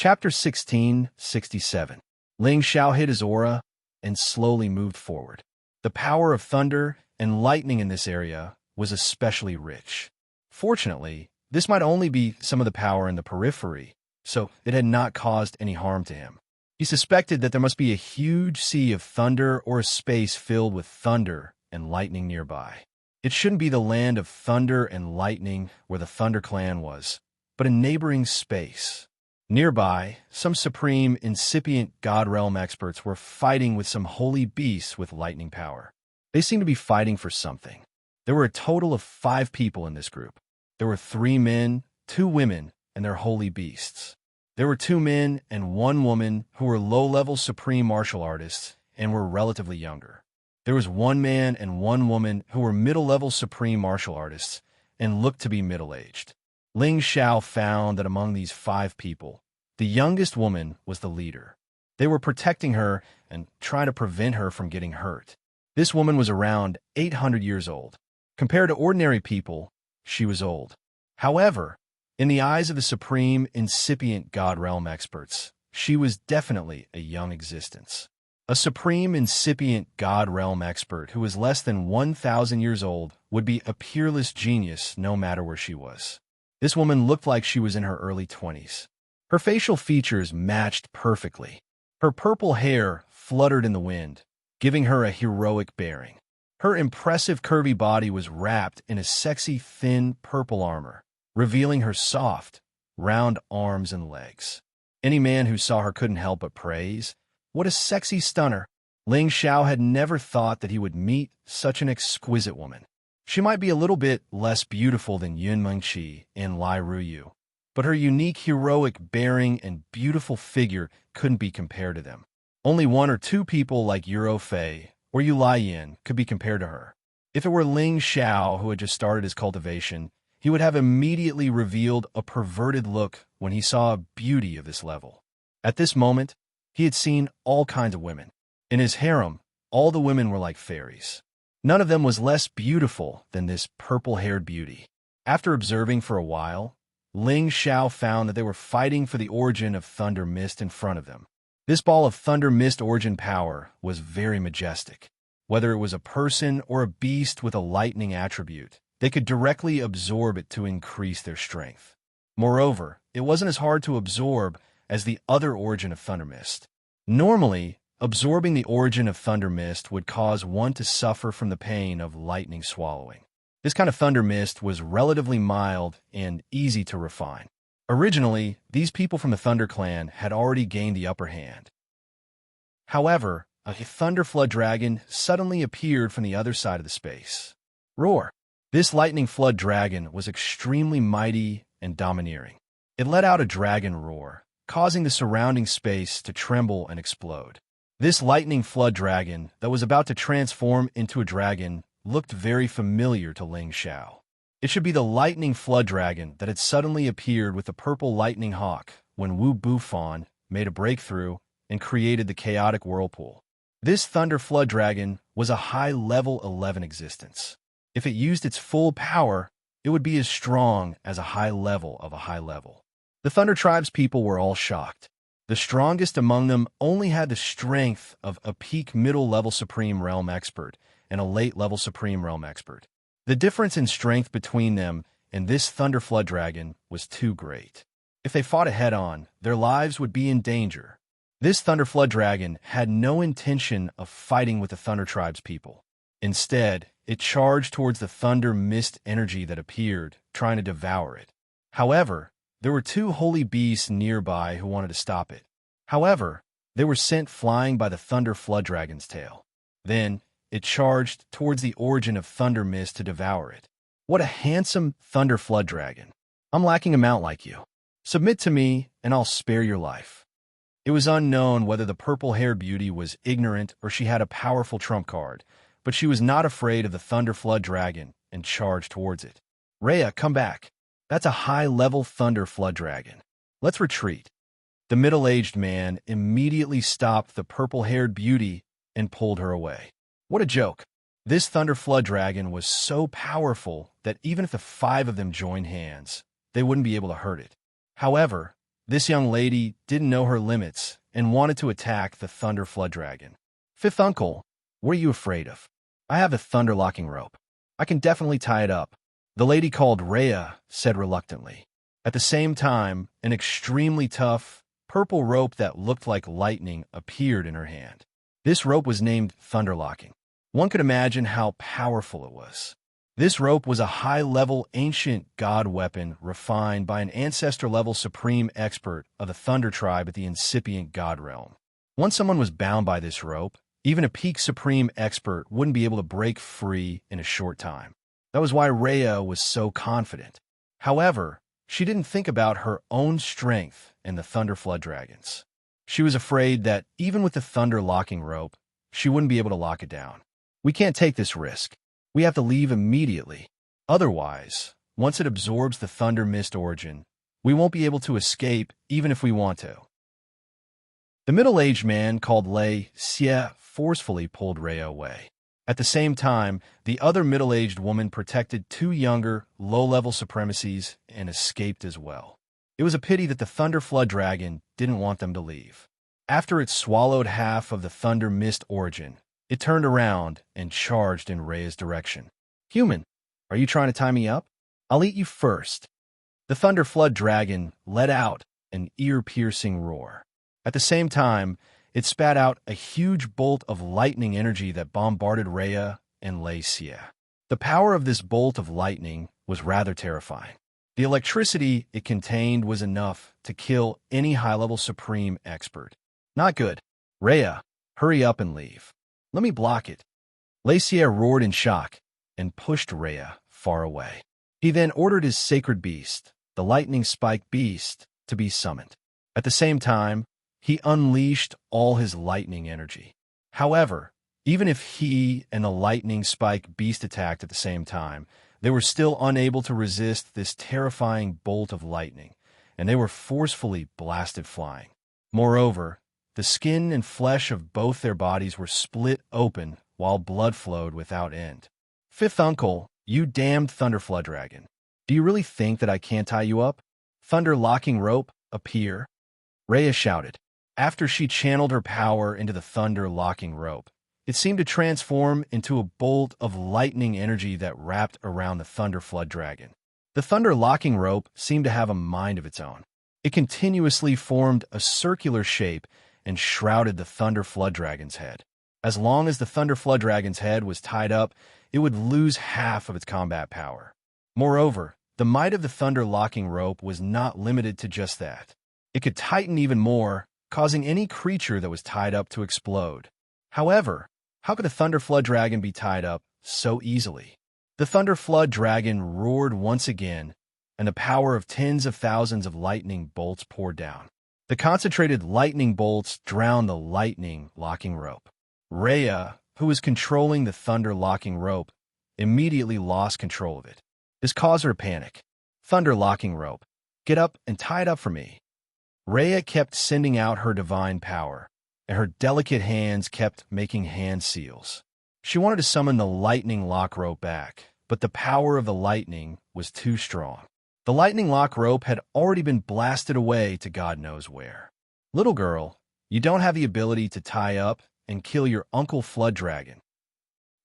Chapter 1667. Ling Xiao hid his aura and slowly moved forward. The power of thunder and lightning in this area was especially rich. Fortunately, this might only be some of the power in the periphery, so it had not caused any harm to him. He suspected that there must be a huge sea of thunder or a space filled with thunder and lightning nearby. It shouldn't be the land of thunder and lightning where the Thunder Clan was, but a neighboring space. Nearby, some supreme, incipient God Realm experts were fighting with some holy beasts with lightning power. They seemed to be fighting for something. There were a total of 5 people in this group. There were 3 men, 2 women, and their holy beasts. There were 2 men and 1 woman who were low-level supreme martial artists and were relatively younger. There was 1 man and 1 woman who were middle-level supreme martial artists and looked to be middle-aged. Ling Xiao found that among these 5 people, the youngest woman was the leader. They were protecting her and trying to prevent her from getting hurt. This woman was around 800 years old. Compared to ordinary people, she was old. However, in the eyes of the supreme, incipient God Realm experts, she was definitely a young existence. A supreme, incipient God Realm expert who was less than 1,000 years old would be a peerless genius no matter where she was. This woman looked like she was in her early 20s. Her facial features matched perfectly. Her purple hair fluttered in the wind, giving her a heroic bearing. Her impressive curvy body was wrapped in a sexy, thin purple armor, revealing her soft, round arms and legs. Any man who saw her couldn't help but praise, "What a sexy stunner!" Ling Xiao had never thought that he would meet such an exquisite woman. She might be a little bit less beautiful than Yun Mengqi and Lai Ruyu, but her unique heroic bearing and beautiful figure couldn't be compared to them. Only 1 or 2 people like Yuro Fei or Yu Laiyan could be compared to her. If it were Ling Xiao who had just started his cultivation, he would have immediately revealed a perverted look when he saw a beauty of this level. At this moment, he had seen all kinds of women. In his harem, all the women were like fairies. None of them was less beautiful than this purple-haired beauty. After observing for a while, Ling Xiao found that they were fighting for the origin of thunder mist in front of them. This ball of thunder mist origin power was very majestic. Whether it was a person or a beast with a lightning attribute, they could directly absorb it to increase their strength. Moreover, it wasn't as hard to absorb as the other origin of thunder mist. Normally, absorbing the origin of thunder mist would cause one to suffer from the pain of lightning swallowing. This kind of thunder mist was relatively mild and easy to refine. Originally, these people from the Thunder Clan had already gained the upper hand. However, a thunder flood dragon suddenly appeared from the other side of the space. Roar! This lightning flood dragon was extremely mighty and domineering. It let out a dragon roar, causing the surrounding space to tremble and explode. This lightning flood dragon that was about to transform into a dragon looked very familiar to Ling Xiao. It should be the lightning flood dragon that had suddenly appeared with the purple lightning hawk when Wu Bufan made a breakthrough and created the chaotic whirlpool. This thunder flood dragon was a high-level 11 existence. If it used its full power, it would be as strong as a high level of a high level. The Thunder Tribe's people were all shocked. The strongest among them only had the strength of a peak middle-level Supreme Realm expert and a late-level Supreme Realm expert. The difference in strength between them and this Thunder Flood Dragon was too great. If they fought it head-on, their lives would be in danger. This Thunder Flood Dragon had no intention of fighting with the Thunder Tribe's people. Instead, it charged towards the thunder mist energy that appeared, trying to devour it. However, there were 2 holy beasts nearby who wanted to stop it. However, they were sent flying by the Thunder Flood Dragon's tail. Then, it charged towards the origin of thunder mist to devour it. What a handsome Thunder Flood Dragon. I'm lacking a mount like you. Submit to me, and I'll spare your life. It was unknown whether the purple-haired beauty was ignorant or she had a powerful trump card, but she was not afraid of the Thunder Flood Dragon and charged towards it. Rhea, come back. That's a high-level Thunder Flood Dragon. Let's retreat. The middle-aged man immediately stopped the purple-haired beauty and pulled her away. What a joke. This Thunder Flood Dragon was so powerful that even if the 5 of them joined hands, they wouldn't be able to hurt it. However, This young lady didn't know her limits and wanted to attack the Thunder Flood Dragon. Fifth uncle, what are you afraid of? I have a thunder locking rope. I can definitely tie it up. The lady called Rhea said reluctantly. At the same time, an extremely tough, purple rope that looked like lightning appeared in her hand. This rope was named Thunder Locking. One could imagine how powerful it was. This rope was a high-level ancient god weapon refined by an ancestor-level supreme expert of the Thunder tribe at the incipient god realm. Once someone was bound by this rope, even a peak supreme expert wouldn't be able to break free in a short time. That was why Rhea was so confident. However, she didn't think about her own strength and the Thunder Flood Dragons. She was afraid that even with the Thunder locking rope, she wouldn't be able to lock it down. We can't take this risk. We have to leave immediately. Otherwise, once it absorbs the Thunder Mist origin, we won't be able to escape even if we want to. The middle-aged man called Xianxia forcefully pulled Rhea away. At the same time, the other middle-aged woman protected two younger, low-level supremacies and escaped as well. It was a pity that the Thunder Flood Dragon didn't want them to leave. After it swallowed half of the Thunder Mist origin, it turned around and charged in Rhea's direction. Human, are you trying to tie me up? I'll eat you first. The Thunder Flood Dragon let out an ear-piercing roar. At the same time, it spat out a huge bolt of lightning energy that bombarded Rhea and Xianxia. The power of this bolt of lightning was rather terrifying. The electricity it contained was enough to kill any high-level supreme expert. Not good. Rhea, hurry up and leave. Let me block it. Xianxia roared in shock and pushed Rhea far away. He then ordered his sacred beast, the lightning-spiked beast, to be summoned. At the same time, he unleashed all his lightning energy. However, even if he and the lightning-spiked beast attacked at the same time, they were still unable to resist this terrifying bolt of lightning, and they were forcefully blasted flying. Moreover, the skin and flesh of both their bodies were split open while blood flowed without end. Fifth uncle, you damned Thunder Flood Dragon. Do you really think that I can't tie you up? Thunder locking rope, appear. Rhea shouted. After she channeled her power into the thunder locking rope, it seemed to transform into a bolt of lightning energy that wrapped around the Thunder Flood Dragon. The thunder locking rope seemed to have a mind of its own. It continuously formed a circular shape and shrouded the Thunder Flood Dragon's head. As long as the Thunder Flood Dragon's head was tied up, it would lose half of its combat power. Moreover, the might of the thunder locking rope was not limited to just that. It could tighten even more, causing any creature that was tied up to explode. However, how could a Thunder Flood Dragon be tied up so easily? The Thunder Flood Dragon roared once again, and the power of tens of thousands of lightning bolts poured down. The concentrated lightning bolts drowned the lightning locking rope. Rhea, who was controlling the thunder locking rope, immediately lost control of it. This caused her to panic. Thunder locking rope, get up and tie it up for me. Rhea kept sending out her divine power, and her delicate hands kept making hand seals. She wanted to summon the lightning lock rope back, but the power of the lightning was too strong. The lightning lock rope had already been blasted away to God knows where. Little girl, you don't have the ability to tie up and kill your Uncle Flood Dragon.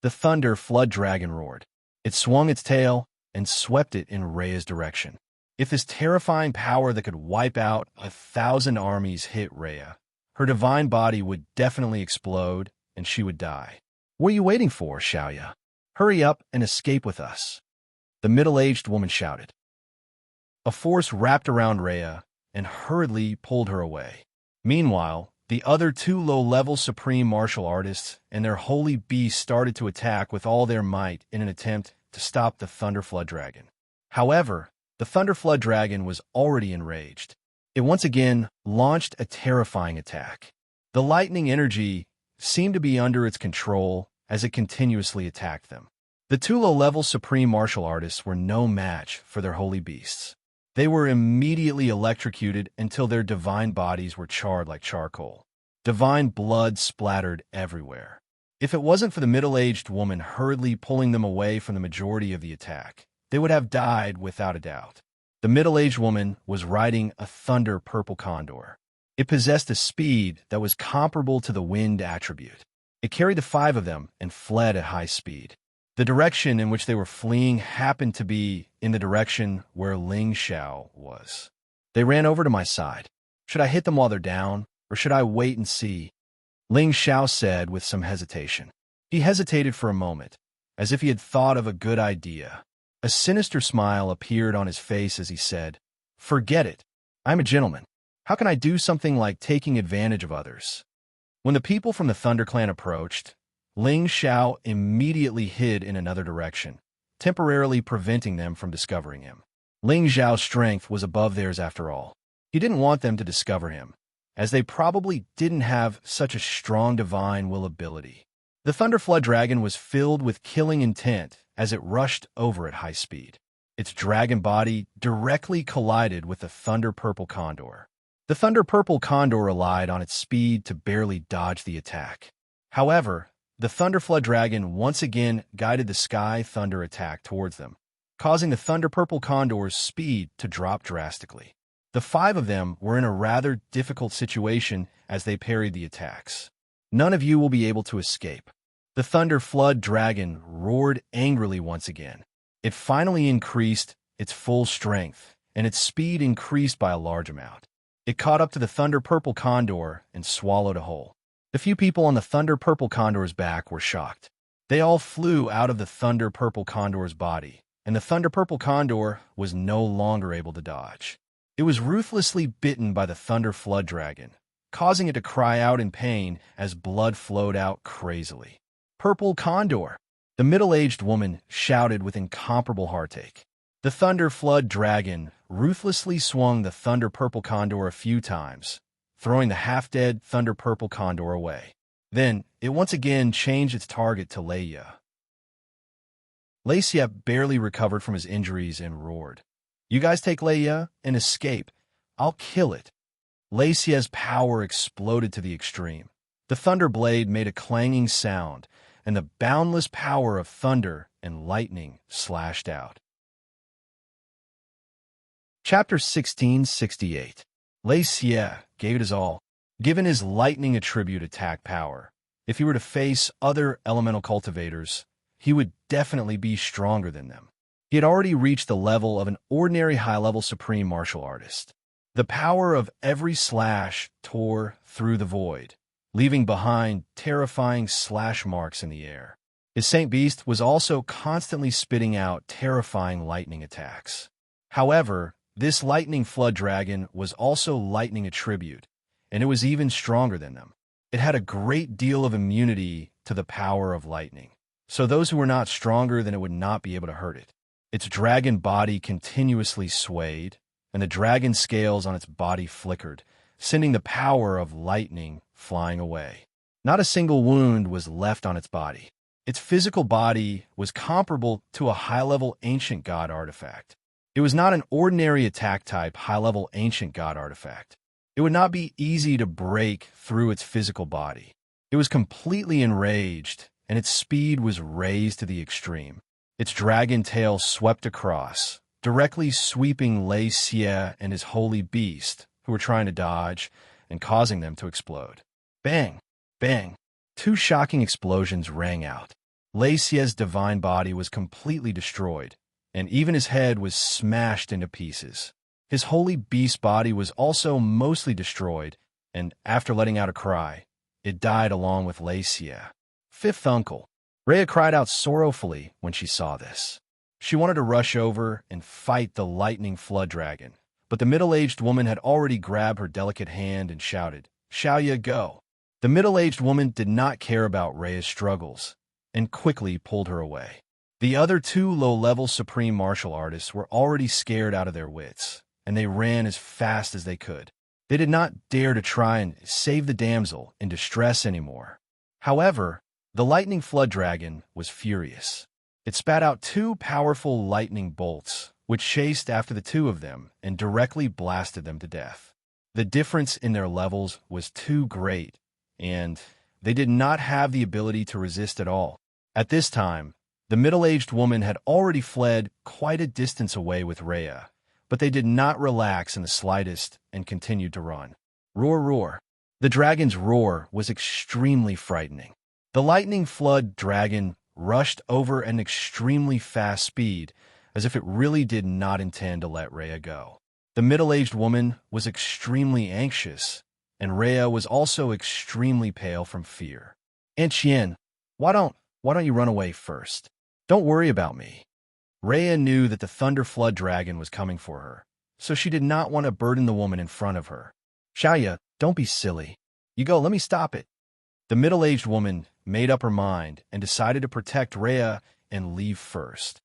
The Thunder Flood Dragon roared. It swung its tail and swept it in Rhea's direction. If this terrifying power that could wipe out 1,000 armies hit Rhea, her divine body would definitely explode and she would die. What are you waiting for, Xianxia? Hurry up and escape with us. The middle-aged woman shouted. A force wrapped around Rhea and hurriedly pulled her away. Meanwhile, the other two low-level supreme martial artists and their holy beasts started to attack with all their might in an attempt to stop the Thunder Flood Dragon. However, the Thunder Flood Dragon was already enraged. It once again launched a terrifying attack. The lightning energy seemed to be under its control as it continuously attacked them. The two low-level supreme martial artists were no match for their holy beasts. They were immediately electrocuted until their divine bodies were charred like charcoal. Divine blood splattered everywhere. If it wasn't for the middle-aged woman hurriedly pulling them away from the majority of the attack, they would have died without a doubt. The middle-aged woman was riding a thunder purple condor. It possessed a speed that was comparable to the wind attribute. It carried the five of them and fled at high speed. The direction in which they were fleeing happened to be in the direction where Xianxia was. They ran over to my side. Should I hit them while they're down, or should I wait and see? Xianxia said with some hesitation. He hesitated for a moment, as if he had thought of a good idea. A sinister smile appeared on his face as he said, "Forget it. I'm a gentleman. How can I do something like taking advantage of others?" When the people from the Thunder Clan approached, Xianxia immediately hid in another direction, temporarily preventing them from discovering him. Xiao's strength was above theirs after all. He didn't want them to discover him, as they probably didn't have such a strong divine will ability. The Thunder Flood Dragon was filled with killing intent as it rushed over at high speed. Its dragon body directly collided with the Thunder Purple Condor. The Thunder Purple Condor relied on its speed to barely dodge the attack. However, the Thunder Flood Dragon once again guided the Sky Thunder attack towards them, causing the Thunder Purple Condor's speed to drop drastically. The five of them were in a rather difficult situation as they parried the attacks. "None of you will be able to escape." The Thunder Flood Dragon roared angrily once again. It finally increased its full strength, and its speed increased by a large amount. It caught up to the Thunder Purple Condor and swallowed a whole. The few people on the Thunder Purple Condor's back were shocked. They all flew out of the Thunder Purple Condor's body, and the Thunder Purple Condor was no longer able to dodge. It was ruthlessly bitten by the Thunder Flood Dragon, causing it to cry out in pain as blood flowed out crazily. "Purple Condor!" The middle-aged woman shouted with incomparable heartache. The Thunder Flood Dragon ruthlessly swung the Thunder Purple Condor a few times, throwing the half-dead Thunder Purple Condor away. Then, it once again changed its target to Xianxia. Xianxia barely recovered from his injuries and roared, "You guys take Xianxia and escape. I'll kill it." Xianxia's power exploded to the extreme. The thunder blade made a clanging sound, and the boundless power of thunder and lightning slashed out. Chapter 1668. Xianxia gave it his all. Given his lightning attribute attack power, if he were to face other elemental cultivators, he would definitely be stronger than them. He had already reached the level of an ordinary high-level supreme martial artist. The power of every slash tore through the void, leaving behind terrifying slash marks in the air. His Saint Beast was also constantly spitting out terrifying lightning attacks. However, this lightning flood dragon was also lightning attribute, and it was even stronger than them. It had a great deal of immunity to the power of lightning, so those who were not stronger than it would not be able to hurt it. Its dragon body continuously swayed, and the dragon scales on its body flickered, sending the power of lightning flying away. Not a single wound was left on its body. Its physical body was comparable to a high-level ancient god artifact. It was not an ordinary attack-type high-level ancient god artifact. It would not be easy to break through its physical body. It was completely enraged, and its speed was raised to the extreme. Its dragon tail swept across, directly sweeping Xianxia and his holy beast, who were trying to dodge, and causing them to explode. Bang! Bang! Two shocking explosions rang out. Xiaxia's divine body was completely destroyed, and even his head was smashed into pieces. His holy beast body was also mostly destroyed, and after letting out a cry, it died along with Xianxia. Fifth uncle. Rhea cried out sorrowfully when she saw this. She wanted to rush over and fight the lightning flood dragon, but the middle-aged woman had already grabbed her delicate hand and shouted, "Xiaoya, go!" The middle-aged woman did not care about Rhea's struggles, and quickly pulled her away. The other two low-level supreme martial artists were already scared out of their wits, and they ran as fast as they could. They did not dare to try and save the damsel in distress anymore. However, the lightning flood dragon was furious. It spat out two powerful lightning bolts, which chased after the two of them and directly blasted them to death. The difference in their levels was too great, and they did not have the ability to resist at all. At this time, the middle-aged woman had already fled quite a distance away with Rhea, but they did not relax in the slightest and continued to run. Roar, roar. The dragon's roar was extremely frightening. The lightning flood dragon rushed over at an extremely fast speed, as if it really did not intend to let Rhea go. The middle-aged woman was extremely anxious, and Rhea was also extremely pale from fear. Aunt Xian, why don't you run away first? Don't worry about me. Rhea knew that the Thunder Flood Dragon was coming for her, so she did not want to burden the woman in front of her. Xianxia, don't be silly. You go, let me stop it. The middle-aged woman made up her mind and decided to protect Rhea and leave first.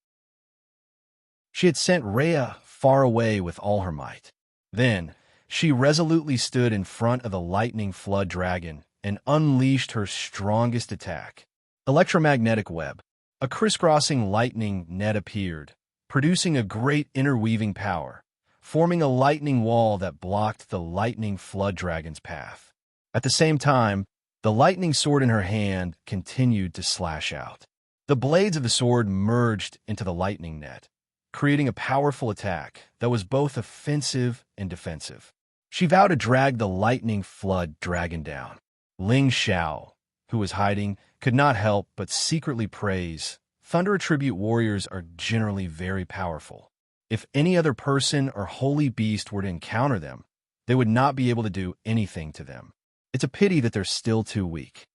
She had sent Rhea far away with all her might. Then, she resolutely stood in front of the lightning flood dragon and unleashed her strongest attack. Electromagnetic web. A crisscrossing lightning net appeared, producing a great interweaving power, forming a lightning wall that blocked the lightning flood dragon's path. At the same time, the lightning sword in her hand continued to slash out. The blades of the sword merged into the lightning net, creating a powerful attack that was both offensive and defensive. She vowed to drag the lightning flood dragon down. Ling Xiao, who was hiding, could not help but secretly praise. Thunder Attribute warriors are generally very powerful. If any other person or holy beast were to encounter them, they would not be able to do anything to them. It's a pity that they're still too weak.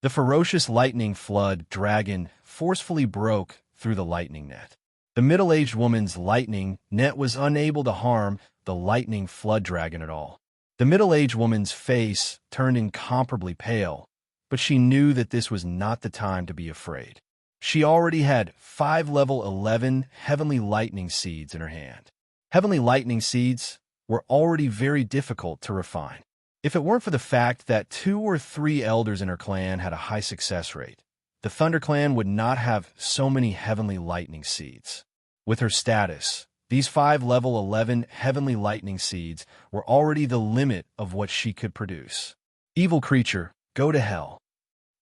The ferocious lightning flood dragon forcefully broke through the lightning net. The middle-aged woman's lightning net was unable to harm the lightning flood dragon at all. The middle-aged woman's face turned incomparably pale, but she knew that this was not the time to be afraid. She already had 5 level 11 heavenly lightning seeds in her hand. Heavenly lightning seeds were already very difficult to refine. If it weren't for the fact that 2 or 3 elders in her clan had a high success rate, the Thunder Clan would not have so many heavenly lightning seeds. With her status, these 5 level 11 heavenly lightning seeds were already the limit of what she could produce. Evil creature, go to hell.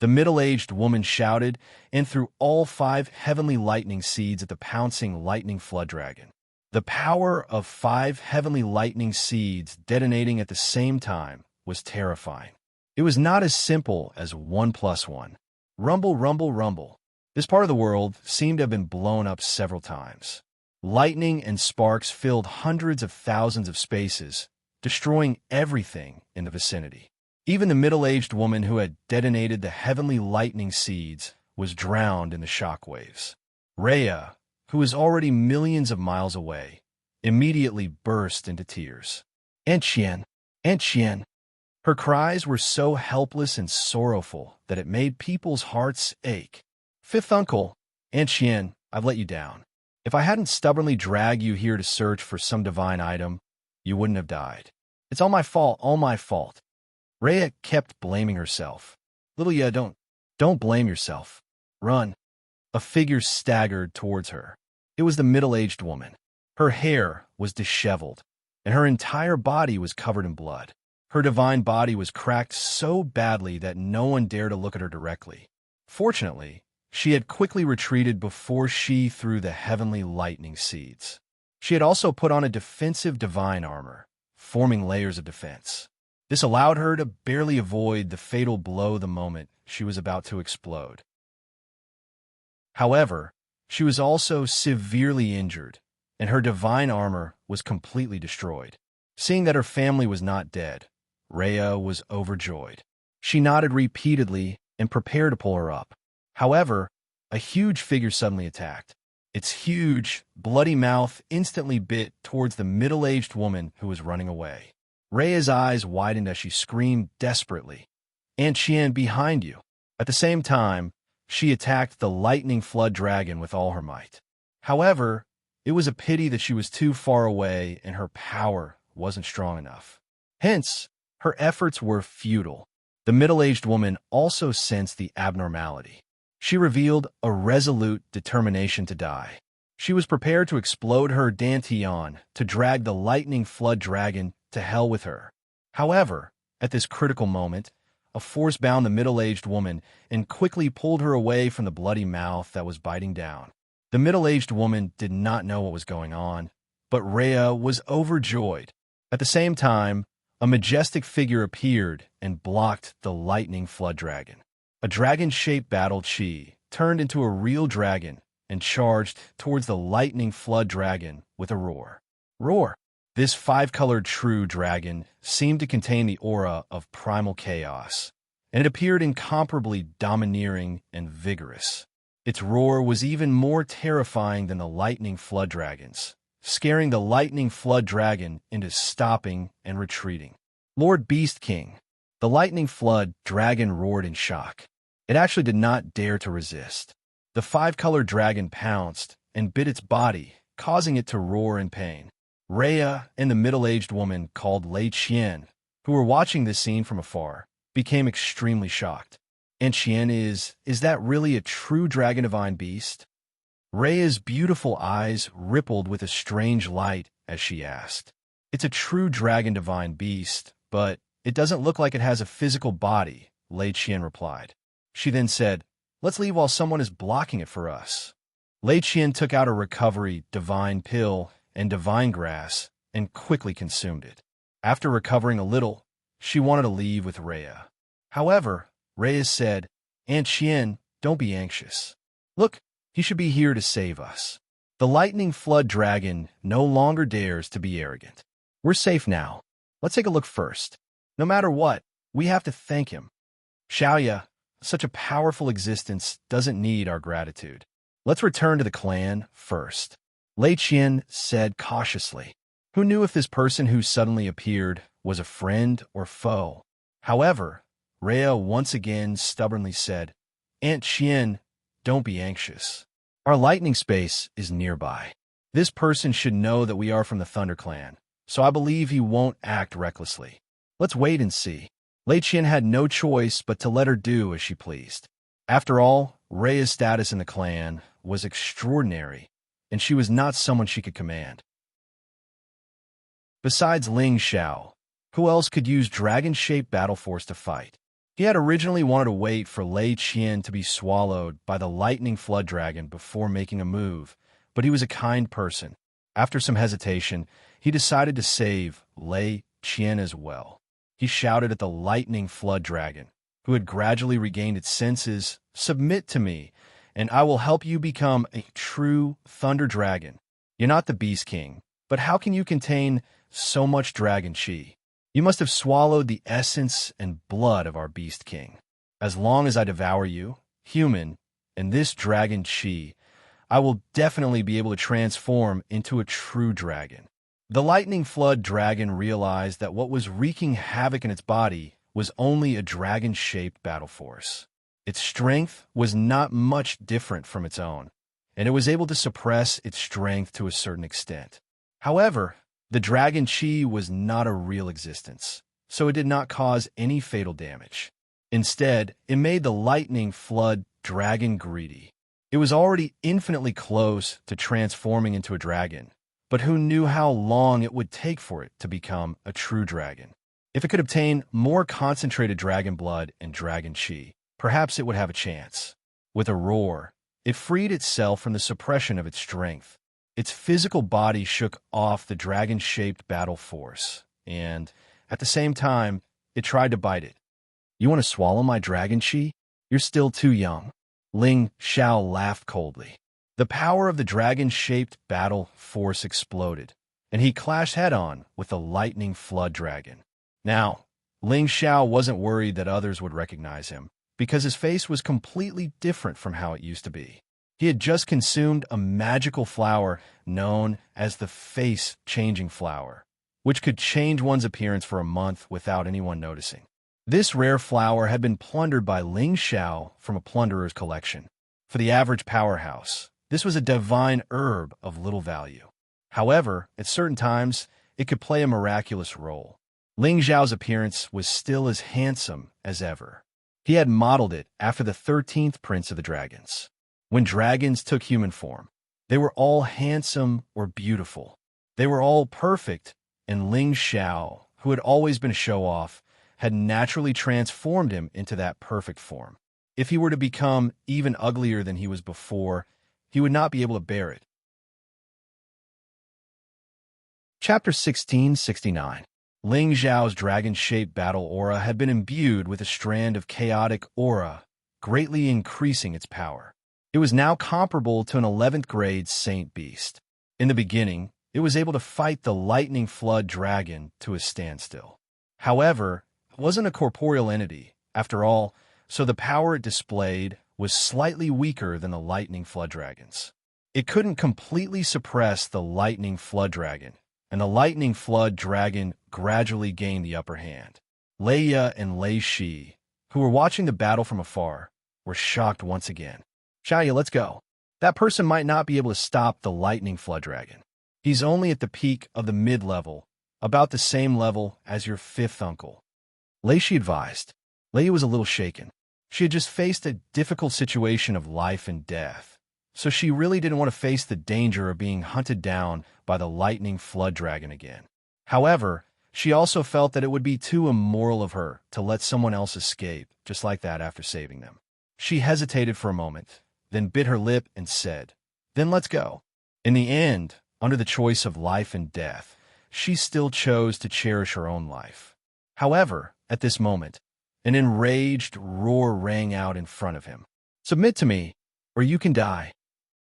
The middle-aged woman shouted and threw all 5 heavenly lightning seeds at the pouncing lightning flood dragon. The power of 5 heavenly lightning seeds detonating at the same time was terrifying. It was not as simple as 1 + 1. Rumble, rumble, rumble. This part of the world seemed to have been blown up several times. Lightning and sparks filled hundreds of thousands of spaces, destroying everything in the vicinity. Even the middle-aged woman who had detonated the heavenly lightning seeds was drowned in the shockwaves. Rhea, who was already millions of miles away, immediately burst into tears. Aunt Xian, Aunt Xian. Her cries were so helpless and sorrowful that it made people's hearts ache. Fifth uncle, Aunt Xian, I've let you down. If I hadn't stubbornly dragged you here to search for some divine item, you wouldn't have died. It's all my fault, all my fault. Rhea kept blaming herself. Little ya, don't blame yourself. Run. A figure staggered towards her. It was the middle-aged woman. Her hair was disheveled, and her entire body was covered in blood. Her divine body was cracked so badly that no one dared to look at her directly. Fortunately, she had quickly retreated before she threw the heavenly lightning seeds. She had also put on a defensive divine armor, forming layers of defense. This allowed her to barely avoid the fatal blow the moment she was about to explode. However, she was also severely injured, and her divine armor was completely destroyed. Seeing that her family was not dead, Rhea was overjoyed. She nodded repeatedly and prepared to pull her up. However, a huge figure suddenly attacked. Its huge, bloody mouth instantly bit towards the middle-aged woman who was running away. Rhea's eyes widened as she screamed desperately, Aunt Xian, behind you. At the same time, she attacked the lightning flood dragon with all her might. However, it was a pity that she was too far away and her power wasn't strong enough. Hence, her efforts were futile. The middle-aged woman also sensed the abnormality. She revealed a resolute determination to die. She was prepared to explode her dantian to drag the lightning flood dragon to hell with her. However, at this critical moment, a force bound the middle-aged woman and quickly pulled her away from the bloody mouth that was biting down. The middle-aged woman did not know what was going on, but Rhea was overjoyed. At the same time, a majestic figure appeared and blocked the lightning flood dragon. A dragon-shaped battle chi turned into a real dragon and charged towards the lightning flood dragon with a roar. Roar! This five-colored true dragon seemed to contain the aura of primal chaos, and it appeared incomparably domineering and vigorous. Its roar was even more terrifying than the lightning flood dragons, scaring the lightning flood dragon into stopping and retreating. Lord Beast King, the lightning flood dragon roared in shock. It actually did not dare to resist. The five-colored dragon pounced and bit its body, causing it to roar in pain. Rhea and the middle-aged woman called Lei Qian, who were watching this scene from afar, became extremely shocked. And Qian is that really a true dragon divine beast? Rhea's beautiful eyes rippled with a strange light as she asked. It's a true dragon divine beast, but it doesn't look like it has a physical body, Lei Qian replied. She then said, "Let's leave while someone is blocking it for us." Lei Qian took out a recovery divine pill and divine grass and quickly consumed it. After recovering a little, she wanted to leave with Rhea. However, Rhea said, "Aunt Qian, don't be anxious. Look, he should be here to save us." The lightning flood dragon no longer dares to be arrogant. We're safe now. Let's take a look first. No matter what, we have to thank him. Xianxia, such a powerful existence, doesn't need our gratitude. Let's return to the clan first. Lei Qian said cautiously. Who knew if this person who suddenly appeared was a friend or foe? However, Rhea once again stubbornly said, "Aunt Qian, don't be anxious. Our lightning space is nearby. This person should know that we are from the Thunder Clan, so I believe he won't act recklessly. Let's wait and see." Lei Qian had no choice but to let her do as she pleased. After all, Rhea's status in the clan was extraordinary, and she was not someone she could command. Besides Ling Xiao, who else could use dragon-shaped battle force to fight? He had originally wanted to wait for Lei Qian to be swallowed by the lightning flood dragon before making a move, but he was a kind person. After some hesitation, he decided to save Lei Qian as well. He shouted at the lightning flood dragon, who had gradually regained its senses, "Submit to me, and I will help you become a true thunder dragon. You're not the Beast King, but how can you contain so much dragon chi? You must have swallowed the essence and blood of our Beast King. As long as I devour you, human, and this dragon chi, I will definitely be able to transform into a true dragon." The lightning flood dragon realized that what was wreaking havoc in its body was only a dragon-shaped battle force. Its strength was not much different from its own, and it was able to suppress its strength to a certain extent. However, the dragon chi was not a real existence, so it did not cause any fatal damage. Instead, it made the lightning flood dragon greedy. It was already infinitely close to transforming into a dragon, but who knew how long it would take for it to become a true dragon? If it could obtain more concentrated dragon blood and dragon chi, perhaps it would have a chance. With a roar, it freed itself from the suppression of its strength. Its physical body shook off the dragon-shaped battle force, and, at the same time, it tried to bite it. "You want to swallow my dragon chi? You're still too young." Ling Xiao laughed coldly. The power of the dragon-shaped battle force exploded, and he clashed head-on with the lightning flood dragon. Now, Ling Xiao wasn't worried that others would recognize him, because his face was completely different from how it used to be. He had just consumed a magical flower known as the face-changing flower, which could change one's appearance for a month without anyone noticing. This rare flower had been plundered by Ling Xiao from a plunderer's collection. For the average powerhouse, this was a divine herb of little value. However, at certain times, it could play a miraculous role. Ling Xiao's appearance was still as handsome as ever. He had modeled it after the 13th prince of the dragons. When dragons took human form, they were all handsome or beautiful. They were all perfect, and Ling Xiao, who had always been a show-off, had naturally transformed him into that perfect form. If he were to become even uglier than he was before, he would not be able to bear it. Chapter 1669. Ling Zhao's dragon-shaped battle aura had been imbued with a strand of chaotic aura, greatly increasing its power. It was now comparable to an 11th grade saint beast. In the beginning, it was able to fight the lightning flood dragon to a standstill. However, it wasn't a corporeal entity, after all, so the power it displayed was slightly weaker than the lightning flood dragons. It couldn't completely suppress the lightning flood dragon, and the lightning flood dragon gradually gained the upper hand. Leia and Lei Shi, who were watching the battle from afar, were shocked once again. Xianxia, let's go. That person might not be able to stop the lightning flood dragon. He's only at the peak of the mid-level, about the same level as your fifth uncle. Lei Shi advised. Leia was a little shaken. She had just faced a difficult situation of life and death, so she really didn't want to face the danger of being hunted down by the lightning flood dragon again. However, she also felt that it would be too immoral of her to let someone else escape just like that after saving them. She hesitated for a moment, then bit her lip and said, "Then let's go." In the end, under the choice of life and death, she still chose to cherish her own life. However, at this moment, an enraged roar rang out in front of him. "Submit to me, or you can die."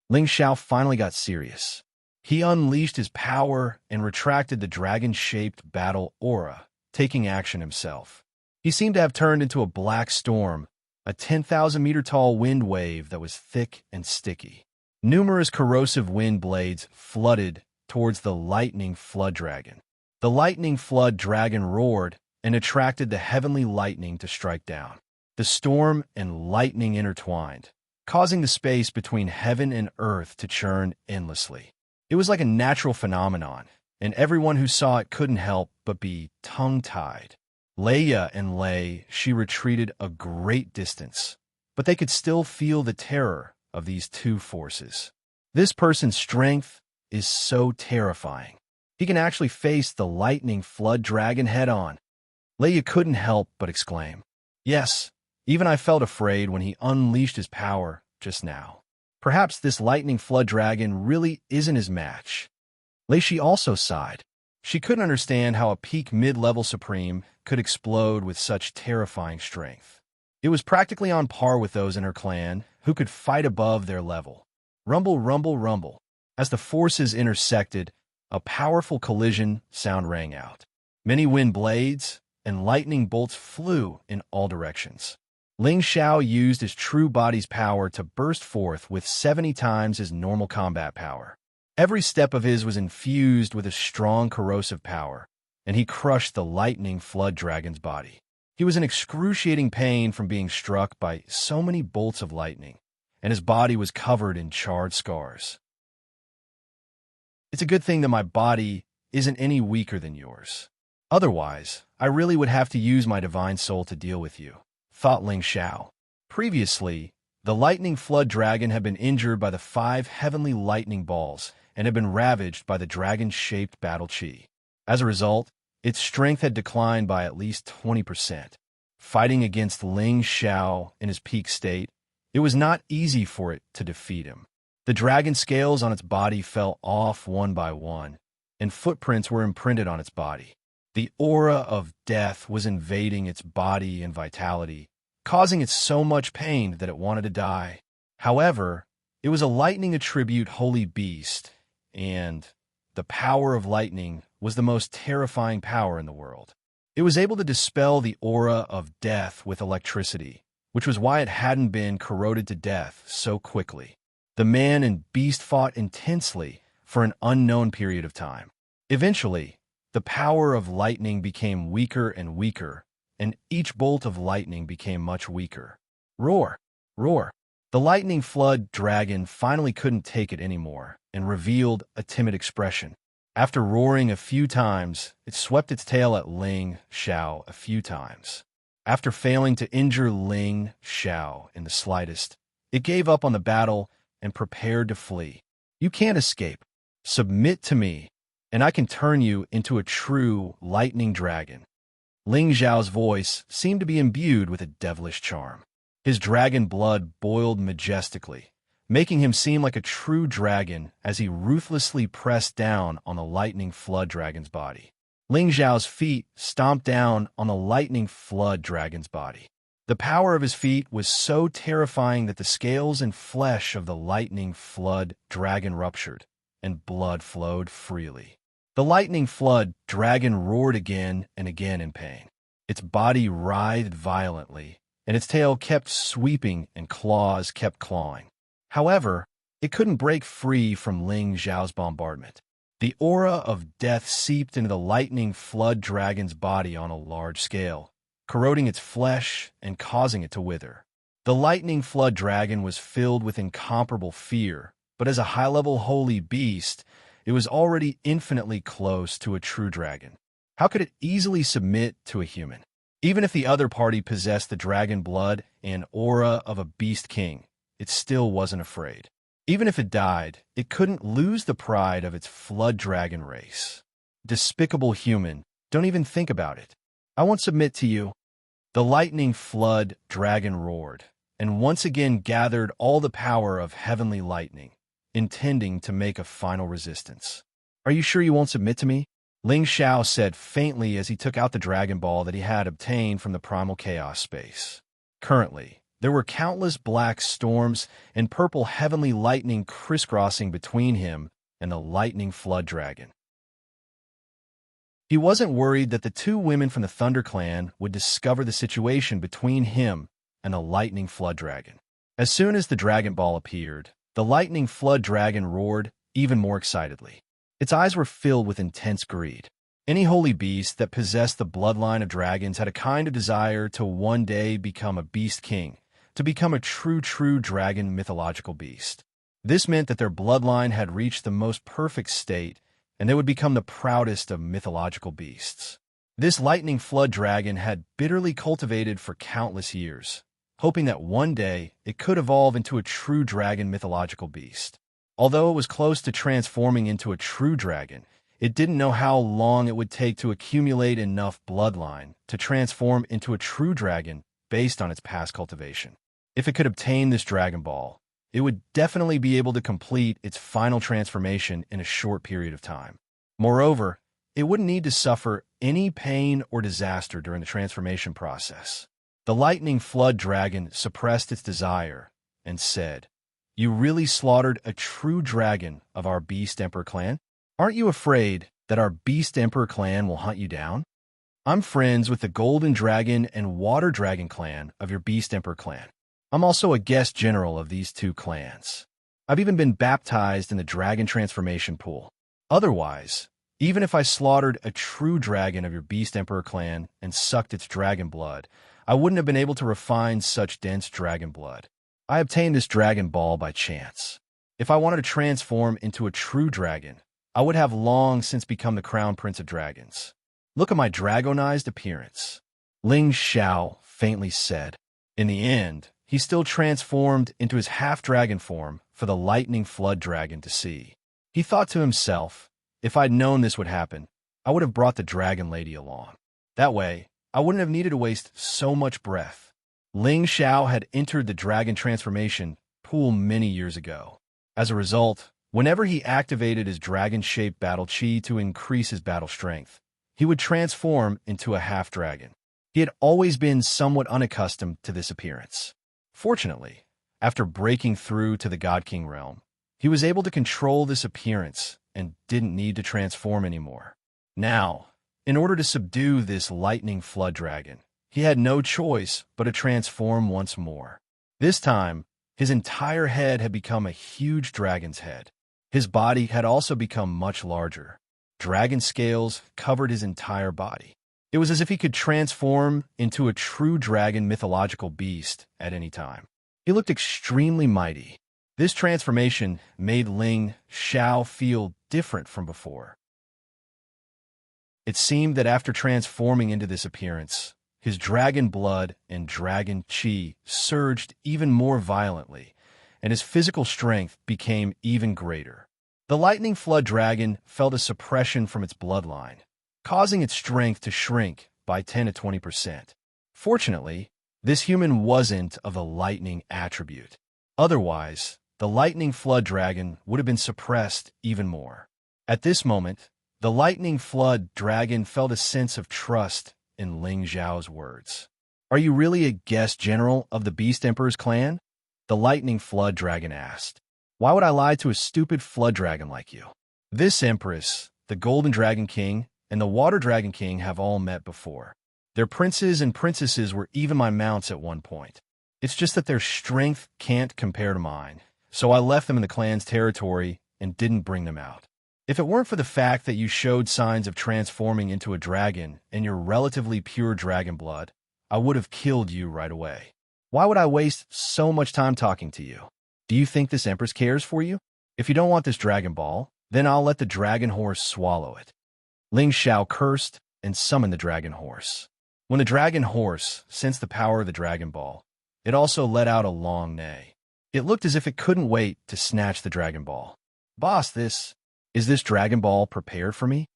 Ling Xiao finally got serious. He unleashed his power and retracted the dragon-shaped battle aura, taking action himself. He seemed to have turned into a black storm, a 10,000-meter-tall wind wave that was thick and sticky. Numerous corrosive wind blades flooded towards the lightning flood dragon. The lightning flood dragon roared and attracted the heavenly lightning to strike down. The storm and lightning intertwined, causing the space between heaven and earth to churn endlessly. It was like a natural phenomenon, and everyone who saw it couldn't help but be tongue-tied. Leia and Lei Shi retreated a great distance, but they could still feel the terror of these two forces. This person's strength is so terrifying. He can actually face the lightning flood dragon head-on. Leia couldn't help but exclaim, "Yes, even I felt afraid when he unleashed his power just now. Perhaps this lightning flood dragon really isn't his match." Lei Shi also sighed. She couldn't understand how a peak mid-level supreme could explode with such terrifying strength. It was practically on par with those in her clan who could fight above their level. Rumble, rumble, rumble. As the forces intersected, a powerful collision sound rang out. Many wind blades and lightning bolts flew in all directions. Ling Xiao used his true body's power to burst forth with 70 times his normal combat power. Every step of his was infused with a strong corrosive power, and he crushed the lightning flood dragon's body. He was in excruciating pain from being struck by so many bolts of lightning, and his body was covered in charred scars. "It's a good thing that my body isn't any weaker than yours. Otherwise, I really would have to use my divine soul to deal with you," thought Ling Xiao. Previously, the lightning flood dragon had been injured by the 5 heavenly lightning balls and had been ravaged by the dragon-shaped battle chi. As a result, its strength had declined by at least 20%. Fighting against Ling Xiao in his peak state, it was not easy for it to defeat him. The dragon scales on its body fell off one by one, and footprints were imprinted on its body. The aura of death was invading its body and vitality, causing it so much pain that it wanted to die. However, it was a lightning attribute holy beast, and the power of lightning was the most terrifying power in the world. It was able to dispel the aura of death with electricity, which was why it hadn't been corroded to death so quickly. The man and beast fought intensely for an unknown period of time. Eventually, the power of lightning became weaker and weaker, and each bolt of lightning became much weaker. Roar! Roar! The lightning flood dragon finally couldn't take it anymore and revealed a timid expression. After roaring a few times, it swept its tail at Ling Xiao a few times. After failing to injure Ling Xiao in the slightest, it gave up on the battle and prepared to flee. "You can't escape. Submit to me, and I can turn you into a true lightning dragon." Ling Xiao's voice seemed to be imbued with a devilish charm. His dragon blood boiled majestically, making him seem like a true dragon as he ruthlessly pressed down on the lightning flood dragon's body. Ling Xiao's feet stomped down on the lightning flood dragon's body. The power of his feet was so terrifying that the scales and flesh of the lightning flood dragon ruptured, and blood flowed freely. The lightning flood dragon roared again and again in pain. Its body writhed violently, and its tail kept sweeping and claws kept clawing. However, it couldn't break free from Ling Xiao's bombardment. The aura of death seeped into the lightning flood dragon's body on a large scale, corroding its flesh and causing it to wither. The lightning flood dragon was filled with incomparable fear, but as a high-level holy beast, it was already infinitely close to a true dragon. How could it easily submit to a human? Even if the other party possessed the dragon blood and aura of a beast king, it still wasn't afraid. Even if it died, it couldn't lose the pride of its flood dragon race. Despicable human, don't even think about it. I won't submit to you. The lightning flood dragon roared, and once again gathered all the power of heavenly lightning, intending to make a final resistance. Are you sure you won't submit to me? Ling Xiao said faintly as he took out the Dragon Ball that he had obtained from the primal chaos space. Currently, there were countless black storms and purple heavenly lightning crisscrossing between him and the lightning flood dragon. He wasn't worried that the two women from the Thunder Clan would discover the situation between him and the lightning flood dragon. As soon as the Dragon Ball appeared, the lightning flood dragon roared even more excitedly. Its eyes were filled with intense greed. Any holy beast that possessed the bloodline of dragons had a kind of desire to one day become a beast king, to become a true dragon mythological beast. This meant that their bloodline had reached the most perfect state, and they would become the proudest of mythological beasts. This lightning flood dragon had bitterly cultivated for countless years, hoping that one day it could evolve into a true dragon mythological beast. Although it was close to transforming into a true dragon, it didn't know how long it would take to accumulate enough bloodline to transform into a true dragon based on its past cultivation. If it could obtain this Dragon Ball, it would definitely be able to complete its final transformation in a short period of time. Moreover, it wouldn't need to suffer any pain or disaster during the transformation process. The lightning flood dragon suppressed its desire and said, "You really slaughtered a true dragon of our Beast Emperor clan? Aren't you afraid that our Beast Emperor clan will hunt you down? I'm friends with the Golden Dragon and Water Dragon clan of your Beast Emperor clan. I'm also a guest general of these two clans. I've even been baptized in the dragon transformation pool. Otherwise, even if I slaughtered a true dragon of your Beast Emperor clan and sucked its dragon blood, I wouldn't have been able to refine such dense dragon blood. I obtained this Dragon Ball by chance. If I wanted to transform into a true dragon, I would have long since become the Crown Prince of Dragons. Look at my dragonized appearance," Ling Xiao faintly said. In the end, he still transformed into his half-dragon form for the lightning flood dragon to see. He thought to himself, if I'd known this would happen, I would have brought the Dragon Lady along. That way, I wouldn't have needed to waste so much breath. Ling Xiao had entered the dragon transformation pool many years ago. As a result, whenever he activated his dragon-shaped battle chi to increase his battle strength, he would transform into a half-dragon. He had always been somewhat unaccustomed to this appearance. Fortunately, after breaking through to the God King realm, he was able to control this appearance and didn't need to transform anymore. Now, in order to subdue this lightning flood dragon, he had no choice but to transform once more. This time, his entire head had become a huge dragon's head. His body had also become much larger. Dragon scales covered his entire body. It was as if he could transform into a true dragon mythological beast at any time. He looked extremely mighty. This transformation made Ling Xiao feel different from before. It seemed that after transforming into this appearance, his dragon blood and dragon chi surged even more violently, and his physical strength became even greater. The lightning flood dragon felt a suppression from its bloodline, causing its strength to shrink by 10 to 20%. Fortunately, this human wasn't of the lightning attribute. Otherwise, the lightning flood dragon would have been suppressed even more. At this moment, the lightning flood dragon felt a sense of trust in Ling Xiao's words. "Are you really a guest general of the Beast Emperor's clan?" The lightning flood dragon asked. "Why would I lie to a stupid flood dragon like you?" This empress, the Golden Dragon King, and the Water Dragon King have all met before. Their princes and princesses were even my mounts at one point. It's just that their strength can't compare to mine, so I left them in the clan's territory and didn't bring them out. If it weren't for the fact that you showed signs of transforming into a dragon and your relatively pure dragon blood, I would have killed you right away. Why would I waste so much time talking to you? Do you think this empress cares for you? If you don't want this Dragon Ball, then I'll let the dragon horse swallow it." Ling Xiao cursed and summoned the dragon horse. When the dragon horse sensed the power of the Dragon Ball, it also let out a long neigh. It looked as if it couldn't wait to snatch the Dragon Ball. "Boss, is this Dragon Ball prepared for me?"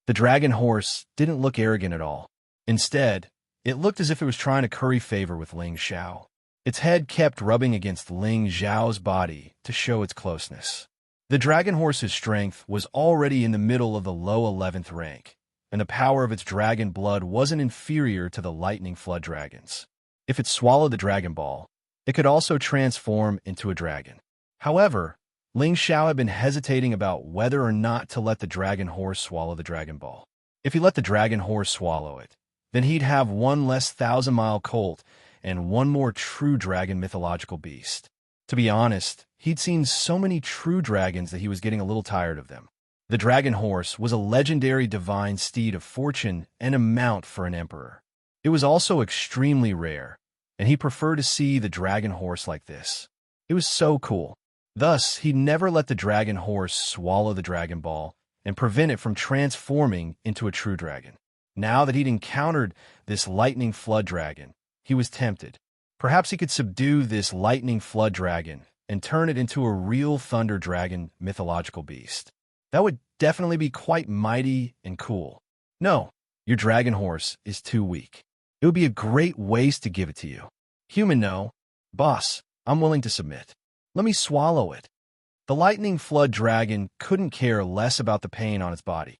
The dragon horse didn't look arrogant at all. Instead, it looked as if it was trying to curry favor with Ling Xiao. Its head kept rubbing against Ling Xiao's body to show its closeness. The dragon horse's strength was already in the middle of the low 11th rank, and the power of its dragon blood wasn't inferior to the lightning flood dragon's. If it swallowed the Dragon Ball, it could also transform into a dragon. However, Ling Xiao had been hesitating about whether or not to let the dragon horse swallow the Dragon Ball. If he let the dragon horse swallow it, then he'd have one less 1,000-mile colt and one more true dragon mythological beast. To be honest, he'd seen so many true dragons that he was getting a little tired of them. The dragon horse was a legendary divine steed of fortune and a mount for an emperor. It was also extremely rare, and he preferred to see the dragon horse like this. It was so cool. Thus, he'd never let the dragon horse swallow the Dragon Ball and prevent it from transforming into a true dragon. Now that he'd encountered this lightning flood dragon, he was tempted. Perhaps he could subdue this lightning flood dragon and turn it into a real thunder dragon mythological beast. That would definitely be quite mighty and cool. "No, your dragon horse is too weak. It would be a great waste to give it to you." "Human, no. Boss, I'm willing to submit. Let me swallow it." The lightning flood dragon couldn't care less about the pain on its body.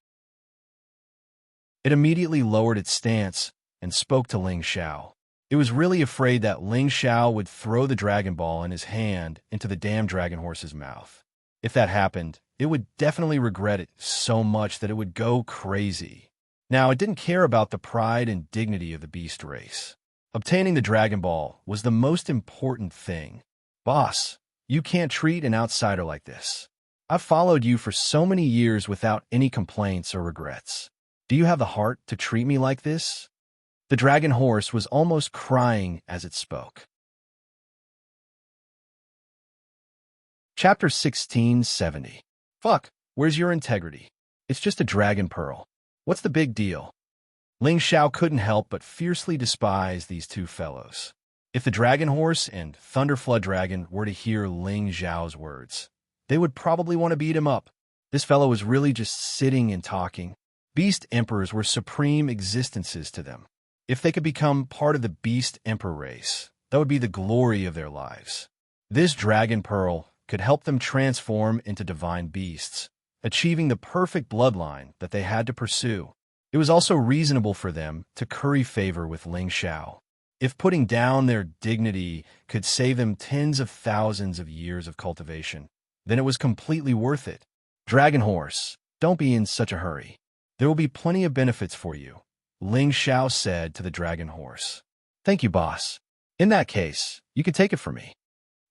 It immediately lowered its stance and spoke to Ling Xiao. It was really afraid that Ling Xiao would throw the Dragon Ball in his hand into the damn dragon horse's mouth. If that happened, it would definitely regret it so much that it would go crazy. Now, it didn't care about the pride and dignity of the beast race. Obtaining the Dragon Ball was the most important thing. "Boss, you can't treat an outsider like this. I've followed you for so many years without any complaints or regrets. Do you have the heart to treat me like this?" The dragon horse was almost crying as it spoke. Chapter 1670. "Fuck, where's your integrity? It's just a dragon pearl. What's the big deal?" Ling Xiao couldn't help but fiercely despise these two fellows. If the dragon horse and Thunder Flood Dragon were to hear Ling Xiao's words, they would probably want to beat him up. This fellow was really just sitting and talking. Beast emperors were supreme existences to them. If they could become part of the Beast Emperor race, that would be the glory of their lives. This dragon pearl could help them transform into divine beasts, achieving the perfect bloodline that they had to pursue. It was also reasonable for them to curry favor with Ling Xiao. If putting down their dignity could save them tens of thousands of years of cultivation, then it was completely worth it. "Dragon horse, don't be in such a hurry. There will be plenty of benefits for you," Ling Xiao said to the dragon horse. "Thank you, boss. In that case, you can take it from me."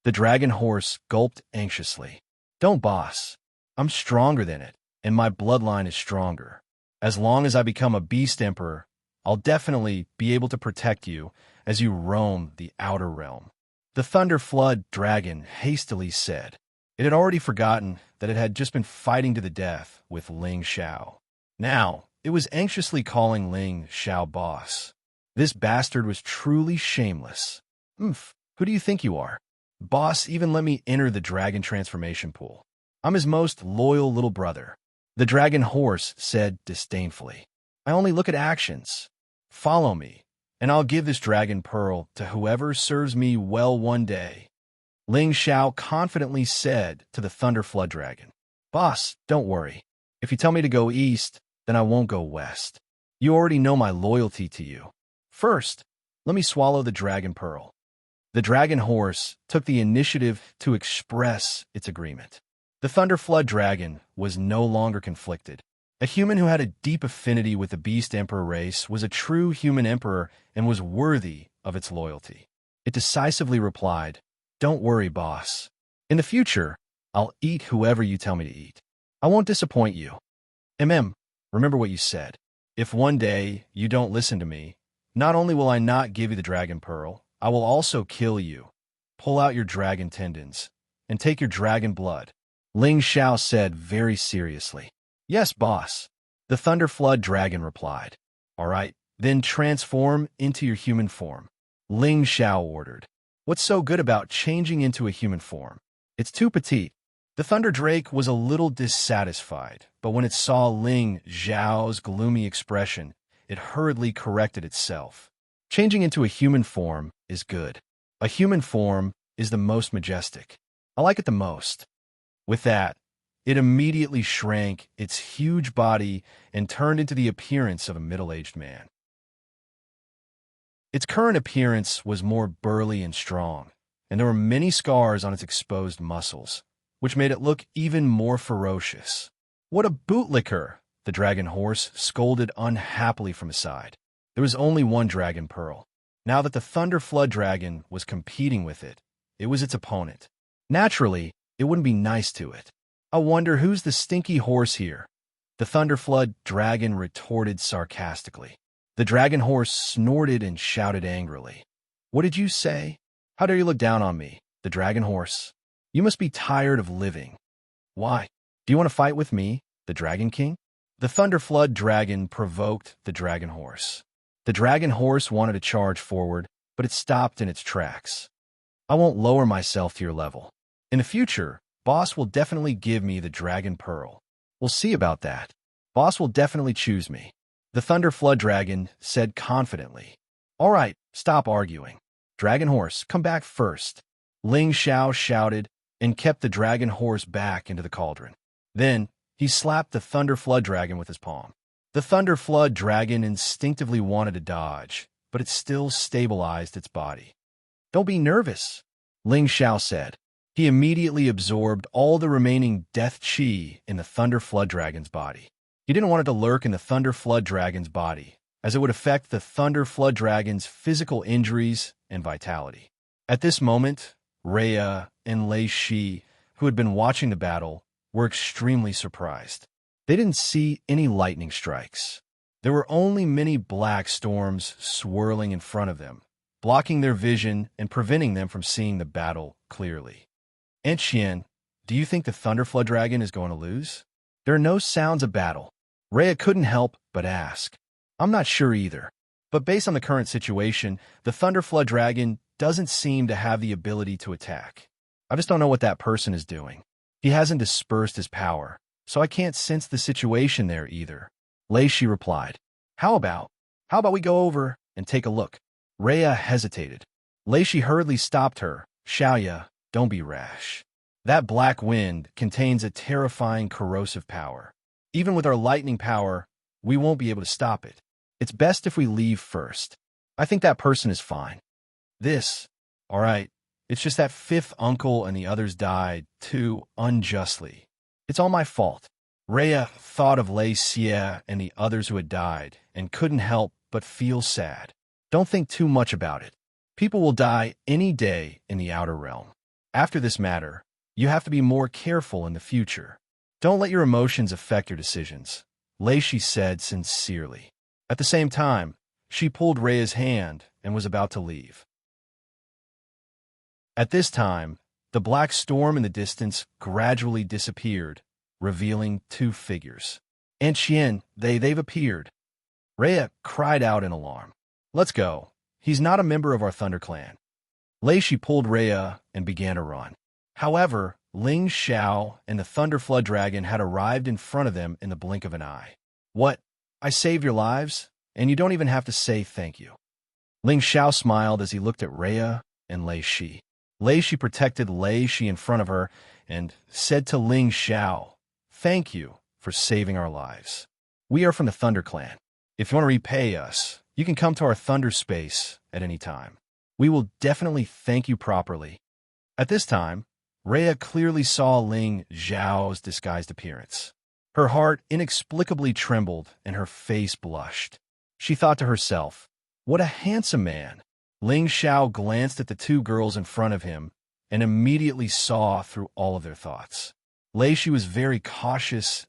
The dragon horse gulped anxiously. "Don't, boss. I'm stronger than it, and my bloodline is stronger. As long as I become a beast emperor, I'll definitely be able to protect you as you roam the outer realm." The Thunder Flood Dragon hastily said. It had already forgotten that it had just been fighting to the death with Ling Xiao. Now, it was anxiously calling Ling Xiao boss. This bastard was truly shameless. Who do you think you are? Boss even let me enter the dragon transformation pool. I'm his most loyal little brother. The dragon horse said disdainfully. I only look at actions. Follow me, and I'll give this dragon pearl to whoever serves me well one day. Ling Xiao confidently said to the Thunder Flood Dragon. Boss, don't worry. If you tell me to go east, then I won't go west. You already know my loyalty to you. First, let me swallow the dragon pearl. The dragon horse took the initiative to express its agreement. The Thunder Flood Dragon was no longer conflicted. A human who had a deep affinity with the Beast Emperor race was a true human emperor and was worthy of its loyalty. It decisively replied, Don't worry, boss. In the future, I'll eat whoever you tell me to eat. I won't disappoint you. Remember what you said. If one day you don't listen to me, not only will I not give you the dragon pearl, I will also kill you, pull out your dragon tendons, and take your dragon blood. Ling Xiao said very seriously. Yes, boss. The Thunder Flood Dragon replied. All right, then transform into your human form. Ling Xiao ordered. What's so good about changing into a human form? It's too petite. The Thunder Drake was a little dissatisfied, but when it saw Ling Xiao's gloomy expression, it hurriedly corrected itself. Changing into a human form is good. A human form is the most majestic. I like it the most. With that, it immediately shrank its huge body and turned into the appearance of a middle-aged man. Its current appearance was more burly and strong, and there were many scars on its exposed muscles, which made it look even more ferocious. What a bootlicker! The dragon horse scolded unhappily from his side. There was only one dragon pearl. Now that the Thunder Flood Dragon was competing with it, it was its opponent. Naturally, it wouldn't be nice to it. I wonder who's the stinky horse here? The Thunder Flood Dragon retorted sarcastically. The dragon horse snorted and shouted angrily. What did you say? How dare you look down on me, the dragon horse? You must be tired of living. Why? Do you want to fight with me, the Dragon King? The Thunder Flood Dragon provoked the dragon horse. The dragon horse wanted to charge forward, but it stopped in its tracks. I won't lower myself to your level. In the future, Boss will definitely give me the dragon pearl. We'll see about that. Boss will definitely choose me. The Thunder Flood Dragon said confidently. All right, stop arguing. Dragon horse, come back first. Ling Xiao shouted and kept the dragon horse back into the cauldron. Then, he slapped the Thunder Flood Dragon with his palm. The Thunder Flood Dragon instinctively wanted to dodge, but it still stabilized its body. Don't be nervous, Ling Xiao said. He immediately absorbed all the remaining death chi in the Thunder Flood Dragon's body. He didn't want it to lurk in the Thunder Flood Dragon's body, as it would affect the Thunder Flood Dragon's physical injuries and vitality. At this moment, Rhea and Lei Shi, who had been watching the battle, were extremely surprised. They didn't see any lightning strikes. There were only many black storms swirling in front of them, blocking their vision and preventing them from seeing the battle clearly. Aunt Xian, do you think the Thunder Flood Dragon is going to lose? There are no sounds of battle. Rhea couldn't help but ask. I'm not sure either. But based on the current situation, the Thunder Flood Dragon doesn't seem to have the ability to attack. I just don't know what that person is doing. He hasn't dispersed his power, so I can't sense the situation there either. Lei Shi replied. How about we go over and take a look? Rhea hesitated. Lei Shi hurriedly stopped her. Xiaoya, don't be rash. That black wind contains a terrifying corrosive power. Even with our lightning power, we won't be able to stop it. It's best if we leave first. I think that person is fine. All right, it's just that fifth uncle and the others died, too, unjustly. It's all my fault. Rhea thought of Lei Xie and the others who had died and couldn't help but feel sad. Don't think too much about it. People will die any day in the outer realm. After this matter, you have to be more careful in the future. Don't let your emotions affect your decisions, Lei Shi said sincerely. At the same time, she pulled Rhea's hand and was about to leave. At this time, the black storm in the distance gradually disappeared, revealing two figures. Aunt Xian, they've appeared. Rhea cried out in alarm. Let's go. He's not a member of our Thunder Clan. Lei Shi pulled Rhea and began to run. However, Ling Xiao and the Thunder Flood Dragon had arrived in front of them in the blink of an eye. What? I saved your lives, and you don't even have to say thank you. Ling Xiao smiled as he looked at Rhea and Lei Shi. Shi protected Shi in front of her and said to Ling Xiao, "Thank you for saving our lives. We are from the Thunder Clan. If you want to repay us, you can come to our Thunder Space at any time. We will definitely thank you properly." At this time, Rhea clearly saw Ling Xiao's disguised appearance. Her heart inexplicably trembled and her face blushed. She thought to herself, "What a handsome man." Ling Xiao glanced at the two girls in front of him and immediately saw through all of their thoughts. Shi was very cautious,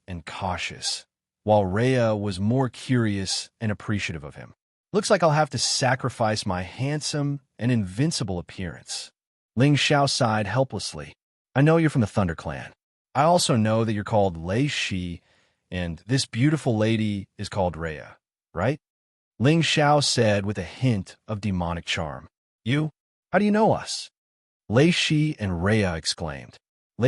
while Rhea was more curious and appreciative of him. "Looks like I'll have to sacrifice my handsome and invincible appearance." Ling Xiao sighed helplessly. "I know you're from the Thunder Clan. I also know that you're called Shi, and this beautiful lady is called Rhea, right?" Ling Xiao said with a hint of demonic charm. "You? How do you know us?" Shi and Rhea exclaimed.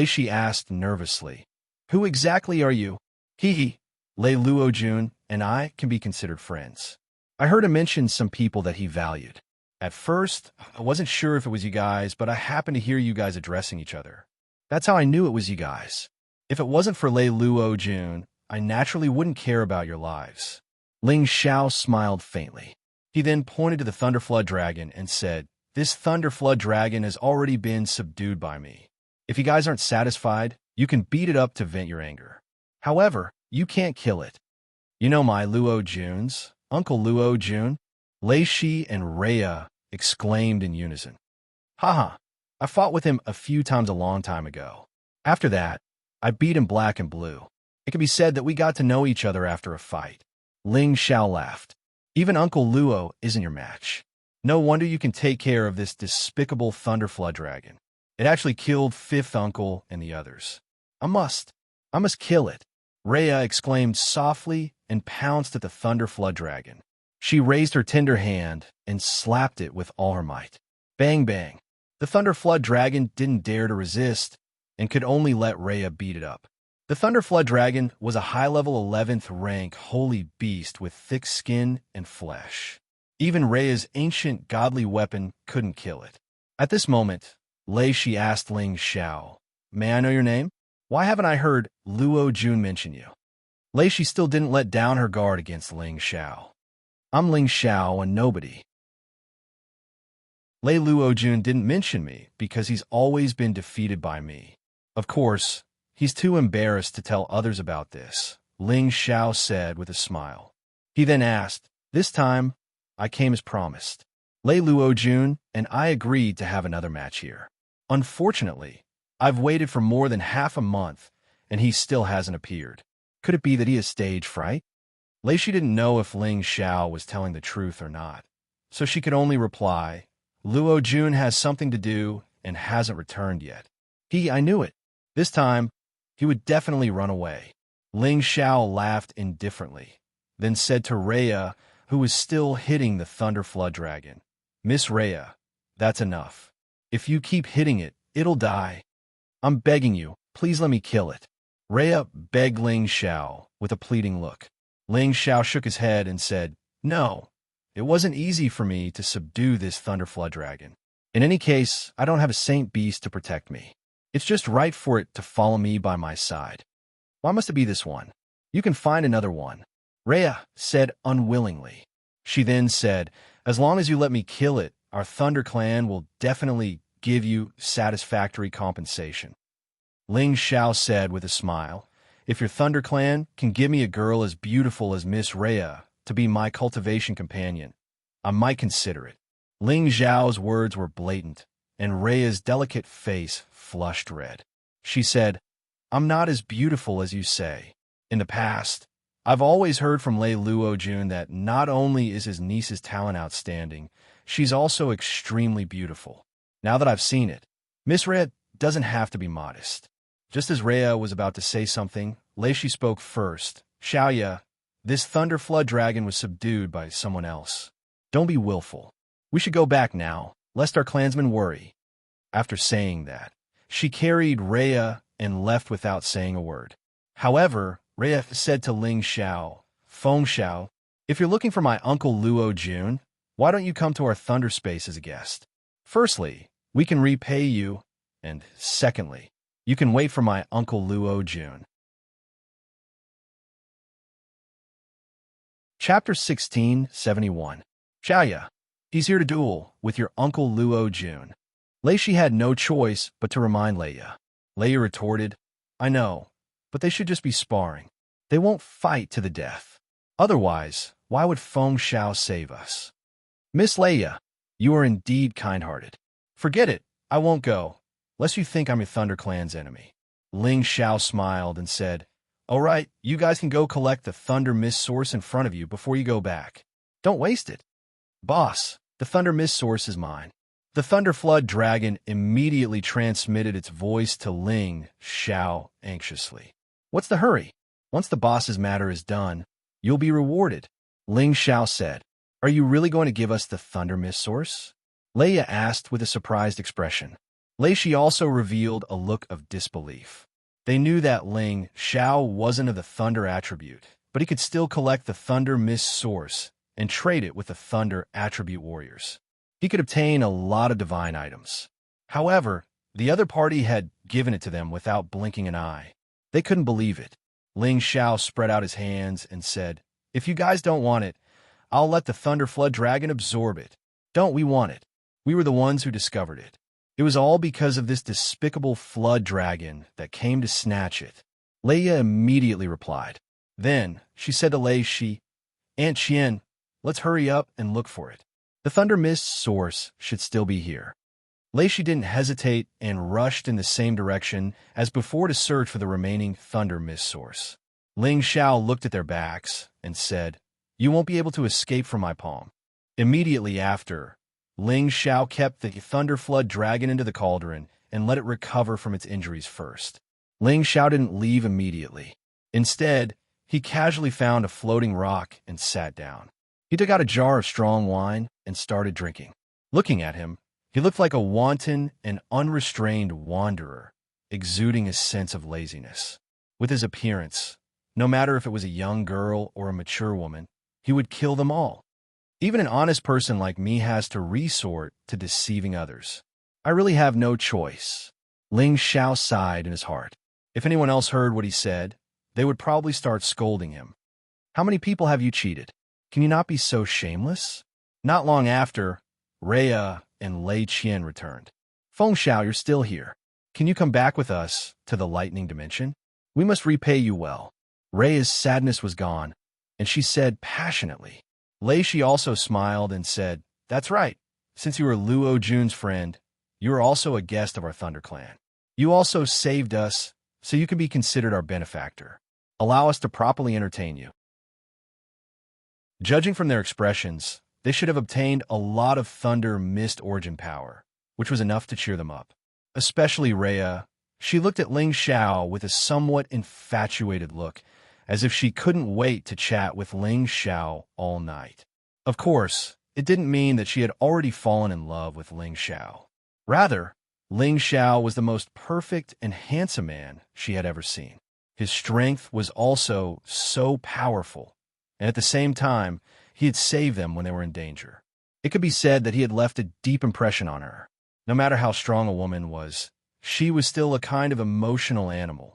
Shi asked nervously, "Who exactly are you?" "Hee. Lei Luojun and I can be considered friends. I heard him mention some people that he valued. At first, I wasn't sure if it was you guys, but I happened to hear you guys addressing each other. That's how I knew it was you guys. If it wasn't for Lei Luojun, I naturally wouldn't care about your lives." Ling Xiao smiled faintly. He then pointed to the Thunderflood Dragon and said, "This Thunderflood Dragon has already been subdued by me. If you guys aren't satisfied, you can beat it up to vent your anger. However, you can't kill it. You know my Luojuns, Uncle Luojun?" Shi and Rhea exclaimed in unison. "Haha, I fought with him a few times a long time ago. After that, I beat him black and blue. It can be said that we got to know each other after a fight." Ling Xiao laughed. "Even Uncle Luo isn't your match. No wonder you can take care of this despicable Thunderflood Dragon. It actually killed Fifth Uncle and the others. I must kill it." Rhea exclaimed softly and pounced at the Thunderflood Dragon. She raised her tender hand and slapped it with all her might. Bang, bang. The Thunderflood Dragon didn't dare to resist and could only let Rhea beat it up. The Thunderflood Dragon was a high-level 11th rank holy beast with thick skin and flesh. Even Rhea's ancient godly weapon couldn't kill it. At this moment, Shi asked Ling Xiao, "May I know your name? Why haven't I heard Luo Jun mention you?" Shi still didn't let down her guard against Ling Xiao. "I'm Ling Xiao, a nobody. Lei Luojun didn't mention me because he's always been defeated by me. Of course, he's too embarrassed to tell others about this," Ling Xiao said with a smile. He then asked, "This time, I came as promised. Lei Luojun and I agreed to have another match here. Unfortunately, I've waited for more than half a month, and he still hasn't appeared. Could it be that he has stage fright?" Shi didn't know if Ling Xiao was telling the truth or not, so she could only reply, "Luo Jun has something to do and hasn't returned yet. I knew it. This time, he would definitely run away." Ling Xiao laughed indifferently, then said to Rhea, who was still hitting the Thunderflood Dragon, "Miss Rhea, that's enough. If you keep hitting it, it'll die. I'm begging you, please let me kill it." Rhea begged Ling Xiao with a pleading look. Ling Xiao shook his head and said, "No, it wasn't easy for me to subdue this Thunderflood Dragon. In any case, I don't have a saint beast to protect me. It's just right for it to follow me by my side. Why must it be this one? You can find another one." Rhea said unwillingly. She then said, "As long as you let me kill it, our Thunder Clan will definitely give you satisfactory compensation." Ling Xiao said with a smile, "If your Thunder Clan can give me a girl as beautiful as Miss Rhea to be my cultivation companion, I might consider it." Ling Xiao's words were blatant, and Rhea's delicate face flushed red. She said, "I'm not as beautiful as you say. In the past, I've always heard from Lei Luojun that not only is his niece's talent outstanding, she's also extremely beautiful. Now that I've seen it, Miss Rhea doesn't have to be modest." Just as Rhea was about to say something, Shi spoke first. "Xiaoya, this Thunderflood Dragon was subdued by someone else. Don't be willful. We should go back now, lest our clansmen worry." After saying that, she carried Rhea and left without saying a word. However, Rhea said to Ling Xiao, "Feng Xiao, if you're looking for my Uncle Luo Jun, why don't you come to our Thunder Space as a guest? Firstly, we can repay you, and secondly, you can wait for my Uncle Luo Jun. Chapter 1671. Xiaoya, he's here to duel with your Uncle Luo Jun. Lei Shi had no choice but to remind Leia. Leia retorted, I know, but they should just be sparring. They won't fight to the death. Otherwise, why would Feng Xiao save us? Miss Leia, you are indeed kind-hearted. Forget it, I won't go, lest you think I'm your Thunder Clan's enemy. Ling Xiao smiled and said, all right, you guys can go collect the Thunder Mist Source in front of you before you go back. Don't waste it. Boss, the Thunder Mist Source is mine. The Thunder Flood Dragon immediately transmitted its voice to Ling Xiao anxiously. What's the hurry? Once the boss's matter is done, you'll be rewarded. Ling Xiao said, are you really going to give us the Thunder Mist Source? Leia asked with a surprised expression. Lei Shi also revealed a look of disbelief. They knew that Ling Xiao wasn't of the Thunder attribute, but he could still collect the Thunder Mist Source and trade it with the Thunder attribute warriors. He could obtain a lot of divine items. However, the other party had given it to them without blinking an eye. They couldn't believe it. Ling Xiao spread out his hands and said, if you guys don't want it, I'll let the Thunder Flood Dragon absorb it. Don't we want it? We were the ones who discovered it. It was all because of this despicable Flood Dragon that came to snatch it. Leia immediately replied. Then she said to Lei Shi, Aunt Qian, let's hurry up and look for it. The Thunder Mist Source should still be here. Lei Shi didn't hesitate and rushed in the same direction as before to search for the remaining Thunder Mist Source. Ling Xiao looked at their backs and said, you won't be able to escape from my palm. Immediately after, Ling Xiao kept the Thunder Flood Dragon into the cauldron and let it recover from its injuries first. Ling Xiao didn't leave immediately. Instead, he casually found a floating rock and sat down. He took out a jar of strong wine and started drinking. Looking at him, he looked like a wanton and unrestrained wanderer, exuding a sense of laziness. With his appearance, no matter if it was a young girl or a mature woman, he would kill them all. Even an honest person like me has to resort to deceiving others. I really have no choice. Ling Xiao sighed in his heart. If anyone else heard what he said, they would probably start scolding him. How many people have you cheated? Can you not be so shameless? Not long after, Rhea and Lei Qian returned. Feng Xiao, you're still here. Can you come back with us to the lightning dimension? We must repay you well. Rhea's sadness was gone, and she said passionately. Lei Shi also smiled and said, that's right. Since you are Luo Jun's friend, you are also a guest of our Thunder Clan. You also saved us, so you can be considered our benefactor. Allow us to properly entertain you. Judging from their expressions, they should have obtained a lot of Thunder Mist origin power, which was enough to cheer them up. Especially Rhea. She looked at Ling Xiao with a somewhat infatuated look, as if she couldn't wait to chat with Ling Xiao all night. Of course, it didn't mean that she had already fallen in love with Ling Xiao. Rather, Ling Xiao was the most perfect and handsome man she had ever seen. His strength was also so powerful, and at the same time, he had saved them when they were in danger. It could be said that he had left a deep impression on her. No matter how strong a woman was, she was still a kind of emotional animal.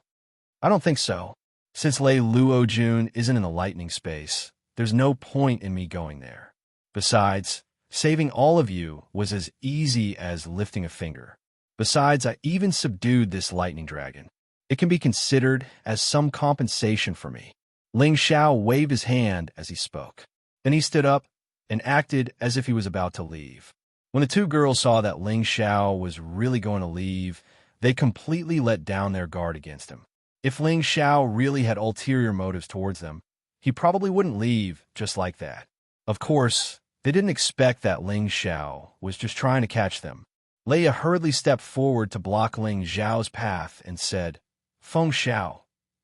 I don't think so. Since Lei Luo Jun isn't in the lightning space, there's no point in me going there. Besides, saving all of you was as easy as lifting a finger. Besides, I even subdued this lightning dragon. It can be considered as some compensation for me. Ling Xiao waved his hand as he spoke. Then he stood up and acted as if he was about to leave. When the two girls saw that Ling Xiao was really going to leave, they completely let down their guard against him. If Ling Xiao really had ulterior motives towards them, he probably wouldn't leave just like that. Of course, they didn't expect that Ling Xiao was just trying to catch them. Leia hurriedly stepped forward to block Ling Xiao's path and said, Feng Xiao,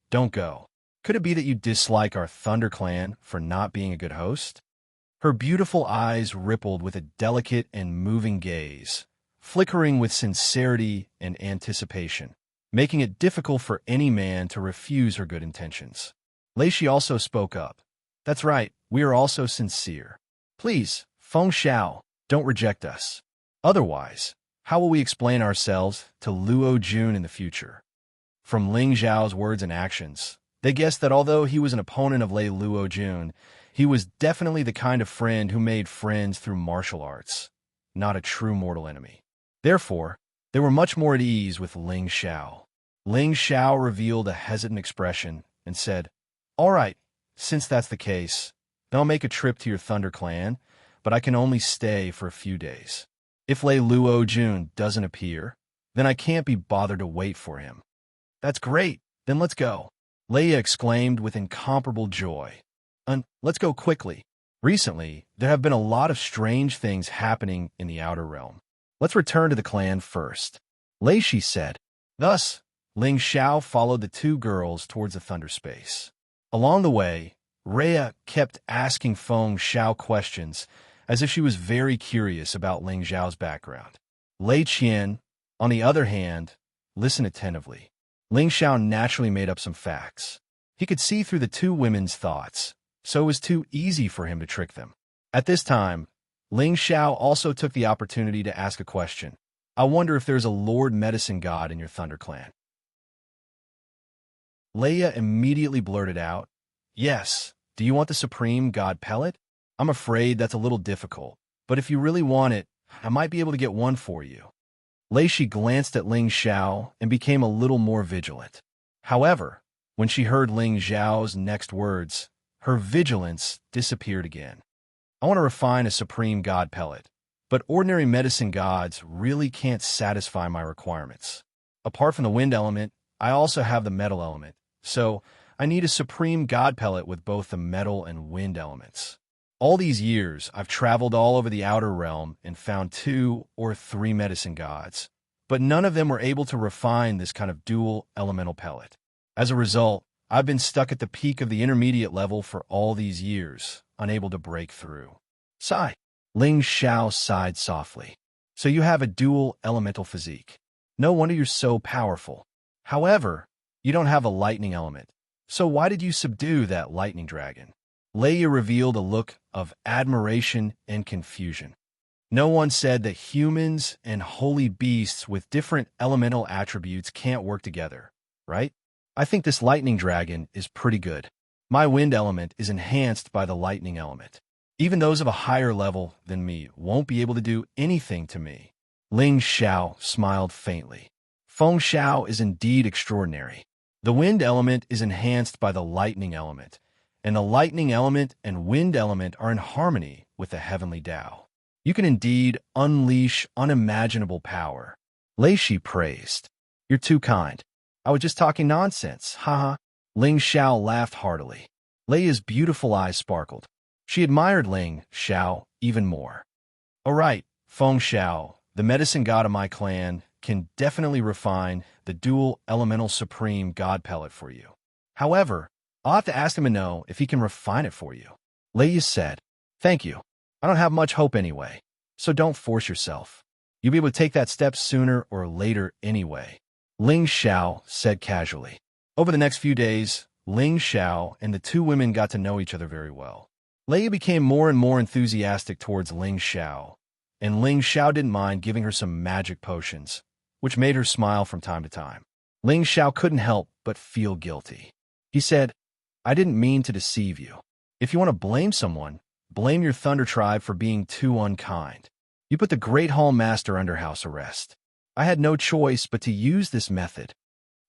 don't go. Could it be that you dislike our Thunder Clan for not being a good host? Her beautiful eyes rippled with a delicate and moving gaze, flickering with sincerity and anticipation, making it difficult for any man to refuse her good intentions. Lei Shi also spoke up. That's right, we are also sincere. Please, Feng Xiao, don't reject us. Otherwise, How will we explain ourselves to Luo Jun in the future? From Ling Zhao's words and actions, they guessed that although he was an opponent of Lei Luo Jun, he was definitely the kind of friend who made friends through martial arts, not a true mortal enemy. Therefore, they were much more at ease with Ling Xiao. Ling Xiao revealed a hesitant expression and said, "All right, since that's the case, then I'll make a trip to your Thunder Clan, but I can only stay for a few days. If Lei Luo Jun doesn't appear, then I can't be bothered to wait for him." "That's great, then let's go," Leia exclaimed with incomparable joy. "And let's go quickly. Recently, there have been a lot of strange things happening in the Outer Realm. Let's return to the clan first," Lei Shi said. Thus, Ling Xiao followed the two girls towards the Thunder Space. Along the way, Rhea kept asking Feng Xiao questions as if she was very curious about Ling Xiao's background. Lei Qian, on the other hand, listened attentively. Ling Xiao naturally made up some facts. He could see through the two women's thoughts, so it was too easy for him to trick them. At this time, Ling Xiao also took the opportunity to ask a question. "I wonder if there's a Lord Medicine God in your Thunder Clan." Leia immediately blurted out, "Yes, do you want the Supreme God pellet? I'm afraid that's a little difficult, but if you really want it, I might be able to get one for you." Lei Shi glanced at Ling Xiao and became a little more vigilant. However, when she heard Ling Xiao's next words, her vigilance disappeared again. "I want to refine a Supreme God pellet, but ordinary medicine gods really can't satisfy my requirements. Apart from the wind element, I also have the metal element, so I need a Supreme God pellet with both the metal and wind elements. All these years, I've traveled all over the Outer Realm and found 2 or 3 medicine gods, but none of them were able to refine this kind of dual elemental pellet. As a result, I've been stuck at the peak of the intermediate level for all these years, unable to break through." Sigh. Ling Xiao sighed softly. "So you have a dual elemental physique. No wonder you're so powerful. However, you don't have a lightning element. So why did you subdue that lightning dragon?" Leia revealed a look of admiration and confusion. "No one said that humans and holy beasts with different elemental attributes can't work together, right? I think this lightning dragon is pretty good. My wind element is enhanced by the lightning element. Even those of a higher level than me won't be able to do anything to me." Ling Xiao smiled faintly. "Feng Xiao is indeed extraordinary. The wind element is enhanced by the lightning element, and the lightning element and wind element are in harmony with the heavenly Tao. You can indeed unleash unimaginable power." Lei Shi praised. "You're too kind. I was just talking nonsense, haha." Ling Xiao laughed heartily. Leia's beautiful eyes sparkled. She admired Ling Xiao even more. "All right, Feng Xiao, the medicine god of my clan, can definitely refine the dual elemental supreme god pellet for you. However, I'll have to ask him to know if he can refine it for you." Leia said, "Thank you. I don't have much hope anyway, so don't force yourself. You'll be able to take that step sooner or later anyway," Ling Xiao said casually. Over the next few days, Ling Xiao and the two women got to know each other very well. Leia became more and more enthusiastic towards Ling Xiao, and Ling Xiao didn't mind giving her some magic potions, which made her smile from time to time. Ling Xiao couldn't help but feel guilty. He said, "I didn't mean to deceive you. If you want to blame someone, blame your Thunder Tribe for being too unkind. You put the Great Hall Master under house arrest. I had no choice but to use this method."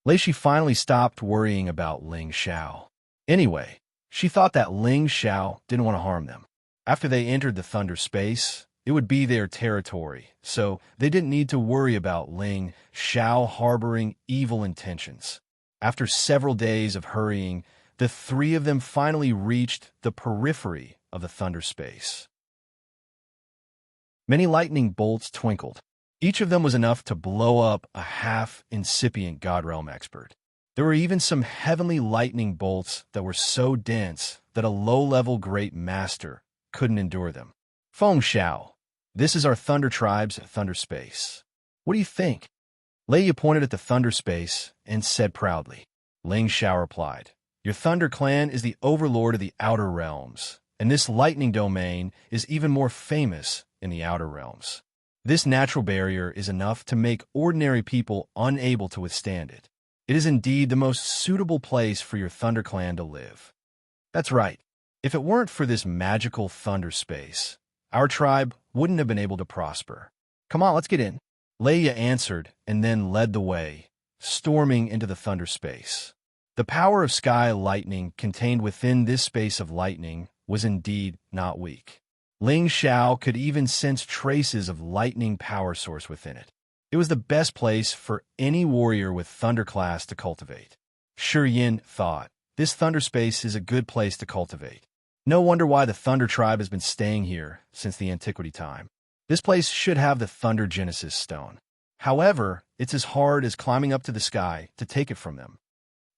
Lei Shi finally stopped worrying about Ling Xiao. Anyway, she thought that Ling Xiao didn't want to harm them. After they entered the Thunder Space, it would be their territory, so they didn't need to worry about Ling Xiao harboring evil intentions. After several days of hurrying, the three of them finally reached the periphery of the Thunder Space. Many lightning bolts twinkled. Each of them was enough to blow up a half-incipient God Realm expert. There were even some heavenly lightning bolts that were so dense that a low-level Great Master couldn't endure them. "Feng Xiao, this is our Thunder Tribe's Thunder Space. What do you think?" Leia pointed at the Thunder Space and said proudly. Ling Xiao replied, "Your Thunder Clan is the overlord of the Outer Realms, and this lightning domain is even more famous in the Outer Realms. This natural barrier is enough to make ordinary people unable to withstand it. It is indeed the most suitable place for your Thunder Clan to live. That's right. If it weren't for this magical thunder space, our tribe wouldn't have been able to prosper. Come on, let's get in. Leia answered and then led the way, storming into the thunder space. The power of sky lightning contained within this space of lightning was indeed not weak. Ling Xiao could even sense traces of lightning power source within it. It was the best place for any warrior with thunder class to cultivate. Shi Yin thought, this thunder space is a good place to cultivate. No wonder why the Thunder Tribe has been staying here since the antiquity time. This place should have the Thunder Genesis Stone. However, it's as hard as climbing up to the sky to take it from them.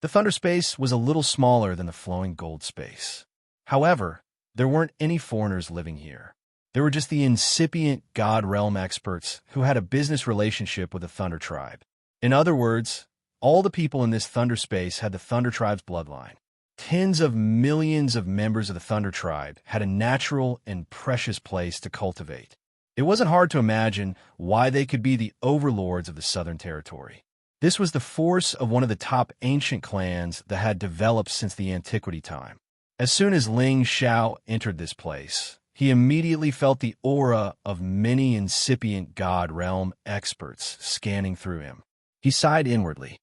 The Thunder Space was a little smaller than the Flowing Gold Space. However, there weren't any foreigners living here. There were just the incipient God Realm experts who had a business relationship with the Thunder Tribe. In other words, all the people in this Thunder Space had the Thunder Tribe's bloodline. Tens of millions of members of the Thunder Tribe had a natural and precious place to cultivate. It wasn't hard to imagine why they could be the overlords of the Southern Territory. This was the force of one of the top ancient clans that had developed since the antiquity time. As soon as Ling Xiao entered this place, he immediately felt the aura of many incipient God Realm experts scanning through him. He sighed inwardly.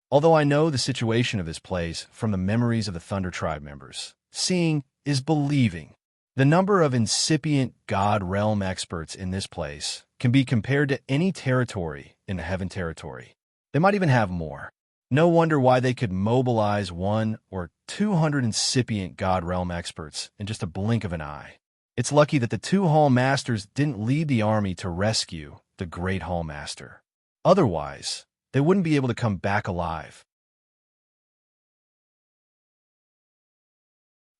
Although I know the situation of this place from the memories of the Thunder Tribe members, seeing is believing. The number of incipient God Realm experts in this place can be compared to any territory in the Heaven Territory. They might even have more. No wonder why they could mobilize 100 or 200 incipient God Realm experts in just a blink of an eye. It's lucky that the two Hall Masters didn't lead the army to rescue the Great Hall Master. Otherwise, they wouldn't be able to come back alive.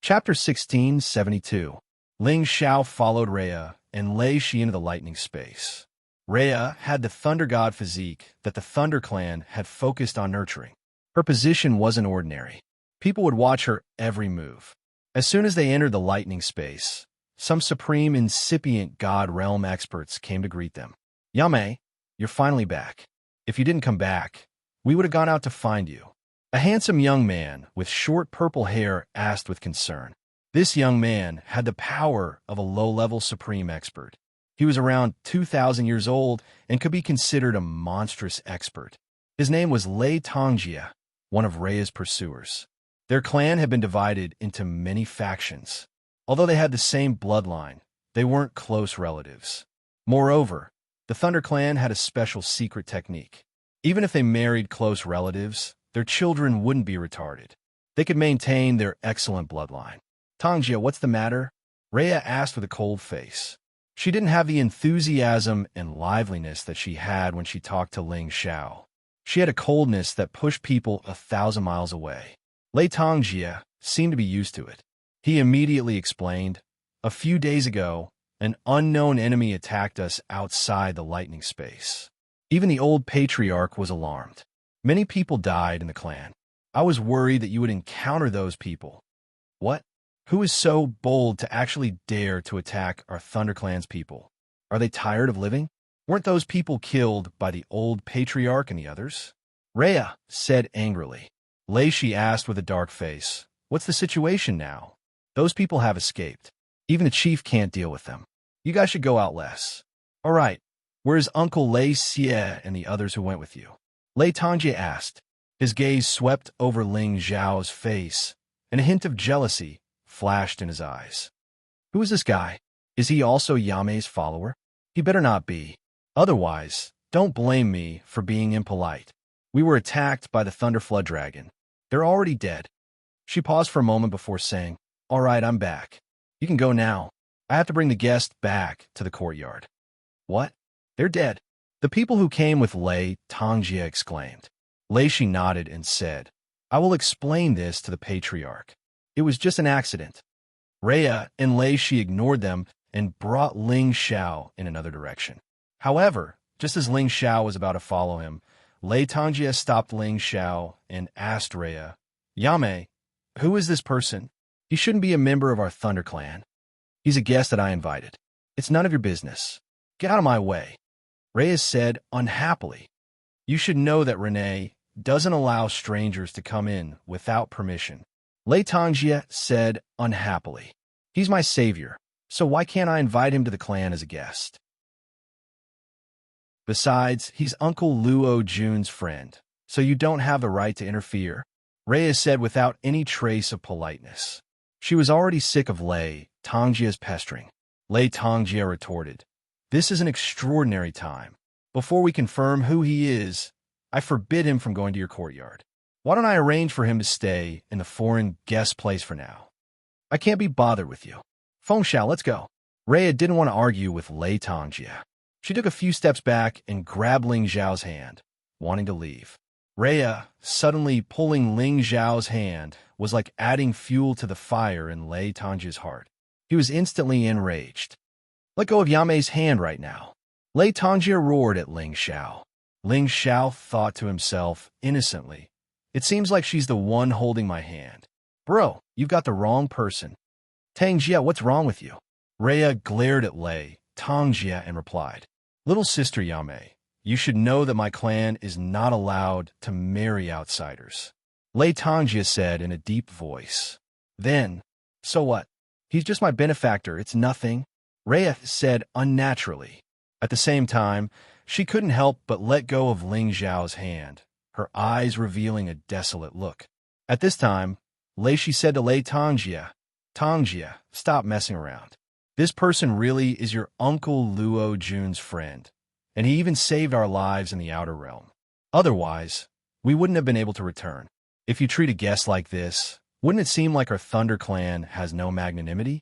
Chapter 1672. Ling Xiao followed Rhea and Lei Shi into the lightning space. Rhea had the Thunder God physique that the Thunder Clan had focused on nurturing. Her position wasn't ordinary. People would watch her every move. As soon as they entered the lightning space, some supreme incipient God Realm experts came to greet them. Yame, you're finally back. If you didn't come back, we would have gone out to find you. A handsome young man with short purple hair asked with concern. This young man had the power of a low-level supreme expert. He was around 2,000 years old and could be considered a monstrous expert. His name was Lei Xianxia, one of Rhea's pursuers. Their clan had been divided into many factions. Although they had the same bloodline, they weren't close relatives. Moreover, the Thunder Clan had a special secret technique. Even if they married close relatives, their children wouldn't be retarded. They could maintain their excellent bloodline. Xianxia, what's the matter? Rhea asked with a cold face. She didn't have the enthusiasm and liveliness that she had when she talked to Ling Xiao. She had a coldness that pushed people 1,000 miles away. Lei Xianxia seemed to be used to it. He immediately explained, a few days ago, an unknown enemy attacked us outside the lightning space. Even the old patriarch was alarmed. Many people died in the clan. I was worried that you would encounter those people. What? Who is so bold to actually dare to attack our Thunder Clan's people? Are they tired of living? Weren't those people killed by the old patriarch and the others? Rhea said angrily. Lei Shi asked with a dark face, what's the situation now? Those people have escaped. Even the chief can't deal with them. You guys should go out less. All right, where's Uncle Lei Xie and the others who went with you? Lei Xianxia asked. His gaze swept over Ling Xiao's face, and a hint of jealousy flashed in his eyes. Who is this guy? Is he also Yame's follower? He better not be. Otherwise, don't blame me for being impolite. We were attacked by the Thunder Flood Dragon. They're already dead. She paused for a moment before saying, all right, I'm back. You can go now. I have to bring the guest back to the courtyard. What? They're dead. The people who came with Lei Xianxia exclaimed. Lei Shi nodded and said, I will explain this to the patriarch. It was just an accident. Rhea and Lei Shi ignored them and brought Ling Xiao in another direction. However, just as Ling Xiao was about to follow him, Lei Xianxia stopped Ling Xiao and asked Rhea, Yame, who is this person? He shouldn't be a member of our Thunder Clan. He's a guest that I invited. It's none of your business. Get out of my way. Reyes said unhappily. You should know that Renee doesn't allow strangers to come in without permission. Xianxia said unhappily. He's my savior, so why can't I invite him to the clan as a guest? Besides, he's Uncle Luo Jun's friend, so you don't have the right to interfere, Reyes said without any trace of politeness. She was already sick of Xianxia's pestering. Xianxia retorted, This is an extraordinary time. Before we confirm who he is, I forbid him from going to your courtyard. Why don't I arrange for him to stay in the foreign guest place for now? I can't be bothered with you. Fengxiao, let's go. Rhea didn't want to argue with Xianxia. She took a few steps back and grabbed Ling Zhao's hand, wanting to leave. Rhea, suddenly pulling Ling Zhao's hand, was like adding fuel to the fire in Xianxia's heart. He was instantly enraged. Let go of Yame's hand right now. Xianxia roared at Ling Zhao. Ling Zhao thought to himself, innocently, It seems like she's the one holding my hand. Bro, you've got the wrong person. Tangjia, what's wrong with you? Rhea glared at Xianxia and replied, Little sister Yame, you should know that my clan is not allowed to marry outsiders. Xianxia said in a deep voice. Then, so what? He's just my benefactor, it's nothing. Rhea said unnaturally. At the same time, she couldn't help but let go of Ling Zhao's hand, her eyes revealing a desolate look. At this time, Shi said to Xianxia, Tangjia, stop messing around. This person really is your Uncle Luo Jun's friend, and he even saved our lives in the Outer Realm. Otherwise, we wouldn't have been able to return. If you treat a guest like this, wouldn't it seem like our Thunder Clan has no magnanimity?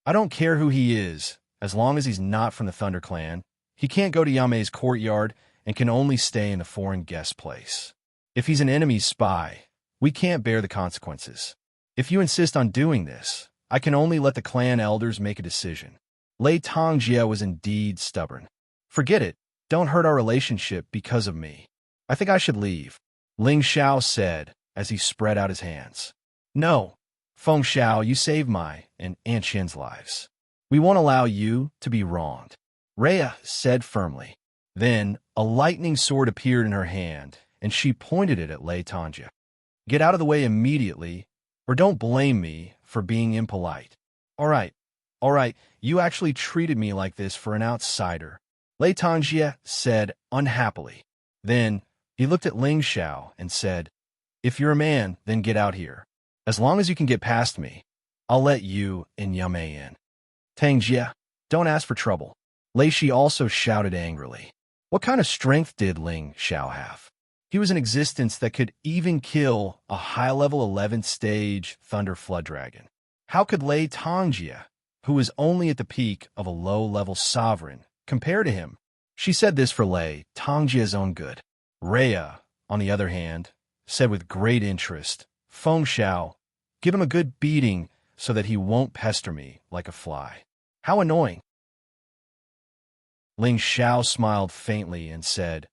I don't care who he is, as long as he's not from the Thunder Clan. He can't go to Yame's courtyard and can only stay in the foreign guest place. If he's an enemy's spy, we can't bear the consequences. If you insist on doing this, I can only let the clan elders make a decision. Xianxia was indeed stubborn. Forget it. Don't hurt our relationship because of me. I think I should leave, Ling Zhao said as he spread out his hands. No, Fengxiao, you saved my and Aunt Shin's lives. We won't allow you to be wronged, Rhea said firmly. Then a lightning sword appeared in her hand, and she pointed it at Xianxia. Get out of the way immediately, or don't blame me for being impolite. All right, you actually treated me like this for an outsider, Xianxia said unhappily. Then he looked at Ling Zhao and said, If you're a man, then get out here. As long as you can get past me, I'll let you and Yame in. Tangjia, don't ask for trouble. Shi also shouted angrily. What kind of strength did Ling Zhao have? He was an existence that could even kill a high-level 11th stage Thunder Flood Dragon. How could Tangjia, who was only at the peak of a low-level sovereign, compare to him? She said this for Tangjia's own good. Rhea, on the other hand, said with great interest, Fengxiao, give him a good beating so that he won't pester me like a fly. How annoying. Ling Zhao smiled faintly and said,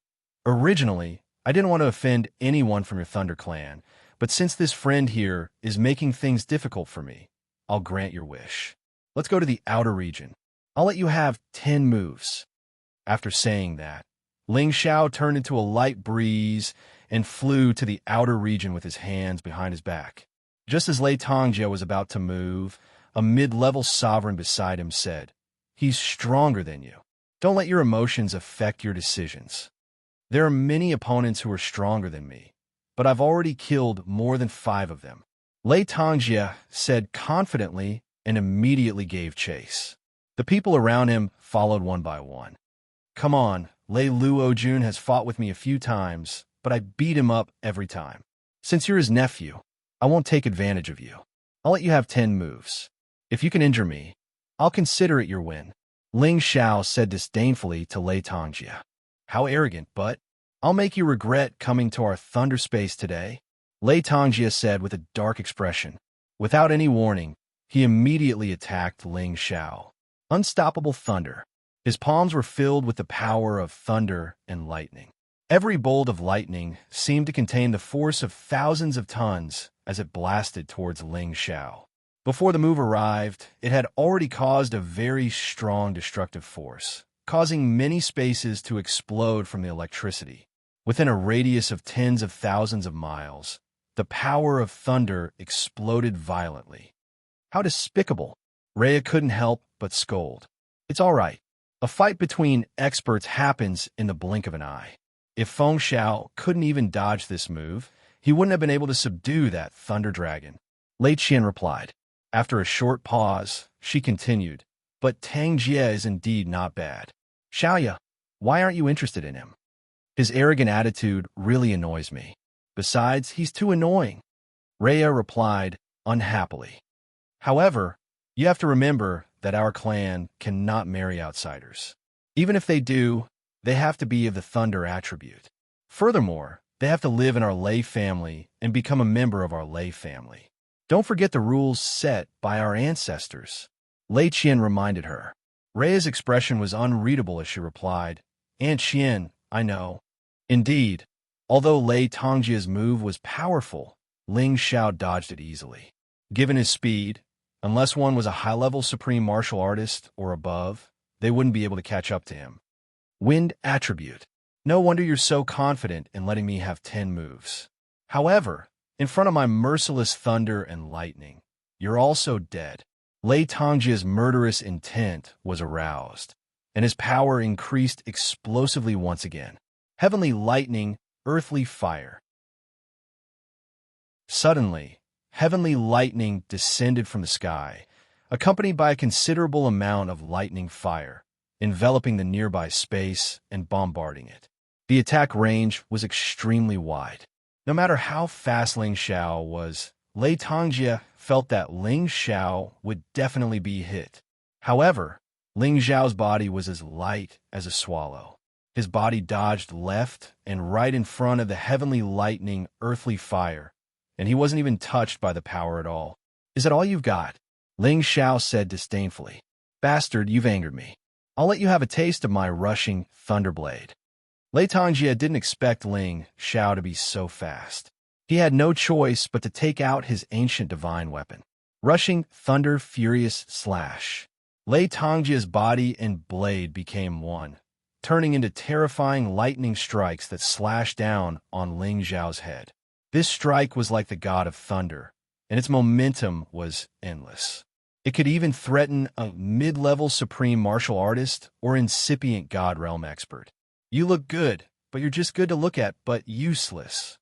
Originally, I didn't want to offend anyone from your Thunder Clan, but since this friend here is making things difficult for me, I'll grant your wish. Let's go to the outer region. I'll let you have 10 moves. After saying that, Ling Zhao turned into a light breeze and flew to the outer region with his hands behind his back. Just as Tangjia was about to move, a mid-level sovereign beside him said, He's stronger than you. Don't let your emotions affect your decisions. There are many opponents who are stronger than me, but I've already killed more than 5 of them. Tangjia said confidently and immediately gave chase. The people around him followed one by one. Come on, Luo Jun has fought with me a few times, but I beat him up every time. Since you're his nephew, I won't take advantage of you. I'll let you have 10 moves. If you can injure me, I'll consider it your win. Ling Zhao said disdainfully to Tangjia. How arrogant, but I'll make you regret coming to our thunder space today, Tangjia said with a dark expression. Without any warning, he immediately attacked Ling Zhao. Unstoppable thunder. His palms were filled with the power of thunder and lightning. Every bolt of lightning seemed to contain the force of thousands of tons as it blasted towards Ling Zhao. Before the move arrived, it had already caused a very strong destructive force, causing many spaces to explode from the electricity. Within a radius of tens of thousands of miles, the power of thunder exploded violently. How despicable! Rhea couldn't help but scold. It's all right. A fight between experts happens in the blink of an eye. If Feng Xiao couldn't even dodge this move, he wouldn't have been able to subdue that thunder dragon. Lei Qian replied. After a short pause, she continued, but Tang Jie is indeed not bad. Xiaoya, why aren't you interested in him? His arrogant attitude really annoys me. Besides, he's too annoying. Rhea replied, unhappily. However, you have to remember that our clan cannot marry outsiders. Even if they do, they have to be of the thunder attribute. Furthermore, they have to live in our Lei family and become a member of our Lei family. Don't forget the rules set by our ancestors. Lei Qian reminded her. Rhea's expression was unreadable as she replied, Aunt Qian, I know. Indeed, although Lei Tongjia's move was powerful, Ling Xiao dodged it easily. Given his speed, unless one was a high-level supreme martial artist or above, they wouldn't be able to catch up to him. Wind attribute. No wonder you're so confident in letting me have 10 moves. However, in front of my merciless thunder and lightning, you're also dead. Lei Tongjia's murderous intent was aroused, and his power increased explosively once again. Heavenly lightning, earthly fire. Suddenly, heavenly lightning descended from the sky, accompanied by a considerable amount of lightning fire, enveloping the nearby space and bombarding it. The attack range was extremely wide. No matter how fast Ling Xiao was, Lei Tongjia felt that Ling Xiao would definitely be hit. However, Ling Xiao's body was as light as a swallow. His body dodged left and right in front of the heavenly lightning, earthly fire, and he wasn't even touched by the power at all. Is that all you've got? Ling Xiao said disdainfully. Bastard, you've angered me. I'll let you have a taste of my rushing thunderblade. Lei Tongjia didn't expect Ling Xiao to be so fast. He had no choice but to take out his ancient divine weapon. Rushing thunder furious slash. Lei Tongjia's body and blade became one, turning into terrifying lightning strikes that slashed down on Ling Xiao's head. This strike was like the god of thunder, and its momentum was endless. It could even threaten a mid-level supreme martial artist or incipient god realm expert. You look good, but you're just good to look at, but useless.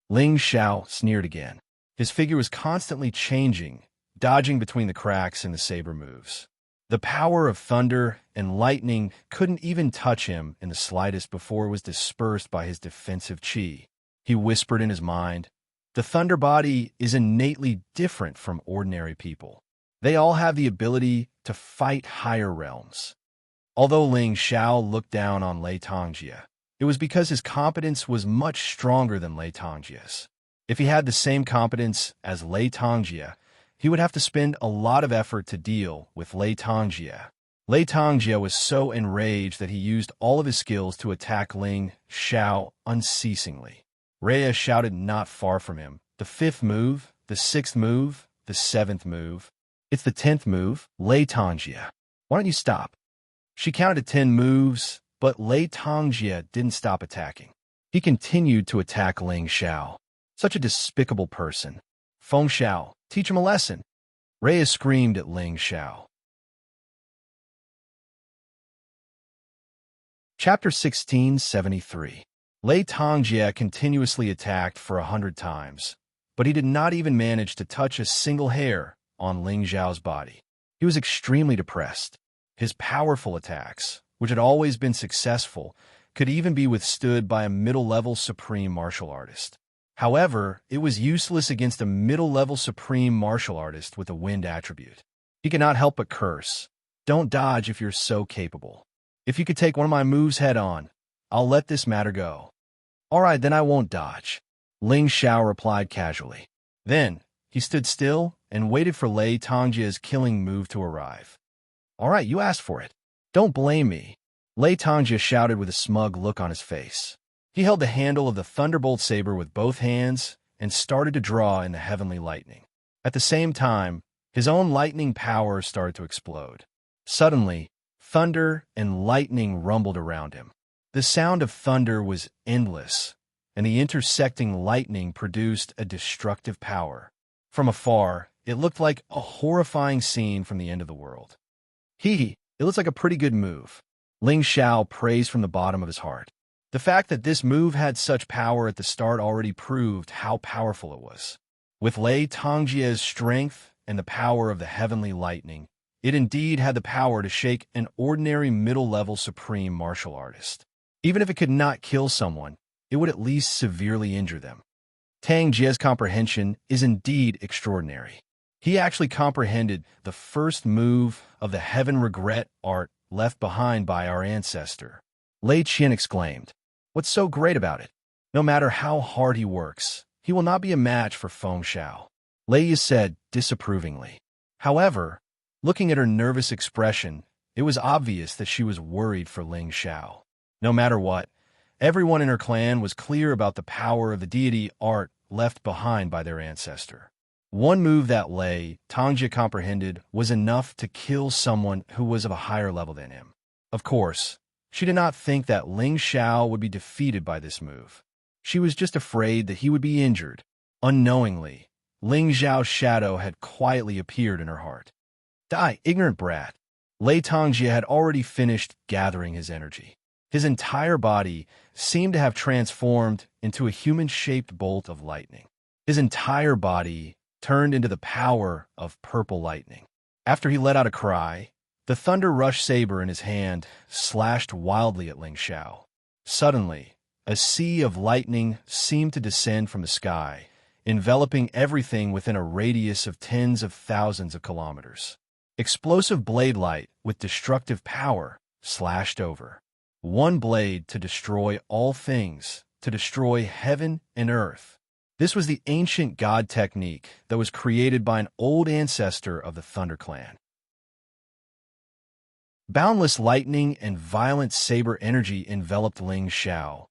Ling Xiao sneered again. His figure was constantly changing, dodging between the cracks in the saber moves. The power of thunder and lightning couldn't even touch him in the slightest before it was dispersed by his defensive qi. He whispered in his mind, the thunder body is innately different from ordinary people. They all have the ability to fight higher realms. Although Ling Xiao looked down on Lei Tongjia, it was because his competence was much stronger than Lei Tongjia's. If he had the same competence as Lei Tongjia, he would have to spend a lot of effort to deal with Lei Tongjia. Lei Tongjia was so enraged that he used all of his skills to attack Ling Xiao unceasingly. Rhea shouted not far from him, the 5th move, the 6th move, the 7th move. It's the 10th move, Lei Tongjia. Why don't you stop? She counted 10 moves, but Lei Tongjia didn't stop attacking. He continued to attack Ling Xiao. Such a despicable person. Feng Xiao, teach him a lesson. Rhea screamed at Ling Xiao. Chapter 1673. Lei Tongjia continuously attacked for 100 times, but he did not even manage to touch a single hair on Ling Xiao's body. He was extremely depressed. His powerful attacks, which had always been successful, could even be withstood by a middle-level supreme martial artist. However, it was useless against a middle-level supreme martial artist with a wind attribute. He could not help but curse. Don't dodge if you're so capable. If you could take one of my moves head-on, I'll let this matter go. All right, then I won't dodge. Ling Xiao replied casually. Then, he stood still and waited for Lei Tongjia's killing move to arrive. All right, you asked for it. Don't blame me. Lei Tongjia shouted with a smug look on his face. He held the handle of the Thunderbolt saber with both hands and started to draw in the heavenly lightning. At the same time, his own lightning power started to explode. Suddenly, Thunder and lightning rumbled around him. The sound of thunder was endless, and the intersecting lightning produced a destructive power. From afar, it looked like a horrifying scene from the end of the world. It looks like a pretty good move. Ling Xiao praised from the bottom of his heart. The fact that this move had such power at the start already proved how powerful it was. With Lei Tongjia's strength and the power of the heavenly lightning, it indeed had the power to shake an ordinary middle-level supreme martial artist. Even if it could not kill someone, it would at least severely injure them. Tang Jie's comprehension is indeed extraordinary. He actually comprehended the first move of the heaven regret art left behind by our ancestor. Lei Qian exclaimed, "What's so great about it? No matter how hard he works, he will not be a match for Feng Xiao," Lei Yi said disapprovingly. However, looking at her nervous expression, it was obvious that she was worried for Ling Xiao. No matter what, everyone in her clan was clear about the power of the deity art left behind by their ancestor. One move that Lei Tongjia comprehended was enough to kill someone who was of a higher level than him. Of course, she did not think that Ling Xiao would be defeated by this move. She was just afraid that he would be injured. Unknowingly, Ling Xiao's shadow had quietly appeared in her heart. Die, ignorant brat. Lei Tongjia had already finished gathering his energy. His entire body seemed to have transformed into a human-shaped bolt of lightning. His entire body turned into the power of purple lightning. After he let out a cry, the thunder rush saber in his hand slashed wildly at Ling Xiao. Suddenly, a sea of lightning seemed to descend from the sky, enveloping everything within a radius of tens of thousands of kilometers. Explosive blade light with destructive power slashed over. One blade to destroy all things, to destroy heaven and earth. This was the ancient god technique that was created by an old ancestor of the Thunder Clan. Boundless lightning and violent saber energy enveloped Ling Xiao,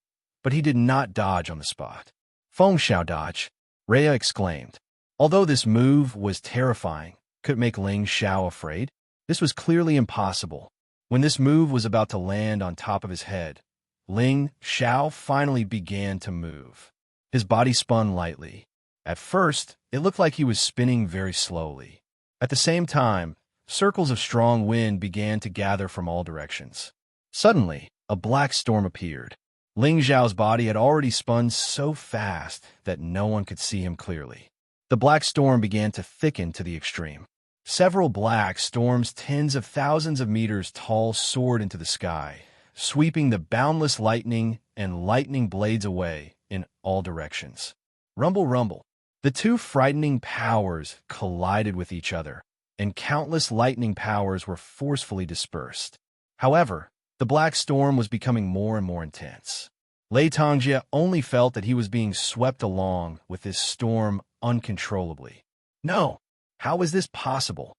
but he did not dodge on the spot. "Feng Xiao dodge," Rhea exclaimed. Although this move was terrifying, could it make Ling Xiao afraid? This was clearly impossible. When this move was about to land on top of his head, Ling Xiao finally began to move. His body spun lightly. At first, it looked like he was spinning very slowly. At the same time, circles of strong wind began to gather from all directions. Suddenly, a black storm appeared. Ling Xiao's body had already spun so fast that no one could see him clearly. The black storm began to thicken to the extreme. Several black storms tens of thousands of meters tall soared into the sky, sweeping the boundless lightning and lightning blades away in all directions. Rumble, rumble. The two frightening powers collided with each other, and countless lightning powers were forcefully dispersed. However, the black storm was becoming more and more intense. Lei Tongjia only felt that he was being swept along with this storm uncontrollably. No! How was this possible?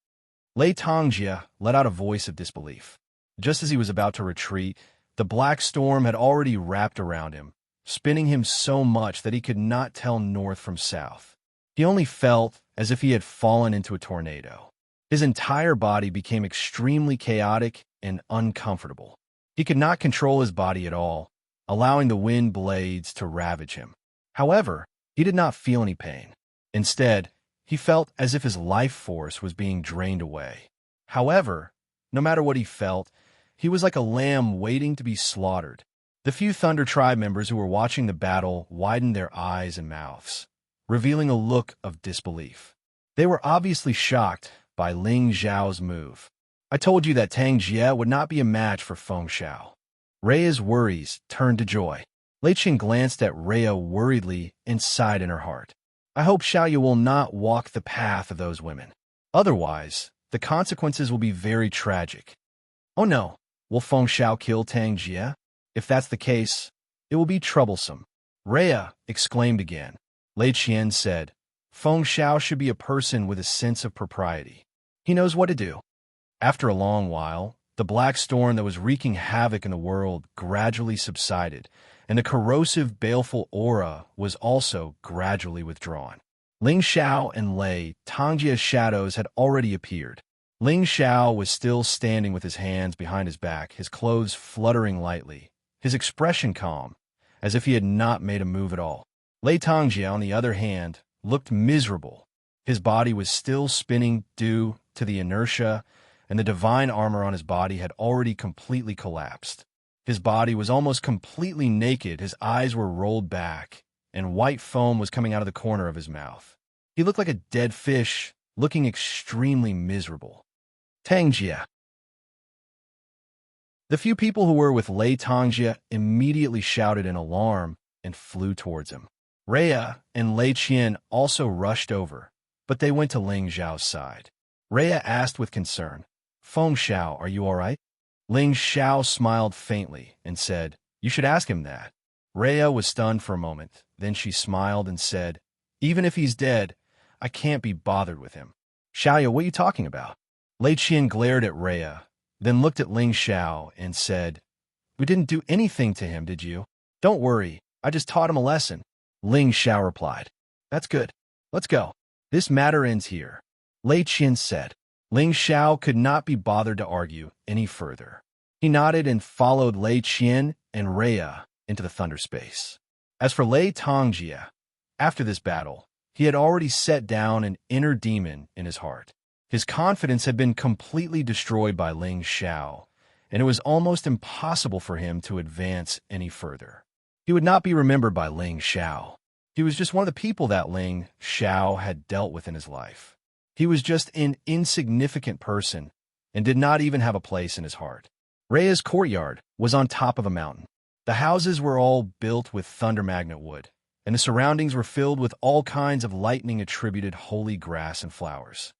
Lei Tongjia let out a voice of disbelief. Just as he was about to retreat, the black storm had already wrapped around him, spinning him so much that he could not tell north from south. He only felt as if he had fallen into a tornado. His entire body became extremely chaotic and uncomfortable. He could not control his body at all, allowing the wind blades to ravage him. However, he did not feel any pain. Instead, he felt as if his life force was being drained away. However, no matter what he felt, he was like a lamb waiting to be slaughtered. The few Thunder Tribe members who were watching the battle widened their eyes and mouths, revealing a look of disbelief. They were obviously shocked by Ling Xiao's move. "I told you that Tang Jie would not be a match for Feng Xiao." Rhea's worries turned to joy. Lei Qin glanced at Rhea worriedly and sighed in her heart. "I hope Xiaoyu will not walk the path of those women. Otherwise, the consequences will be very tragic." "Oh no, will Feng Xiao kill Tang Jie? If that's the case, it will be troublesome." Rhea exclaimed again. Lei Qian said, "Feng Xiao should be a person with a sense of propriety. He knows what to do." After a long while, the black storm that was wreaking havoc in the world gradually subsided, and the corrosive, baleful aura was also gradually withdrawn. Ling Xiao and Lei Tongjia's shadows had already appeared. Ling Xiao was still standing with his hands behind his back, his clothes fluttering lightly, his expression calm, as if he had not made a move at all. Lei Xianxia, on the other hand, looked miserable. His body was still spinning due to the inertia, and the divine armor on his body had already completely collapsed. His body was almost completely naked, his eyes were rolled back, and white foam was coming out of the corner of his mouth. He looked like a dead fish, looking extremely miserable. Tangjia. The few people who were with Lei Tangjia immediately shouted in alarm and flew towards him. Rhea and Lei Qian also rushed over, but they went to Ling Xiao's side. Rhea asked with concern, "Feng Xiao, are you all right?" Ling Xiao smiled faintly and said, "You should ask him that." Rhea was stunned for a moment. Then she smiled and said, "Even if he's dead, I can't be bothered with him." "Xiaoya, what are you talking about?" Lei Qian glared at Rhea, then looked at Ling Xiao and said, "We didn't do anything to him, did you?" "Don't worry, I just taught him a lesson." Ling Xiao replied, "That's good. Let's go. This matter ends here," Lei Qian said. Ling Xiao could not be bothered to argue any further. He nodded and followed Lei Qian and Rhea into the thunder space. As for Lei Tangjia, after this battle, he had already set down an inner demon in his heart. His confidence had been completely destroyed by Ling Xiao, and it was almost impossible for him to advance any further. He would not be remembered by Ling Xiao. He was just one of the people that Ling Xiao had dealt with in his life. He was just an insignificant person and did not even have a place in his heart. Rhea's courtyard was on top of a mountain. The houses were all built with thunder magnet wood, and the surroundings were filled with all kinds of lightning-attributed holy grass and flowers.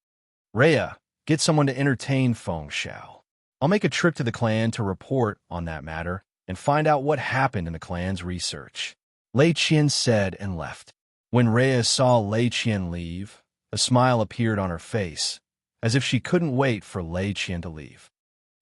"Rhea, get someone to entertain Feng Xiao. I'll make a trip to the clan to report on that matter and find out what happened in the clan's research," Lei Qian said and left. When Rhea saw Lei Qian leave, a smile appeared on her face, as if she couldn't wait for Lei Qian to leave.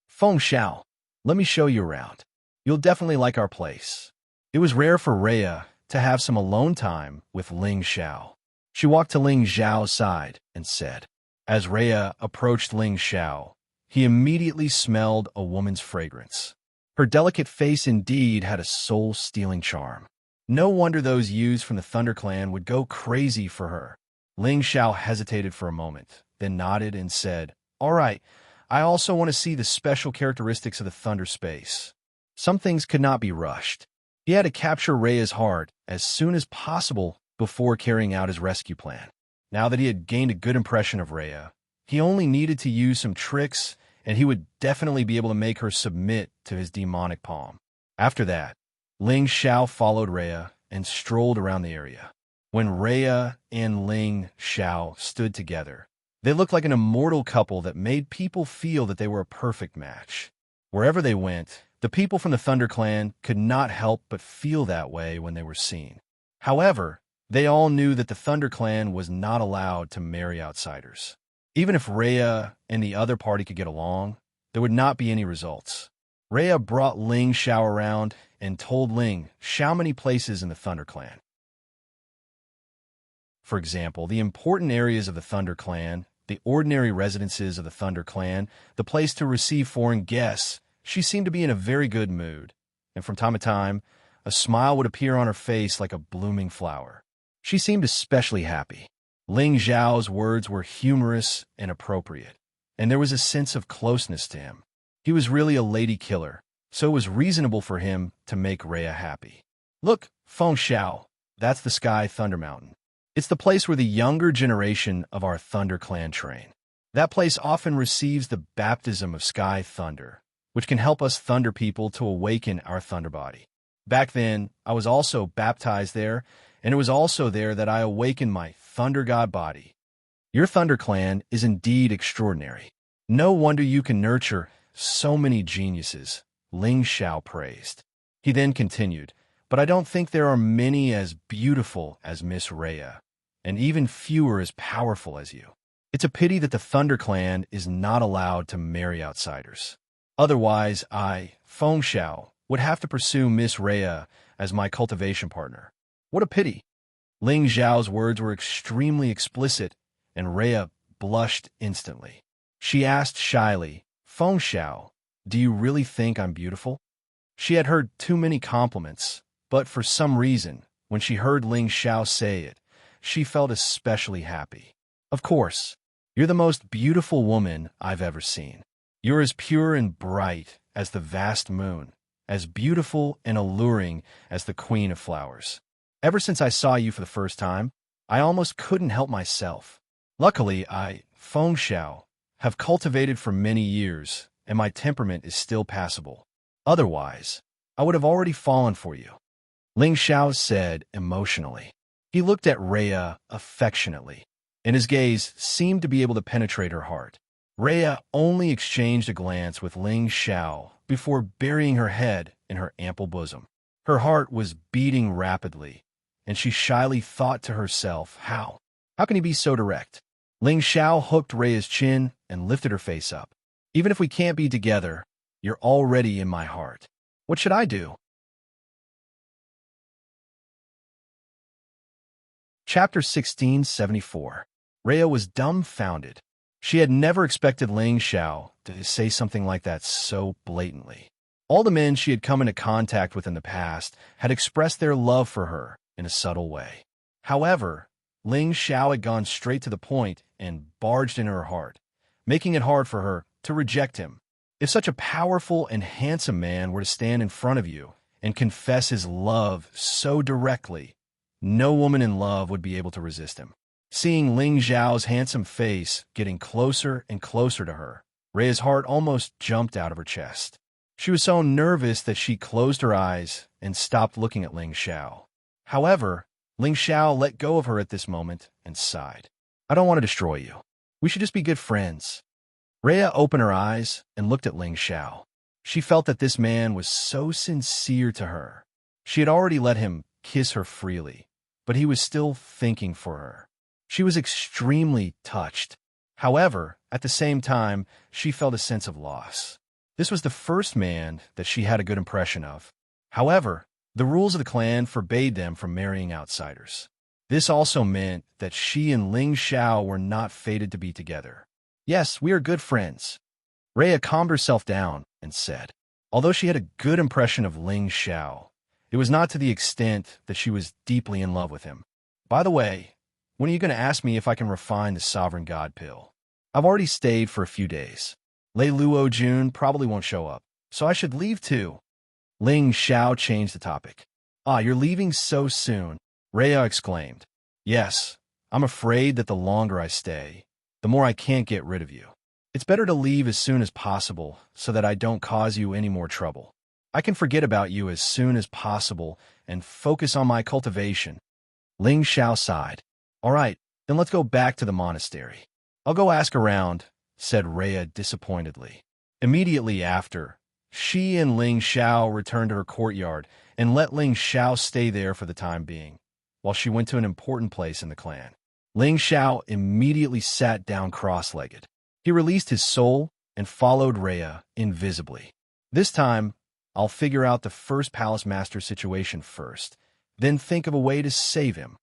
"Feng Xiao, let me show you around. You'll definitely like our place." It was rare for Rhea to have some alone time with Ling Xiao. She walked to Ling Xiao's side and said, as Rhea approached Ling Xiao, he immediately smelled a woman's fragrance. Her delicate face indeed had a soul-stealing charm. No wonder those youths from the Thunder Clan would go crazy for her. Ling Xiao hesitated for a moment, then nodded and said, "All right, I also want to see the special characteristics of the Thunder space." Some things could not be rushed. He had to capture Rhea's heart as soon as possible before carrying out his rescue plan. Now that he had gained a good impression of Rhea, he only needed to use some tricks, and he would definitely be able to make her submit to his demonic palm. After that, Ling Xiao followed Rhea and strolled around the area. When Rhea and Ling Xiao stood together, they looked like an immortal couple that made people feel that they were a perfect match. Wherever they went, the people from the Thunder Clan could not help but feel that way when they were seen. However, they all knew that the Thunder Clan was not allowed to marry outsiders. Even if Rhea and the other party could get along, there would not be any results. Rhea brought Ling Xiao around and told Ling Xiao many places in the Thunder Clan. For example, the important areas of the Thunder Clan, the ordinary residences of the Thunder Clan, the place to receive foreign guests. She seemed to be in a very good mood, and from time to time, a smile would appear on her face like a blooming flower. She seemed especially happy. Ling Xiao's words were humorous and appropriate, and there was a sense of closeness to him. He was really a lady killer, so it was reasonable for him to make Rhea happy. "Look, Feng Xiao, that's the Sky Thunder Mountain. It's the place where the younger generation of our Thunder Clan train. That place often receives the baptism of Sky Thunder, which can help us Thunder people to awaken our Thunder body. Back then, I was also baptized there, and it was also there that I awakened my Thunder God body. Your Thunder Clan is indeed extraordinary. No wonder you can nurture so many geniuses," Ling Xiao praised. He then continued, "But I don't think there are many as beautiful as Miss Rhea, and even fewer as powerful as you. It's a pity that the Thunder Clan is not allowed to marry outsiders. Otherwise, I, Feng Xiao, would have to pursue Miss Rhea as my cultivation partner. What a pity." Ling Xiao's words were extremely explicit, and Rhea blushed instantly. She asked shyly, "Feng Xiao, do you really think I'm beautiful?" She had heard too many compliments, but for some reason, when she heard Ling Xiao say it, she felt especially happy. "Of course, you're the most beautiful woman I've ever seen. You're as pure and bright as the vast moon, as beautiful and alluring as the queen of flowers. Ever since I saw you for the first time, I almost couldn't help myself. Luckily, Feng Xiao, have cultivated for many years, and my temperament is still passable. Otherwise, I would have already fallen for you," Ling Xiao said emotionally. He looked at Rhea affectionately, and his gaze seemed to be able to penetrate her heart. Rhea only exchanged a glance with Ling Xiao before burying her head in her ample bosom. Her heart was beating rapidly, and she shyly thought to herself, How can he be so direct? Ling Xiao hooked Rhea's chin and lifted her face up. "Even if we can't be together, you're already in my heart. What should I do?" Chapter 1674. Rhea was dumbfounded. She had never expected Ling Xiao to say something like that so blatantly. All the men she had come into contact with in the past had expressed their love for her in a subtle way. However, Ling Xiao had gone straight to the point and barged into her heart, making it hard for her to reject him. If such a powerful and handsome man were to stand in front of you and confess his love so directly, no woman in love would be able to resist him. Seeing Ling Xiao's handsome face getting closer and closer to her, Rhea's heart almost jumped out of her chest. She was so nervous that she closed her eyes and stopped looking at Ling Xiao. However, Ling Xiao let go of her at this moment and sighed. "I don't want to destroy you. We should just be good friends." Rhea opened her eyes and looked at Ling Xiao. She felt that this man was so sincere to her. She had already let him kiss her freely, but he was still thinking for her. She was extremely touched. However, at the same time, she felt a sense of loss. This was the first man that she had a good impression of. However, the rules of the clan forbade them from marrying outsiders. This also meant that she and Ling Xiao were not fated to be together. "Yes, we are good friends." Rhea calmed herself down and said. Although she had a good impression of Ling Xiao, it was not to the extent that she was deeply in love with him. "By the way, when are you going to ask me if I can refine the Sovereign God pill? I've already stayed for a few days. Lei Luo Jun probably won't show up, so I should leave too." Ling Xiao changed the topic. "Ah, you're leaving so soon," Rhea exclaimed. "Yes, I'm afraid that the longer I stay, the more I can't get rid of you. It's better to leave as soon as possible so that I don't cause you any more trouble. I can forget about you as soon as possible and focus on my cultivation." Ling Xiao sighed. "All right, then let's go back to the monastery." "I'll go ask around," said Rhea disappointedly. Immediately after, she and Ling Xiao returned to her courtyard and let Ling Xiao stay there for the time being, while she went to an important place in the clan. Ling Xiao immediately sat down cross-legged. He released his soul and followed Rhea invisibly. "This time, I'll figure out the first palace master situation first, then think of a way to save him,"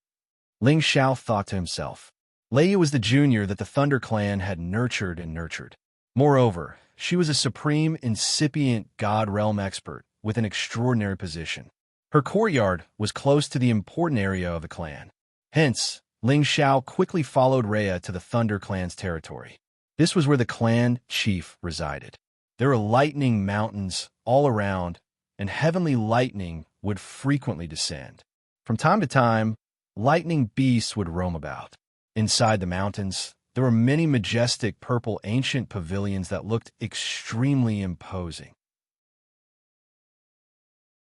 Ling Xiao thought to himself. Lei was the junior that the Thunder Clan had nurtured and nurtured. Moreover, she was a supreme incipient God Realm expert with an extraordinary position. Her courtyard was close to the important area of the clan. Hence, Ling Xiao quickly followed Rhea to the Thunder Clan's territory. This was where the clan chief resided. There were lightning mountains all around, and heavenly lightning would frequently descend. From time to time, lightning beasts would roam about. Inside the mountains, there were many majestic purple ancient pavilions that looked extremely imposing.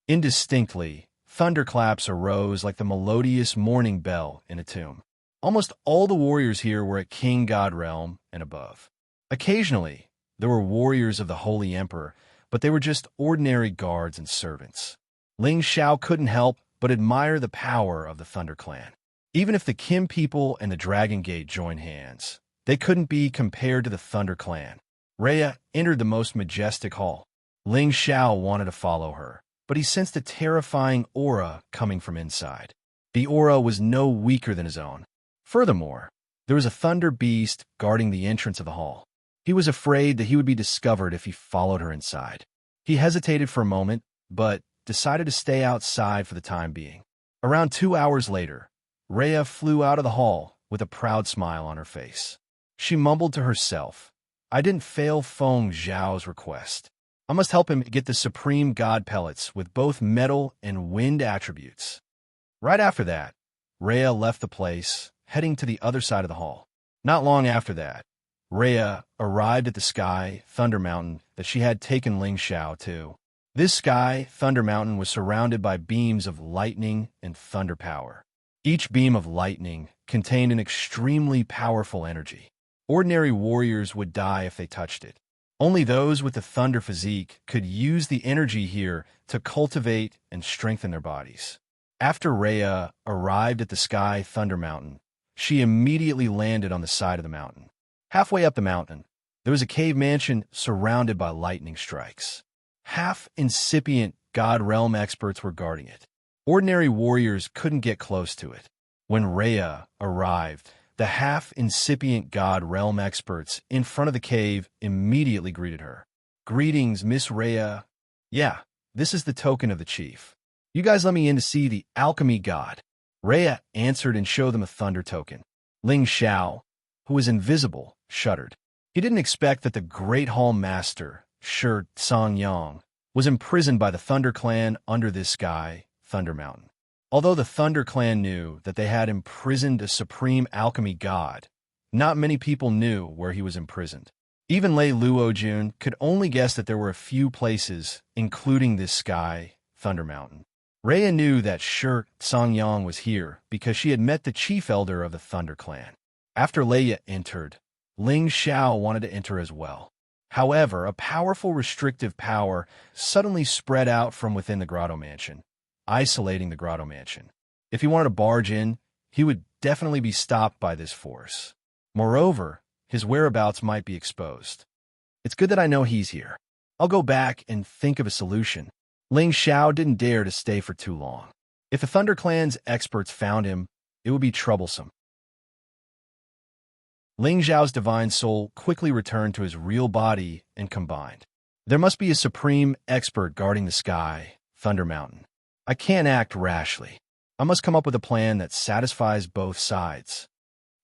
Indistinctly, thunderclaps arose like the melodious morning bell in a tomb. Almost all the warriors here were at King God Realm and above. Occasionally, there were warriors of the Holy Emperor, but they were just ordinary guards and servants. Ling Xiao couldn't help but admire the power of the Thunder Clan. Even if the Kim people and the Dragon Gate joined hands, they couldn't be compared to the Thunder Clan. Rhea entered the most majestic hall. Ling Xiao wanted to follow her, but he sensed a terrifying aura coming from inside. The aura was no weaker than his own. Furthermore, there was a thunder beast guarding the entrance of the hall. He was afraid that he would be discovered if he followed her inside. He hesitated for a moment, but decided to stay outside for the time being. Around 2 hours later, Rhea flew out of the hall with a proud smile on her face. She mumbled to herself, "I didn't fail Feng Zhao's request. I must help him get the supreme god pellets with both metal and wind attributes." Right after that, Rhea left the place, heading to the other side of the hall. Not long after that, Rhea arrived at the Sky Thunder Mountain that she had taken Ling Xiao to. This Sky Thunder Mountain was surrounded by beams of lightning and thunder power. Each beam of lightning contained an extremely powerful energy. Ordinary warriors would die if they touched it. Only those with the thunder physique could use the energy here to cultivate and strengthen their bodies. After Rhea arrived at the Sky Thunder Mountain, she immediately landed on the side of the mountain. Halfway up the mountain, there was a cave mansion surrounded by lightning strikes. Half-incipient God Realm experts were guarding it. Ordinary warriors couldn't get close to it. When Rhea arrived, the half-incipient God Realm experts in front of the cave immediately greeted her. "Greetings, Miss Rhea. Yeah, this is the token of the chief. You guys let me in to see the alchemy god." Rhea answered and showed them a thunder token. Ling Xiao, who was invisible, shuddered. He didn't expect that the Great Hall Master, Xianxia, was imprisoned by the Thunder Clan under this Sky Thunder Mountain. Although the Thunder Clan knew that they had imprisoned a supreme alchemy god, not many people knew where he was imprisoned. Even Lei Luojun could only guess that there were a few places, including this Sky Thunder Mountain. Rhea knew that Xianxia was here because she had met the chief elder of the Thunder Clan. After Leia entered, Ling Xiao wanted to enter as well. However, a powerful restrictive power suddenly spread out from within the Grotto Mansion, isolating the Grotto Mansion. If he wanted to barge in, he would definitely be stopped by this force. Moreover, his whereabouts might be exposed. It's good that I know he's here. I'll go back and think of a solution. Ling Xiao didn't dare to stay for too long. If the Thunder Clan's experts found him, it would be troublesome. Ling Xiao's divine soul quickly returned to his real body and combined. There must be a supreme expert guarding the Sky Thunder Mountain. I can't act rashly. I must come up with a plan that satisfies both sides.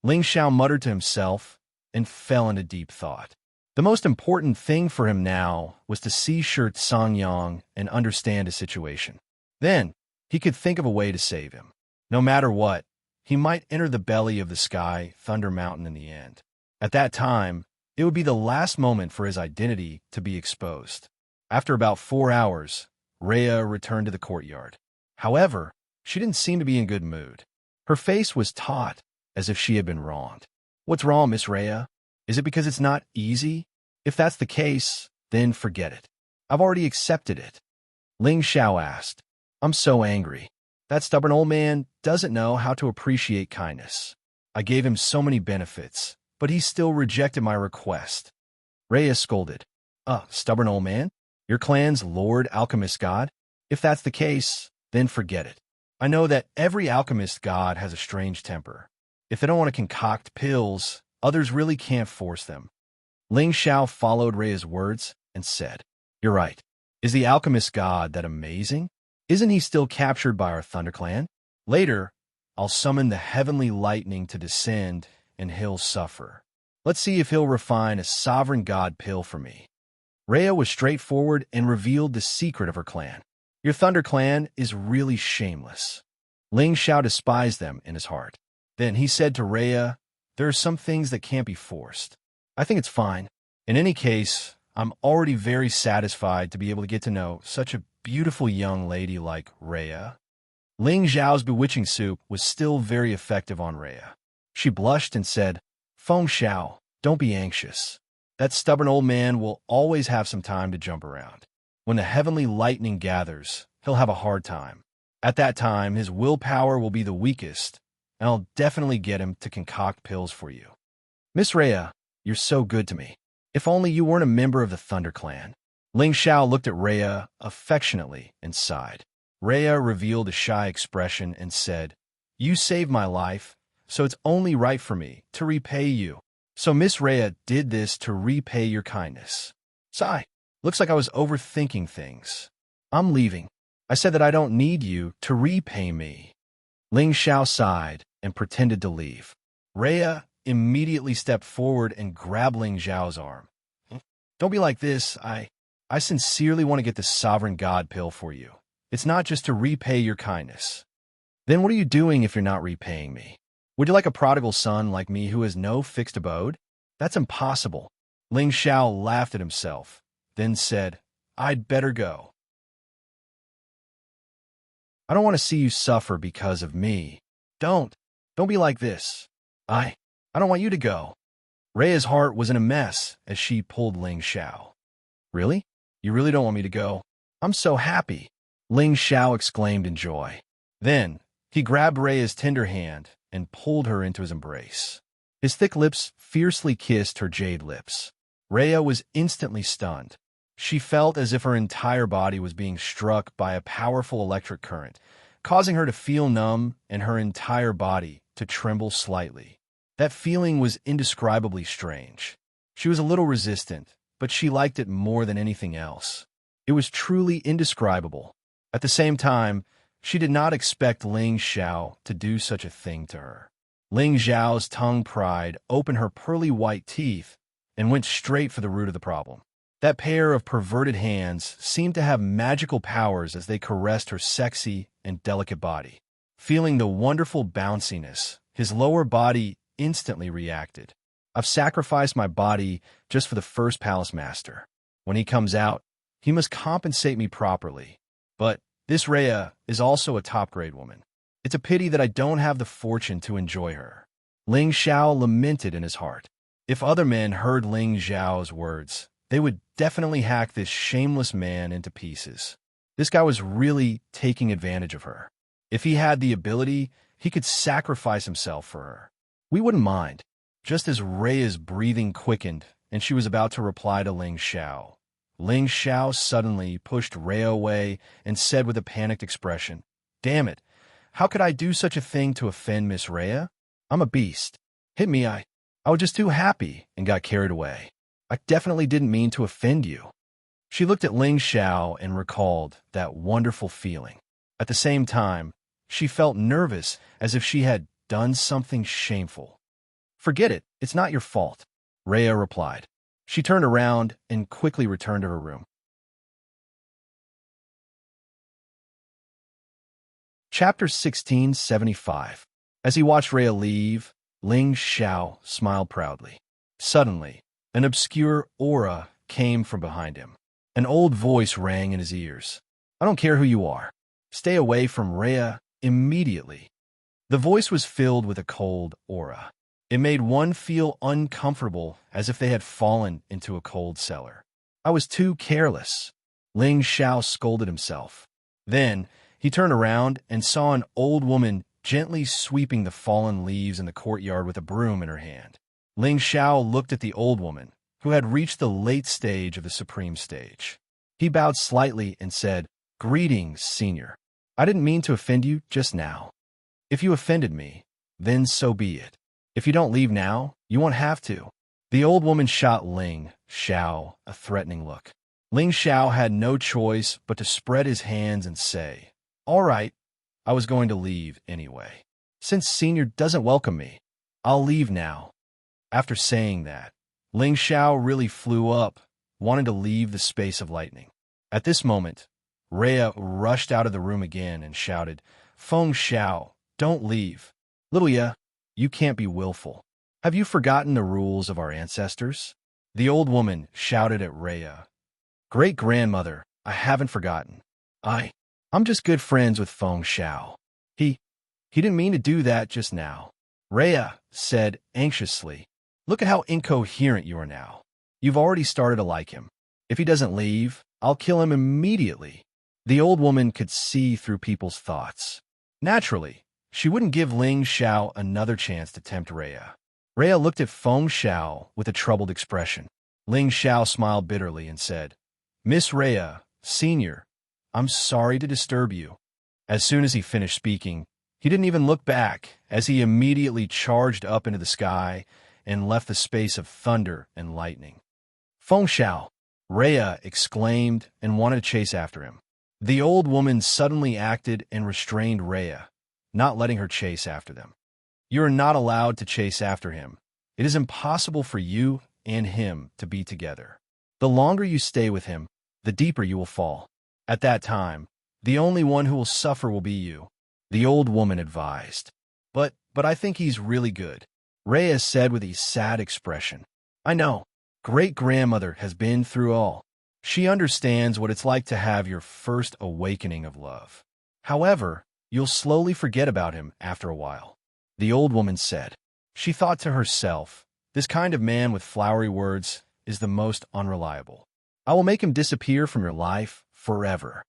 Ling Xiao muttered to himself and fell into deep thought. The most important thing for him now was to see Xianxia and understand his situation. Then, he could think of a way to save him. No matter what, he might enter the belly of the Sky Thunder Mountain in the end. At that time, it would be the last moment for his identity to be exposed. After about 4 hours, Rhea returned to the courtyard. However, she didn't seem to be in good mood. Her face was taut, as if she had been wronged. "What's wrong, Miss Rhea? Is it because it's not easy? If that's the case, then forget it. I've already accepted it." Ling Xiao asked. "I'm so angry. That stubborn old man doesn't know how to appreciate kindness. I gave him so many benefits, but he still rejected my request." Rhea scolded. Stubborn old man? Your clan's Lord Alchemist God? If that's the case, then forget it. I know that every alchemist god has a strange temper. If they don't want to concoct pills, others really can't force them. Ling Xiao followed Rhea's words and said, "You're right. Is the alchemist god that amazing? Isn't he still captured by our Thunder Clan? Later, I'll summon the heavenly lightning to descend, and he'll suffer. Let's see if he'll refine a sovereign god pill for me." Rhea was straightforward and revealed the secret of her clan. "Your Thunder Clan is really shameless." Ling Xiao despised them in his heart. Then he said to Rhea, "There are some things that can't be forced. I think it's fine. In any case, I'm already very satisfied to be able to get to know such a beautiful young lady like Rhea." Ling Xiao's bewitching soup was still very effective on Rhea. She blushed and said, "Feng Xiao, don't be anxious. That stubborn old man will always have some time to jump around. When the heavenly lightning gathers, he'll have a hard time. At that time, his willpower will be the weakest, and I'll definitely get him to concoct pills for you. Miss Rhea, you're so good to me. If only you weren't a member of the Thunder Clan." Ling Xiao looked at Rhea affectionately and sighed. Rhea revealed a shy expression and said, "You saved my life, so it's only right for me to repay you." So Miss Rhea did this to repay your kindness. Sigh. Looks like I was overthinking things. I'm leaving. I said that I don't need you to repay me. Ling Xiao sighed and pretended to leave. Rhea immediately stepped forward and grabbed Ling Xiao's arm. Don't be like this. I sincerely want to get the sovereign god pill for you. It's not just to repay your kindness. Then what are you doing if you're not repaying me? Would you like a prodigal son like me who has no fixed abode? That's impossible. Ling Xiao laughed at himself, then said, I'd better go. I don't want to see you suffer because of me. Don't be like this. I don't want you to go. Rhea's heart was in a mess as she pulled Ling Xiao. Really? You really don't want me to go? I'm so happy. Ling Xiao exclaimed in joy. Then he grabbed Rhea's tender hand and pulled her into his embrace. His thick lips fiercely kissed her jade lips. Rhea was instantly stunned. She felt as if her entire body was being struck by a powerful electric current, causing her to feel numb and her entire body to tremble slightly. That feeling was indescribably strange. She was a little resistant, but she liked it more than anything else. It was truly indescribable. At the same time, she did not expect Ling Xiao to do such a thing to her. Ling Xiao's tongue pried open her pearly white teeth and went straight for the root of the problem. That pair of perverted hands seemed to have magical powers as they caressed her sexy and delicate body. Feeling the wonderful bounciness, his lower body instantly reacted. I've sacrificed my body just for the first palace master. When he comes out, he must compensate me properly. But this Rhea is also a top-grade woman. It's a pity that I don't have the fortune to enjoy her. Ling Xiao lamented in his heart. If other men heard Ling Xiao's words, they would definitely hack this shameless man into pieces. This guy was really taking advantage of her. If he had the ability, he could sacrifice himself for her. We wouldn't mind. Just as Rhea's breathing quickened and she was about to reply to Ling Xiao, Ling Xiao suddenly pushed Rhea away and said with a panicked expression, Damn it, how could I do such a thing to offend Miss Rhea? I'm a beast. Hit me, I was just too happy and got carried away. I definitely didn't mean to offend you. She looked at Ling Xiao and recalled that wonderful feeling. At the same time, she felt nervous as if she had done something shameful. Forget it, it's not your fault, Rhea replied. She turned around and quickly returned to her room. Chapter 1675. As he watched Rhea leave, Ling Xiao smiled proudly. Suddenly, an obscure aura came from behind him. An old voice rang in his ears. I don't care who you are. Stay away from Rhea immediately. The voice was filled with a cold aura. It made one feel uncomfortable, as if they had fallen into a cold cellar. I was too careless. Ling Xiao scolded himself. Then he turned around and saw an old woman gently sweeping the fallen leaves in the courtyard with a broom in her hand. Ling Xiao looked at the old woman, who had reached the late stage of the supreme stage. He bowed slightly and said, Greetings, senior. I didn't mean to offend you just now. If you offended me, then so be it. If you don't leave now, you won't have to. The old woman shot Ling Xiao a threatening look. Ling Xiao had no choice but to spread his hands and say, All right, I was going to leave anyway. Since senior doesn't welcome me, I'll leave now. After saying that, Ling Xiao really flew up, wanting to leave the space of lightning. At this moment, Rhea rushed out of the room again and shouted, Feng Xiao, don't leave. Little ya, you can't be willful. Have you forgotten the rules of our ancestors? The old woman shouted at Rhea. Great-grandmother, I haven't forgotten. I'm just good friends with Feng Xiao. He didn't mean to do that just now. Rhea said anxiously, Look at how incoherent you are now. You've already started to like him. If he doesn't leave, I'll kill him immediately. The old woman could see through people's thoughts. Naturally, she wouldn't give Ling Xiao another chance to tempt Rhea. Rhea looked at Feng Xiao with a troubled expression. Ling Xiao smiled bitterly and said, Miss Rhea, senior, I'm sorry to disturb you. As soon as he finished speaking, he didn't even look back as he immediately charged up into the sky and left the space of thunder and lightning. Feng Xiao, Rhea exclaimed and wanted to chase after him. The old woman suddenly acted and restrained Rhea, not letting her chase after them. You are not allowed to chase after him. It is impossible for you and him to be together. The longer you stay with him, the deeper you will fall. At that time, the only one who will suffer will be you, the old woman advised. But I think he's really good, Rhea said with a sad expression. I know. Great-grandmother has been through all. She understands what it's like to have your first awakening of love. However, you'll slowly forget about him after a while, the old woman said. She thought to herself, this kind of man with flowery words is the most unreliable. I will make him disappear from your life forever.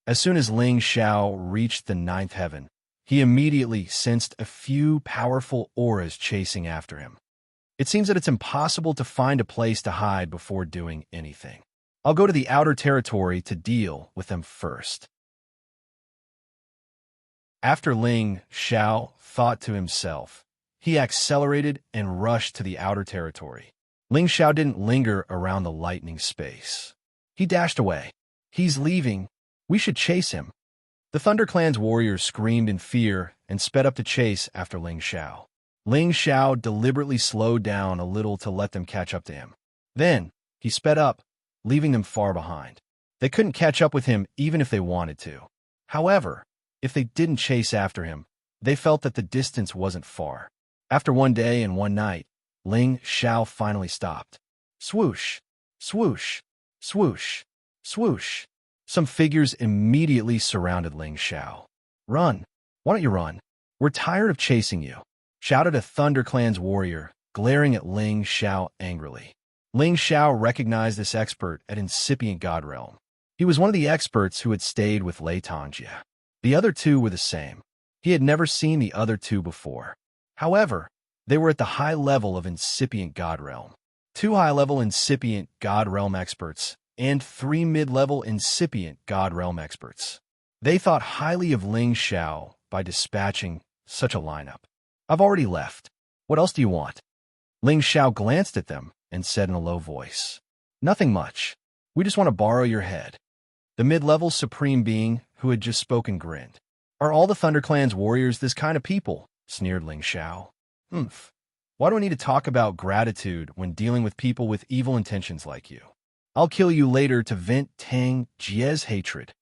As soon as Ling Xiao reached the ninth heaven, he immediately sensed a few powerful auras chasing after him. It seems that it's impossible to find a place to hide before doing anything. I'll go to the outer territory to deal with them first. After Ling Xiao thought to himself, he accelerated and rushed to the outer territory. Ling Xiao didn't linger around the lightning space. He dashed away. He's leaving. We should chase him. The Thunder Clan's warriors screamed in fear and sped up to chase after Ling Xiao. Ling Xiao deliberately slowed down a little to let them catch up to him. Then, he sped up, leaving them far behind. They couldn't catch up with him even if they wanted to. However, if they didn't chase after him, they felt that the distance wasn't far. After one day and one night, Ling Xiao finally stopped. Swoosh, swoosh, swoosh, swoosh. Some figures immediately surrounded Ling Xiao. Run! Why don't you run? We're tired of chasing you, shouted a Thunder Clan's warrior, glaring at Ling Xiao angrily. Ling Xiao recognized this expert at Incipient God Realm. He was one of the experts who had stayed with Xianxia. The other two were the same. He had never seen the other two before. However, they were at the high level of Incipient God Realm. 2 high-level Incipient God Realm experts and 3 mid-level Incipient God Realm experts. They thought highly of Ling Xiao by dispatching such a lineup. I've already left. What else do you want? Ling Xiao glanced at them and said in a low voice, Nothing much. We just want to borrow your head. The mid-level Supreme Being who had just spoken grinned. Are all the Thunder Clan's warriors this kind of people? Sneered Ling Xiao. Why do we need to talk about gratitude when dealing with people with evil intentions like you? I'll kill you later to vent Tang Jie's hatred.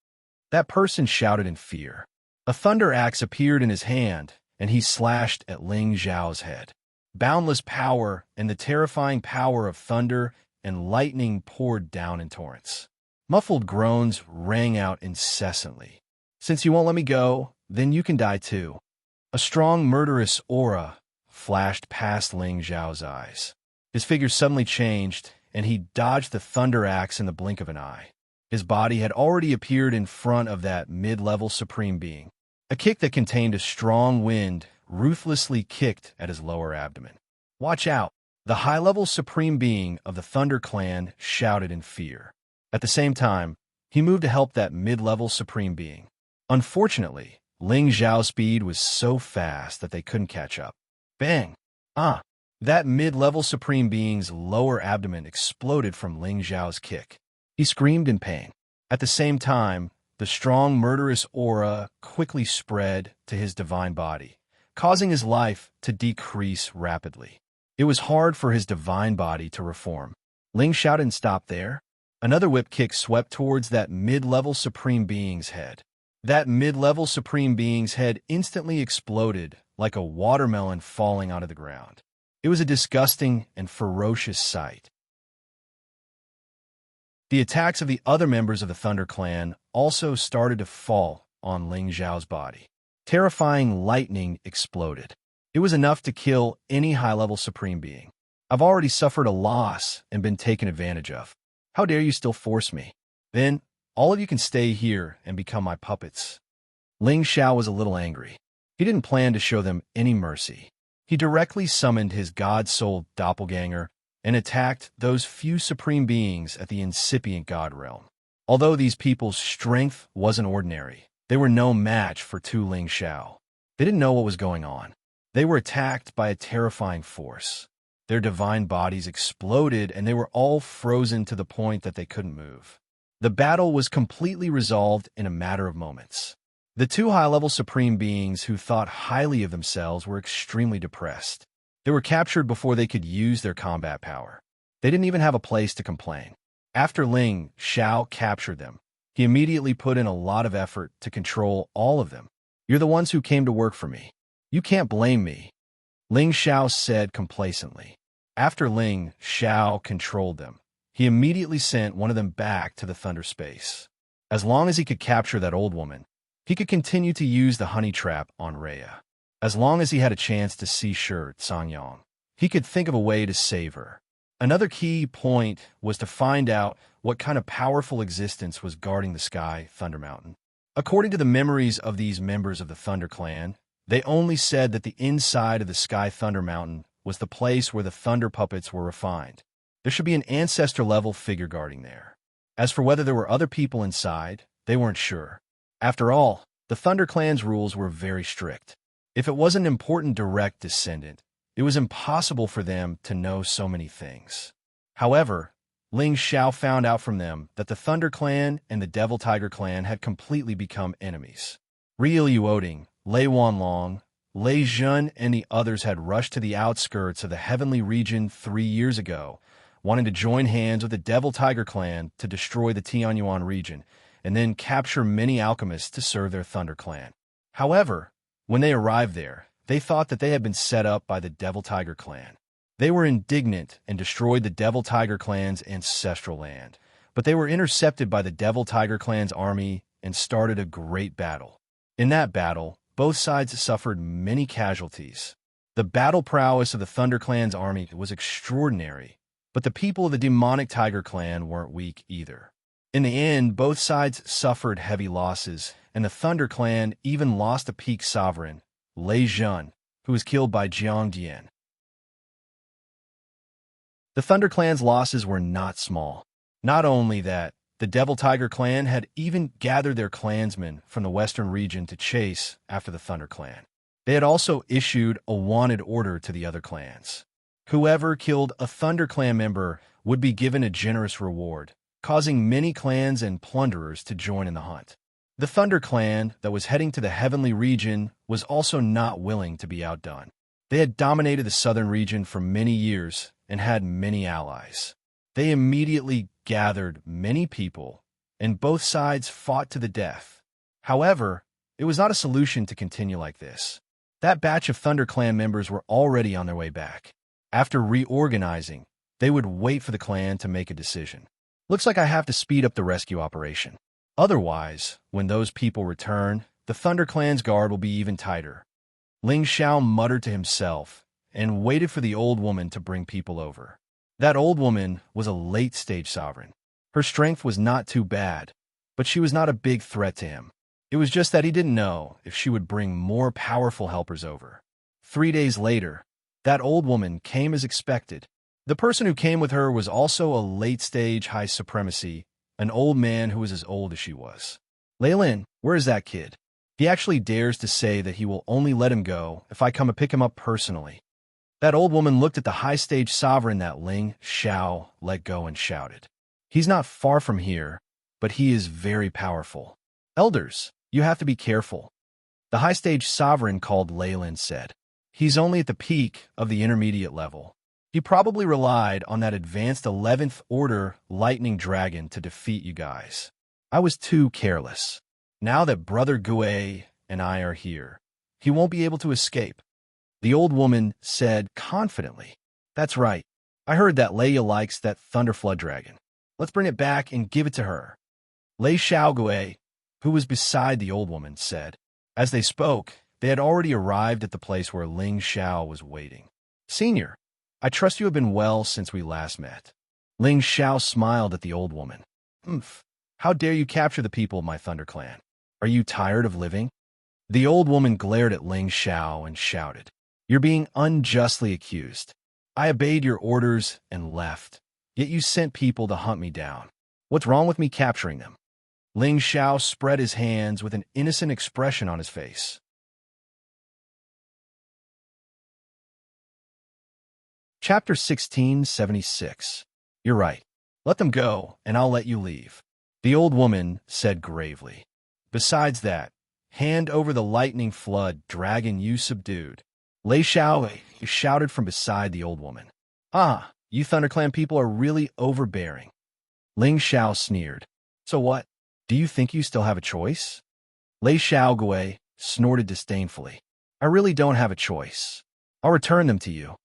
That person shouted in fear. A thunder axe appeared in his hand, and he slashed at Ling Xiao's head. Boundless power and the terrifying power of thunder and lightning poured down in torrents. Muffled groans rang out incessantly. Since you won't let me go, then you can die too. A strong murderous aura flashed past Ling Xiao's eyes. His figure suddenly changed, and he dodged the thunder axe in the blink of an eye. His body had already appeared in front of that mid-level Supreme Being. A kick that contained a strong wind ruthlessly kicked at his lower abdomen. Watch out! The high-level Supreme Being of the Thunder Clan shouted in fear. At the same time, he moved to help that mid-level Supreme Being. Unfortunately, Ling Xiao's speed was so fast that they couldn't catch up. Bang! That mid-level Supreme Being's lower abdomen exploded from Ling Xiao's kick. He screamed in pain. At the same time, the strong murderous aura quickly spread to his divine body, causing his life to decrease rapidly. It was hard for his divine body to reform. Ling Xiao didn't stop there. Another whip kick swept towards that mid-level Supreme Being's head. That mid-level Supreme Being's head instantly exploded like a watermelon falling out of the ground. It was a disgusting and ferocious sight. The attacks of the other members of the Thunder Clan also started to fall on Ling Xiao's body. Terrifying lightning exploded. It was enough to kill any high-level Supreme Being. I've already suffered a loss and been taken advantage of. How dare you still force me? Then, all of you can stay here and become my puppets. Ling Xiao was a little angry. He didn't plan to show them any mercy. He directly summoned his God-souled doppelganger and attacked those few Supreme Beings at the Incipient God Realm. Although these people's strength wasn't ordinary, they were no match for Ling Xiao. They didn't know what was going on. They were attacked by a terrifying force. Their divine bodies exploded, and they were all frozen to the point that they couldn't move. The battle was completely resolved in a matter of moments. The two high-level supreme beings who thought highly of themselves were extremely depressed. They were captured before they could use their combat power. They didn't even have a place to complain. After Ling Xiao captured them, he immediately put in a lot of effort to control all of them. "You're the ones who came to work for me. You can't blame me," Ling Xiao said complacently. After Ling Xiao controlled them, he immediately sent one of them back to the Thunder Space. As long as he could capture that old woman, he could continue to use the honey trap on Rhea. As long as he had a chance to see Xianxia, he could think of a way to save her. Another key point was to find out what kind of powerful existence was guarding the Sky Thunder Mountain. According to the memories of these members of the Thunder Clan, they only said that the inside of the Sky Thunder Mountain was the place where the Thunder Puppets were refined. There should be an ancestor-level figure guarding there. As for whether there were other people inside, they weren't sure. After all, the Thunder Clan's rules were very strict. If it was an important direct descendant, it was impossible for them to know so many things. However, Ling Xiao found out from them that the Thunder Clan and the Devil Tiger Clan had completely become enemies. Liu Yuoding, Lei Wanlong, Lei Zhen, and the others had rushed to the outskirts of the Heavenly Region 3 years ago, wanting to join hands with the Devil Tiger Clan to destroy the Tianyuan region, and then capture many alchemists to serve their Thunder Clan. However, when they arrived there, they thought that they had been set up by the Devil Tiger Clan. They were indignant and destroyed the Devil Tiger Clan's ancestral land, but they were intercepted by the Devil Tiger Clan's army and started a great battle. In that battle, both sides suffered many casualties. The battle prowess of the Thunder Clan's army was extraordinary, but the people of the Demonic Tiger Clan weren't weak either. In the end, both sides suffered heavy losses, and the Thunder Clan even lost a peak sovereign, Lei Zhen, who was killed by Jiang Dian. The Thunder Clan's losses were not small. Not only that, the Devil Tiger Clan had even gathered their clansmen from the western region to chase after the Thunder Clan. They had also issued a wanted order to the other clans. Whoever killed a Thunder Clan member would be given a generous reward, causing many clans and plunderers to join in the hunt. The Thunder Clan that was heading to the Heavenly Region was also not willing to be outdone. They had dominated the southern region for many years and had many allies. They immediately gathered many people, and both sides fought to the death. However, it was not a solution to continue like this. That batch of Thunder Clan members were already on their way back. After reorganizing, they would wait for the clan to make a decision. Looks like I have to speed up the rescue operation. Otherwise, when those people return, the Thunder Clan's guard will be even tighter. Ling Xiao muttered to himself and waited for the old woman to bring people over. That old woman was a late-stage sovereign. Her strength was not too bad, but she was not a big threat to him. It was just that he didn't know if she would bring more powerful helpers over. 3 days later, that old woman came as expected. The person who came with her was also a late-stage high supremacy, an old man who was as old as she was. "Leilin, where is that kid? He actually dares to say that he will only let him go if I come and pick him up personally." That old woman looked at the high-stage sovereign that Ling Xiao let go and shouted, "He's not far from here, but he is very powerful. Elders, you have to be careful." The high-stage sovereign called Leilin said, "He's only at the peak of the intermediate level. He probably relied on that advanced 11th Order lightning dragon to defeat you guys. I was too careless. Now that Brother Gue and I are here, he won't be able to escape." The old woman said confidently, "That's right. I heard that Leia likes that Thunderflood dragon. Let's bring it back and give it to her." Lei Xiaogue, who was beside the old woman, said. As they spoke, they had already arrived at the place where Ling Xiao was waiting. "Senior, I trust you have been well since we last met." Ling Xiao smiled at the old woman. "Umph. How dare you capture the people of my Thunder Clan? Are you tired of living?" The old woman glared at Ling Xiao and shouted, "You're being unjustly accused. I obeyed your orders and left, yet you sent people to hunt me down. What's wrong with me capturing them?" Ling Xiao spread his hands with an innocent expression on his face. Chapter 1676. You're right. Let them go, and I'll let you leave. The old woman said gravely. Besides that, hand over the lightning flood dragon you subdued. Lei Xiao shouted from beside the old woman. Ah, you ThunderClan people are really overbearing. Ling Xiao sneered. So what? Do you think you still have a choice? Lei Xiao snorted disdainfully. I really don't have a choice. I'll return them to you.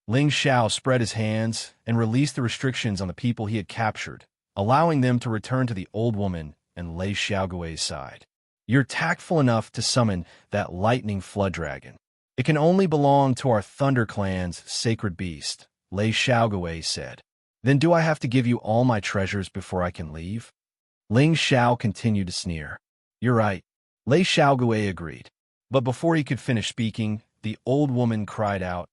Ling Xiao spread his hands and released the restrictions on the people he had captured, allowing them to return to the old woman and Lei Xiaogui's side. You're tactful enough to summon that lightning flood dragon. It can only belong to our ThunderClan's sacred beast, Lei Xiaogui said. Then do I have to give you all my treasures before I can leave? Ling Xiao continued to sneer. You're right. Lei Xiaogui agreed. But before he could finish speaking, the old woman cried out,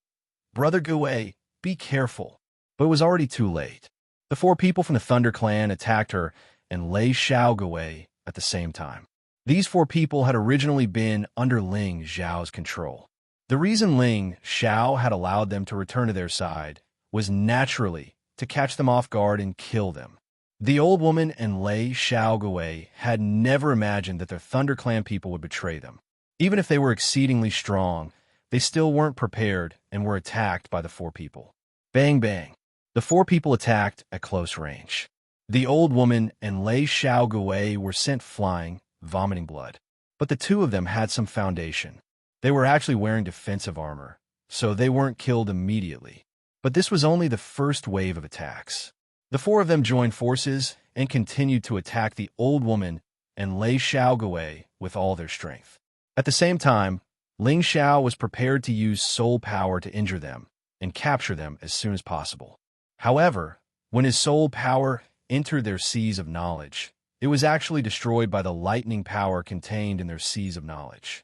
Brother Gui, be careful. But it was already too late. The 4 people from the ThunderClan attacked her and Lei Xiaogui at the same time. These 4 people had originally been under Ling Xiao's control. The reason Ling Xiao had allowed them to return to their side was naturally to catch them off guard and kill them. The old woman and Lei Xiaogui had never imagined that their ThunderClan people would betray them. Even if they were exceedingly strong, they still weren't prepared and were attacked by the 4 people. Bang, bang. The 4 people attacked at close range. The old woman and Lei Xiaogui were sent flying, vomiting blood. But the 2 of them had some foundation. They were actually wearing defensive armor, so they weren't killed immediately. But this was only the first wave of attacks. The 4 of them joined forces and continued to attack the old woman and Lei Xiaogui with all their strength. At the same time, Ling Xiao was prepared to use soul power to injure them and capture them as soon as possible. However, when his soul power entered their seas of knowledge, it was actually destroyed by the lightning power contained in their seas of knowledge.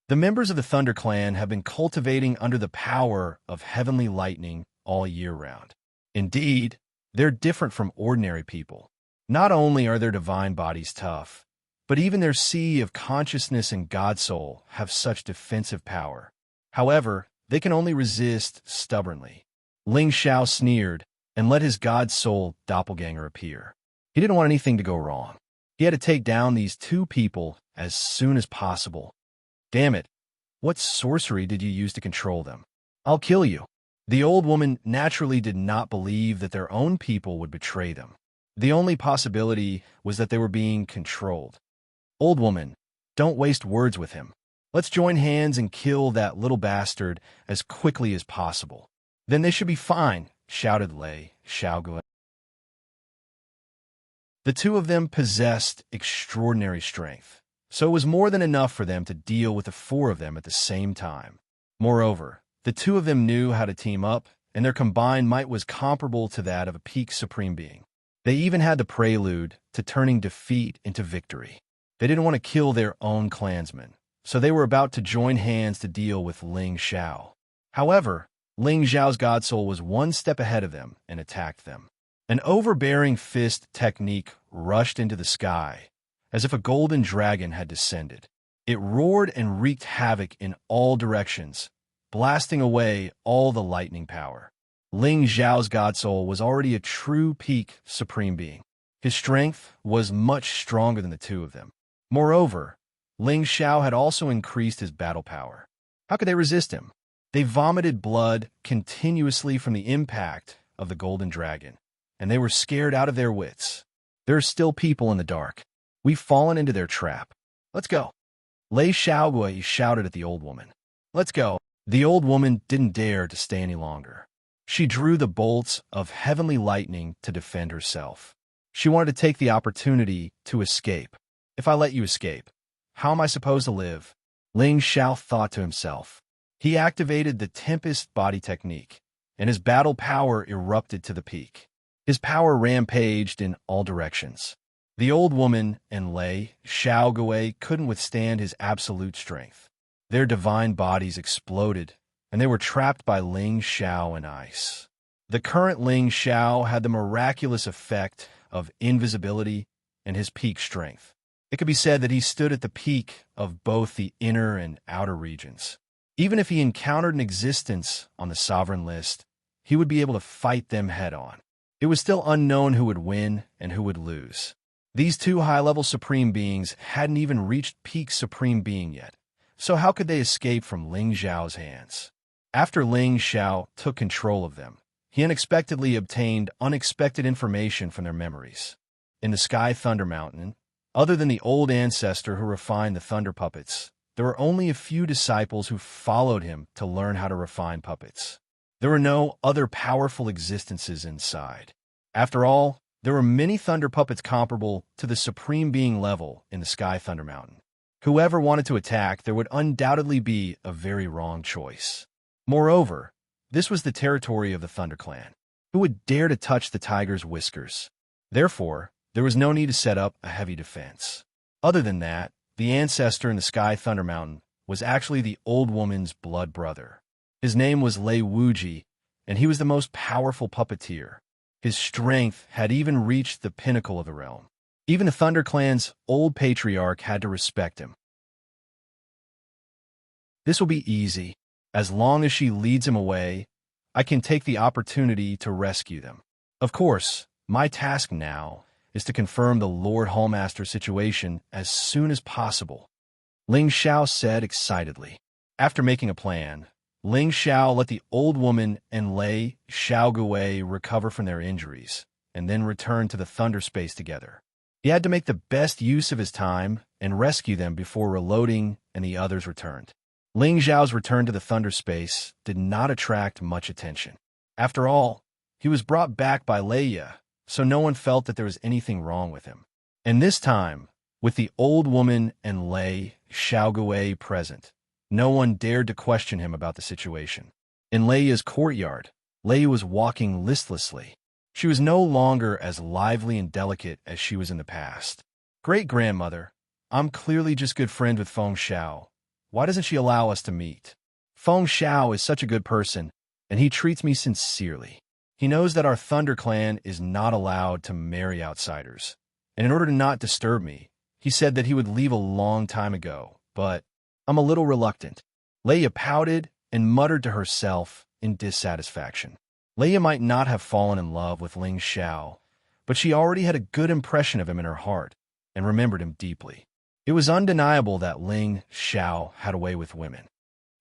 The members of the ThunderClan have been cultivating under the power of heavenly lightning all year round. Indeed, they're different from ordinary people. Not only are their divine bodies tough, but even their sea of consciousness and God soul have such defensive power. However, they can only resist stubbornly. Ling Xiao sneered and let his God soul doppelganger appear. He didn't want anything to go wrong. He had to take down these 2 people as soon as possible. Damn it, what sorcery did you use to control them? I'll kill you. The old woman naturally did not believe that their own people would betray them. The only possibility was that they were being controlled. Old woman, don't waste words with him. Let's join hands and kill that little bastard as quickly as possible. Then they should be fine, shouted Lei Xiaogui. The 2 of them possessed extraordinary strength, so it was more than enough for them to deal with the 4 of them at the same time. Moreover, the 2 of them knew how to team up, and their combined might was comparable to that of a peak supreme being. They even had the prelude to turning defeat into victory. They didn't want to kill their own clansmen, so they were about to join hands to deal with Ling Xiao. However, Ling Xiao's God Soul was 1 step ahead of them and attacked them. An overbearing fist technique rushed into the sky, as if a golden dragon had descended. It roared and wreaked havoc in all directions, blasting away all the lightning power. Ling Xiao's God Soul was already a true peak supreme being. His strength was much stronger than the 2 of them. Moreover, Ling Xiao had also increased his battle power. How could they resist him? They vomited blood continuously from the impact of the golden dragon, and they were scared out of their wits. There are still people in the dark. We've fallen into their trap. Let's go. Lei Xiaogui shouted at the old woman. Let's go. The old woman didn't dare to stay any longer. She drew the bolts of heavenly lightning to defend herself. She wanted to take the opportunity to escape. If I let you escape, how am I supposed to live? Ling Xiao thought to himself. He activated the Tempest Body technique, and his battle power erupted to the peak. His power rampaged in all directions. The old woman and Lei Xiaogui couldn't withstand his absolute strength. Their divine bodies exploded, and they were trapped by Ling Xiao and ice. The current Ling Xiao had the miraculous effect of invisibility and his peak strength. It could be said that he stood at the peak of both the inner and outer regions. Even if he encountered an existence on the sovereign list, he would be able to fight them head-on. It was still unknown who would win and who would lose. These two high-level Supreme Beings hadn't even reached peak Supreme Being yet, so how could they escape from Ling Xiao's hands? After Ling Xiao took control of them, he unexpectedly obtained unexpected information from their memories. In the Sky Thunder Mountain, other than the old ancestor who refined the thunder puppets, there were only a few disciples who followed him to learn how to refine puppets. There were no other powerful existences inside. After all, there were many thunder puppets comparable to the Supreme Being level in the Sky Thunder Mountain. Whoever wanted to attack, there would undoubtedly be a very wrong choice. Moreover, this was the territory of the Thunder Clan. Who would dare to touch the tiger's whiskers? Therefore, there was no need to set up a heavy defense. Other than that, the ancestor in the Sky Thunder Mountain was actually the old woman's blood brother. His name was Lei Wuji, and he was the most powerful puppeteer. His strength had even reached the pinnacle of the realm. Even the Thunder Clan's old patriarch had to respect him. This will be easy. As long as she leads him away, I can take the opportunity to rescue them. Of course, my task now is to confirm the Lord Hallmaster situation as soon as possible, Ling Xiao said excitedly. After making a plan, Ling Xiao let the old woman and Lei Xiaogui recover from their injuries, and then return to the Thunder Space together. He had to make the best use of his time and rescue them before reloading and the others returned. Ling Xiao's return to the Thunder Space did not attract much attention. After all, he was brought back by Leia, so no one felt that there was anything wrong with him. And this time, with the old woman and Lei Xiaogui present, no one dared to question him about the situation. In Leia's courtyard, Leia was walking listlessly. She was no longer as lively and delicate as she was in the past. Great-grandmother, I'm clearly just good friend with Feng Xiao. Why doesn't she allow us to meet? Feng Xiao is such a good person, and he treats me sincerely. He knows that our Thunder Clan is not allowed to marry outsiders, and in order to not disturb me, he said that he would leave a long time ago, but I'm a little reluctant. Leia pouted and muttered to herself in dissatisfaction. Leia might not have fallen in love with Ling Xiao, but she already had a good impression of him in her heart and remembered him deeply. It was undeniable that Ling Xiao had a way with women.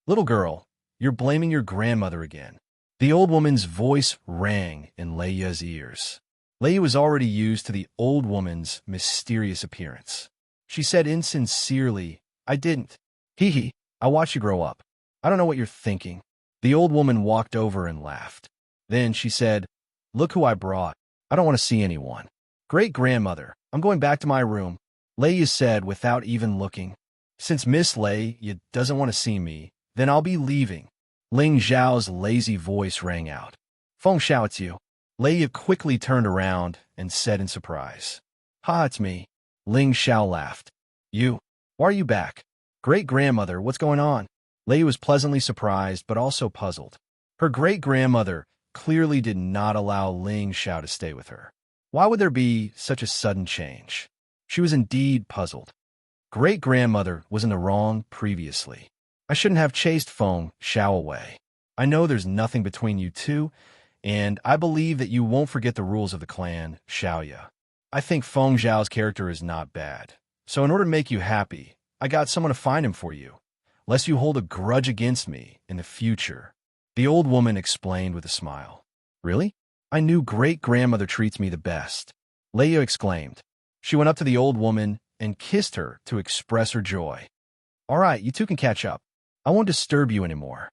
Little girl, you're blaming your grandmother again. The old woman's voice rang in Leia's ears. Leia was already used to the old woman's mysterious appearance. She said insincerely, I didn't. Hee, I watched you grow up. I don't know what you're thinking. The old woman walked over and laughed. Then she said, look who I brought. I don't want to see anyone. Great-grandmother, I'm going back to my room, Leia said without even looking. Since Miss Leia doesn't want to see me, then I'll be leaving. Ling Xiao's lazy voice rang out. Feng Xiao, it's you. Leia quickly turned around and said in surprise. Ha, it's me. Ling Xiao laughed. You? Why are you back? Great-grandmother, what's going on? Leia was pleasantly surprised but also puzzled. Her great-grandmother clearly did not allow Ling Xiao to stay with her. Why would there be such a sudden change? She was indeed puzzled. Great-grandmother was in the wrong previously. I shouldn't have chased Feng Xiao away. I know there's nothing between you two, and I believe that you won't forget the rules of the clan, Xiaoya. I think Feng Xiao's character is not bad, so in order to make you happy, I got someone to find him for you, lest you hold a grudge against me in the future. The old woman explained with a smile. Really? I knew great-grandmother treats me the best, Leia exclaimed. She went up to the old woman and kissed her to express her joy. All right, you two can catch up. I won't disturb you anymore.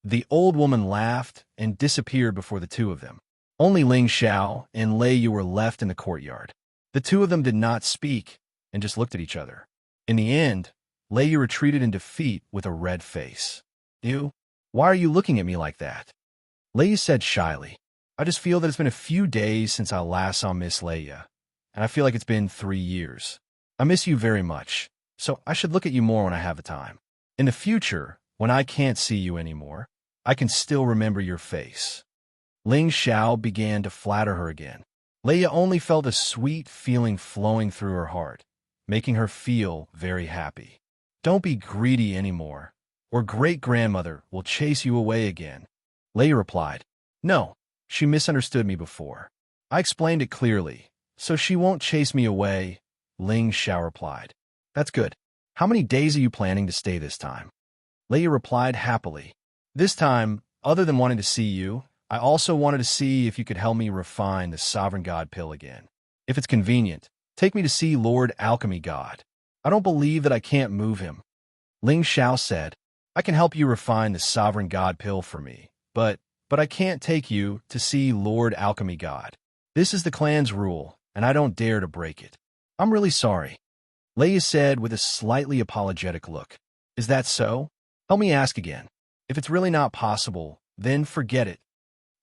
The old woman laughed and disappeared before the two of them. Only Ling Xiao and Leia were left in the courtyard. The two of them did not speak and just looked at each other. In the end, Leia retreated in defeat with a red face. You? Why are you looking at me like that? Leia said shyly. I just feel that it's been a few days since I last saw Miss Leia, and I feel like it's been 3 years. I miss you very much, so I should look at you more when I have the time. In the future, when I can't see you anymore, I can still remember your face. Ling Xiao began to flatter her again. Leia only felt a sweet feeling flowing through her heart, making her feel very happy. Don't be greedy anymore, or great-grandmother will chase you away again. Leia replied, No, she misunderstood me before. I explained it clearly, so she won't chase me away, Ling Xiao replied. That's good. How many days are you planning to stay this time? Leia replied happily. This time, other than wanting to see you, I also wanted to see if you could help me refine the Sovereign God pill again. If it's convenient, take me to see Lord Alchemy God. I don't believe that I can't move him. Ling Xiao said, I can help you refine the Sovereign God pill for me, but I can't take you to see Lord Alchemy God. This is the clan's rule, and I don't dare to break it. I'm really sorry. Leia said with a slightly apologetic look. Is that so? Help me ask again. If it's really not possible, then forget it.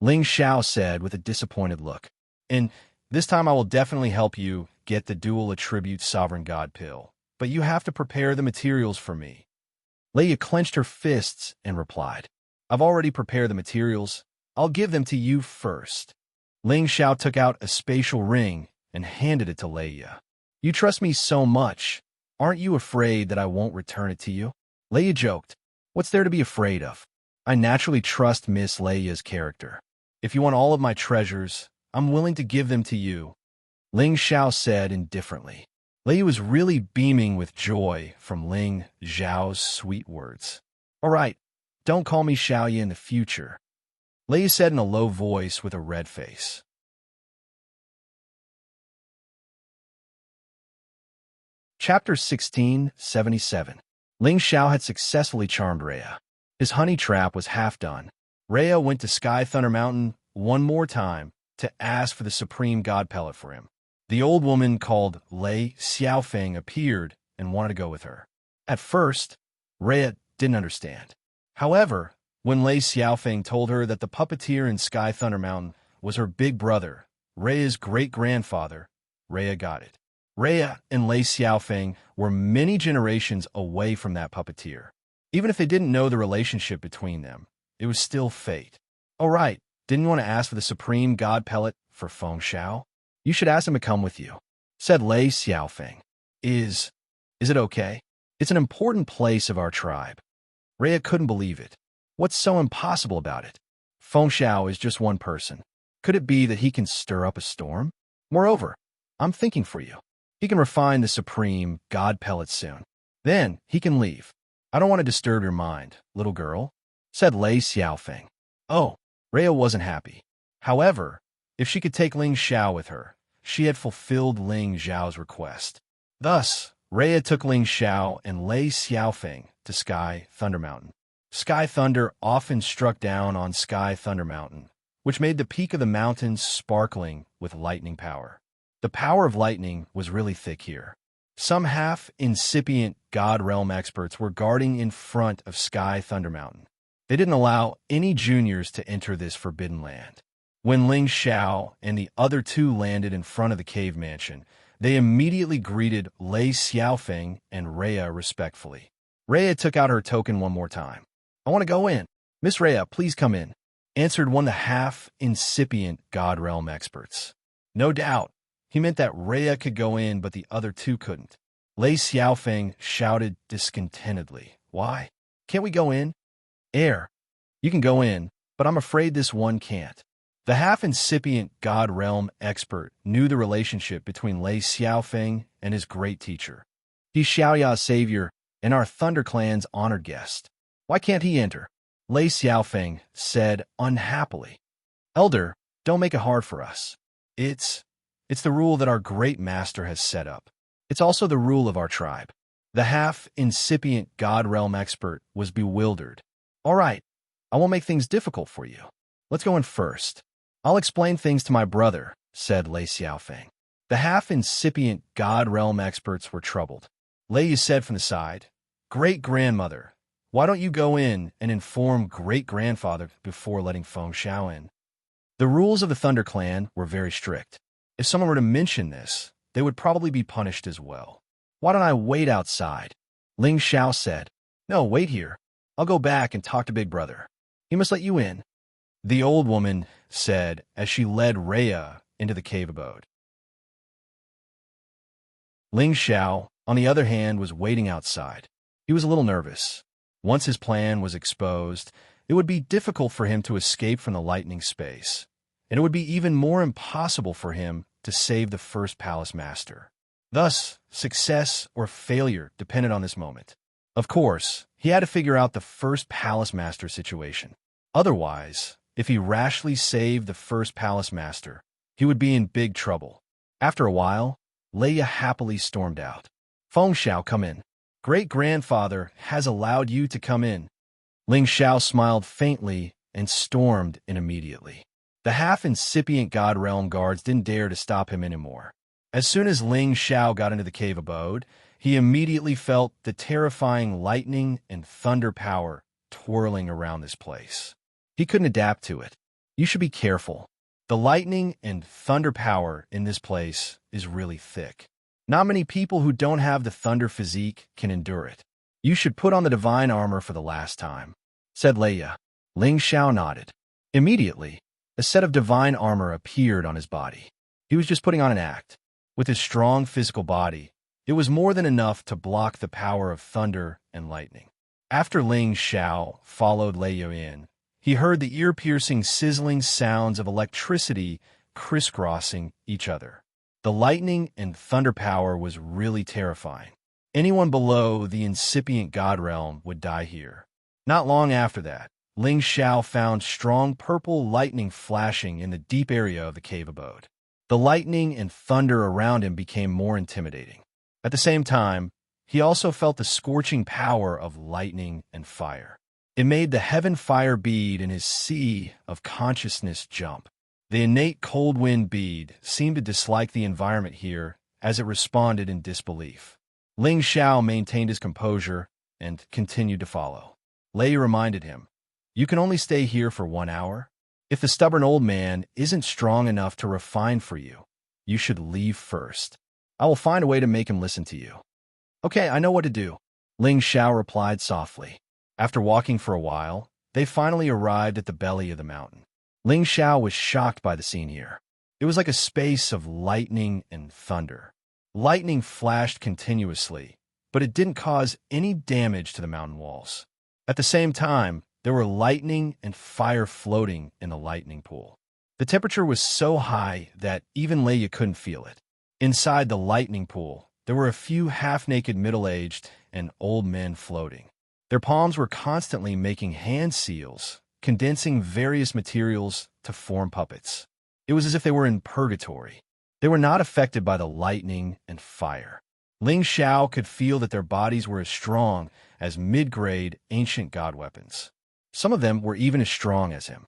Ling Xiao said with a disappointed look. And this time I will definitely help you get the dual attribute Sovereign God pill, but you have to prepare the materials for me. Leia clenched her fists and replied, I've already prepared the materials. I'll give them to you first. Ling Xiao took out a spatial ring and handed it to Leia. You trust me so much. Aren't you afraid that I won't return it to you? Leia joked. What's there to be afraid of? I naturally trust Miss Leia's character. If you want all of my treasures, I'm willing to give them to you. Ling Xiao said indifferently. Leia was really beaming with joy from Ling Xiao's sweet words. All right, don't call me Xiaoya in the future, Leia said in a low voice with a red face. Chapter 1677. Ling Xiao had successfully charmed Rhea. His honey trap was half done. Rhea went to Sky Thunder Mountain one more time to ask for the Supreme God Pellet for him. The old woman called Lei Xiaofeng appeared and wanted to go with her. At first, Rhea didn't understand. However, when Lei Xiaofeng told her that the puppeteer in Sky Thunder Mountain was her big brother, Rhea's great-grandfather, Rhea got it. Rhea and Lei Xiaofeng were many generations away from that puppeteer. Even if they didn't know the relationship between them, it was still fate. Oh right, didn't you want to ask for the Supreme God Pellet for Feng Xiao? You should ask him to come with you, said Lei Xiaofeng. Is it okay? It's an important place of our tribe. Rhea couldn't believe it. What's so impossible about it? Feng Xiao is just one person. Could it be that he can stir up a storm? Moreover, I'm thinking for you. He can refine the Supreme God Pellet soon. Then he can leave. I don't want to disturb your mind, little girl, said Lei Xiaofeng. Oh, Rhea wasn't happy. However, if she could take Ling Xiao with her, she had fulfilled Ling Xiao's request. Thus, Rhea took Ling Xiao and Lei Xiaofeng to Sky Thunder Mountain. Sky Thunder often struck down on Sky Thunder Mountain, which made the peak of the mountains sparkling with lightning power. The power of lightning was really thick here. Some half-incipient God Realm experts were guarding in front of Sky Thunder Mountain. They didn't allow any juniors to enter this forbidden land. When Ling Xiao and the other two landed in front of the cave mansion, they immediately greeted Lei Xiaofeng and Rhea respectfully. Rhea took out her token one more time. I want to go in. Miss Rhea, please come in, answered one of the half-incipient God Realm experts. No doubt. He meant that Rhea could go in, but the other two couldn't. Lei Xiaofeng shouted discontentedly. Why? Can't we go in? You can go in, but I'm afraid this one can't. The half-incipient God Realm expert knew the relationship between Lei Xiaofeng and his great teacher. He's Xiaoya's savior and our Thunder Clan's honored guest. Why can't he enter? Lei Xiaofeng said unhappily. Elder, don't make it hard for us. It's the rule that our great master has set up. It's also the rule of our tribe. The half-incipient God Realm expert was bewildered. All right, I won't make things difficult for you. Let's go in first. I'll explain things to my brother, said Lei Xiaofeng. The half-incipient God Realm experts were troubled. Lei said from the side, Great-grandmother, why don't you go in and inform great-grandfather before letting Feng Xiao in? The rules of the Thunder Clan were very strict. If someone were to mention this, they would probably be punished as well. Why don't I wait outside? Ling Xiao said. No, wait here. I'll go back and talk to Big Brother. He must let you in. The old woman said as she led Rhea into the cave abode. Ling Xiao, on the other hand, was waiting outside. He was a little nervous. Once his plan was exposed, it would be difficult for him to escape from the lightning space, and it would be even more impossible for him to save the first palace master. Thus, success or failure depended on this moment. Of course, he had to figure out the first palace master situation. Otherwise, if he rashly saved the first palace master, he would be in big trouble. After a while, Leia happily stormed out. Feng Xiao, come in. Great-grandfather has allowed you to come in. Ling Xiao smiled faintly and stormed in immediately. The half-incipient God Realm guards didn't dare to stop him anymore. As soon as Ling Xiao got into the cave abode, he immediately felt the terrifying lightning and thunder power twirling around this place. He couldn't adapt to it. You should be careful. The lightning and thunder power in this place is really thick. Not many people who don't have the thunder physique can endure it. You should put on the divine armor for the last time, said Leia. Ling Xiao nodded. Immediately, a set of divine armor appeared on his body. He was just putting on an act. With his strong physical body, it was more than enough to block the power of thunder and lightning. After Ling Xiao followed Leia in, he heard the ear-piercing, sizzling sounds of electricity crisscrossing each other. The lightning and thunder power was really terrifying. Anyone below the incipient God Realm would die here. Not long after that, Ling Xiao found strong purple lightning flashing in the deep area of the cave abode. The lightning and thunder around him became more intimidating. At the same time, he also felt the scorching power of lightning and fire. It made the heaven fire bead in his sea of consciousness jump. The innate cold wind bead seemed to dislike the environment here as it responded in disbelief. Ling Xiao maintained his composure and continued to follow. Leia reminded him, "You can only stay here for 1 hour. If the stubborn old man isn't strong enough to refine for you, you should leave first. I will find a way to make him listen to you." "Okay, I know what to do," Ling Xiao replied softly. After walking for a while, they finally arrived at the belly of the mountain. Ling Xiao was shocked by the scene here. It was like a space of lightning and thunder. Lightning flashed continuously, but it didn't cause any damage to the mountain walls. At the same time, there were lightning and fire floating in the lightning pool. The temperature was so high that even Leia couldn't feel it. Inside the lightning pool, there were a few half-naked middle-aged and old men floating. Their palms were constantly making hand seals, condensing various materials to form puppets. It was as if they were in purgatory. They were not affected by the lightning and fire. Ling Xiao could feel that their bodies were as strong as mid-grade ancient god weapons. Some of them were even as strong as him.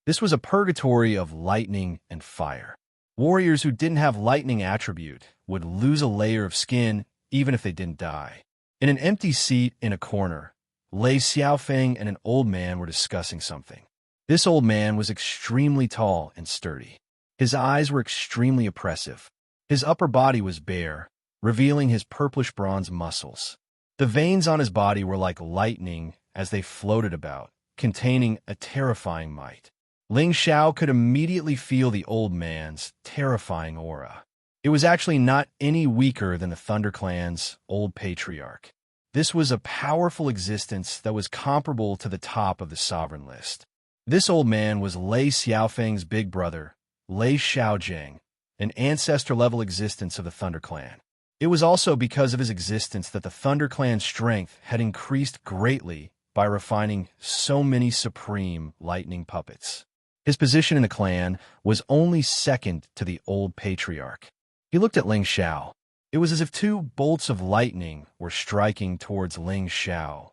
This was a purgatory of lightning and fire. Warriors who didn't have lightning attribute would lose a layer of skin even if they didn't die. In an empty seat in a corner, Lei Xiaofeng and an old man were discussing something. This old man was extremely tall and sturdy. His eyes were extremely oppressive. His upper body was bare, revealing his purplish bronze muscles. The veins on his body were like lightning as they floated about, containing a terrifying might. Ling Xiao could immediately feel the old man's terrifying aura. It was actually not any weaker than the Thunder Clan's old patriarch. This was a powerful existence that was comparable to the top of the sovereign list. This old man was Lei Xiaofeng's big brother, Lei Xiaojing, an ancestor-level existence of the Thunder Clan. It was also because of his existence that the Thunder Clan's strength had increased greatly by refining so many supreme lightning puppets. His position in the clan was only second to the old patriarch. He looked at Ling Xiao. It was as if two bolts of lightning were striking towards Ling Xiao,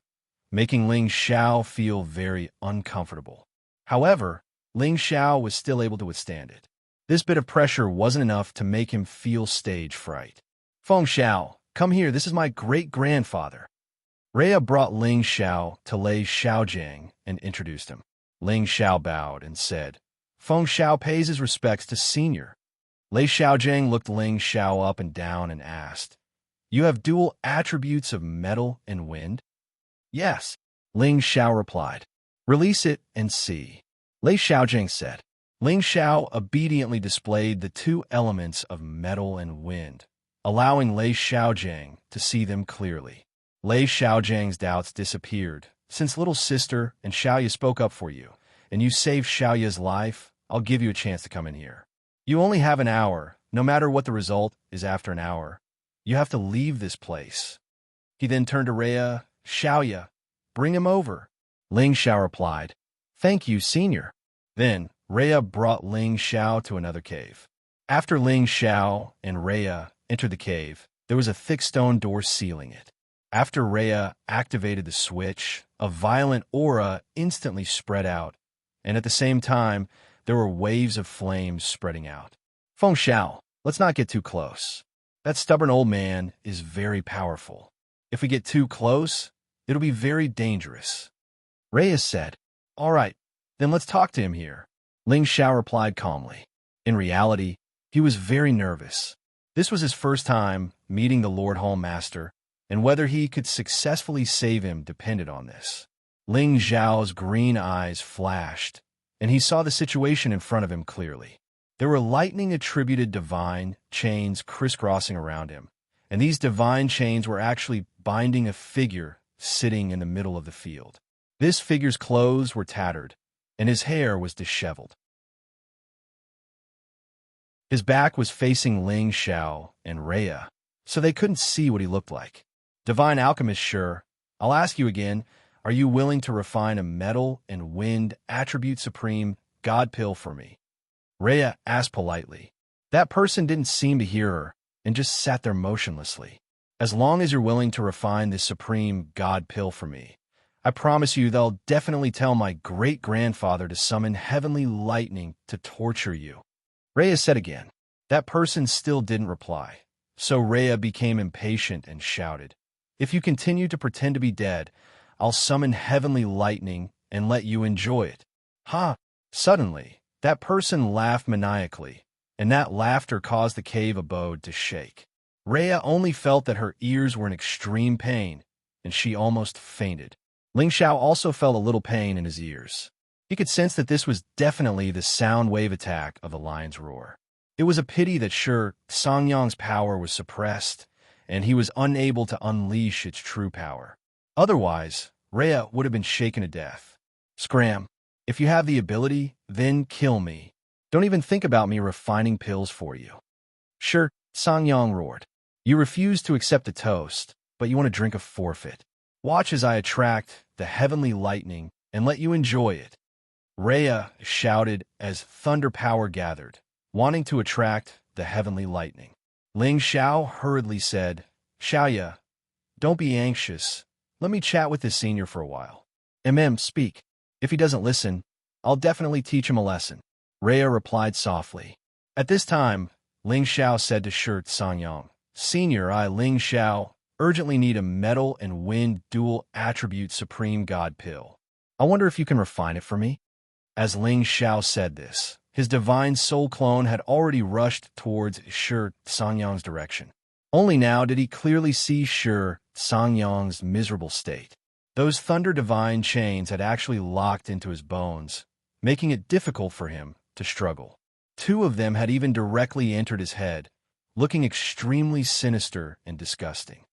making Ling Xiao feel very uncomfortable. However, Ling Xiao was still able to withstand it. This bit of pressure wasn't enough to make him feel stage fright. "Feng Xiao, come here, this is my great-grandfather." Rhea brought Ling Xiao to Lei Xiaojiang and introduced him. Ling Xiao bowed and said, "Feng Xiao pays his respects to Senior." Lei Xiaojiang looked Ling Xiao up and down and asked, "You have dual attributes of metal and wind?" "Yes," Ling Xiao replied. "Release it and see," Lei Xiaojiang said. Ling Xiao obediently displayed the two elements of metal and wind, allowing Lei Xiaojiang to see them clearly. Lei Xiaojiang's doubts disappeared. Since little sister and Xiaoya spoke up for you, and you saved Xiaoya's life, I'll give you a chance to come in here. You only have an hour, no matter what the result is after an hour. You have to leave this place. He then turned to Rhea. Xiaoya, bring him over. Ling Xiao replied, Thank you, senior. Then, Rhea brought Ling Xiao to another cave. After Ling Xiao and Rhea entered the cave, there was a thick stone door sealing it. After Rhea activated the switch, a violent aura instantly spread out, and at the same time, there were waves of flames spreading out. Feng Xiao, let's not get too close. That stubborn old man is very powerful. If we get too close, it'll be very dangerous. Rhea said, All right, then let's talk to him here. Ling Xiao replied calmly. In reality, he was very nervous. This was his first time meeting the Lord Hall Master, and whether he could successfully save him depended on this. Ling Xiao's green eyes flashed, and he saw the situation in front of him clearly. There were lightning-attributed divine chains crisscrossing around him, and these divine chains were actually binding a figure sitting in the middle of the field. This figure's clothes were tattered, and his hair was disheveled. His back was facing Ling Xiao and Rhea, so they couldn't see what he looked like. Divine Alchemist, sure. I'll ask you again, are you willing to refine a metal and wind attribute supreme God pill for me? Rhea asked politely. That person didn't seem to hear her and just sat there motionlessly. As long as you're willing to refine this supreme God pill for me, I promise you they'll definitely tell my great-grandfather to summon heavenly lightning to torture you. Rhea said again. That person still didn't reply, so Rhea became impatient and shouted, If you continue to pretend to be dead, I'll summon heavenly lightning and let you enjoy it. Ha! Suddenly, that person laughed maniacally, and that laughter caused the cave abode to shake. Rhea only felt that her ears were in extreme pain, and she almost fainted. Ling Xiao also felt a little pain in his ears. He could sense that this was definitely the sound wave attack of the lion's roar. It was a pity that Xianxia's power was suppressed, and he was unable to unleash its true power. Otherwise, Rhea would have been shaken to death. Scram, if you have the ability, then kill me. Don't even think about me refining pills for you. Xianxiang roared. You refuse to accept the toast, but you want to drink a forfeit. Watch as I attract the heavenly lightning and let you enjoy it. Rhea shouted as thunder power gathered, wanting to attract the heavenly lightning. Ling Xiao hurriedly said, Xiaoya, don't be anxious. Let me chat with this senior for a while. Speak. If he doesn't listen, I'll definitely teach him a lesson. Rhea replied softly. At this time, Ling Xiao said to Xianxiang, Senior, I, Ling Xiao, urgently need a metal and wind dual attribute supreme God pill. I wonder if you can refine it for me? As Ling Xiao said this, his divine soul clone had already rushed towards Xianxiang's direction. Only now did he clearly see Xianxiang's miserable state. Those thunder divine chains had actually locked into his bones, making it difficult for him to struggle. 2 of them had even directly entered his head, looking extremely sinister and disgusting.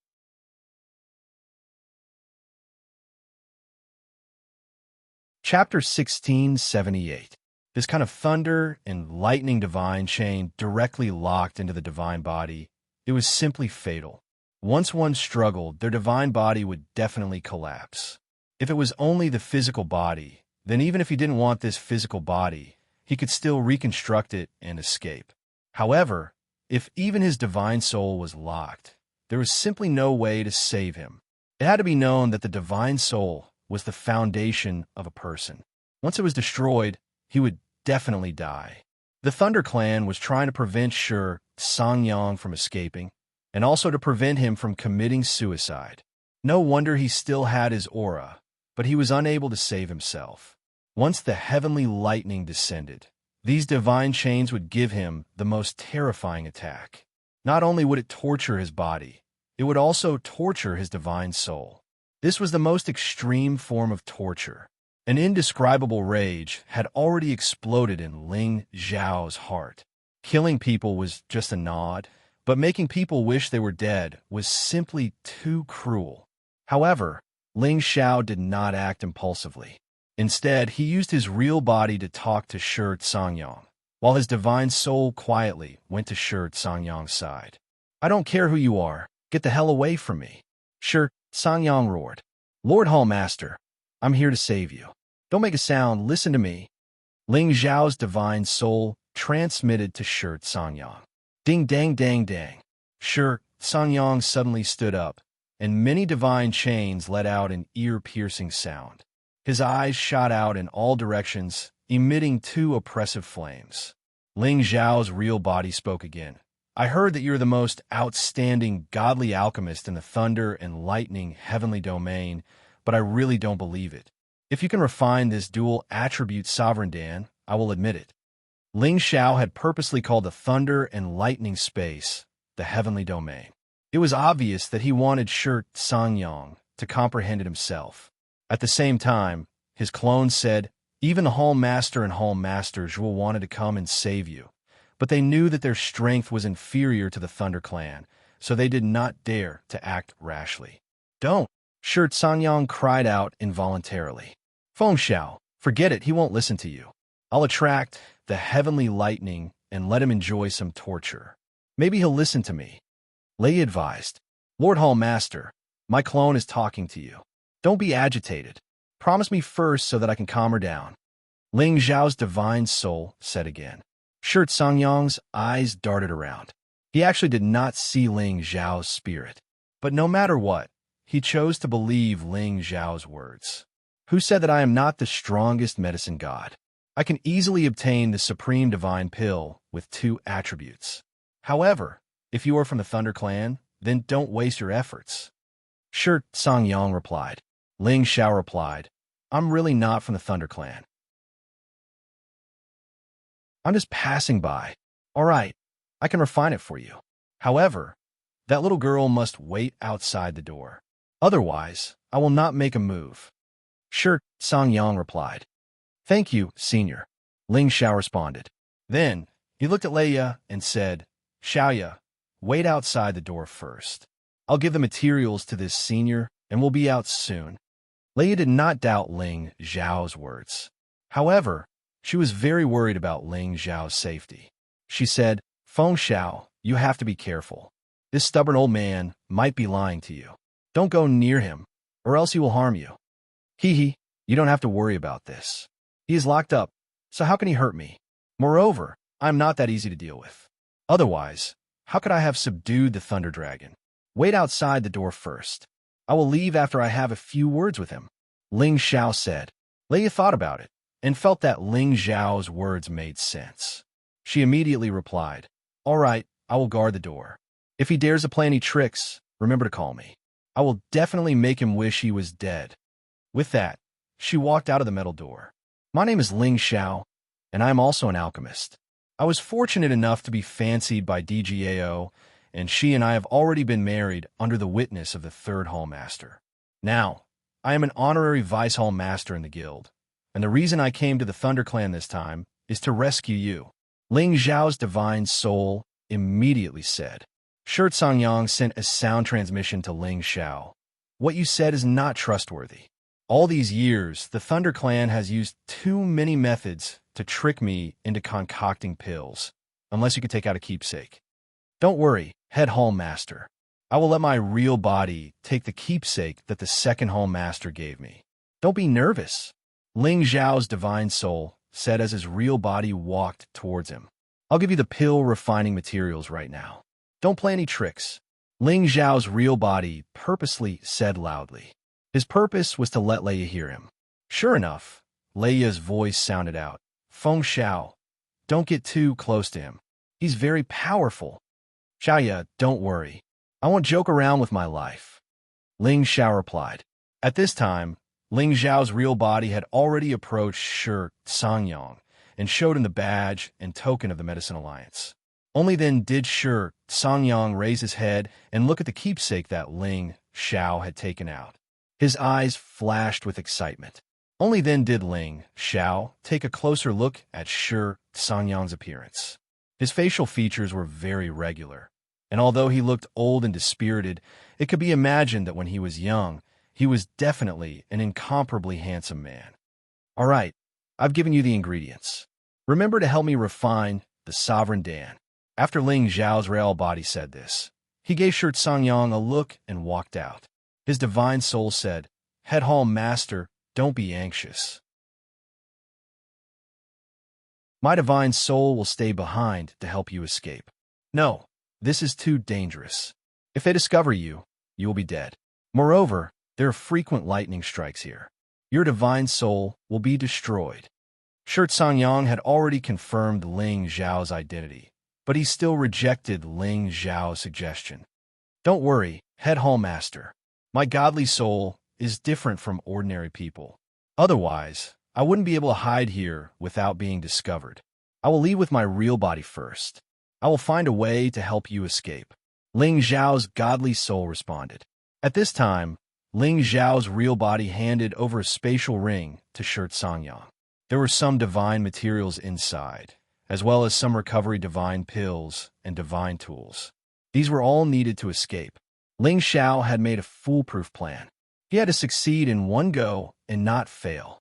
Chapter 1678. This kind of thunder and lightning divine chain directly locked into the divine body. It was simply fatal. Once one struggled, their divine body would definitely collapse. If it was only the physical body, then even if he didn't want this physical body, he could still reconstruct it and escape. However, if even his divine soul was locked, there was simply no way to save him. It had to be known that the divine soul was the foundation of a person. Once it was destroyed, he would definitely die. The Thunder Clan was trying to prevent Xianxiang from escaping, and also to prevent him from committing suicide. No wonder he still had his aura, but he was unable to save himself. Once the heavenly lightning descended, these divine chains would give him the most terrifying attack. Not only would it torture his body, it would also torture his divine soul. This was the most extreme form of torture. An indescribable rage had already exploded in Ling Xiao's heart. Killing people was just a nod, but making people wish they were dead was simply too cruel. However, Ling Xiao did not act impulsively. Instead, he used his real body to talk to Shi Sangyang, while his divine soul quietly went to Shi Sangyang's side. "I don't care who you are. Get the hell away from me." Shi Sangyang roared. "Lord Hall Master, I'm here to save you. Don't make a sound, listen to me." Ling Xiao's divine soul transmitted to Shi Sangyang. Ding dang dang dang. Shi Sangyang suddenly stood up, and many divine chains let out an ear-piercing sound. His eyes shot out in all directions, emitting two oppressive flames. Ling Xiao's real body spoke again. "I heard that you're the most outstanding godly alchemist in the thunder and lightning heavenly domain, but I really don't believe it. If you can refine this dual attribute sovereign Dan, I will admit it." Ling Xiao had purposely called the thunder and lightning space the heavenly domain. It was obvious that he wanted Shi Sangyang to comprehend it himself. At the same time, his clones said, "Even the Hall Master and Hall Master Zhuo wanted to come and save you, but they knew that their strength was inferior to the Thunder Clan, so they did not dare to act rashly." "Don't!" Shi Sangyang cried out involuntarily. "Feng Xiao, forget it, he won't listen to you. I'll attract the heavenly lightning and let him enjoy some torture. Maybe he'll listen to me." Lei advised. "Lord Hall Master, my clone is talking to you. Don't be agitated. Promise me first so that I can calm her down." Ling Xiao's divine soul said again. Shi Sangyang's eyes darted around. He actually did not see Ling Xiao's spirit. But no matter what, he chose to believe Ling Xiao's words. "Who said that I am not the strongest medicine god? I can easily obtain the supreme divine pill with two attributes. However, if you are from the Thunder Clan, then don't waste your efforts." Shi Sangyang replied. Ling Xiao replied, "I'm really not from the Thunder Clan. I'm just passing by. All right, I can refine it for you. However, that little girl must wait outside the door. Otherwise, I will not make a move." Shi Sangyang replied. "Thank you, Senior," Ling Xiao responded. Then, he looked at Leia and said, "Xiaoya, wait outside the door first. I'll give the materials to this Senior, and we'll be out soon." Leia did not doubt Ling Xiao's words. However, she was very worried about Ling Xiao's safety. She said, "Feng Xiao, you have to be careful. This stubborn old man might be lying to you. Don't go near him, or else he will harm you." "Hee, you don't have to worry about this. He is locked up, so how can he hurt me? Moreover, I am not that easy to deal with. Otherwise, how could I have subdued the Thunder Dragon? Wait outside the door first. I will leave after I have a few words with him," Ling Xiao said. Leia thought about it, and felt that Ling Xiao's words made sense. She immediately replied, "All right, I will guard the door. If he dares to play any tricks, remember to call me. I will definitely make him wish he was dead." With that, she walked out of the metal door. "My name is Ling Xiao, and I am also an alchemist. I was fortunate enough to be fancied by DGAO, and she and I have already been married under the witness of the third Hall Master. Now, I am an honorary Vice Hall Master in the guild, and the reason I came to the Thunder Clan this time is to rescue you." Ling Xiao's divine soul immediately said. Shi Sangyang sent a sound transmission to Ling Xiao. "What you said is not trustworthy. All these years, the Thunder Clan has used too many methods to trick me into concocting pills, unless you could take out a keepsake. Don't worry, Head Hall Master. I will let my real body take the keepsake that the second Hall Master gave me. Don't be nervous," Ling Xiao's divine soul said as his real body walked towards him. "I'll give you the pill refining materials right now. Don't play any tricks," Ling Xiao's real body purposely said loudly. His purpose was to let Leia hear him. Sure enough, Leia's voice sounded out. "Feng Xiao, don't get too close to him. He's very powerful." "Xiaoya, don't worry. I won't joke around with my life," Ling Xiao replied. At this time, Ling Xiao's real body had already approached Shi Sangyang and showed him the badge and token of the Medicine Alliance. Only then did Shi Sangyang raise his head and look at the keepsake that Ling Xiao had taken out. His eyes flashed with excitement. Only then did Ling Xiao take a closer look at Shi Sangyang's appearance. His facial features were very regular, and although he looked old and dispirited, it could be imagined that when he was young, He was definitely an incomparably handsome man. All right, I've given you the ingredients. Remember to help me refine the Sovereign Dan. After Ling Zhao's real body said this, he gave Xianxia a look and walked out. His divine soul said, "Head home, master, don't be anxious. My divine soul will stay behind to help you escape. No, this is too dangerous. If they discover you, you will be dead. Moreover, there are frequent lightning strikes here. Your divine soul will be destroyed." Xianxia had already confirmed Ling Zhao's identity, but he still rejected Ling Zhao's suggestion. "Don't worry, head home, master. My godly soul is different from ordinary people. Otherwise, I wouldn't be able to hide here without being discovered. I will leave with my real body first. I will find a way to help you escape." Ling Zhao's godly soul responded. At this time, Ling Zhao's real body handed over a spatial ring to Xianxia. There were some divine materials inside, as well as some recovery divine pills and divine tools. These were all needed to escape. Ling Zhao had made a foolproof plan. He had to succeed in one go and not fail.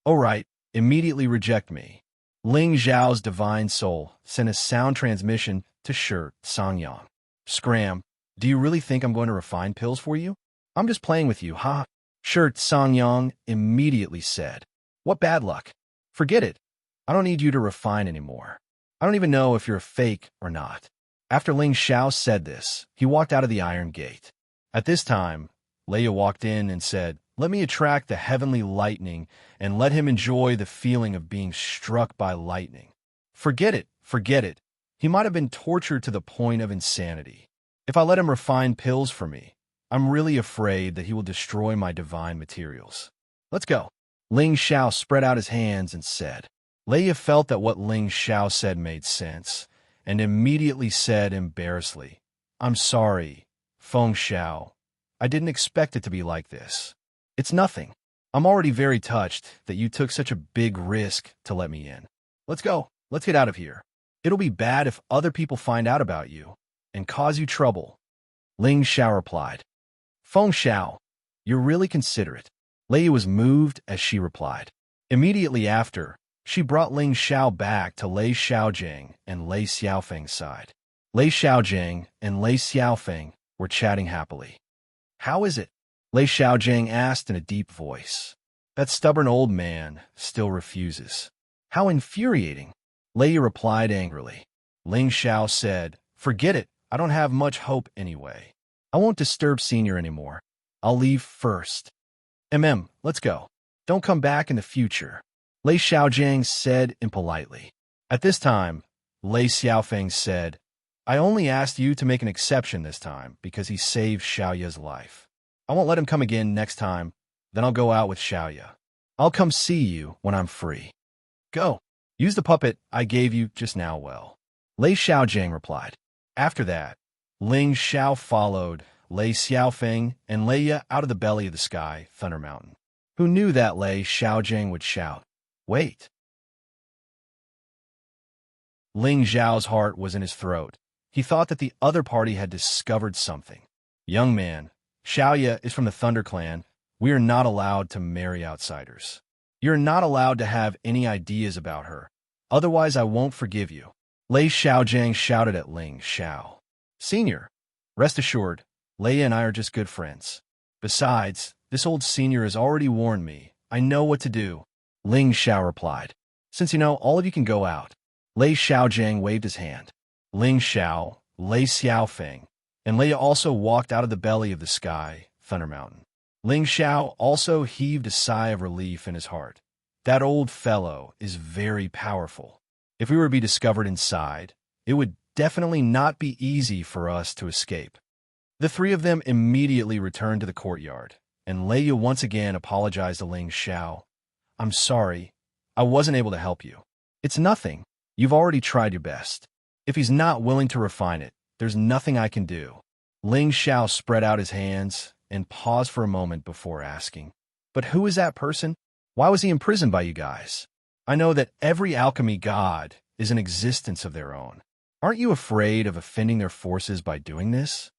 "All right, immediately reject me." Ling Zhao's divine soul sent a sound transmission to Xianxia. "Scram, do you really think I'm going to refine pills for you? I'm just playing with you, ha?" Xianxia immediately said, "What bad luck. Forget it. I don't need you to refine anymore. I don't even know if you're a fake or not." After Ling Zhao said this, he walked out of the iron gate. At this time, Leia walked in and said, "Let me attract the heavenly lightning and let him enjoy the feeling of being struck by lightning." Forget it, forget it. He might have been tortured to the point of insanity. If I let him refine pills for me, I'm really afraid that he will destroy my divine materials. Let's go." Ling Zhao spread out his hands and said. Leia felt that what Ling Zhao said made sense, and immediately said embarrassedly, "I'm sorry, Feng Xiao. I didn't expect it to be like this. It's nothing. I'm already very touched that you took such a big risk to let me in. Let's go. Let's get out of here. It'll be bad if other people find out about you and cause you trouble." Ling Zhao replied. "Feng Xiao, you're really considerate." Leia was moved as she replied. Immediately after, she brought Ling Zhao back to Lei Xiaojing and Lei Xiaofeng's side. Lei Xiaojing and Lei Xiaofeng were chatting happily. "How is it?" Lei Xiaojing asked in a deep voice. "That stubborn old man still refuses." "How infuriating," Leia replied angrily. Ling Zhao said, "Forget it. I don't have much hope anyway. I won't disturb Senior anymore. I'll leave first. Let's go. Don't come back in the future," Lei Xiaojing said impolitely. At this time, Lei Xiaofeng said, "I only asked you to make an exception this time because he saved Xiaoya's life. I won't let him come again next time, then I'll go out with Xiaoya. I'll come see you when I'm free. Go. Use the puppet I gave you just now well," Lei Xiaojing replied. After that, Ling Zhao followed Lei Xiaofeng and Leia out of the belly of the sky, Thunder Mountain. Who knew that Lei Xiaojing would shout, "Wait!" Ling Zhao's heart was in his throat. He thought that the other party had discovered something. "Young man, Xiaoya is from the Thunder Clan. We are not allowed to marry outsiders. You're not allowed to have any ideas about her. Otherwise, I won't forgive you," Lei Xiaojing shouted at Ling Zhao. "Senior, rest assured, Leia and I are just good friends. Besides, this old senior has already warned me. I know what to do," Ling Zhao replied. "Since you know, all of you can go out." Lei Xiaojing waved his hand. Ling Zhao, Lei Xiaofeng, and Leia also walked out of the belly of the sky, Thunder Mountain. Ling Zhao also heaved a sigh of relief in his heart. That old fellow is very powerful. If we were to be discovered inside, it would definitely not be easy for us to escape. The three of them immediately returned to the courtyard, and Leia once again apologized to Ling Zhao. "I'm sorry. I wasn't able to help you. It's nothing. You've already tried your best. If he's not willing to refine it, there's nothing I can do." Ling Zhao spread out his hands and paused for a moment before asking, "But who is that person? Why was he imprisoned by you guys? I know that every alchemy god is an existence of their own. Aren't you afraid of offending their forces by doing this?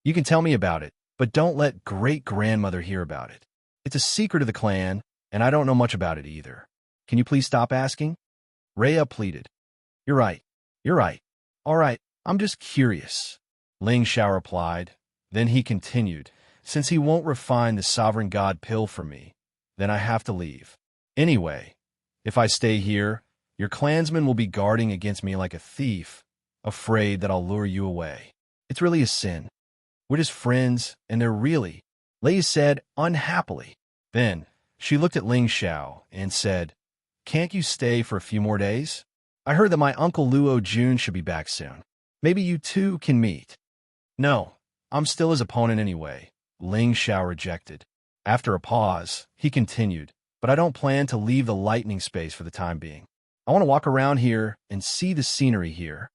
You can tell me about it, but don't let great-grandmother hear about it. It's a secret of the clan, and I don't know much about it either. Can you please stop asking? Rhea pleaded. You're right. You're right. All right, I'm just curious. Ling Xiao replied. Then he continued, since he won't refine the sovereign god pill for me, then I have to leave. Anyway, if I stay here, your clansmen will be guarding against me like a thief, afraid that I'll lure you away. It's really a sin. We're just friends, and they're really, Lei said unhappily. Then she looked at Ling Xiao and said, Can't you stay for a few more days? I heard that my uncle Luo Jun should be back soon. Maybe you two can meet. No, I'm still his opponent anyway, Ling Xiao rejected. After a pause, he continued, but I don't plan to leave the lightning space for the time being. I want to walk around here and see the scenery here.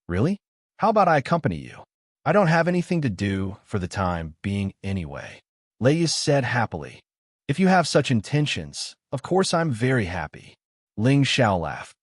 Really? How about I accompany you? I don't have anything to do for the time being anyway, Lei said happily. If you have such intentions, of course I'm very happy. Ling Xiao laughed.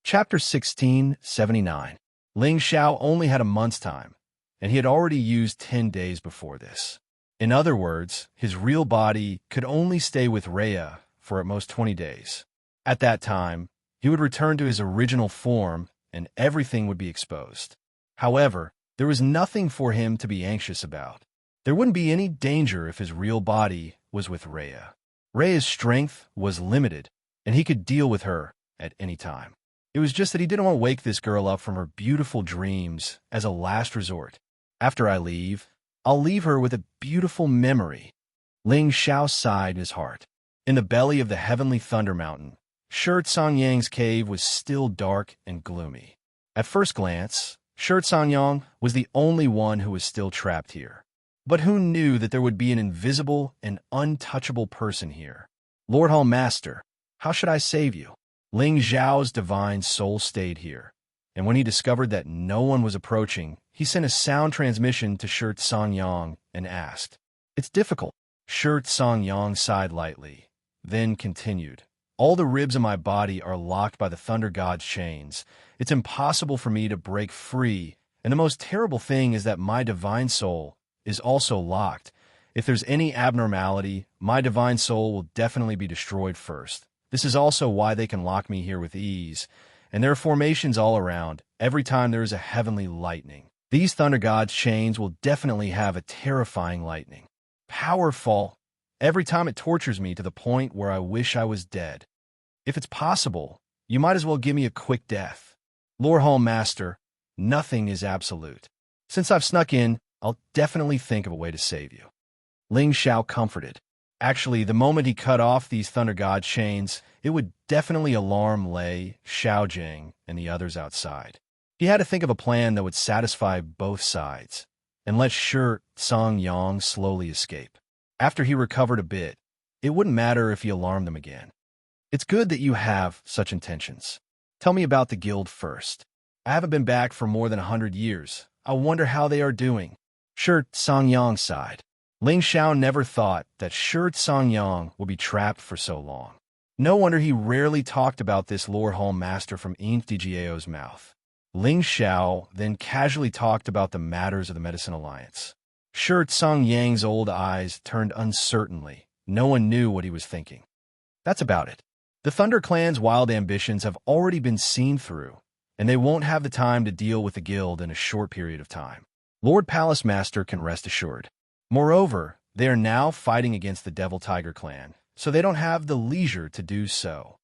Chapter 1679. Ling Xiao only had a month's time, and he had already used 10 days before this. In other words, his real body could only stay with Rhea for at most 20 days. At that time, he would return to his original form, and everything would be exposed. However, there was nothing for him to be anxious about. There wouldn't be any danger if his real body was with Rhea. Rhea's strength was limited, and he could deal with her at any time. It was just that he didn't want to wake this girl up from her beautiful dreams as a last resort. After I leave, I'll leave her with a beautiful memory. Ling Xiao sighed in his heart. In the belly of the heavenly thunder mountain, Xianxia's cave was still dark and gloomy. At first glance, Xianxia was the only one who was still trapped here. But who knew that there would be an invisible and untouchable person here? Lord Hall Master, how should I save you? Ling Xiao's divine soul stayed here, and when he discovered that no one was approaching, he sent a sound transmission to Xianxia and asked. It's difficult. Xianxia sighed lightly, then continued. All the ribs of my body are locked by the Thunder God's chains. It's impossible for me to break free, and the most terrible thing is that my divine soul is also locked. If there's any abnormality, my divine soul will definitely be destroyed first. This is also why they can lock me here with ease, and there are formations all around every time there is a heavenly lightning. These Thunder God's chains will definitely have a terrifying lightning. Powerful. Every time it tortures me to the point where I wish I was dead. If it's possible, you might as well give me a quick death. Lord Hall Master, nothing is absolute. Since I've snuck in, I'll definitely think of a way to save you. Ling Xiao comforted. Actually, the moment he cut off these Thunder God chains, it would definitely alarm Lei, Xiaojing, and the others outside. He had to think of a plan that would satisfy both sides, and let Xianxia slowly escape. After he recovered a bit, it wouldn't matter if he alarmed them again. It's good that you have such intentions. Tell me about the guild first. I haven't been back for more than 100 years. I wonder how they are doing. Xianxia sighed. Ling Xiao never thought that Xianxia would be trapped for so long. No wonder he rarely talked about this Lord Hall Master from Digiao's mouth. Ling Xiao then casually talked about the matters of the Medicine Alliance. Xianxia's old eyes turned uncertainly. No one knew what he was thinking. That's about it. The Thunder Clan's wild ambitions have already been seen through, and they won't have the time to deal with the guild in a short period of time. Lord Palace Master can rest assured. Moreover, they are now fighting against the Devil Tiger clan, so they don't have the leisure to do so.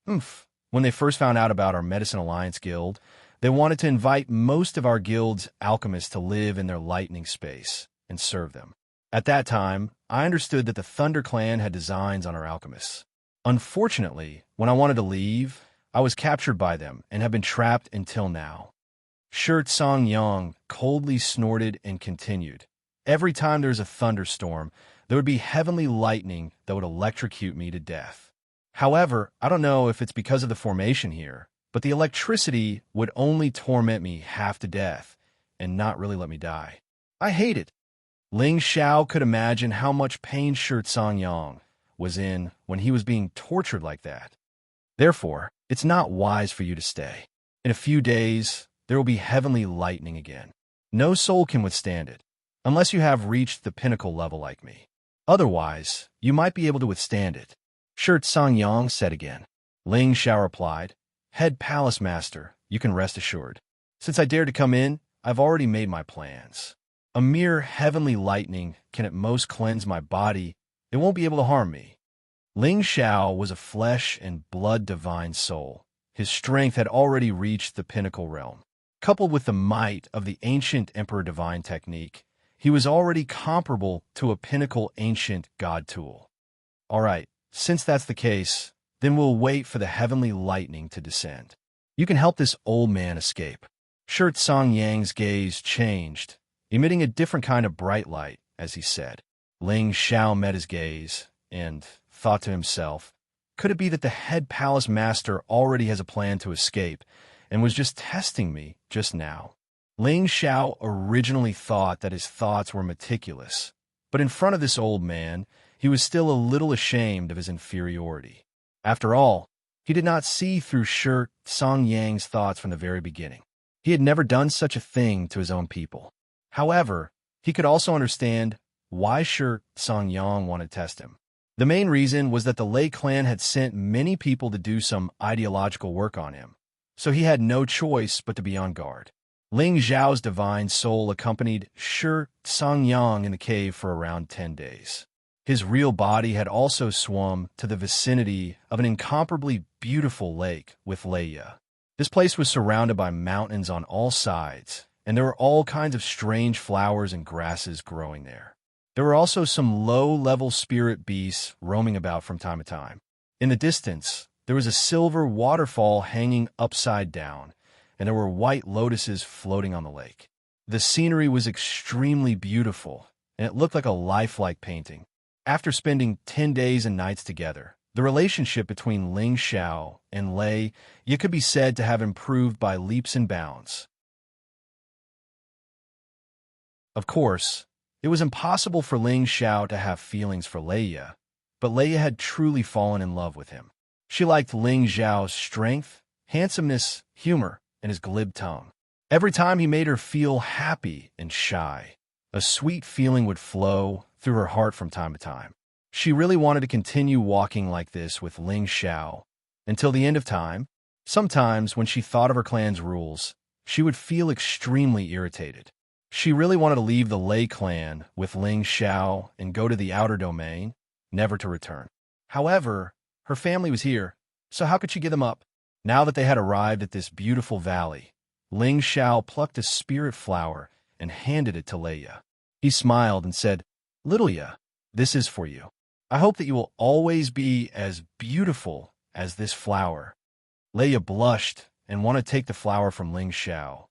When they first found out about our Medicine Alliance guild, they wanted to invite most of our guild's alchemists to live in their lightning space and serve them. At that time, I understood that the Thunder Clan had designs on our alchemists. Unfortunately, when I wanted to leave, I was captured by them and have been trapped until now. Xianxia coldly snorted and continued. Every time there was a thunderstorm, there would be heavenly lightning that would electrocute me to death. However, I don't know if it's because of the formation here, but the electricity would only torment me half to death and not really let me die. I hate it. Ling Xiao could imagine how much pain Xianxia was in when he was being tortured like that. Therefore, It's not wise for you to stay. In a few days, there will be heavenly lightning again. No soul can withstand it, unless you have reached the pinnacle level like me. Otherwise, you might be able to withstand it. Xianxia said again. Ling Xiao replied, Head Palace Master, you can rest assured. Since I dared to come in, I've already made my plans. A mere heavenly lightning can at most cleanse my body. It won't be able to harm me. Ling Xiao was a flesh and blood divine soul. His strength had already reached the pinnacle realm. Coupled with the might of the ancient Emperor Divine technique, he was already comparable to a pinnacle ancient god tool. All right, since that's the case, then we'll wait for the heavenly lightning to descend. You can help this old man escape. Xianxia's gaze changed, emitting a different kind of bright light, as he said. Ling Xiao met his gaze and thought to himself, could it be that the head palace master already has a plan to escape and was just testing me just now? Ling Xiao originally thought that his thoughts were meticulous, but in front of this old man, he was still a little ashamed of his inferiority. After all, he did not see through Xianxia's thoughts from the very beginning. He had never done such a thing to his own people. However, he could also understand why Xianxia wanted to test him. The main reason was that the Lei clan had sent many people to do some ideological work on him, so he had no choice but to be on guard. Ling Xiao's divine soul accompanied Xianxia in the cave for around 10 days. His real body had also swum to the vicinity of an incomparably beautiful lake with Leia. This place was surrounded by mountains on all sides, and there were all kinds of strange flowers and grasses growing there. There were also some low-level spirit beasts roaming about from time to time. In the distance, there was a silver waterfall hanging upside down, and there were white lotuses floating on the lake. The scenery was extremely beautiful, and it looked like a lifelike painting. After spending 10 days and nights together, the relationship between Ling Xiao and Lei could be said to have improved by leaps and bounds. Of course, it was impossible for Ling Xiao to have feelings for Leia, but Leia had truly fallen in love with him. She liked Ling Xiao's strength, handsomeness, humor, and his glib tongue. Every time he made her feel happy and shy, a sweet feeling would flow through her heart from time to time. She really wanted to continue walking like this with Ling Xiao until the end of time. Sometimes, when she thought of her clan's rules, she would feel extremely irritated. She really wanted to leave the Lei clan with Ling Xiao and go to the outer domain, never to return. However, her family was here, so how could she give them up? Now that they had arrived at this beautiful valley, Ling Xiao plucked a spirit flower and handed it to Leia. He smiled and said, Littleya, this is for you. I hope that you will always be as beautiful as this flower. Leia blushed and wanted to take the flower from Ling Xiao,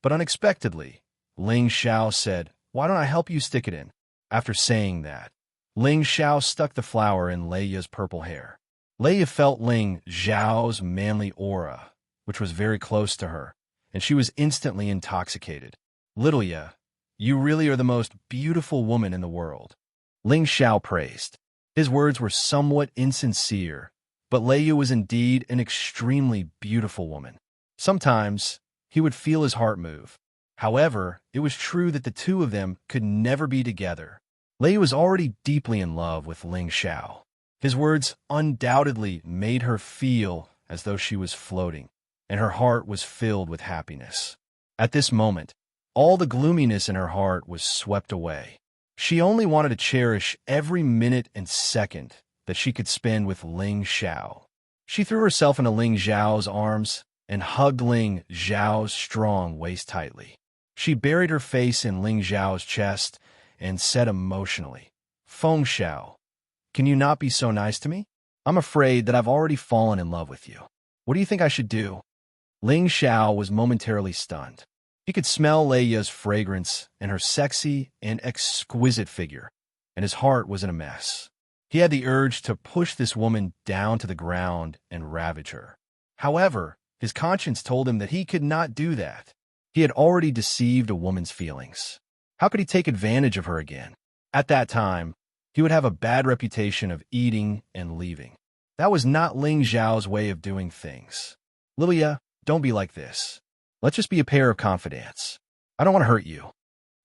but unexpectedly, Ling Xiao said, Why don't I help you stick it in? After saying that, Ling Xiao stuck the flower in Leia's purple hair. Leia felt Ling Xiao's manly aura, which was very close to her, and she was instantly intoxicated. Littleya, you really are the most beautiful woman in the world. Ling Xiao praised. His words were somewhat insincere, but Leia was indeed an extremely beautiful woman. Sometimes, he would feel his heart move. However, it was true that the two of them could never be together. Leia was already deeply in love with Ling Xiao. His words undoubtedly made her feel as though she was floating, and her heart was filled with happiness. At this moment, all the gloominess in her heart was swept away. She only wanted to cherish every minute and second that she could spend with Ling Xiao. She threw herself into Ling Xiao's arms and hugged Ling Xiao's strong waist tightly. She buried her face in Ling Xiao's chest and said emotionally, Feng Xiao, can you not be so nice to me? I'm afraid that I've already fallen in love with you. What do you think I should do? Ling Xiao was momentarily stunned. He could smell Leia's fragrance and her sexy and exquisite figure, and his heart was in a mess. He had the urge to push this woman down to the ground and ravage her. However, his conscience told him that he could not do that. He had already deceived a woman's feelings. How could he take advantage of her again? At that time, he would have a bad reputation of eating and leaving. That was not Ling Xiao's way of doing things. Lilia, don't be like this. Let's just be a pair of confidants. I don't want to hurt you.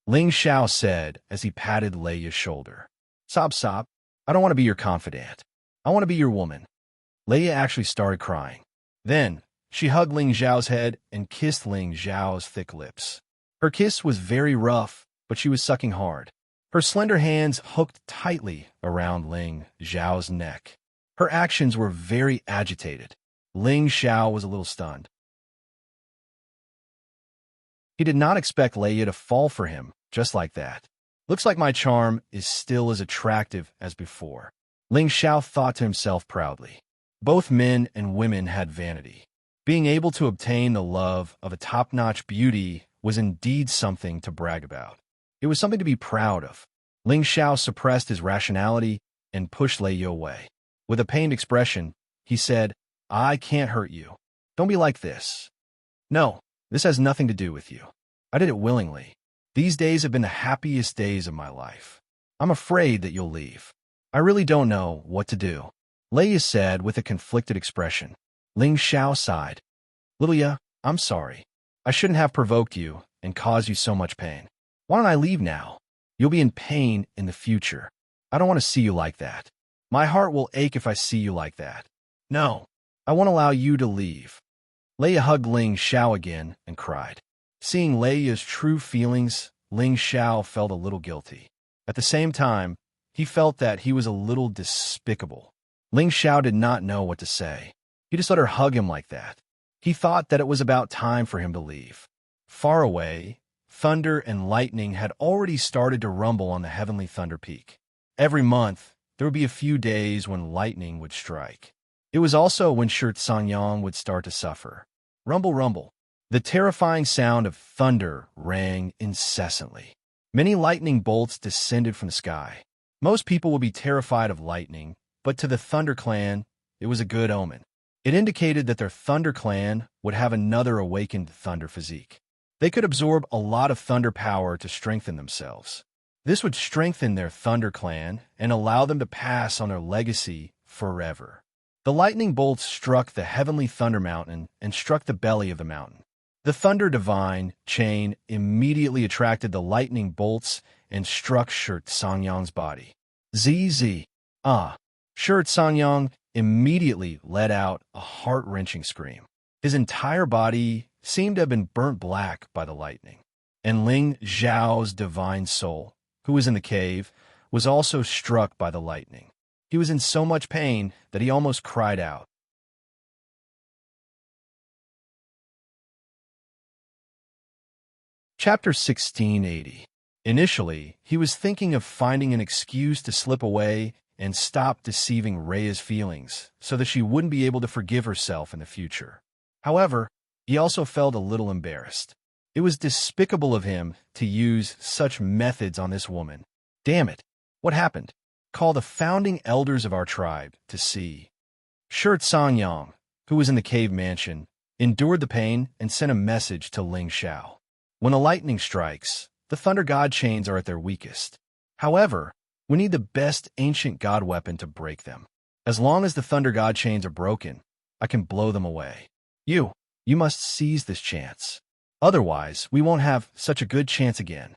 Ling Xiao said as he patted Leia's shoulder. Sob sob, I don't want to be your confidant. I want to be your woman. Leia actually started crying. Then, she hugged Ling Xiao's head and kissed Ling Xiao's thick lips. Her kiss was very rough, but she was sucking hard. Her slender hands hooked tightly around Ling Xiao's neck. Her actions were very agitated. Ling Xiao was a little stunned. He did not expect Leia to fall for him just like that. Looks like my charm is still as attractive as before. Ling Xiao thought to himself proudly. Both men and women had vanity. Being able to obtain the love of a top-notch beauty was indeed something to brag about. It was something to be proud of. Ling Xiao suppressed his rationality and pushed Leia away. With a pained expression, he said, I can't hurt you. Don't be like this. No, this has nothing to do with you. I did it willingly. These days have been the happiest days of my life. I'm afraid that you'll leave. I really don't know what to do. Leia said with a conflicted expression. Ling Xiao sighed. Lilia, I'm sorry. I shouldn't have provoked you and caused you so much pain. Why don't I leave now? You'll be in pain in the future. I don't want to see you like that. My heart will ache if I see you like that. No, I won't allow you to leave. Leia hugged Ling Xiao again and cried. Seeing Leia's true feelings, Ling Xiao felt a little guilty. At the same time, he felt that he was a little despicable. Ling Xiao did not know what to say. He just let her hug him like that. He thought that it was about time for him to leave. Far away, thunder and lightning had already started to rumble on the heavenly thunder peak. Every month, there would be a few days when lightning would strike. It was also when Xianxia would start to suffer. Rumble, rumble. The terrifying sound of thunder rang incessantly. Many lightning bolts descended from the sky. Most people would be terrified of lightning, but to the Thunder Clan, it was a good omen. It indicated that their Thunder Clan would have another awakened thunder physique. They could absorb a lot of thunder power to strengthen themselves. This would strengthen their Thunder Clan and allow them to pass on their legacy forever. The lightning bolts struck the heavenly Thunder Mountain and struck the belly of the mountain. The Thunder Divine chain immediately attracted the lightning bolts and struck Xianxia's body. ZZ. Xianxia immediately let out a heart-wrenching scream. His entire body seemed to have been burnt black by the lightning. And Ling Xiao's divine soul, who was in the cave, was also struck by the lightning. He was in so much pain that he almost cried out. Chapter 1680. Initially, he was thinking of finding an excuse to slip away and stop deceiving Rhea's feelings so that she wouldn't be able to forgive herself in the future. However, he also felt a little embarrassed. It was despicable of him to use such methods on this woman. Damn it. What happened? Call the founding elders of our tribe to see. Xianxia, who was in the cave mansion, endured the pain and sent a message to Ling Xiao. When the lightning strikes, the thunder god chains are at their weakest. However, we need the best ancient god weapon to break them. As long as the thunder god chains are broken, I can blow them away. You must seize this chance. Otherwise, we won't have such a good chance again.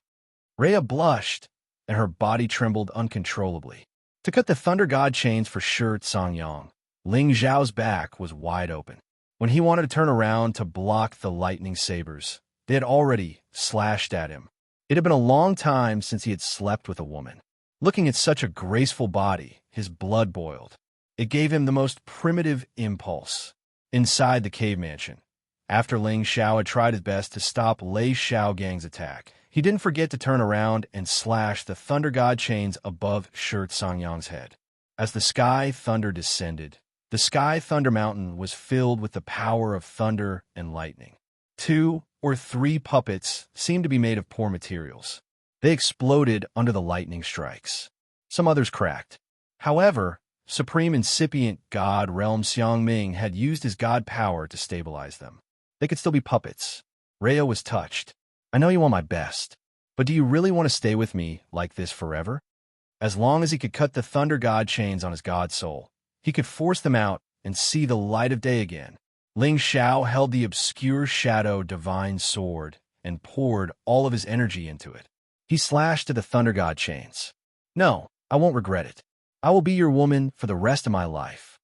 Rhea blushed, and her body trembled uncontrollably. To cut the thunder god chains for Xianxia, Ling Xiao's back was wide open. When he wanted to turn around to block the lightning sabers, they had already slashed at him. It had been a long time since he had slept with a woman. Looking at such a graceful body, his blood boiled. It gave him the most primitive impulse. Inside the cave mansion, after Ling Xiao had tried his best to stop Lei Xiaogang's attack, he didn't forget to turn around and slash the thunder god chains above Xianxia's head. As the sky thunder descended, the sky thunder mountain was filled with the power of thunder and lightning. 2 or 3 puppets seemed to be made of poor materials. They exploded under the lightning strikes. Some others cracked. However, Supreme Incipient God Realm Xiangming had used his god power to stabilize them. They could still be puppets. Rhea was touched. I know you want my best, but do you really want to stay with me like this forever? As long as he could cut the thunder god chains on his god soul, he could force them out and see the light of day again. Ling Xiao held the obscure shadow divine sword and poured all of his energy into it. He slashed at the thunder god chains. "No, I won't regret it. I will be your woman for the rest of my life."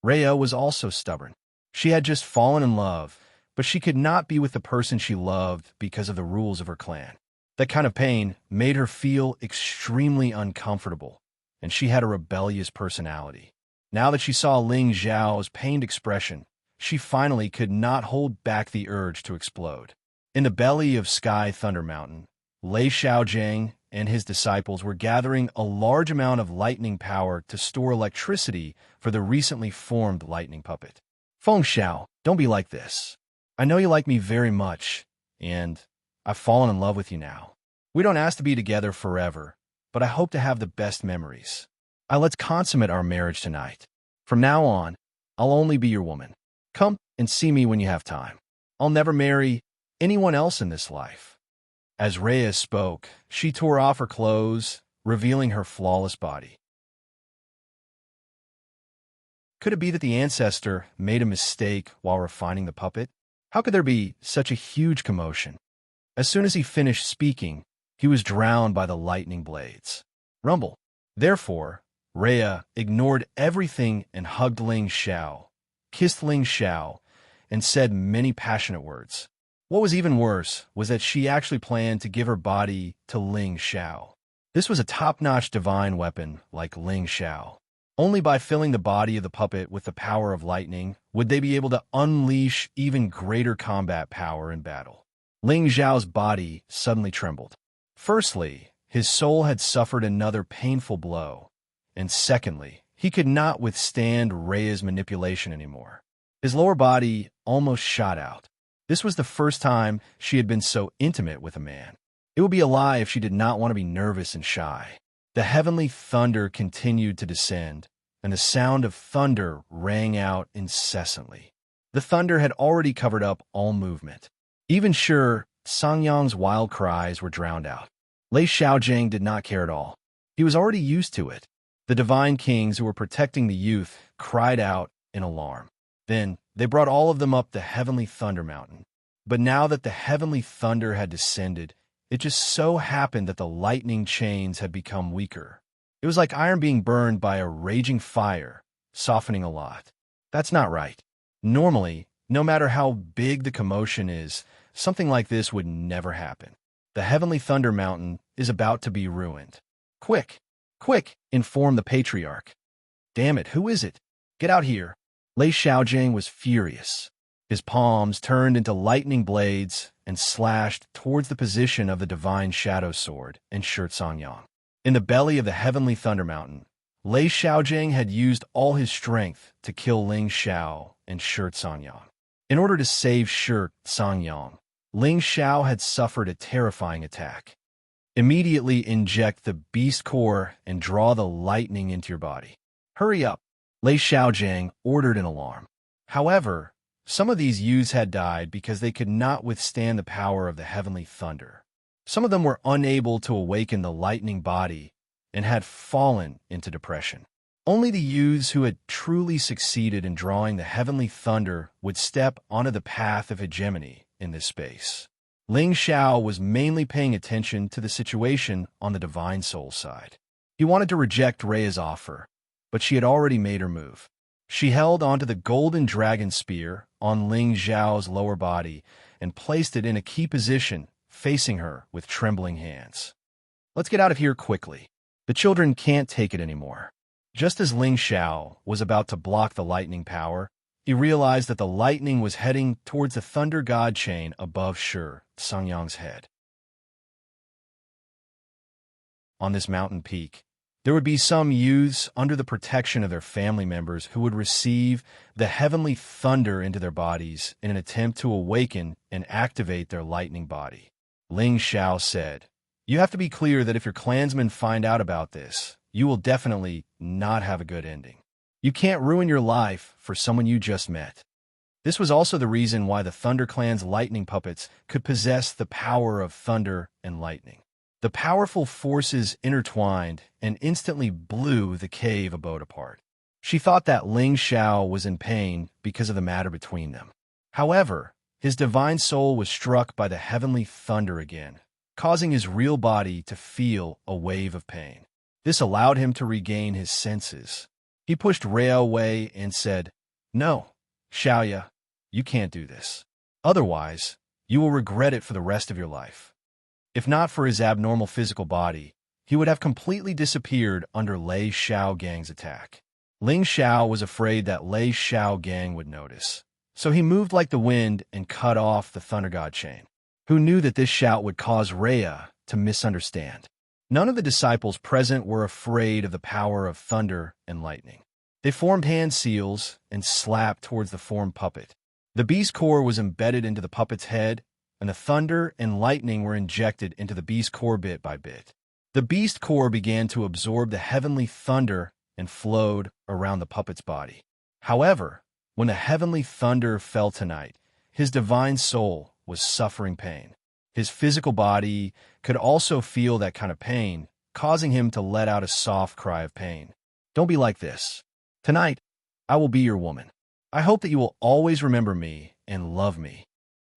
Rhea was also stubborn. She had just fallen in love, but she could not be with the person she loved because of the rules of her clan. That kind of pain made her feel extremely uncomfortable, and she had a rebellious personality. Now that she saw Ling Xiao's pained expression, she finally could not hold back the urge to explode. In the belly of Sky Thunder Mountain, Lei Xiaojing and his disciples were gathering a large amount of lightning power to store electricity for the recently formed lightning puppet. "Feng Xiao, don't be like this. I know you like me very much, and I've fallen in love with you now. We don't ask to be together forever, but I hope to have the best memories. Let's consummate our marriage tonight. From now on, I'll only be your woman. Come and see me when you have time. I'll never marry anyone else in this life." As Rhea spoke, she tore off her clothes, revealing her flawless body. Could it be that the ancestor made a mistake while refining the puppet? How could there be such a huge commotion? As soon as he finished speaking, he was drowned by the lightning blades. Rumble. Therefore, Rhea ignored everything and hugged Ling Xiao, kissed Ling Xiao, and said many passionate words. What was even worse was that she actually planned to give her body to Ling Xiao. This was a top-notch divine weapon like Ling Xiao. Only by filling the body of the puppet with the power of lightning would they be able to unleash even greater combat power in battle. Ling Xiao's body suddenly trembled. Firstly, his soul had suffered another painful blow, and secondly, he could not withstand Rhea's manipulation anymore. His lower body almost shot out. This was the first time she had been so intimate with a man. It would be a lie if she did not want to be nervous and shy. The heavenly thunder continued to descend, and the sound of thunder rang out incessantly. The thunder had already covered up all movement. Even Xianxia's wild cries were drowned out. Lei Xiaojing did not care at all. He was already used to it. The divine kings who were protecting the youth cried out in alarm. Then they brought all of them up the heavenly thunder mountain. But now that the heavenly thunder had descended, it just so happened that the lightning chains had become weaker. It was like iron being burned by a raging fire, softening a lot. That's not right. Normally, no matter how big the commotion is, something like this would never happen. The heavenly thunder mountain is about to be ruined. Quick, quick, inform the patriarch. Damn it, who is it? Get out here. Lei Xiaojing was furious. His palms turned into lightning blades and slashed towards the position of the divine shadow sword and Xianxia. In the belly of the heavenly thunder mountain, Lei Xiaojing had used all his strength to kill Ling Xiao and Xianxia. In order to save Xianxia, Ling Xiao had suffered a terrifying attack. Immediately inject the beast core and draw the lightning into your body. Hurry up, Lei Xiaojing ordered in alarm. However, some of these youths had died because they could not withstand the power of the heavenly thunder. Some of them were unable to awaken the lightning body and had fallen into depression. Only the youths who had truly succeeded in drawing the heavenly thunder would step onto the path of hegemony in this space. Ling Xiao was mainly paying attention to the situation on the divine soul side. He wanted to reject Rhea's offer, but she had already made her move. She held onto the golden dragon spear on Ling Xiao's lower body and placed it in a key position, facing her with trembling hands. Let's get out of here quickly. The children can't take it anymore. Just as Ling Xiao was about to block the lightning power, he realized that the lightning was heading towards the thunder god chain above Xianxia's head. On this mountain peak, there would be some youths under the protection of their family members who would receive the heavenly thunder into their bodies in an attempt to awaken and activate their lightning body. Ling Xiao said, "You have to be clear that if your clansmen find out about this, you will definitely not have a good ending. You can't ruin your life for someone you just met." This was also the reason why the Thunder Clan's lightning puppets could possess the power of thunder and lightning. The powerful forces intertwined and instantly blew the cave abode apart. She thought that Ling Xiao was in pain because of the matter between them. However, his divine soul was struck by the heavenly thunder again, causing his real body to feel a wave of pain. This allowed him to regain his senses. He pushed Rhea away and said, "No, Xiaoya, you can't do this. Otherwise, you will regret it for the rest of your life." If not for his abnormal physical body, he would have completely disappeared under Lei Xiao Gang's attack. Ling Xiao was afraid that Lei Xiao Gang would notice, so he moved like the wind and cut off the Thunder God chain. Who knew that this shout would cause Rhea to misunderstand? None of the disciples present were afraid of the power of thunder and lightning. They formed hand seals and slapped towards the formed puppet. The beast core was embedded into the puppet's head, and the thunder and lightning were injected into the beast core bit by bit. The beast core began to absorb the heavenly thunder and flowed around the puppet's body. However, when the heavenly thunder fell tonight, his divine soul was suffering pain. His physical body could also feel that kind of pain, causing him to let out a soft cry of pain. "Don't be like this. Tonight, I will be your woman. I hope that you will always remember me and love me."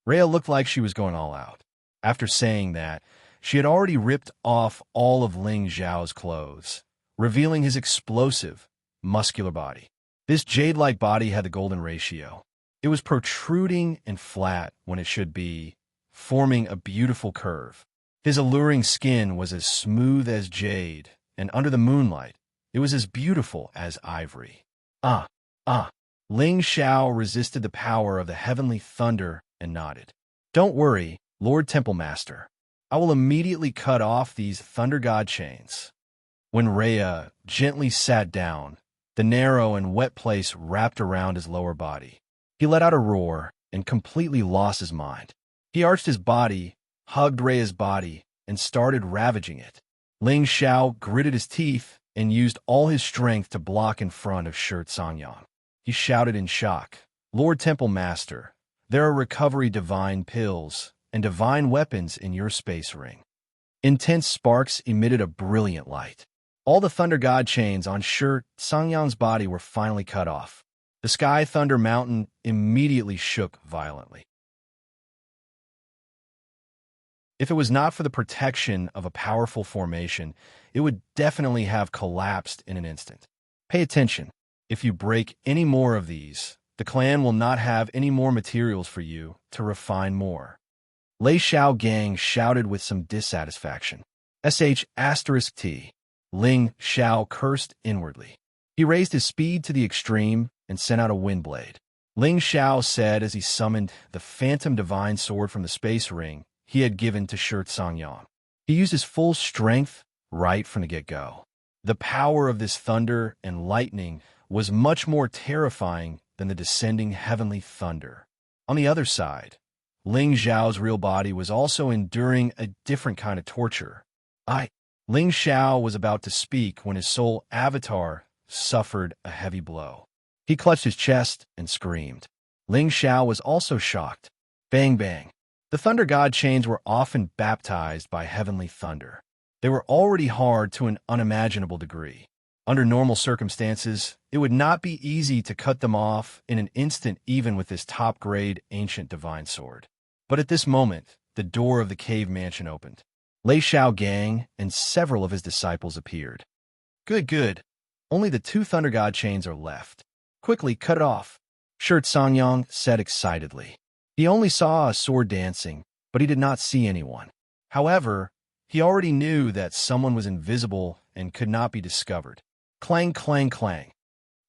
Rhea looked like she was going all out. After saying that, she had already ripped off all of Ling Xiao's clothes, revealing his explosive, muscular body. This jade-like body had the golden ratio. It was protruding and flat when it should be, forming a beautiful curve. His alluring skin was as smooth as jade, and under the moonlight, it was as beautiful as ivory. Ling Xiao resisted the power of the heavenly thunder and nodded. "Don't worry, Lord Temple Master. I will immediately cut off these Thunder God chains." When Rhea gently sat down, the narrow and wet place wrapped around his lower body. He let out a roar and completely lost his mind. He arched his body, hugged Rhea's body, and started ravaging it. Ling Xiao gritted his teeth and used all his strength to block in front of Xianxia. He shouted in shock, "Lord Temple Master, there are recovery divine pills and divine weapons in your space ring." Intense sparks emitted a brilliant light. All the Thunder God chains on Xianxia's body were finally cut off. The Sky Thunder Mountain immediately shook violently. If it was not for the protection of a powerful formation, it would definitely have collapsed in an instant. Pay attention. If you break any more of these, the clan will not have any more materials for you to refine more. Lei Xiao Gang shouted with some dissatisfaction. **T. Ling Xiao cursed inwardly. He raised his speed to the extreme and sent out a wind blade. Ling Xiao said as he summoned the phantom divine sword from the space ring he had given to Xianxia. He used his full strength right from the get-go. The power of this thunder and lightning was much more terrifying than the descending heavenly thunder. On the other side, Ling Xiao's real body was also enduring a different kind of torture. Ling Xiao was about to speak when his soul avatar suffered a heavy blow. He clutched his chest and screamed. Ling Xiao was also shocked. Bang, bang. The Thunder God chains were often baptized by heavenly thunder. They were already hard to an unimaginable degree. Under normal circumstances, it would not be easy to cut them off in an instant even with this top-grade ancient divine sword. But at this moment, the door of the cave mansion opened. Lei Xiao Gang and several of his disciples appeared. Good. Only the 2 Thunder God chains are left. Quickly, cut it off, Xianxia said excitedly. He only saw a sword dancing, but he did not see anyone. However, he already knew that someone was invisible and could not be discovered. Clang, clang, clang.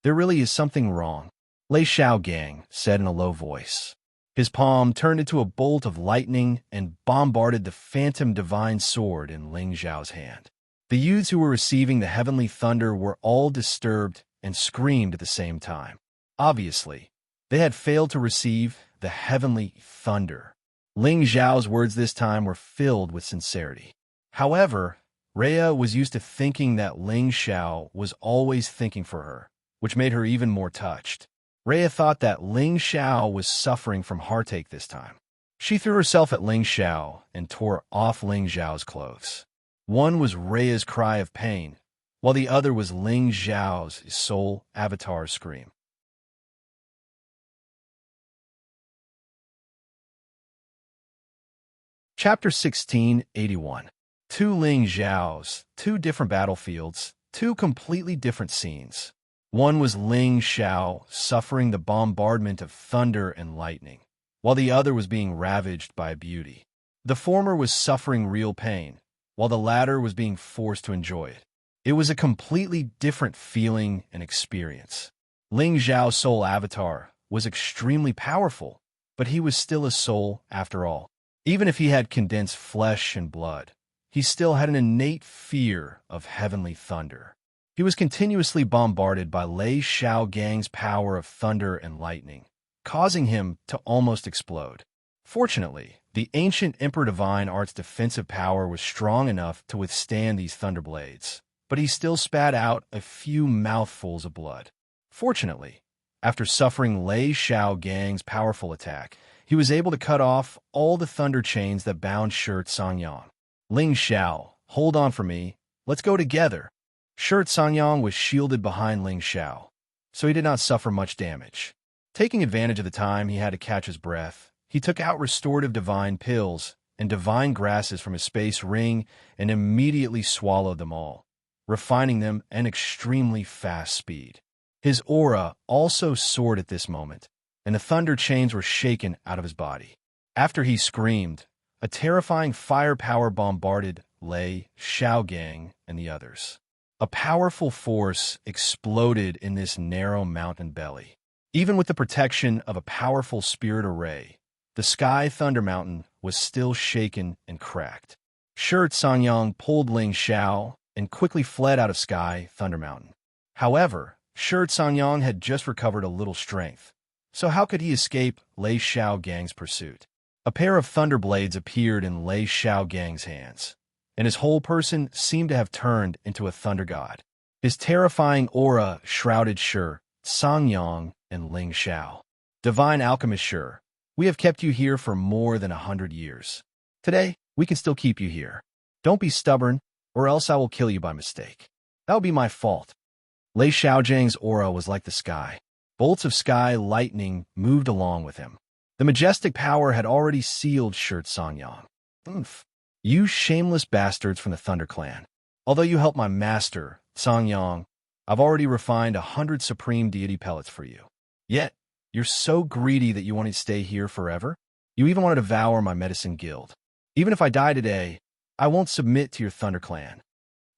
There really is something wrong, Lei Xiao Gang said in a low voice. His palm turned into a bolt of lightning and bombarded the phantom divine sword in Ling Xiao's hand. The youths who were receiving the heavenly thunder were all disturbed and screamed at the same time. Obviously, they had failed to receive the heavenly thunder. Ling Xiao's words this time were filled with sincerity. However, Rhea was used to thinking that Ling Xiao was always thinking for her, which made her even more touched. Rhea thought that Ling Xiao was suffering from heartache this time. She threw herself at Ling Xiao and tore off Ling Xiao's clothes. One was Rhea's cry of pain, while the other was Ling Xiao's soul avatar scream. Chapter 1681. Two Ling Xiaos, two different battlefields, two completely different scenes. One was Ling Xiao suffering the bombardment of thunder and lightning, while the other was being ravaged by beauty. The former was suffering real pain, while the latter was being forced to enjoy it. It was a completely different feeling and experience. Ling Xiao's soul avatar was extremely powerful, but he was still a soul after all. Even if he had condensed flesh and blood, he still had an innate fear of heavenly thunder. He was continuously bombarded by Lei Xiaogang's power of thunder and lightning, causing him to almost explode. Fortunately, the ancient Emperor Divine Art's defensive power was strong enough to withstand these thunderblades, but he still spat out a few mouthfuls of blood. Fortunately, after suffering Lei Xiaogang's powerful attack, he was able to cut off all the thunder chains that bound Xianxia. Ling Xiao, hold on for me. Let's go together. Xianxia was shielded behind Ling Xiao, so he did not suffer much damage. Taking advantage of the time he had to catch his breath, he took out restorative divine pills and divine grasses from his space ring and immediately swallowed them all, refining them at an extremely fast speed. His aura also soared at this moment, and the thunder chains were shaken out of his body. After he screamed, a terrifying firepower bombarded Lei Xiaogang and the others. A powerful force exploded in this narrow mountain belly. Even with the protection of a powerful spirit array, the Sky Thunder Mountain was still shaken and cracked. Xianxia pulled Ling Xiao and quickly fled out of Sky Thunder Mountain. However, Xianxia had just recovered a little strength, so how could he escape Lei Xiaogang's pursuit? A pair of thunder blades appeared in Lei Xiaogang's hands, and his whole person seemed to have turned into a thunder god. His terrifying aura shrouded Xianxia and Ling Xiao. Divine Alchemist, we have kept you here for more than 100 years. Today, we can still keep you here. Don't be stubborn, or else I will kill you by mistake. That will be my fault. Lei Xiaogang's aura was like the sky. Bolts of sky lightning moved along with him. The majestic power had already sealed Xianxia. You shameless bastards from the Thunder Clan. Although you helped my master, Xianxia, I've already refined 100 supreme deity pellets for you. Yet, you're so greedy that you want to stay here forever? You even want to devour my medicine guild. Even if I die today, I won't submit to your Thunder Clan.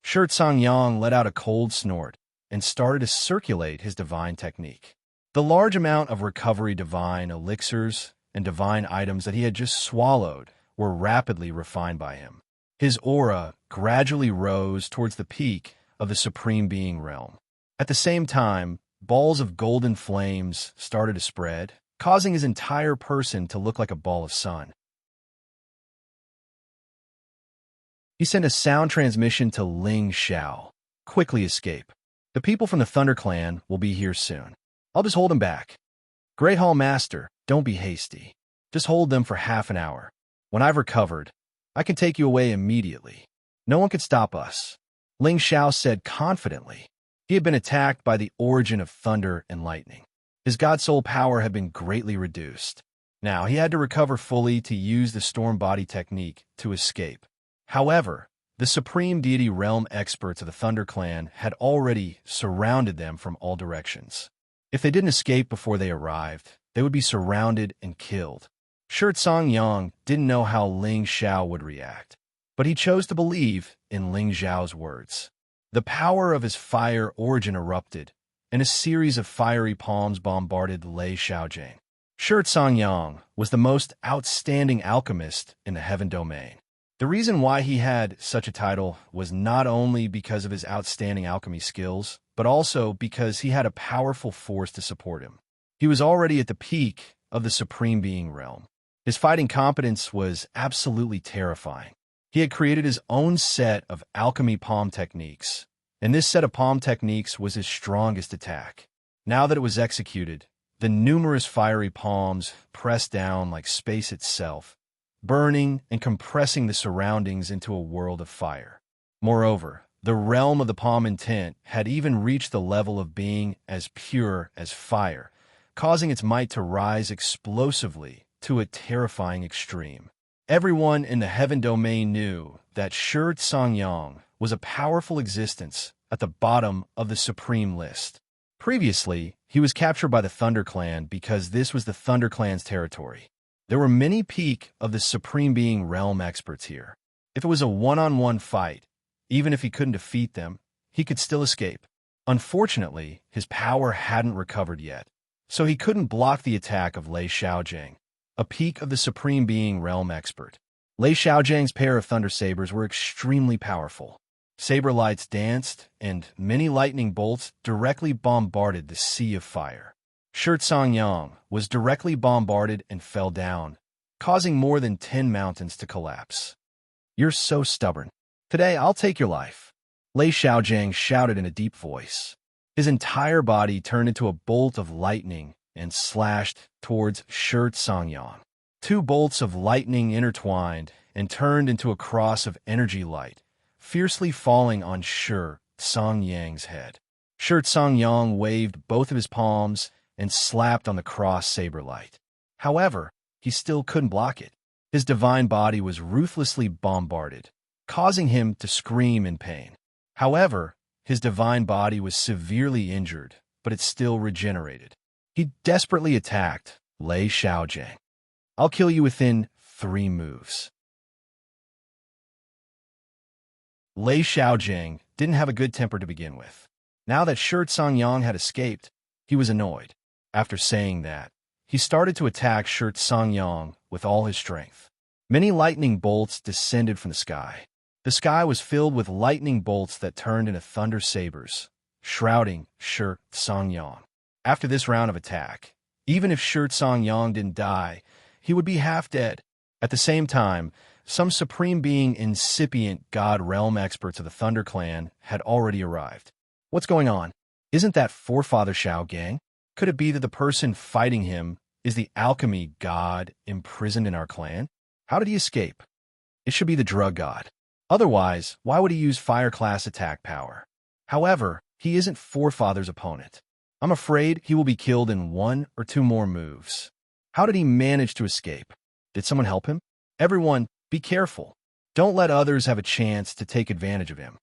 Xianxia let out a cold snort and started to circulate his divine technique. The large amount of recovery divine elixirs and divine items that he had just swallowed were rapidly refined by him. His aura gradually rose towards the peak of the Supreme Being realm. At the same time, balls of golden flames started to spread, causing his entire person to look like a ball of sun. He sent a sound transmission to Ling Xiao. Quickly escape. The people from the Thunder Clan will be here soon. I'll just hold them back. Great Hall Master, don't be hasty. Just hold them for half an hour. When I've recovered, I can take you away immediately. No one can stop us. Ling Xiao said confidently. He had been attacked by the origin of thunder and lightning. His god soul power had been greatly reduced. Now he had to recover fully to use the storm body technique to escape. However, the supreme deity realm experts of the Thunder Clan had already surrounded them from all directions. If they didn't escape before they arrived, they would be surrounded and killed. Xianxia didn't know how Ling Xiao would react, but he chose to believe in Ling Xiao's words. The power of his fire origin erupted, and a series of fiery palms bombarded Lei Xiaogang. Xianxia was the most outstanding alchemist in the Heaven Domain. The reason why he had such a title was not only because of his outstanding alchemy skills, but also because he had a powerful force to support him. He was already at the peak of the Supreme Being realm. His fighting competence was absolutely terrifying. He had created his own set of alchemy palm techniques, and this set of palm techniques was his strongest attack. Now that it was executed, the numerous fiery palms pressed down like space itself, burning and compressing the surroundings into a world of fire. Moreover, The realm of the palm intent had even reached the level of being as pure as fire, causing its might to rise explosively to a terrifying extreme. Everyone in the heaven domain knew that Xianxia was a powerful existence at the bottom of the supreme list. Previously, he was captured by the Thunder Clan because this was the Thunder Clan's territory. There were many peak of the Supreme Being realm experts here. If it was a one-on-one fight, even if he couldn't defeat them, he could still escape. Unfortunately, his power hadn't recovered yet, so he couldn't block the attack of Lei Xiaojing, a peak of the Supreme Being realm expert. Lei Xiaojing's pair of thunder sabers were extremely powerful. Saber lights danced, and many lightning bolts directly bombarded the sea of fire. Xianxia was directly bombarded and fell down, causing more than 10 mountains to collapse. "You're so stubborn. Today I'll take your life," Lei Xiaojing shouted in a deep voice. His entire body turned into a bolt of lightning and slashed towards Xianxia. Two bolts of lightning intertwined and turned into a cross of energy light, fiercely falling on Xianxia's head. Xianxia waved both of his palms and slapped on the cross saber light. However, he still couldn't block it. His divine body was ruthlessly bombarded, causing him to scream in pain. However, his divine body was severely injured, but it still regenerated. He desperately attacked Lei Xiaojing. "I'll kill you within 3 moves." Lei Xiaojing didn't have a good temper to begin with. Now that Xianxia had escaped, he was annoyed. After saying that, he started to attack Xianxia with all his strength. Many lightning bolts descended from the sky. The sky was filled with lightning bolts that turned into thunder sabers, shrouding Xianxia. After this round of attack, even if Xianxia didn't die, he would be half dead. At the same time, some Supreme Being incipient God realm experts of the Thunder Clan had already arrived. "What's going on? Isn't that forefather Xiao Gang? Could it be that the person fighting him is the alchemy god imprisoned in our clan? How did he escape? It should be the drug god. Otherwise, why would he use fire class attack power? However, he isn't forefather's opponent. I'm afraid he will be killed in 1 or 2 more moves. How did he manage to escape? Did someone help him? Everyone, be careful. Don't let others have a chance to take advantage of him.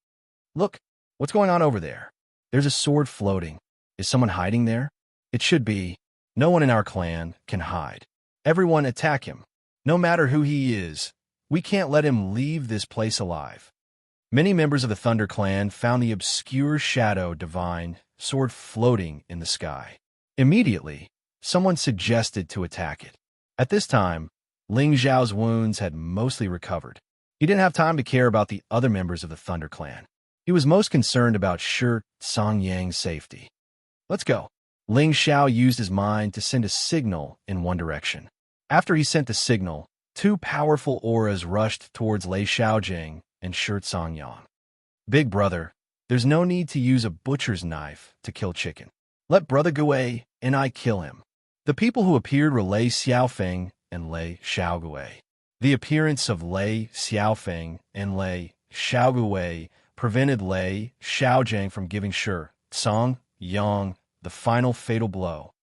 Look, what's going on over there? There's a sword floating. Is someone hiding there? It should be. No one in our clan can hide. Everyone attack him. No matter who he is, we can't let him leave this place alive." Many members of the Thunder Clan found the obscure shadow divine sword floating in the sky. Immediately, someone suggested to attack it. At this time, Ling Zhao's wounds had mostly recovered. He didn't have time to care about the other members of the Thunder Clan. He was most concerned about Xianxia's safety. "Let's go." Ling Zhao used his mind to send a signal in one direction. After he sent the signal, 2 powerful auras rushed towards Lei Xiaojing and Xianxia. "Big brother, there's no need to use a butcher's knife to kill chicken. Let brother Gui and I kill him." The people who appeared were Lei Xiaofeng and Lei Xiaogui. The appearance of Lei Xiaofeng and Lei Xiaogui prevented Lei Xiaojing from giving Xianxia the final fatal blow.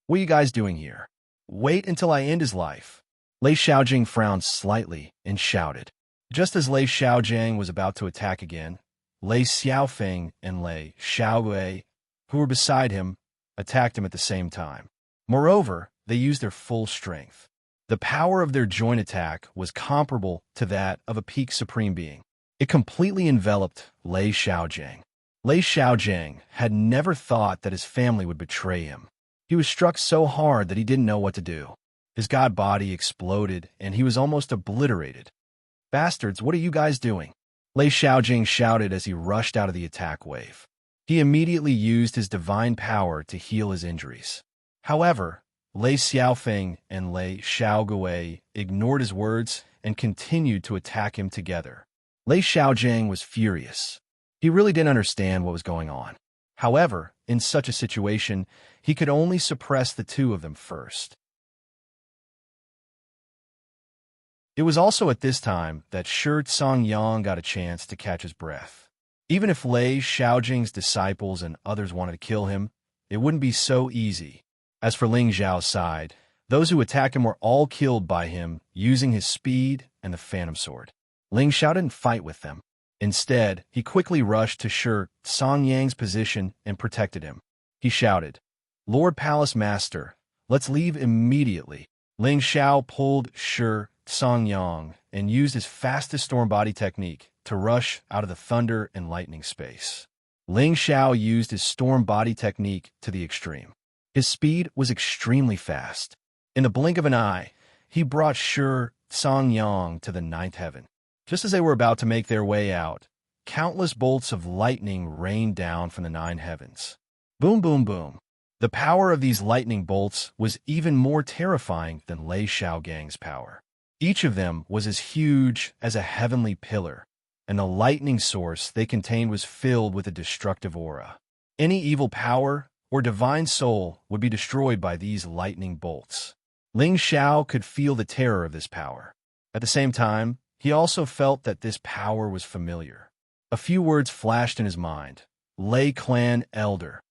"What are you guys doing here? Wait until I end his life." Lei Xiaojing frowned slightly and shouted. Just as Lei Xiaojing was about to attack again, Lei Xiaofeng and Lei Xiaogui, who were beside him, attacked him at the same time. Moreover, they used their full strength. The power of their joint attack was comparable to that of a peak Supreme Being. It completely enveloped Lei Xiaojing. Lei Xiaojing had never thought that his family would betray him. He was struck so hard that he didn't know what to do. His god body exploded, and he was almost obliterated. "Bastards, what are you guys doing?" Lei Xiaojing shouted as he rushed out of the attack wave. He immediately used his divine power to heal his injuries. However, Lei Xiaofeng and Lei Xiaogui ignored his words and continued to attack him together. Lei Xiaojing was furious. He really didn't understand what was going on. However, in such a situation, he could only suppress the 2 of them first. It was also at this time that Xianxia got a chance to catch his breath. Even if Lei Xiaojing's disciples and others wanted to kill him, it wouldn't be so easy. As for Ling Xiao's side, those who attacked him were all killed by him using his speed and the Phantom Sword. Ling Xiao didn't fight with them. Instead, he quickly rushed to Shi Songyang's position and protected him. He shouted, "Lord Palace Master, let's leave immediately." Ling Xiao pulled Shi Songyang and used his fastest storm body technique to rush out of the thunder and lightning space. Ling Xiao used his storm body technique to the extreme. His speed was extremely fast. In the blink of an eye, he brought Shi Songyang to the ninth heaven. Just as they were about to make their way out, countless bolts of lightning rained down from the nine heavens. Boom, boom, boom. The power of these lightning bolts was even more terrifying than Lei Xiaogang's power. Each of them was as huge as a heavenly pillar, and the lightning source they contained was filled with a destructive aura. Any evil power or divine soul would be destroyed by these lightning bolts. Ling Xiao could feel the terror of this power. At the same time, he also felt that this power was familiar. A few words flashed in his mind. Lei Clan Elder.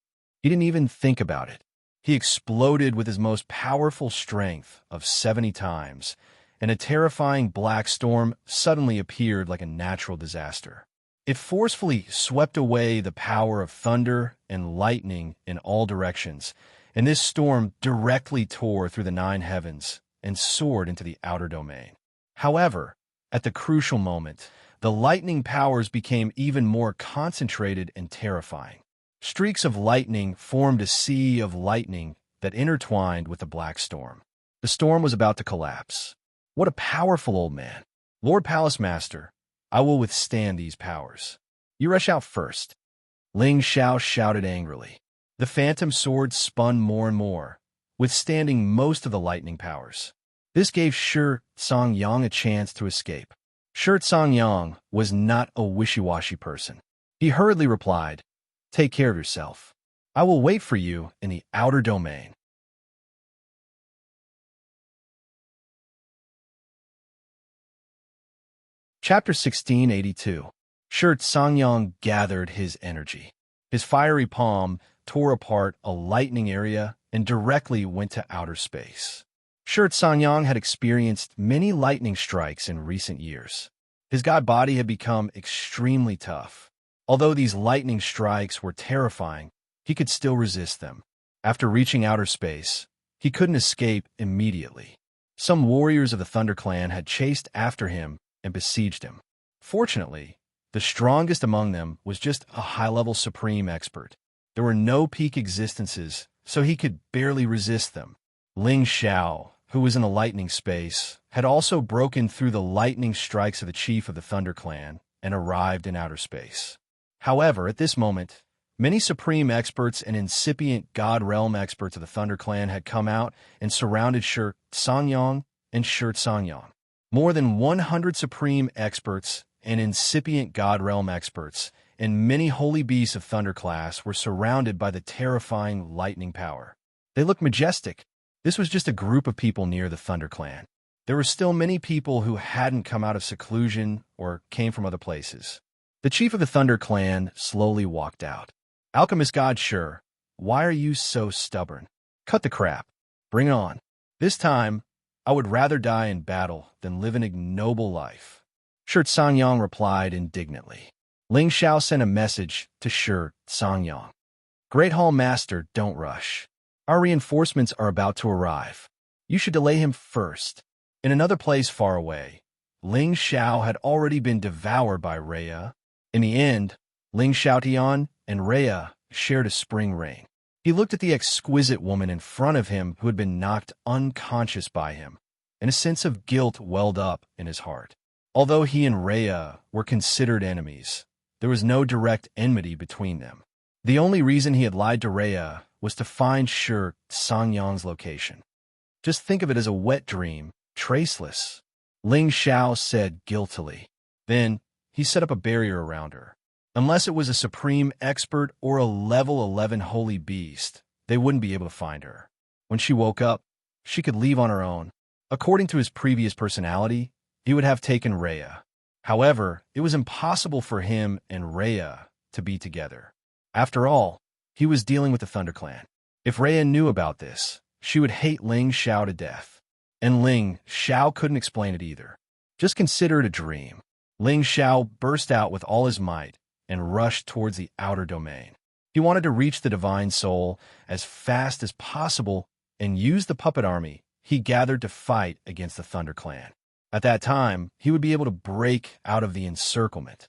He didn't even think about it. He exploded with his most powerful strength of 70 times, and a terrifying black storm suddenly appeared like a natural disaster. It forcefully swept away the power of thunder and lightning in all directions, and this storm directly tore through the nine heavens and soared into the outer domain. However, at the crucial moment, the lightning powers became even more concentrated and terrifying. Streaks of lightning formed a sea of lightning that intertwined with the black storm. The storm was about to collapse. What a powerful old man. Lord Palace Master, I will withstand these powers. You rush out first. Ling Xiao shouted angrily. The phantom sword spun more and more, withstanding most of the lightning powers. This gave Shi Songyang a chance to escape. Shi Songyang was not a wishy-washy person. He hurriedly replied, "Take care of yourself. I will wait for you in the outer domain." Chapter 1682. Shi Songyang gathered his energy. His fiery palm tore apart a lightning area and directly went to outer space. Shi Songyang had experienced many lightning strikes in recent years. His god body had become extremely tough. Although these lightning strikes were terrifying, he could still resist them. After reaching outer space, he couldn't escape immediately. Some warriors of the Thunder Clan had chased after him and besieged him. Fortunately, the strongest among them was just a high-level supreme expert. There were no peak existences, so he could barely resist them. Ling Xiao, who was in a lightning space, had also broken through the lightning strikes of the chief of the Thunder Clan and arrived in outer space. However, at this moment, many supreme experts and incipient God Realm experts of the Thunder Clan had come out and surrounded Shi Songyang and Shi Songyang. More than 100 supreme experts and incipient God Realm experts and many holy beasts of Thunder class were surrounded by the terrifying lightning power. They looked majestic. This was just a group of people near the Thunder Clan. There were still many people who hadn't come out of seclusion or came from other places. The chief of the Thunder Clan slowly walked out. "Alchemist God Shi, why are you so stubborn? Cut the crap. Bring it on. This time, I would rather die in battle than live an ignoble life." Shi Songyang replied indignantly. Ling Xiao sent a message to Shi Songyang. "Great Hall Master, don't rush. Our reinforcements are about to arrive. You should delay him first." In another place far away, Ling Xiao had already been devoured by Rhea. In the end, Ling Xiaotian and Rhea shared a spring rain. He looked at the exquisite woman in front of him who had been knocked unconscious by him, and a sense of guilt welled up in his heart. Although he and Rhea were considered enemies, there was no direct enmity between them. The only reason he had lied to Rhea was to find Shi Songyang's location. Just think of it as a wet dream, traceless, Ling Xiao said guiltily. Then, he set up a barrier around her. Unless it was a supreme expert or a level 11 holy beast, they wouldn't be able to find her. When she woke up, she could leave on her own. According to his previous personality, he would have taken Rhea. However, it was impossible for him and Rhea to be together. After all, he was dealing with the Thunder Clan. If Rhea knew about this, she would hate Ling Xiao to death. And Ling Xiao couldn't explain it either. Just consider it a dream. Ling Xiao burst out with all his might and rushed towards the outer domain. He wanted to reach the divine soul as fast as possible and use the puppet army he gathered to fight against the Thunder Clan. At that time, he would be able to break out of the encirclement.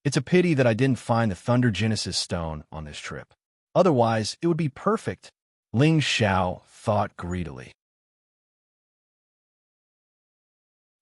It's a pity that I didn't find the Thunder Genesis Stone on this trip. Otherwise, it would be perfect, Ling Xiao thought greedily.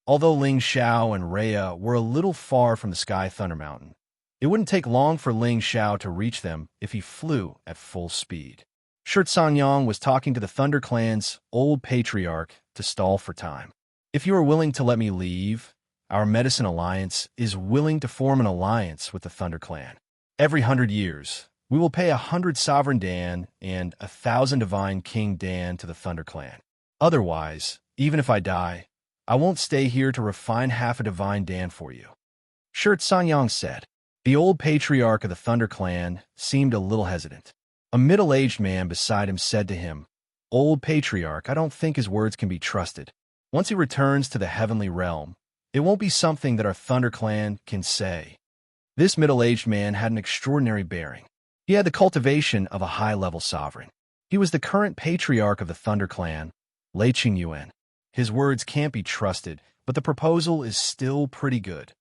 Although Ling Xiao and Rhea were a little far from the Sky Thunder Mountain, it wouldn't take long for Ling Xiao to reach them if he flew at full speed. Xianxia was talking to the Thunder Clan's old patriarch to stall for time. If you are willing to let me leave, our Medicine Alliance is willing to form an alliance with the Thunder Clan. Every 100 years, we will pay 100 Sovereign Dan and 1,000 Divine King Dan to the Thunder Clan. Otherwise, even if I die, I won't stay here to refine half a Divine Dan for you. Xianxia said. The old patriarch of the Thunder Clan seemed a little hesitant. A middle-aged man beside him said to him, "Old patriarch, I don't think his words can be trusted. Once he returns to the heavenly realm, it won't be something that our Thunder Clan can say." This middle-aged man had an extraordinary bearing. He had the cultivation of a high-level sovereign. He was the current patriarch of the Thunder Clan, Lei Qingyuan. His words can't be trusted, but the proposal is still pretty good.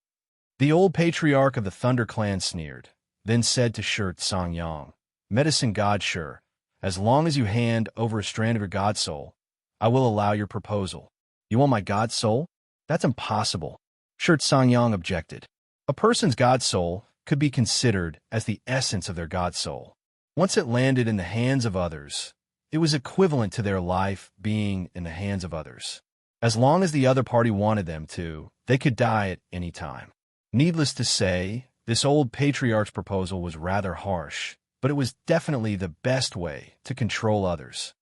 The old patriarch of the Thunder Clan sneered, then said to Xianxia, "Medicine God, sure, as long as you hand over a strand of your God soul, I will allow your proposal." "You want my God soul? That's impossible," Xianxia objected. A person's God soul could be considered as the essence of their God soul. Once it landed in the hands of others, it was equivalent to their life being in the hands of others. As long as the other party wanted them to, they could die at any time. Needless to say, this old patriarch's proposal was rather harsh, but it was definitely the best way to control others.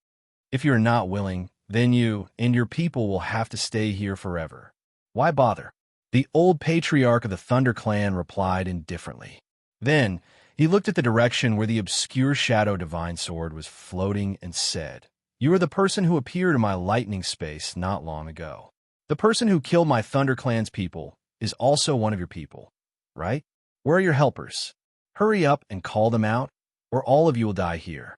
If you're not willing, then you and your people will have to stay here forever. Why bother? The old patriarch of the Thunder Clan replied indifferently. Then, he looked at the direction where the obscure shadow divine sword was floating and said, "You are the person who appeared in my lightning space not long ago. The person who killed my Thunder Clan's people is also one of your people, right? Where are your helpers? Hurry up and call them out, or all of you will die here."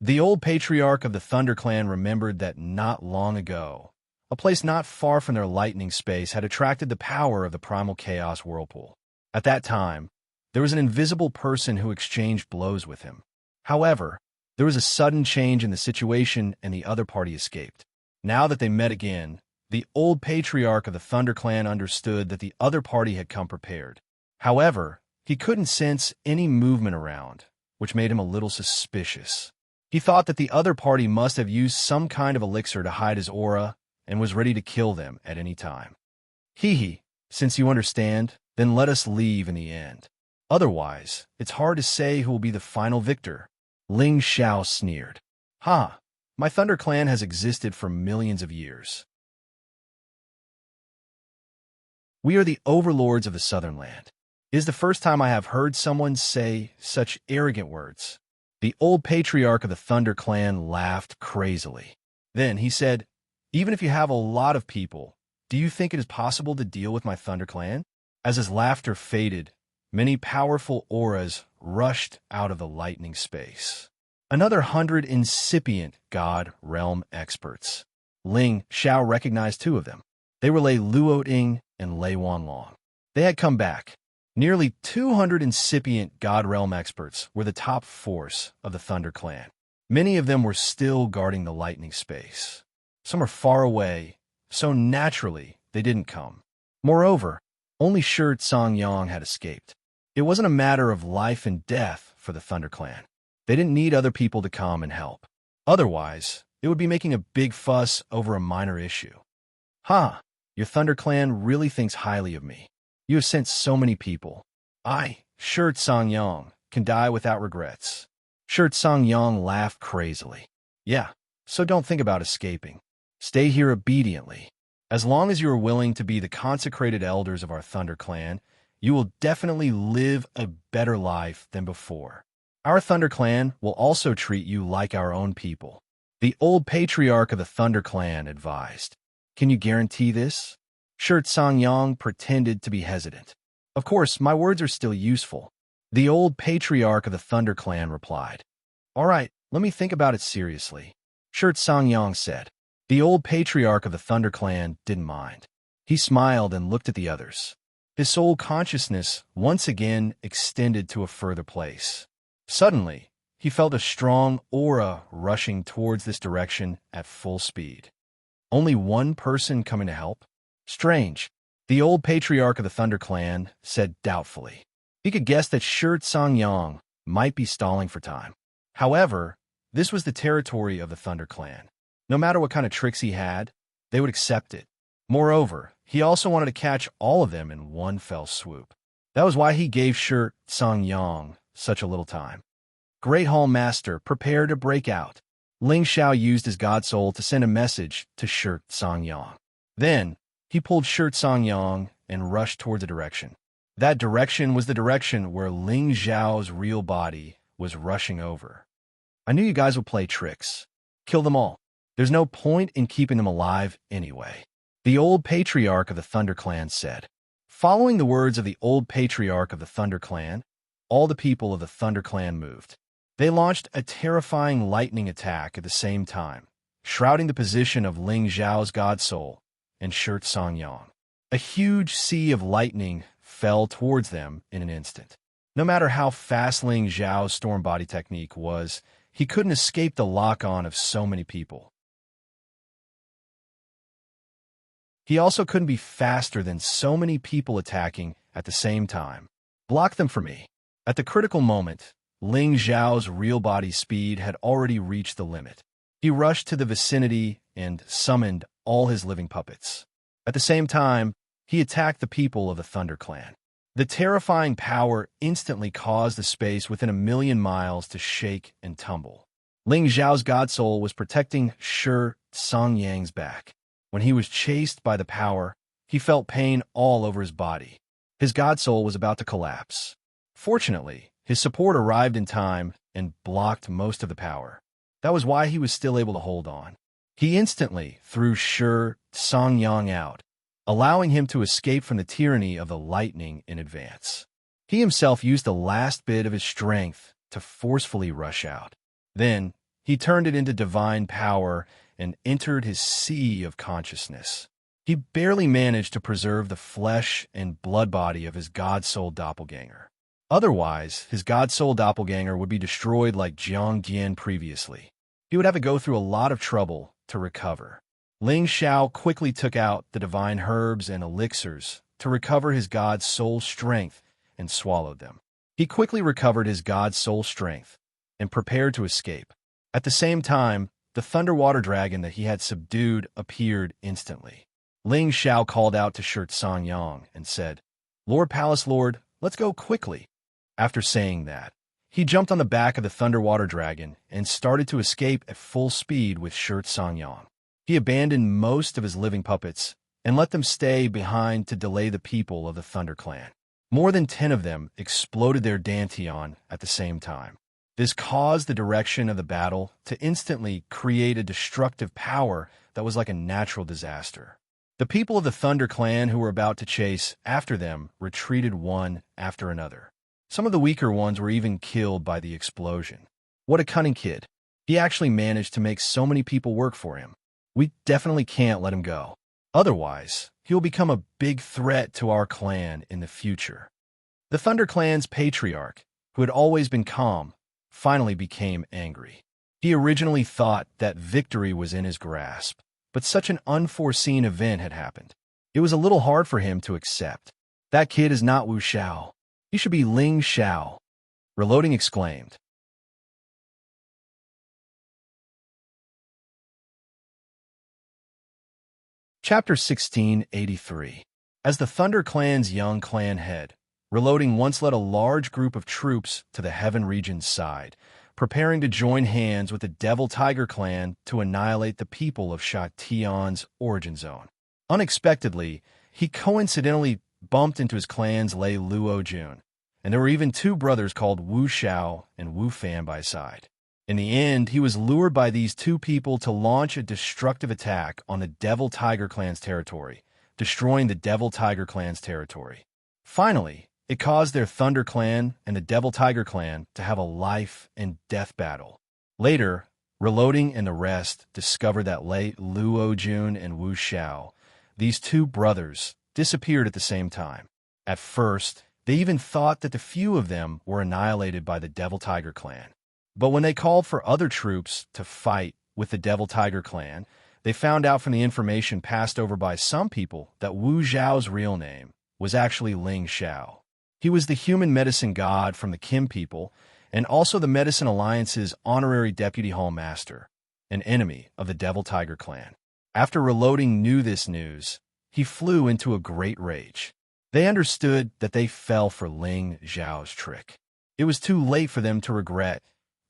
The old patriarch of the Thunder Clan remembered that not long ago, a place not far from their lightning space had attracted the power of the primal chaos whirlpool. At that time, there was an invisible person who exchanged blows with him. However, there was a sudden change in the situation and the other party escaped. Now that they met again, the old patriarch of the Thunder Clan understood that the other party had come prepared. However, he couldn't sense any movement around, which made him a little suspicious. He thought that the other party must have used some kind of elixir to hide his aura and was ready to kill them at any time. Hee, since you understand, then let us leave in the end. Otherwise, it's hard to say who will be the final victor. Ling Xiao sneered. "Ha, my Thunder Clan has existed for millions of years. We are the overlords of the Southern Land. It is the first time I have heard someone say such arrogant words." The old patriarch of the Thunder Clan laughed crazily. Then he said, "Even if you have a lot of people, do you think it is possible to deal with my Thunder Clan?" As his laughter faded, many powerful auras rushed out of the lightning space. Another 100 incipient God Realm experts. Ling Xiao recognized 2 of them. They were Lei Luoting and Lei Wanlong. They had come back. Nearly 200 incipient God Realm experts were the top force of the Thunder Clan. Many of them were still guarding the lightning space. Some are far away, so naturally they didn't come. Moreover, only Xianxia had escaped. It wasn't a matter of life and death for the Thunder Clan. They didn't need other people to come and help. Otherwise, it would be making a big fuss over a minor issue. "Ha, your Thunder Clan really thinks highly of me. You have sent so many people. I, Xianxia, can die without regrets." Xianxia laughed crazily. "Yeah, so don't think about escaping. Stay here obediently. As long as you are willing to be the consecrated elders of our Thunder Clan, you will definitely live a better life than before. Our Thunder Clan will also treat you like our own people. The old patriarch of the Thunder Clan advised. Can you guarantee this? Xianxia pretended to be hesitant. Of course, my words are still useful. The old patriarch of the Thunder Clan replied. All right, let me think about it seriously. Xianxia said. The old patriarch of the Thunder Clan didn't mind. He smiled and looked at the others. His soul consciousness once again extended to a further place. Suddenly, he felt a strong aura rushing towards this direction at full speed. Only one person coming to help? Strange. The old patriarch of the Thunder Clan said doubtfully. He could guess that Xianxia might be stalling for time. However, this was the territory of the Thunder Clan. No matter what kind of tricks he had, they would accept it. Moreover, he also wanted to catch all of them in one fell swoop. That was why he gave Xianxia such a little time. Great Hall Master, prepare to break out. Ling Xiao used his God Soul to send a message to Xianxia. Then, he pulled Xianxia and rushed towards a direction. That direction was the direction where Ling Xiao's real body was rushing over. I knew you guys would play tricks. Kill them all. There's no point in keeping them alive anyway. The old patriarch of the Thunder Clan said. Following the words of the old patriarch of the Thunder Clan, all the people of the Thunder Clan moved. They launched a terrifying lightning attack at the same time, shrouding the position of Ling Xiao's God Soul and Xianxia. A huge sea of lightning fell towards them in an instant. No matter how fast Ling Xiao's storm body technique was, he couldn't escape the lock-on of so many people. He also couldn't be faster than so many people attacking at the same time. Block them for me. At the critical moment, Ling Xiao's real body speed had already reached the limit. He rushed to the vicinity and summoned all his living puppets. At the same time, he attacked the people of the Thunder Clan. The terrifying power instantly caused the space within 1,000,000 miles to shake and tumble. Ling Xiao's God Soul was protecting Xianxia's back. When he was chased by the power, he felt pain all over his body. His God Soul was about to collapse. Fortunately, his support arrived in time and blocked most of the power. That was why he was still able to hold on. He instantly threw Xianxia out, allowing him to escape from the tyranny of the lightning in advance. He himself used the last bit of his strength to forcefully rush out. Then, he turned it into divine power and entered his sea of consciousness. He barely managed to preserve the flesh and blood body of his God Soul doppelganger. Otherwise, his God Soul doppelganger would be destroyed like Jiang previously. He would have to go through a lot of trouble to recover. Ling Xiao quickly took out the divine herbs and elixirs to recover his God Soul strength and swallowed them. He quickly recovered his God Soul strength and prepared to escape. At the same time, the Thunderwater Dragon that he had subdued appeared instantly. Ling Xiao called out to Xianxia and said, Lord Palace Lord, let's go quickly. After saying that, he jumped on the back of the Thunderwater Dragon and started to escape at full speed with Xianxia. He abandoned most of his living puppets and let them stay behind to delay the people of the Thunder Clan. More than 10 of them exploded their dantian at the same time. This caused the direction of the battle to instantly create a destructive power that was like a natural disaster. The people of the Thunder Clan who were about to chase after them retreated one after another. Some of the weaker ones were even killed by the explosion. What a cunning kid. He actually managed to make so many people work for him. We definitely can't let him go. Otherwise, he'll become a big threat to our clan in the future. The Thunder Clan's patriarch, who had always been calm, finally became angry. He originally thought that victory was in his grasp, but such an unforeseen event had happened. It was a little hard for him to accept. That kid is not Wu Xiao. He should be Ling Xiao. Reloading exclaimed. Chapter 1683. As the Thunder Clan's young clan head, Reloading once led a large group of troops to the Heaven Region's side, preparing to join hands with the Devil Tiger clan to annihilate the people of Shatian's origin zone. Unexpectedly, he coincidentally bumped into his clan's Lei Luo Jun, and there were even two brothers called Wu Xiao and Wu Fan by his side. In the end, he was lured by these two people to launch a destructive attack on the Devil Tiger clan's territory, destroying the Devil Tiger clan's territory. Finally, it caused their Thunder clan and the Devil Tiger clan to have a life and death battle. Later, Reloading and the rest discovered that Lei Luo Jun and Wu Xiao, these two brothers, disappeared at the same time. At first, they even thought that the few of them were annihilated by the Devil Tiger clan. But when they called for other troops to fight with the Devil Tiger clan, they found out from the information passed over by some people that Wu Zhao's real name was actually Ling Xiao. He was the human medicine god from the Kim people, and also the Medicine Alliance's honorary deputy hall master, an enemy of the Devil Tiger clan. After Reloading knew this news, he flew into a great rage. They understood that they fell for Ling Zhao's trick. It was too late for them to regret,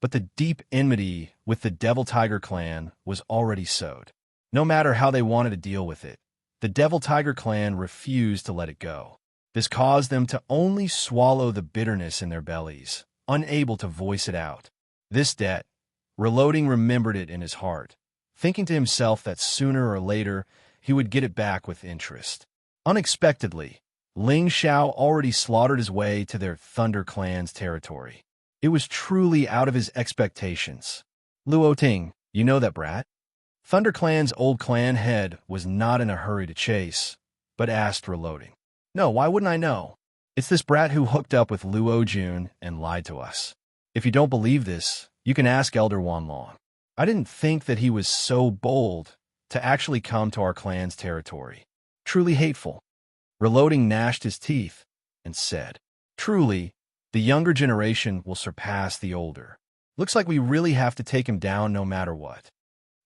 but the deep enmity with the Devil Tiger clan was already sowed. No matter how they wanted to deal with it, the Devil Tiger clan refused to let it go. This caused them to only swallow the bitterness in their bellies, unable to voice it out. This debt, Reloading remembered it in his heart, thinking to himself that sooner or later he would get it back with interest. Unexpectedly, Ling Xiao already slaughtered his way to their Thunder clan's territory. It was truly out of his expectations. Luo Ting, you know that brat? Thunder clan's old clan head was not in a hurry to chase, but asked Reloading. No, why wouldn't I know? It's this brat who hooked up with Luo Jun and lied to us. If you don't believe this, you can ask Elder Wanlong. I didn't think that he was so bold to actually come to our clan's territory. Truly hateful. Reloading gnashed his teeth and said, Truly, the younger generation will surpass the older. Looks like we really have to take him down no matter what.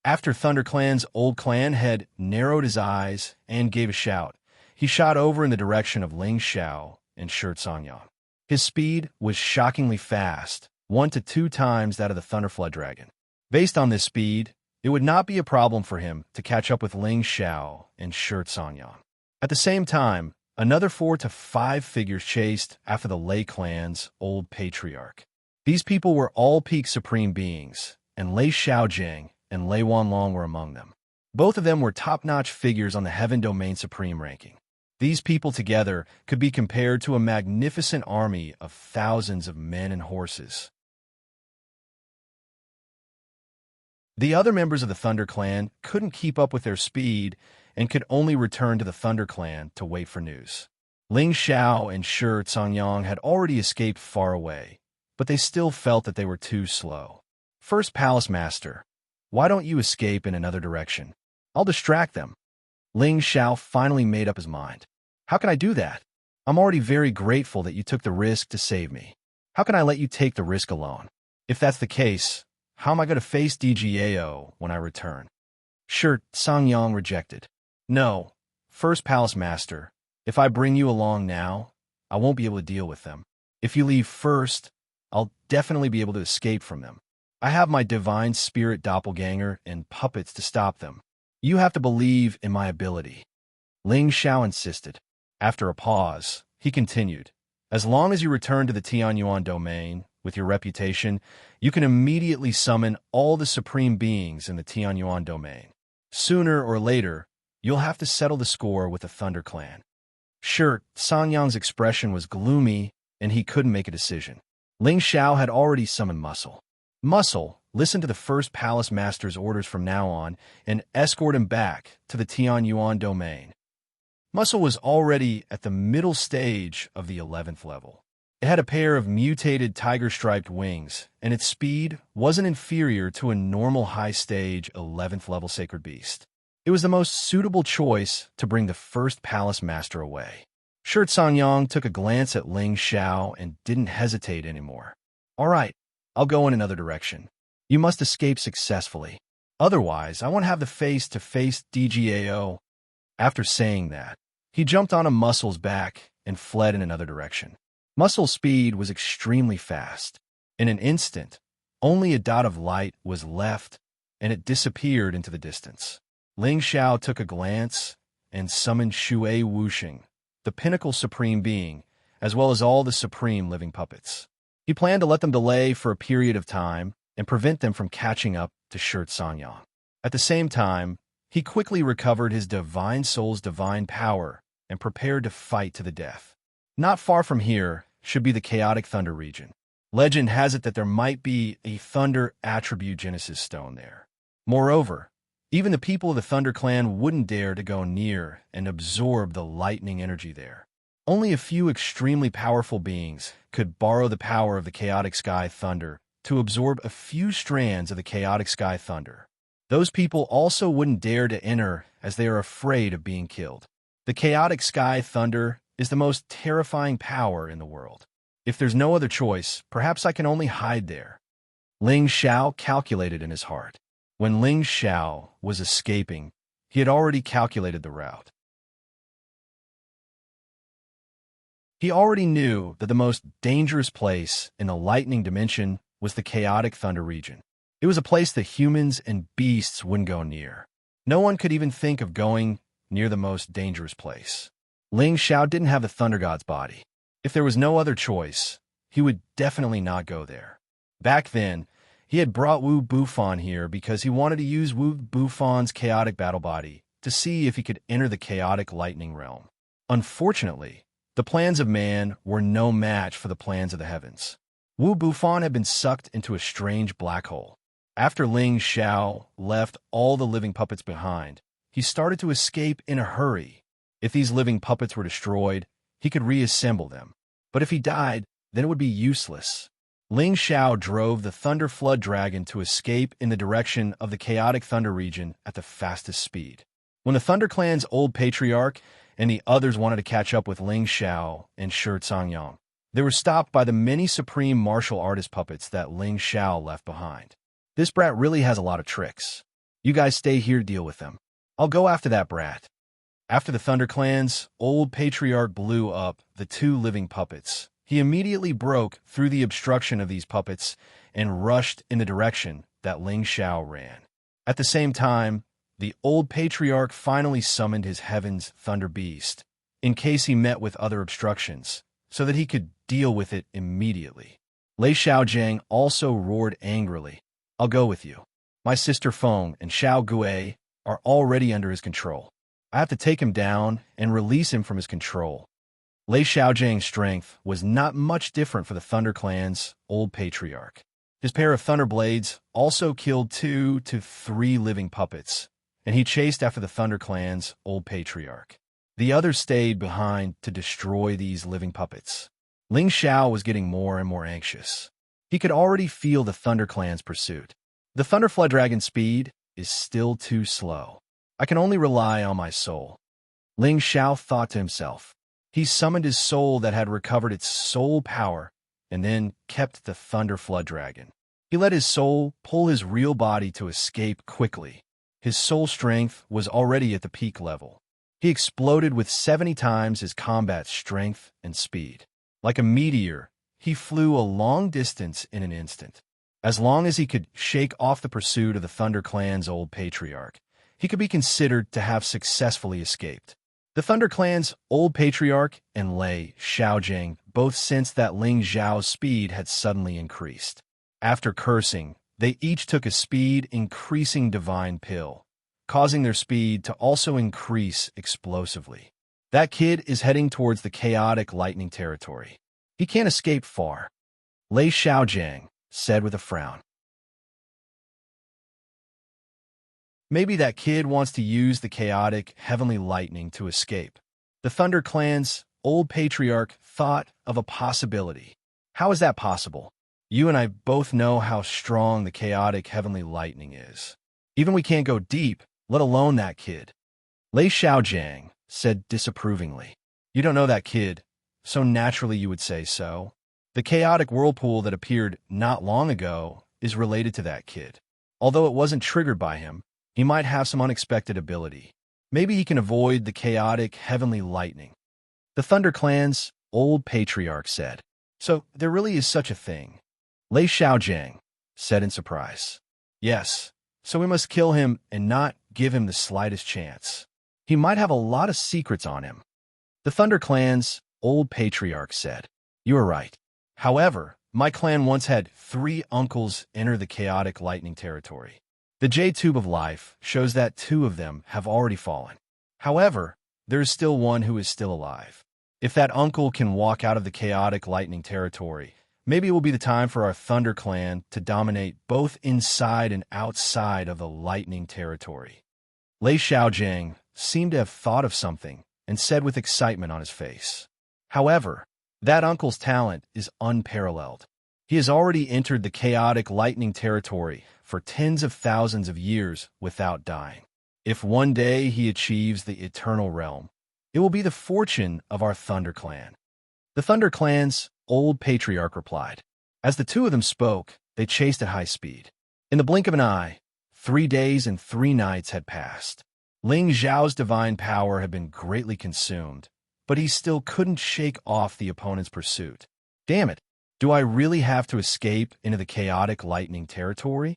After Thunder Clan's old clan head narrowed his eyes and gave a shout, he shot over in the direction of Ling Xiao and Xianxia. His speed was shockingly fast, 1 to 2 times that of the Thunderflood Dragon. Based on this speed, it would not be a problem for him to catch up with Ling Xiao and Xianxia. At the same time, another 4 to 5 figures chased after the Lei clan's old patriarch. These people were all peak supreme beings, and Lei Xiaojing and Lei Wanlong were among them. Both of them were top-notch figures on the Heaven Domain Supreme ranking. These people together could be compared to a magnificent army of thousands of men and horses. The other members of the Thunder Clan couldn't keep up with their speed and could only return to the Thunder Clan to wait for news. Ling Xiao and Xianxia had already escaped far away, but they still felt that they were too slow. First Palace Master, why don't you escape in another direction? I'll distract them. Ling Xiao finally made up his mind. How can I do that? I'm already very grateful that you took the risk to save me. How can I let you take the risk alone? If that's the case, how am I going to face DGAO when I return? Sure, Sangyang rejected. No, First Palace Master, if I bring you along now, I won't be able to deal with them. If you leave first, I'll definitely be able to escape from them. I have my divine spirit doppelganger and puppets to stop them. You have to believe in my ability. Ling Xiao insisted. After a pause, he continued. As long as you return to the Tianyuan domain, with your reputation, you can immediately summon all the supreme beings in the Tianyuan domain. Sooner or later, you'll have to settle the score with the Thunder Clan. Sure, Sangyang's expression was gloomy, and he couldn't make a decision. Ling Xiao had already summoned Muscle. Muscle, listen to the First Palace Master's orders from now on and escort him back to the Tianyuan domain. Muscle was already at the middle stage of the 11th level. It had a pair of mutated tiger-striped wings, and its speed wasn't inferior to a normal high-stage 11th level sacred beast. It was the most suitable choice to bring the First Palace Master away. Shi Sangyang took a glance at Ling Xiao and didn't hesitate anymore. All right, I'll go in another direction. You must escape successfully. Otherwise, I won't have the face to face DGAO. After saying that, he jumped on a Muscle's back and fled in another direction. Muscle's speed was extremely fast. In an instant, only a dot of light was left, and it disappeared into the distance. Ling Xiao took a glance and summoned Shui Wuxing, the pinnacle supreme being, as well as all the supreme living puppets. He planned to let them delay for a period of time and prevent them from catching up to Xianxia. At the same time, he quickly recovered his divine soul's divine power and prepared to fight to the death. Not far from here should be the chaotic thunder region. Legend has it that there might be a thunder attribute Genesis stone there. Moreover, even the people of the Thunder Clan wouldn't dare to go near and absorb the lightning energy there. Only a few extremely powerful beings could borrow the power of the chaotic sky thunder to absorb a few strands of the chaotic sky thunder. Those people also wouldn't dare to enter as they are afraid of being killed. The chaotic sky thunder is the most terrifying power in the world. If there's no other choice, perhaps I can only hide there. Ling Xiao calculated in his heart. When Ling Xiao was escaping, he had already calculated the route. He already knew that the most dangerous place in the lightning dimension was the chaotic thunder region. It was a place that humans and beasts wouldn't go near. No one could even think of going near the most dangerous place. Ling Xiao didn't have the thunder god's body. If there was no other choice, he would definitely not go there. Back then, he had brought Wu Bufan here because he wanted to use Wu Bufan's chaotic battle body to see if he could enter the chaotic lightning realm. Unfortunately, the plans of man were no match for the plans of the heavens. Wu Bufan had been sucked into a strange black hole. After Ling Xiao left all the living puppets behind, he started to escape in a hurry. If these living puppets were destroyed, he could reassemble them. But if he died, then it would be useless. Ling Xiao drove the Thunder Flood Dragon to escape in the direction of the chaotic thunder region at the fastest speed. When the Thunder Clan's old patriarch and the others wanted to catch up with Ling Xiao and Xianxia, they were stopped by the many supreme martial artist puppets that Ling Xiao left behind. This brat really has a lot of tricks. You guys stay here to deal with them. I'll go after that brat. After the Thunder Clan's old patriarch blew up the two living puppets, he immediately broke through the obstruction of these puppets and rushed in the direction that Ling Xiao ran. At the same time, the old patriarch finally summoned his heaven's thunder beast, in case he met with other obstructions, so that he could deal with it immediately. Lei Xiaojiang also roared angrily. I'll go with you. My sister Feng and Xiao Gui are already under his control. I have to take him down and release him from his control. Lei Xiaojiang's strength was not much different for the Thunder Clan's old patriarch. His pair of thunder blades also killed 2 to 3 living puppets, and he chased after the Thunder Clan's old patriarch. The others stayed behind to destroy these living puppets. Ling Xiao was getting more and more anxious. He could already feel the Thunder Clan's pursuit. The Thunder Flood Dragon's speed is still too slow. I can only rely on my soul. Ling Xiao thought to himself. He summoned his soul that had recovered its soul power and then kept the Thunder Flood Dragon. He let his soul pull his real body to escape quickly. His soul strength was already at the peak level. He exploded with 70 times his combat strength and speed. Like a meteor, he flew a long distance in an instant. As long as he could shake off the pursuit of the Thunder Clan's old patriarch, he could be considered to have successfully escaped. The Thunder Clan's old patriarch and Lei Xiaojiang both sensed that Ling Xiao's speed had suddenly increased. After cursing, they each took a speed-increasing divine pill, causing their speed to also increase explosively. That kid is heading towards the chaotic lightning territory. He can't escape far, Lei Xiaojiang said with a frown. Maybe that kid wants to use the chaotic heavenly lightning to escape. The Thunder Clan's old patriarch thought of a possibility. How is that possible? You and I both know how strong the chaotic heavenly lightning is. Even we can't go deep, let alone that kid. Lei Xiaojiang said disapprovingly. You don't know that kid, so naturally you would say so. The chaotic whirlpool that appeared not long ago is related to that kid. Although it wasn't triggered by him, he might have some unexpected ability. Maybe he can avoid the chaotic heavenly lightning. The Thunder Clan's old patriarch said. So there really is such a thing. Lei Xiaojiang said in surprise. Yes, so we must kill him and not give him the slightest chance. He might have a lot of secrets on him. The Thunder Clan's old patriarch said, "You are right. However, my clan once had 3 uncles enter the chaotic lightning territory. The J-tube of life shows that 2 of them have already fallen. However, there is still one who is still alive. If that uncle can walk out of the chaotic lightning territory, maybe it will be the time for our Thunder Clan to dominate both inside and outside of the lightning territory." Lei Xiaojing seemed to have thought of something and said with excitement on his face, "However, that uncle's talent is unparalleled. He has already entered the chaotic lightning territory for tens of thousands of years without dying. If one day he achieves the eternal realm, it will be the fortune of our Thunder Clan." The Thunder Clan's old patriarch replied. As the 2 of them spoke, they chased at high speed. In the blink of an eye, 3 days and 3 nights had passed. Ling Zhao's divine power had been greatly consumed, but he still couldn't shake off the opponent's pursuit. "Damn it, do I really have to escape into the chaotic lightning territory?"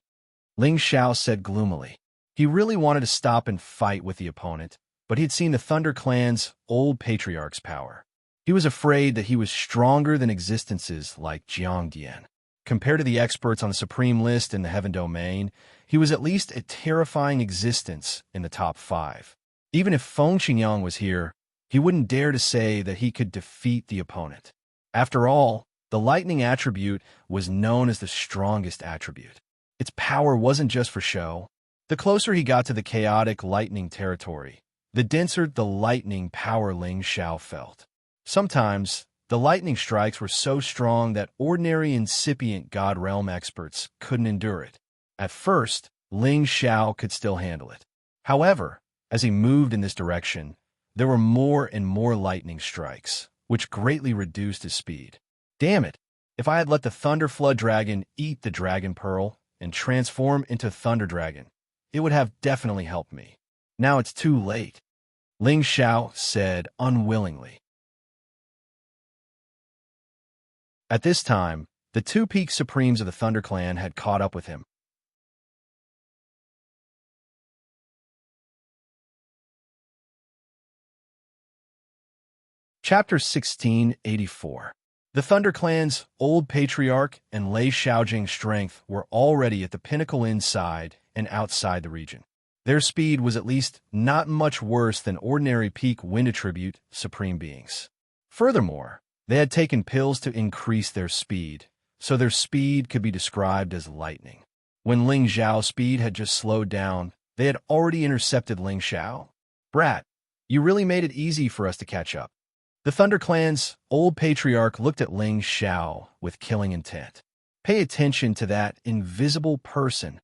Ling Xiao said gloomily. He really wanted to stop and fight with the opponent, but he had seen the Thunder Clan's old patriarch's power. He was afraid that he was stronger than existences like Jiangdian. Compared to the experts on the Supreme List in the Heaven Domain, he was at least a terrifying existence in the top 5. Even if Feng Qingyang was here, he wouldn't dare to say that he could defeat the opponent. After all, the lightning attribute was known as the strongest attribute. Its power wasn't just for show. The closer he got to the chaotic lightning territory, the denser the lightning power Ling Xiao felt. Sometimes, the lightning strikes were so strong that ordinary incipient God Realm experts couldn't endure it. At first, Ling Xiao could still handle it. However, as he moved in this direction, there were more and more lightning strikes, which greatly reduced his speed. Damn it! If I had let the Thunder Flood Dragon eat the Dragon Pearl and transform into Thunder Dragon, it would have definitely helped me. Now it's too late, Ling Xiao said unwillingly. At this time, the 2 peak supremes of the Thunder Clan had caught up with him. Chapter 1684. The Thunder Clan's old patriarch and Lei Xiaojing's strength were already at the pinnacle inside and outside the region. Their speed was at least not much worse than ordinary peak wind attribute supreme beings. Furthermore, they had taken pills to increase their speed, so their speed could be described as lightning. When Ling Zhao's speed had just slowed down, they had already intercepted Ling Xiao. "Brat, you really made it easy for us to catch up." The Thunder Clan's old patriarch looked at Ling Xiao with killing intent. "Pay attention to that invisible person."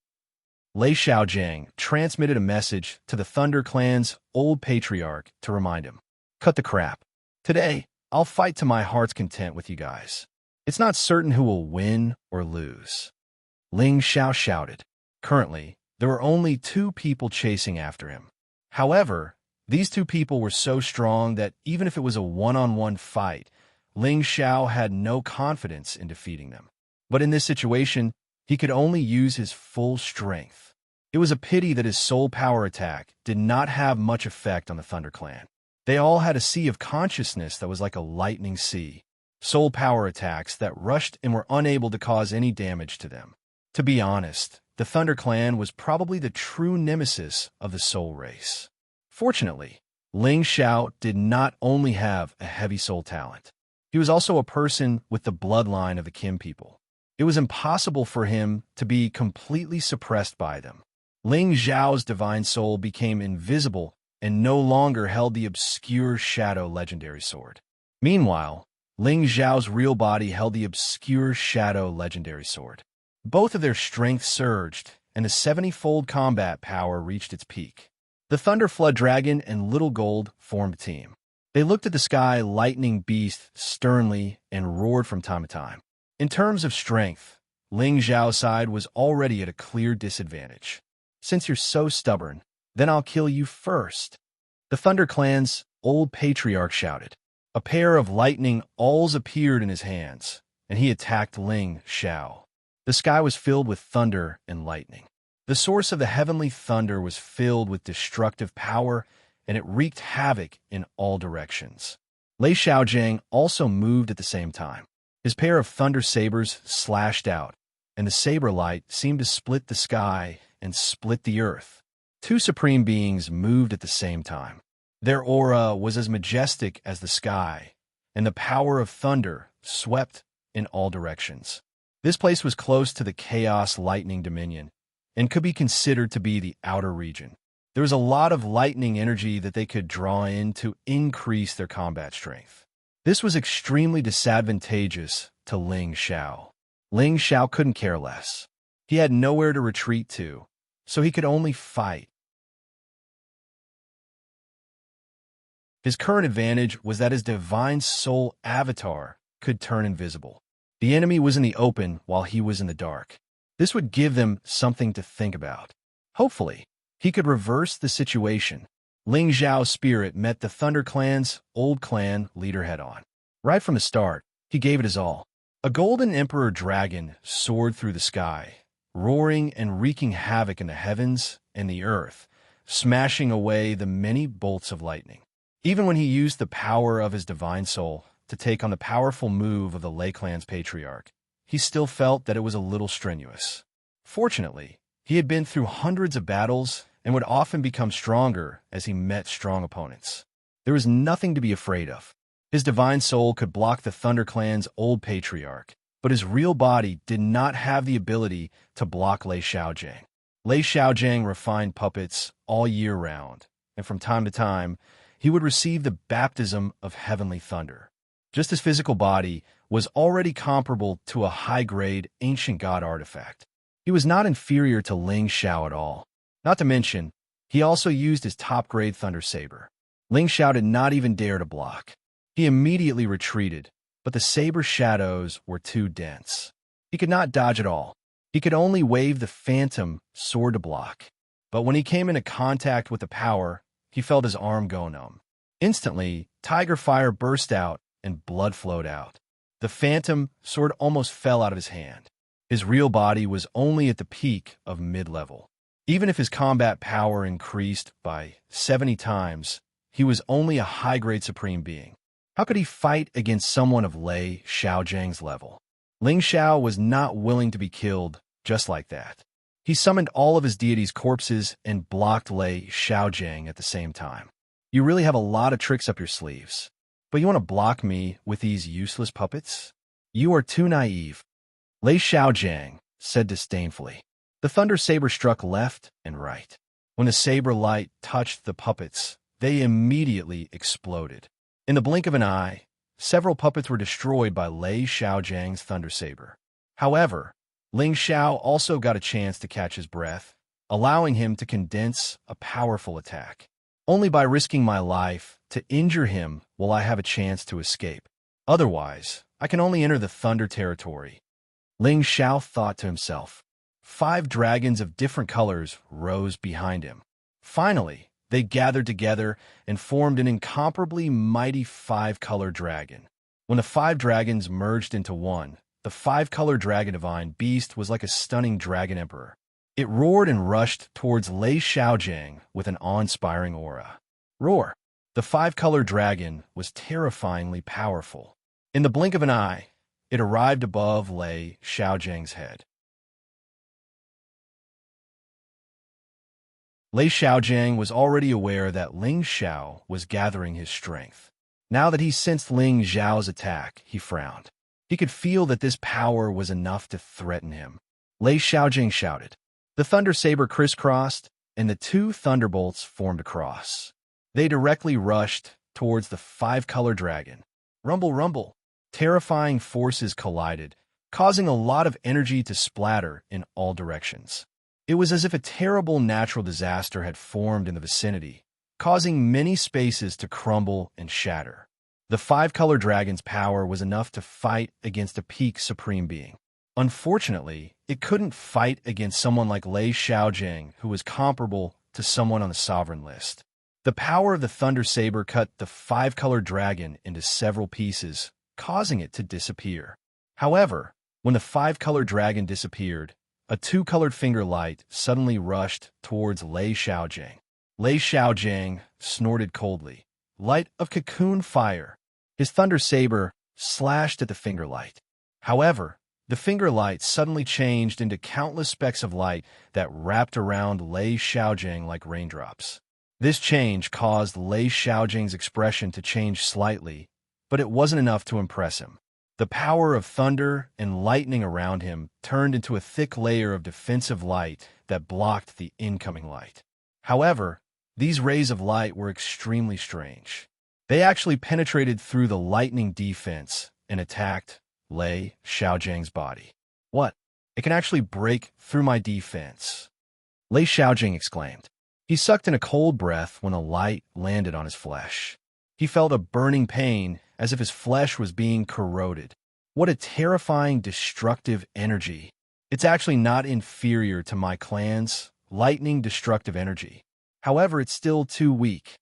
Lei Xiaojing transmitted a message to the Thunder Clan's old patriarch to remind him. "Cut the crap. Today, I'll fight to my heart's content with you guys. It's not certain who will win or lose." Ling Xiao shouted. Currently, there were only 2 people chasing after him. However, these 2 people were so strong that even if it was a one-on-one fight, Ling Xiao had no confidence in defeating them. But in this situation, he could only use his full strength. It was a pity that his soul power attack did not have much effect on the Thunder Clan. They all had a sea of consciousness that was like a lightning sea, soul power attacks that rushed and were unable to cause any damage to them. To be honest, the Thunder Clan was probably the true nemesis of the soul race. Fortunately, Ling Xiao did not only have a heavy soul talent. He was also a person with the bloodline of the Kim people. It was impossible for him to be completely suppressed by them. Ling Zhao's divine soul became invisible and no longer held the obscure shadow legendary sword. Meanwhile, Ling Zhao's real body held the obscure shadow legendary sword. Both of their strength surged, and the 70-fold combat power reached its peak. The Thunder Flood Dragon and Little Gold formed a team. They looked at the sky lightning beast sternly and roared from time to time. In terms of strength, Ling Zhao's side was already at a clear disadvantage. "Since you're so stubborn, then I'll kill you first," the Thunder Clan's old patriarch shouted. A pair of lightning awls appeared in his hands, and he attacked Ling Xiao. The sky was filled with thunder and lightning. The source of the heavenly thunder was filled with destructive power and it wreaked havoc in all directions. Lei Xiaojing also moved at the same time. His pair of thunder sabers slashed out, and the saber light seemed to split the sky and split the earth. Two supreme beings moved at the same time. Their aura was as majestic as the sky, and the power of thunder swept in all directions. This place was close to the Chaos Lightning Dominion, and could be considered to be the outer region. There was a lot of lightning energy that they could draw in to increase their combat strength. This was extremely disadvantageous to Ling Xiao. Ling Xiao couldn't care less. He had nowhere to retreat to, so he could only fight. His current advantage was that his divine soul avatar could turn invisible. The enemy was in the open while he was in the dark. This would give them something to think about. Hopefully, he could reverse the situation. Ling Xiao's spirit met the Thunder Clan's old clan leader head-on. Right from the start, he gave it his all. A golden emperor dragon soared through the sky, roaring and wreaking havoc in the heavens and the earth, smashing away the many bolts of lightning. Even when he used the power of his divine soul to take on the powerful move of the Lei clan's patriarch, he still felt that it was a little strenuous. Fortunately, he had been through hundreds of battles and would often become stronger as he met strong opponents. There was nothing to be afraid of. His divine soul could block the Thunder Clan's old patriarch, but his real body did not have the ability to block Lei Xiaojing. Lei Xiaojing refined puppets all year round, and from time to time, he would receive the baptism of heavenly thunder. Just his physical body was already comparable to a high-grade ancient god artifact. He was not inferior to Ling Xiao at all. Not to mention, he also used his top-grade thunder saber. Ling Xiao did not even dare to block. He immediately retreated, but the saber's shadows were too dense. He could not dodge at all. He could only wave the phantom sword to block. But when he came into contact with the power, he felt his arm go numb. Instantly, tiger fire burst out and blood flowed out. The phantom sword almost fell out of his hand. His real body was only at the peak of mid-level. Even if his combat power increased by 70 times, he was only a high-grade supreme being. How could he fight against someone of Lei Xiaojing's level? Ling Xiao was not willing to be killed just like that. He summoned all of his deities' corpses and blocked Lei Xiaojing at the same time. You really have a lot of tricks up your sleeves. But you want to block me with these useless puppets? You are too naive. Lei Xiaojing said disdainfully. The thunder saber struck left and right. When the saber light touched the puppets, they immediately exploded. In the blink of an eye, several puppets were destroyed by Lei Xiaojing's thunder saber. However, Ling Xiao also got a chance to catch his breath, allowing him to condense a powerful attack. Only by risking my life to injure him will I have a chance to escape. Otherwise, I can only enter the thunder territory. Ling Xiao thought to himself. 5 dragons of different colors rose behind him. Finally, they gathered together and formed an incomparably mighty 5-color dragon. When the 5 dragons merged into one, the 5-color dragon divine beast was like a stunning dragon emperor. It roared and rushed towards Lei Xiaojing with an awe-inspiring aura. Roar! The 5-color dragon was terrifyingly powerful. In the blink of an eye, it arrived above Lei Xiaojing's head. Lei Xiaojing was already aware that Ling Xiao was gathering his strength. Now that he sensed Ling Xiao's attack, he frowned. He could feel that this power was enough to threaten him. Lei Xiaojing shouted. The thunder saber crisscrossed, and the 2 thunderbolts formed a cross. They directly rushed towards the 5-color dragon. Rumble, rumble! Terrifying forces collided, causing a lot of energy to splatter in all directions. It was as if a terrible natural disaster had formed in the vicinity, causing many spaces to crumble and shatter. The 5-color dragon's power was enough to fight against a peak supreme being. Unfortunately, it couldn't fight against someone like Lei Xiaojing, who was comparable to someone on the sovereign list. The power of the thunder saber cut the 5-color dragon into several pieces, causing it to disappear. However, when the 5-color dragon disappeared, a 2-colored finger light suddenly rushed towards Lei Xiaojing. Lei Xiaojing snorted coldly. Light of cocoon fire. His thunder saber slashed at the finger light. However, the finger light suddenly changed into countless specks of light that wrapped around Lei Xiaojing like raindrops. This change caused Lei Xiaojing's expression to change slightly, but it wasn't enough to impress him. The power of thunder and lightning around him turned into a thick layer of defensive light that blocked the incoming light. However, these rays of light were extremely strange. They actually penetrated through the lightning defense and attacked Lei Xiaojing's body. What? It can actually break through my defense, Lei Xiaojing exclaimed. He sucked in a cold breath when a light landed on his flesh. He felt a burning pain as if his flesh was being corroded. What a terrifying, destructive energy. It's actually not inferior to my clan's lightning destructive energy. However, it's still too weak,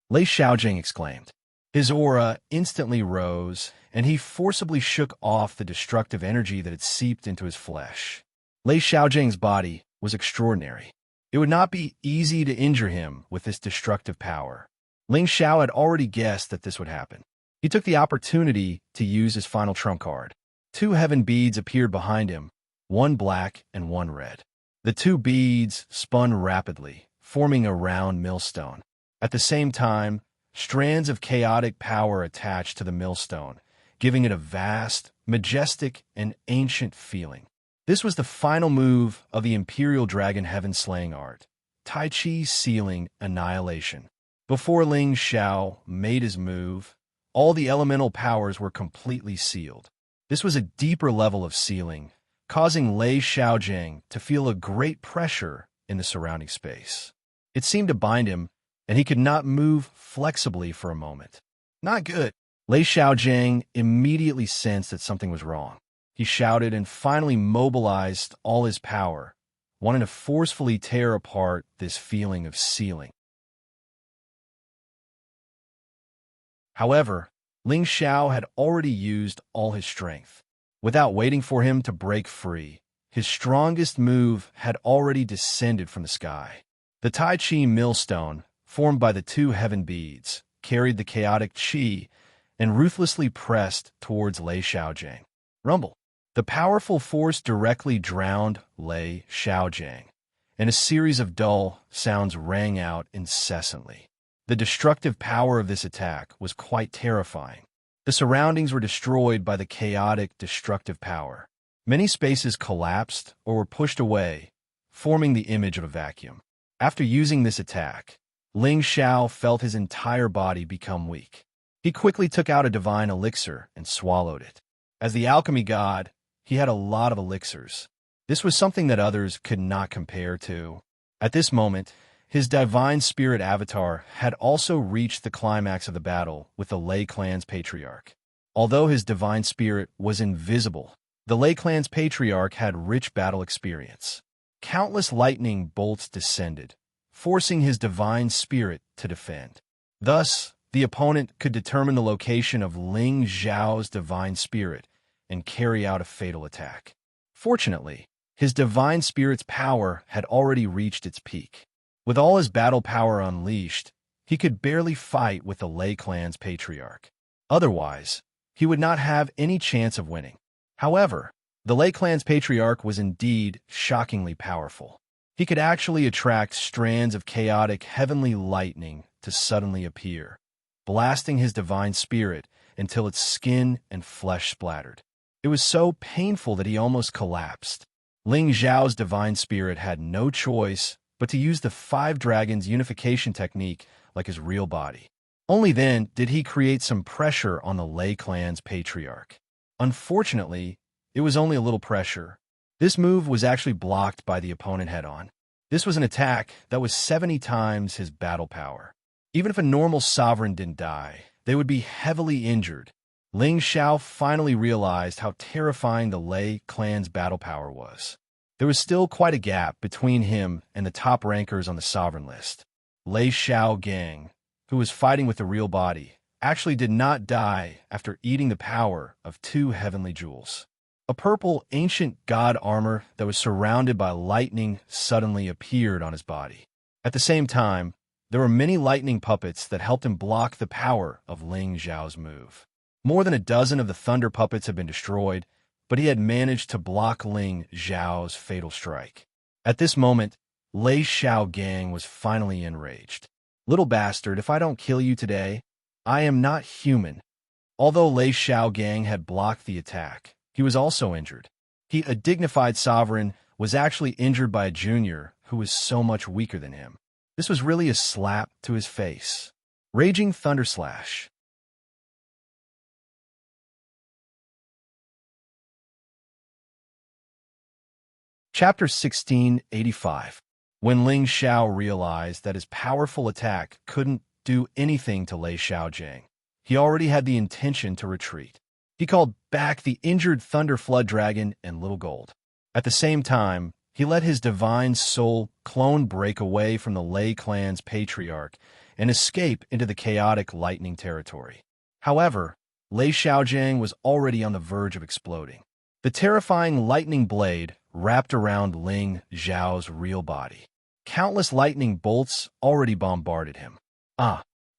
Lei Xiaojing exclaimed. His aura instantly rose, and he forcibly shook off the destructive energy that had seeped into his flesh. Lei Xiaojing's body was extraordinary. It would not be easy to injure him with this destructive power. Ling Xiao had already guessed that this would happen. He took the opportunity to use his final trump card. 2 heaven beads appeared behind him, 1 black and 1 red. The 2 beads spun rapidly, forming a round millstone. At the same time, strands of chaotic power attached to the millstone, giving it a vast, majestic, and ancient feeling. This was the final move of the Imperial Dragon Heaven-slaying art, Tai Chi Sealing Annihilation. Before Ling Xiao made his move, all the elemental powers were completely sealed. This was a deeper level of sealing, causing Lei Xiaojing to feel a great pressure in the surrounding space. It seemed to bind him, and he could not move flexibly for a moment. Not good. Lei Xiaojing immediately sensed that something was wrong. He shouted and finally mobilized all his power, wanting to forcefully tear apart this feeling of sealing. However, Ling Xiao had already used all his strength. Without waiting for him to break free, his strongest move had already descended from the sky. The Tai Chi millstone, formed by the 2 heaven beads, carried the chaotic chi and ruthlessly pressed towards Lei Xiaojing. Rumble. The powerful force directly drowned Lei Xiaojing, and a series of dull sounds rang out incessantly. The destructive power of this attack was quite terrifying. The surroundings were destroyed by the chaotic, destructive power. Many spaces collapsed or were pushed away, forming the image of a vacuum. After using this attack, Ling Xiao felt his entire body become weak. He quickly took out a divine elixir and swallowed it. As the alchemy god, he had a lot of elixirs. This was something that others could not compare to. At this moment, his divine spirit avatar had also reached the climax of the battle with the Lei clan's patriarch. Although his divine spirit was invisible, the Lei clan's patriarch had rich battle experience. Countless lightning bolts descended, forcing his divine spirit to defend. Thus, the opponent could determine the location of Ling Xiao's divine spirit and carry out a fatal attack. Fortunately, his divine spirit's power had already reached its peak. With all his battle power unleashed, he could barely fight with the Lei clan's patriarch. Otherwise, he would not have any chance of winning. However, the Lei clan's patriarch was indeed shockingly powerful. He could actually attract strands of chaotic heavenly lightning to suddenly appear, blasting his divine spirit until its skin and flesh splattered. It was so painful that he almost collapsed. Ling Xiao's divine spirit had no choice but to use the 5 dragons unification technique like his real body. Only then did he create some pressure on the Lei clan's patriarch. Unfortunately, it was only a little pressure. This move was actually blocked by the opponent head-on. This was an attack that was 70 times his battle power. Even if a normal sovereign didn't die, they would be heavily injured. Ling Xiao finally realized how terrifying the Lei clan's battle power was. There was still quite a gap between him and the top rankers on the sovereign list. Lei Xiaogang, who was fighting with the real body, actually did not die after eating the power of 2 heavenly jewels. A purple ancient god armor that was surrounded by lightning suddenly appeared on his body. At the same time, There were many lightning puppets that helped him block the power of Ling Xiao's move. More than a dozen of the thunder puppets had been destroyed, but he had managed to block Ling Xiao's fatal strike. At this moment, Lei Xiaogang was finally enraged. "Little bastard, if I don't kill you today, I am not human." Although Lei Xiaogang had blocked the attack, he was also injured. He, a dignified sovereign, was actually injured by a junior who was so much weaker than him. This was really a slap to his face. Raging Thunder Slash. Chapter 1685. When Ling Xiao realized that his powerful attack couldn't do anything to Lei Xiaogang, he already had the intention to retreat. He called back the injured Thunder Flood Dragon and Little Gold. At the same time, he let his divine soul clone break away from the Lei clan's patriarch and escape into the chaotic lightning territory. However, Lei Xiaogang was already on the verge of exploding. The terrifying lightning blade wrapped around Ling Xiao's real body. Countless lightning bolts already bombarded him.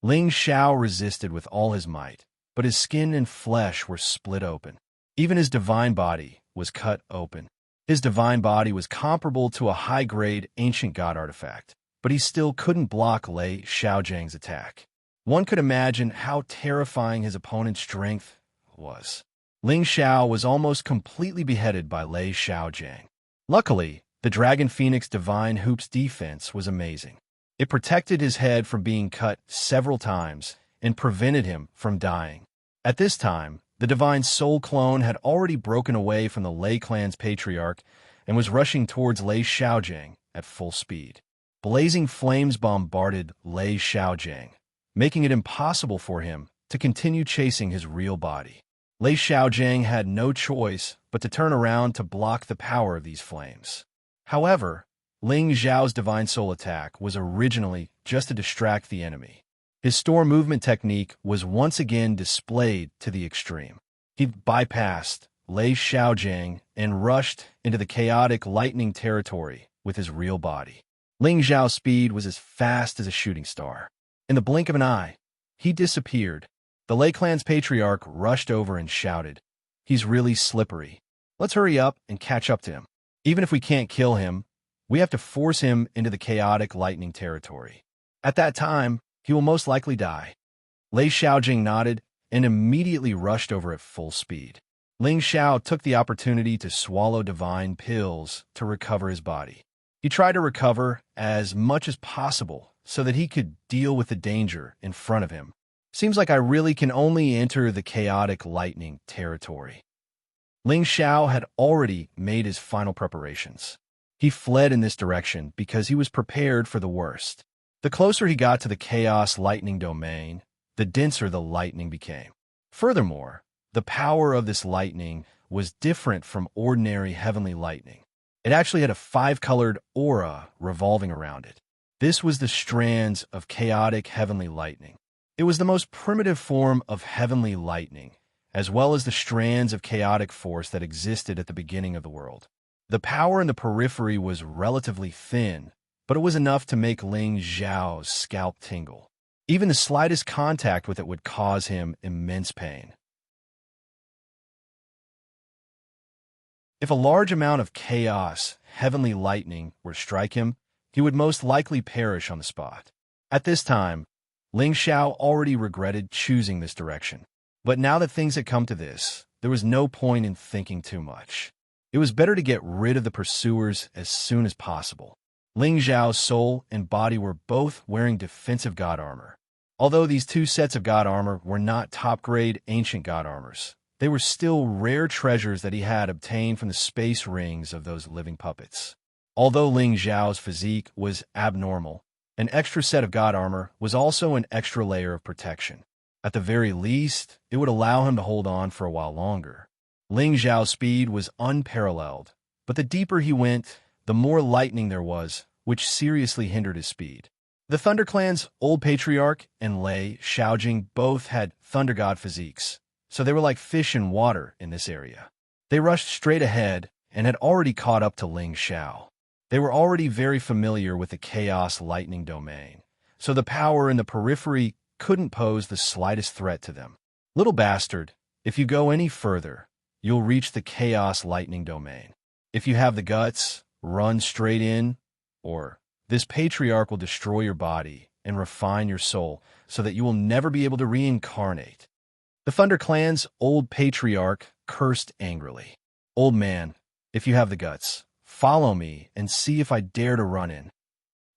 Ling Xiao resisted with all his might, but his skin and flesh were split open. Even his divine body was cut open. His divine body was comparable to a high-grade ancient god artifact, but he still couldn't block Lei Xiaogang's attack. One could imagine how terrifying his opponent's strength was. Ling Xiao was almost completely beheaded by Lei Xiaogang. Luckily, the Dragon Phoenix Divine Hoop's defense was amazing. It protected his head from being cut several times and prevented him from dying. At this time, the Divine Soul Clone had already broken away from the Lei clan's patriarch and was rushing towards Lei Xiaogang at full speed. Blazing flames bombarded Lei Xiaogang, making it impossible for him to continue chasing his real body. Lei Xiaogang had no choice but to turn around to block the power of these flames. However, Ling Xiao's Divine Soul attack was originally just to distract the enemy. His storm movement technique was once again displayed to the extreme. He bypassed Lei Xiaogang and rushed into the chaotic lightning territory with his real body. Ling Xiao's speed was as fast as a shooting star. In the blink of an eye, he disappeared. The Lei clan's patriarch rushed over and shouted, "He's really slippery. Let's hurry up and catch up to him. Even if we can't kill him, we have to force him into the chaotic lightning territory. At that time, he will most likely die." Lei Xiaojing nodded and immediately rushed over at full speed. Ling Xiao took the opportunity to swallow divine pills to recover his body. He tried to recover as much as possible so that he could deal with the danger in front of him. "Seems like I really can only enter the chaotic lightning territory." Ling Xiao had already made his final preparations. He fled in this direction because he was prepared for the worst. The closer he got to the chaos lightning domain, the denser the lightning became. Furthermore, the power of this lightning was different from ordinary heavenly lightning. It actually had a 5-colored aura revolving around it. This was the strands of chaotic heavenly lightning. It was the most primitive form of heavenly lightning, as well as the strands of chaotic force that existed at the beginning of the world. The power in the periphery was relatively thin, but it was enough to make Ling Xiao's scalp tingle. Even the slightest contact with it would cause him immense pain. If a large amount of chaos, heavenly lightning, were to strike him, he would most likely perish on the spot. At this time, Ling Xiao already regretted choosing this direction. But now that things had come to this, there was no point in thinking too much. It was better to get rid of the pursuers as soon as possible. Ling Xiao's soul and body were both wearing defensive god armor. Although these two sets of god armor were not top-grade ancient god armors, they were still rare treasures that he had obtained from the space rings of those living puppets. Although Ling Xiao's physique was abnormal, an extra set of god armor was also an extra layer of protection. At the very least, it would allow him to hold on for a while longer. Ling Xiao's speed was unparalleled, but the deeper he went, the more lightning there was, which seriously hindered his speed. The Thunder Clan's old patriarch and Lei Xiaojing both had thunder god physiques, so they were like fish in water in this area. They rushed straight ahead and had already caught up to Ling Xiao. They were already very familiar with the chaos lightning domain, so the power in the periphery couldn't pose the slightest threat to them. Little bastard, if you go any further, you'll reach the chaos lightning domain. If you have the guts, run straight in, or this patriarch will destroy your body and refine your soul so that you will never be able to reincarnate. The Thunder Clan's old patriarch cursed angrily. Old man, if you have the guts, follow me and see if I dare to run in.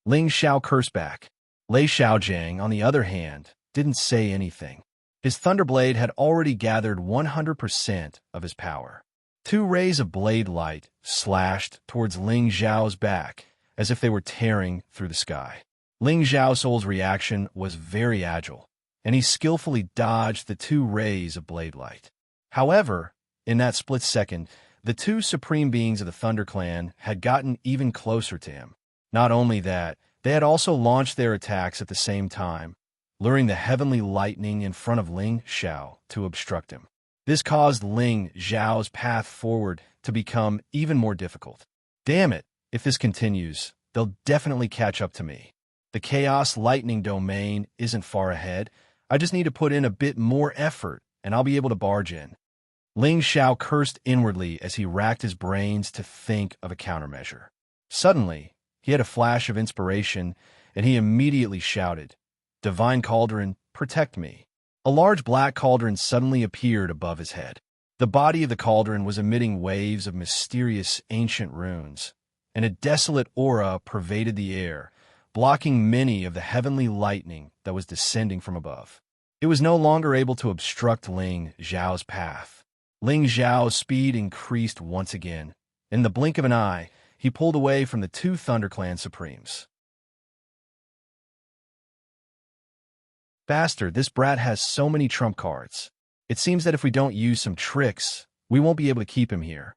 Ling Xiao cursed back. Lei Xiaojiang, on the other hand, didn't say anything. His Thunderblade had already gathered 100% of his power. Two rays of blade light slashed towards Ling Xiao's back as if they were tearing through the sky. Ling Xiao's reaction was very agile, and he skillfully dodged the two rays of blade light. However, in that split second, the two supreme beings of the Thunder Clan had gotten even closer to him. Not only that, they had also launched their attacks at the same time, luring the heavenly lightning in front of Ling Xiao to obstruct him. This caused Ling Xiao's path forward to become even more difficult. Damn it, if this continues, they'll definitely catch up to me. The Chaos Lightning domain isn't far ahead. I just need to put in a bit more effort, and I'll be able to barge in. Ling Xiao cursed inwardly as he racked his brains to think of a countermeasure. Suddenly, he had a flash of inspiration, and he immediately shouted, "Divine Cauldron, protect me." A large black cauldron suddenly appeared above his head. The body of the cauldron was emitting waves of mysterious ancient runes, and a desolate aura pervaded the air, blocking many of the heavenly lightning that was descending from above. It was no longer able to obstruct Ling Xiao's path. Ling Xiao's speed increased once again. In the blink of an eye, he pulled away from the two ThunderClan Supremes. Bastard, this brat has so many trump cards. It seems that if we don't use some tricks, we won't be able to keep him here.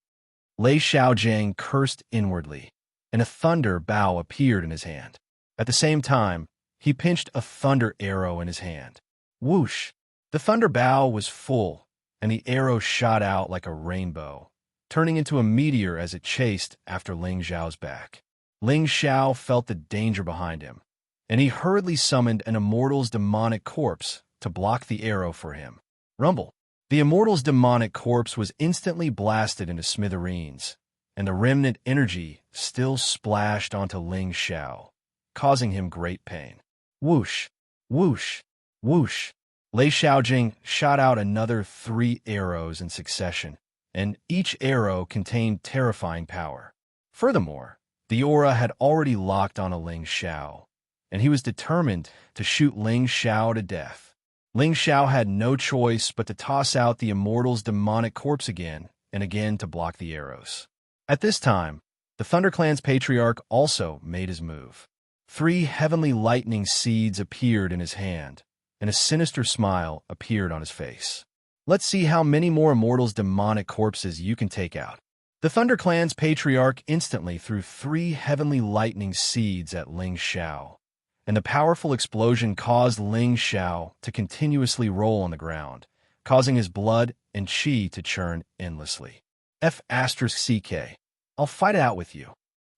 Lei Xiaojiang cursed inwardly, and a thunder bow appeared in his hand. At the same time, he pinched a thunder arrow in his hand. Whoosh! The thunder bow was full, and the arrow shot out like a rainbow, turning into a meteor as it chased after Ling Xiao's back. Ling Xiao felt the danger behind him, and he hurriedly summoned an immortal's demonic corpse to block the arrow for him. Rumble! The immortal's demonic corpse was instantly blasted into smithereens, and the remnant energy still splashed onto Ling Xiao, causing him great pain. Whoosh! Whoosh! Whoosh! Lei Xiaojing shot out another 3 arrows in succession, and each arrow contained terrifying power. Furthermore, the aura had already locked onto Ling Xiao, and he was determined to shoot Ling Xiao to death. Ling Xiao had no choice but to toss out the immortal's demonic corpse again and again to block the arrows. At this time, the ThunderClan's patriarch also made his move. 3 heavenly lightning seeds appeared in his hand, and a sinister smile appeared on his face. Let's see how many more immortals' demonic corpses you can take out. The ThunderClan's patriarch instantly threw 3 heavenly lightning seeds at Ling Xiao, and the powerful explosion caused Ling Xiao to continuously roll on the ground, causing his blood and qi to churn endlessly. F*CK. I'll fight it out with you.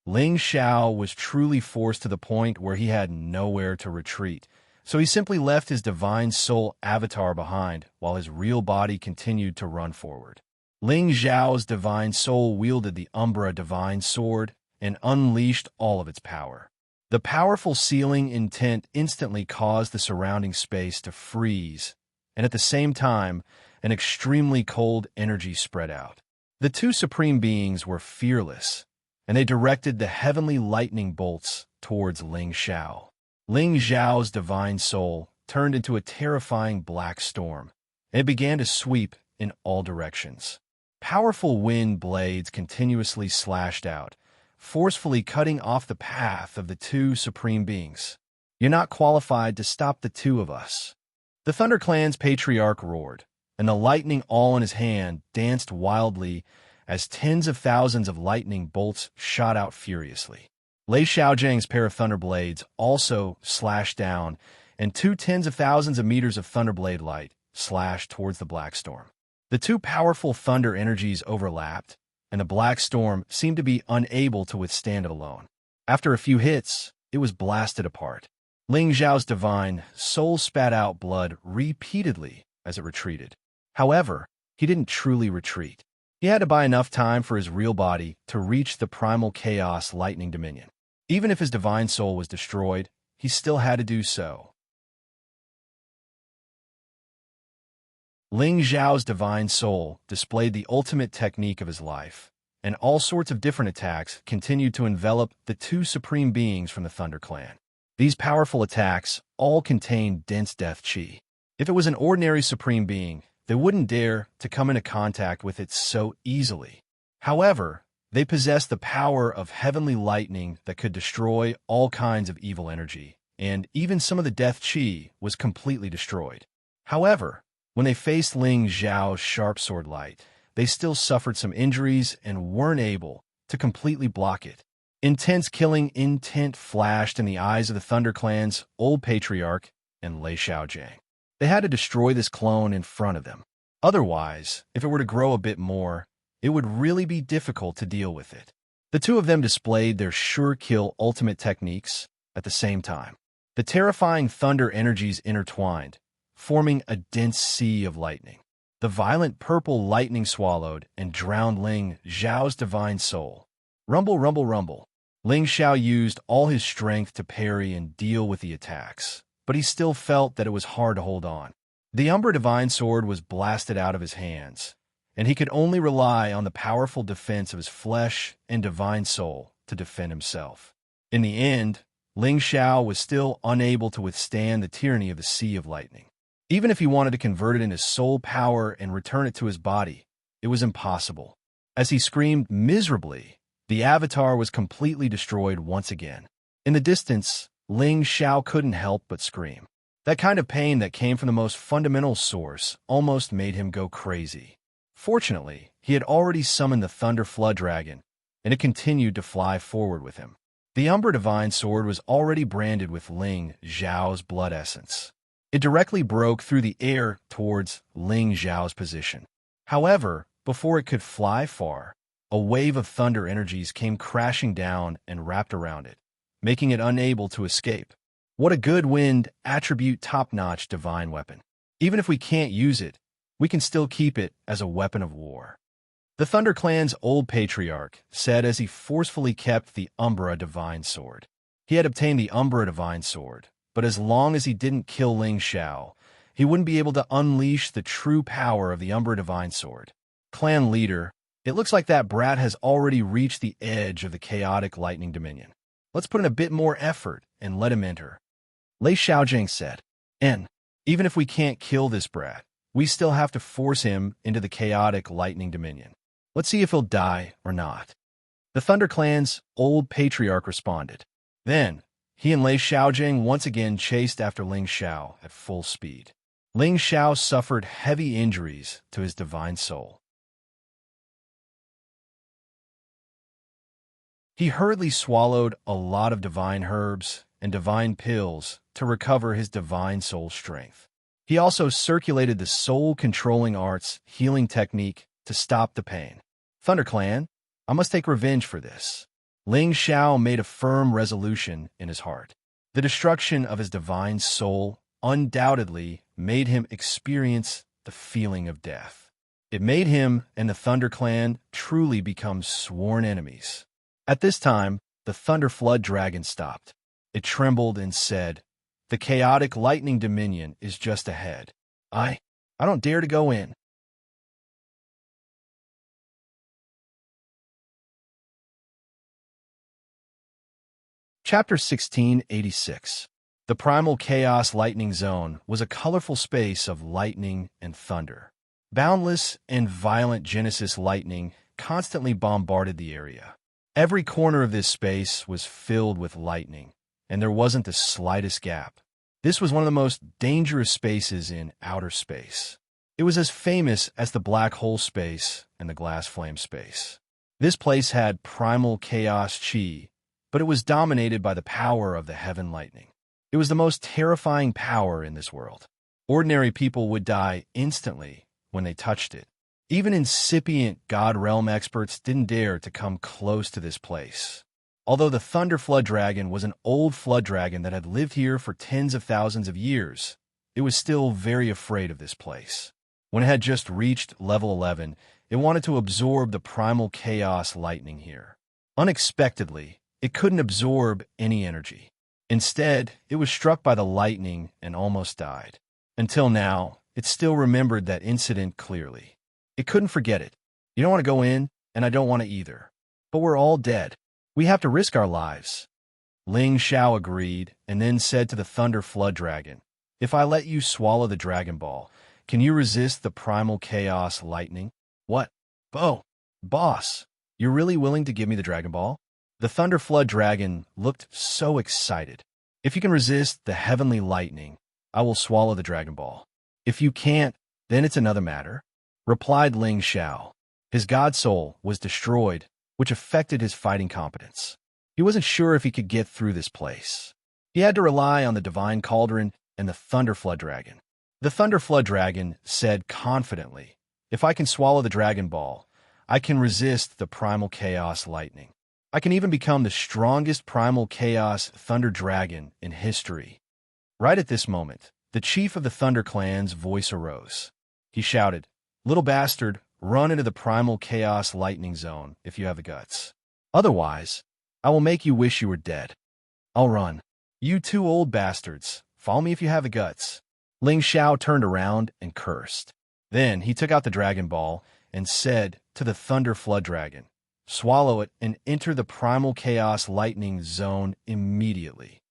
Ling Xiao was truly forced to the point where he had nowhere to retreat, so he simply left his divine soul avatar behind while his real body continued to run forward. Ling Xiao's divine soul wielded the Umbra divine sword and unleashed all of its power. The powerful sealing intent instantly caused the surrounding space to freeze, and at the same time, an extremely cold energy spread out. The 2 supreme beings were fearless, and they directed the heavenly lightning bolts towards Ling Xiao. Ling Xiao's divine soul turned into a terrifying black storm, and it began to sweep in all directions. Powerful wind blades continuously slashed out, forcefully cutting off the path of the 2 supreme beings. You're not qualified to stop the 2 of us. The ThunderClan's patriarch roared, and the lightning all in his hand danced wildly as tens of thousands of lightning bolts shot out furiously. Lei Xiaojiang's pair of thunder blades also slashed down, and 2 tens of thousands of meters of thunderblade light slashed towards the black storm. The 2 powerful thunder energies overlapped, and the black storm seemed to be unable to withstand it alone. After a few hits, it was blasted apart. Ling Xiao's divine soul spat out blood repeatedly as it retreated. However, he didn't truly retreat. He had to buy enough time for his real body to reach the primal chaos lightning dominion. Even if his divine soul was destroyed, he still had to do so. Ling Xiao's divine soul displayed the ultimate technique of his life, and all sorts of different attacks continued to envelop the two supreme beings from the Thunder Clan. These powerful attacks all contained dense death chi. If it was an ordinary supreme being, they wouldn't dare to come into contact with it so easily. However, they possessed the power of heavenly lightning that could destroy all kinds of evil energy, and even some of the death chi was completely destroyed. However, when they faced Ling Xiao's sharp sword light, they still suffered some injuries and weren't able to completely block it. Intense killing intent flashed in the eyes of the Thunder Clan's old patriarch and Lei Xiaojing. They had to destroy this clone in front of them. Otherwise, if it were to grow a bit more, it would really be difficult to deal with it. The two of them displayed their sure-kill ultimate techniques at the same time. The terrifying thunder energies intertwined, forming a dense sea of lightning. The violent purple lightning swallowed and drowned Ling Xiao's divine soul. Rumble, rumble, rumble. Ling Xiao used all his strength to parry and deal with the attacks, but he still felt that it was hard to hold on. The Umbra Divine Sword was blasted out of his hands, and he could only rely on the powerful defense of his flesh and divine soul to defend himself. In the end, Ling Xiao was still unable to withstand the tyranny of the Sea of Lightning. Even if he wanted to convert it into soul power and return it to his body, it was impossible. As he screamed miserably, the avatar was completely destroyed once again. In the distance, Ling Xiao couldn't help but scream. That kind of pain that came from the most fundamental source almost made him go crazy. Fortunately, he had already summoned the Thunder Flood Dragon, and it continued to fly forward with him. The Umbra Divine Sword was already branded with Ling Xiao's blood essence. It directly broke through the air towards Ling Xiao's position. However, before it could fly far, a wave of thunder energies came crashing down and wrapped around it, making it unable to escape. What a good wind attribute top-notch divine weapon. Even if we can't use it, we can still keep it as a weapon of war. The Thunder Clan's old patriarch said as he forcefully kept the Umbra Divine Sword. He had obtained the Umbra Divine Sword, but as long as he didn't kill Ling Xiao, he wouldn't be able to unleash the true power of the Umbra Divine Sword. Clan leader, it looks like that brat has already reached the edge of the chaotic lightning dominion. Let's put in a bit more effort and let him enter. Lei Xiaojing said, and even if we can't kill this brat, we still have to force him into the chaotic lightning dominion. Let's see if he'll die or not. The Thunder Clan's old patriarch responded. Then, he and Lei Xiaojing once again chased after Ling Xiao at full speed. Ling Xiao suffered heavy injuries to his divine soul. He hurriedly swallowed a lot of divine herbs and divine pills to recover his divine soul strength. He also circulated the soul-controlling arts healing technique to stop the pain. Thunder Clan, I must take revenge for this. Ling Xiao made a firm resolution in his heart. The destruction of his divine soul undoubtedly made him experience the feeling of death. It made him and the Thunder Clan truly become sworn enemies. At this time, the Thunder Flood Dragon stopped. It trembled and said, "The chaotic lightning dominion is just ahead. I don't dare to go in." Chapter 1686. The Primal Chaos Lightning Zone was a colorful space of lightning and thunder. Boundless and violent Genesis lightning constantly bombarded the area. Every corner of this space was filled with lightning, and there wasn't the slightest gap. This was one of the most dangerous spaces in outer space. It was as famous as the black hole space and the glass flame space. This place had primal chaos chi, but it was dominated by the power of the heaven lightning. It was the most terrifying power in this world. Ordinary people would die instantly when they touched it. Even incipient God Realm experts didn't dare to come close to this place. Although the Thunder Flood Dragon was an old flood dragon that had lived here for tens of thousands of years, it was still very afraid of this place. When it had just reached level 11, it wanted to absorb the primal chaos lightning here. Unexpectedly, it couldn't absorb any energy. Instead, it was struck by the lightning and almost died. Until now, it still remembered that incident clearly. It couldn't forget it. You don't want to go in, and I don't want to either. But we're all dead. We have to risk our lives. Xianxia agreed and then said to the Thunder Flood Dragon, "If I let you swallow the Dragon Ball, can you resist the primal chaos lightning?" "What? Boss, you're really willing to give me the Dragon Ball?" The Thunder Flood Dragon looked so excited. "If you can resist the heavenly lightning, I will swallow the Dragon Ball. If you can't, then it's another matter," replied Xianxia. His god soul was destroyed, which affected his fighting competence. He wasn't sure if he could get through this place. He had to rely on the Divine Cauldron and the Thunder Flood Dragon. The Thunder Flood Dragon said confidently, "If I can swallow the Dragon Ball, I can resist the primal chaos lightning. I can even become the strongest primal chaos thunder dragon in history." Right at this moment, the chief of the Thunder Clan's voice arose. He shouted, "Little bastard, run into the primal chaos lightning zone if you have the guts. Otherwise, I will make you wish you were dead." "I'll run. You two old bastards, follow me if you have the guts." Xianxia turned around and cursed. Then he took out the Dragon Ball and said to the Thunder Flood Dragon, "Swallow it and enter the primal chaos lightning zone immediately."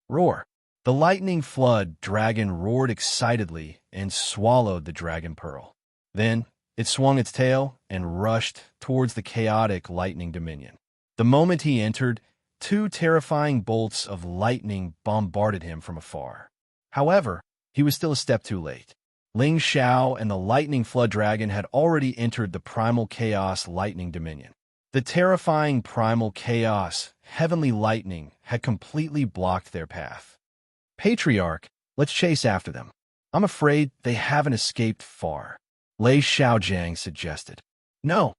Roar! The lightning flood dragon roared excitedly and swallowed the dragon pearl. Then it swung its tail and rushed towards the chaotic lightning dominion. The moment he entered, two terrifying bolts of lightning bombarded him from afar. However, he was still a step too late. Xianxia and the lightning flood dragon had already entered the primal chaos lightning dominion. The terrifying primal chaos, heavenly lightning, had completely blocked their path. "Patriarch, let's chase after them. I'm afraid they haven't escaped far," Lei Xiaojiang suggested. "No.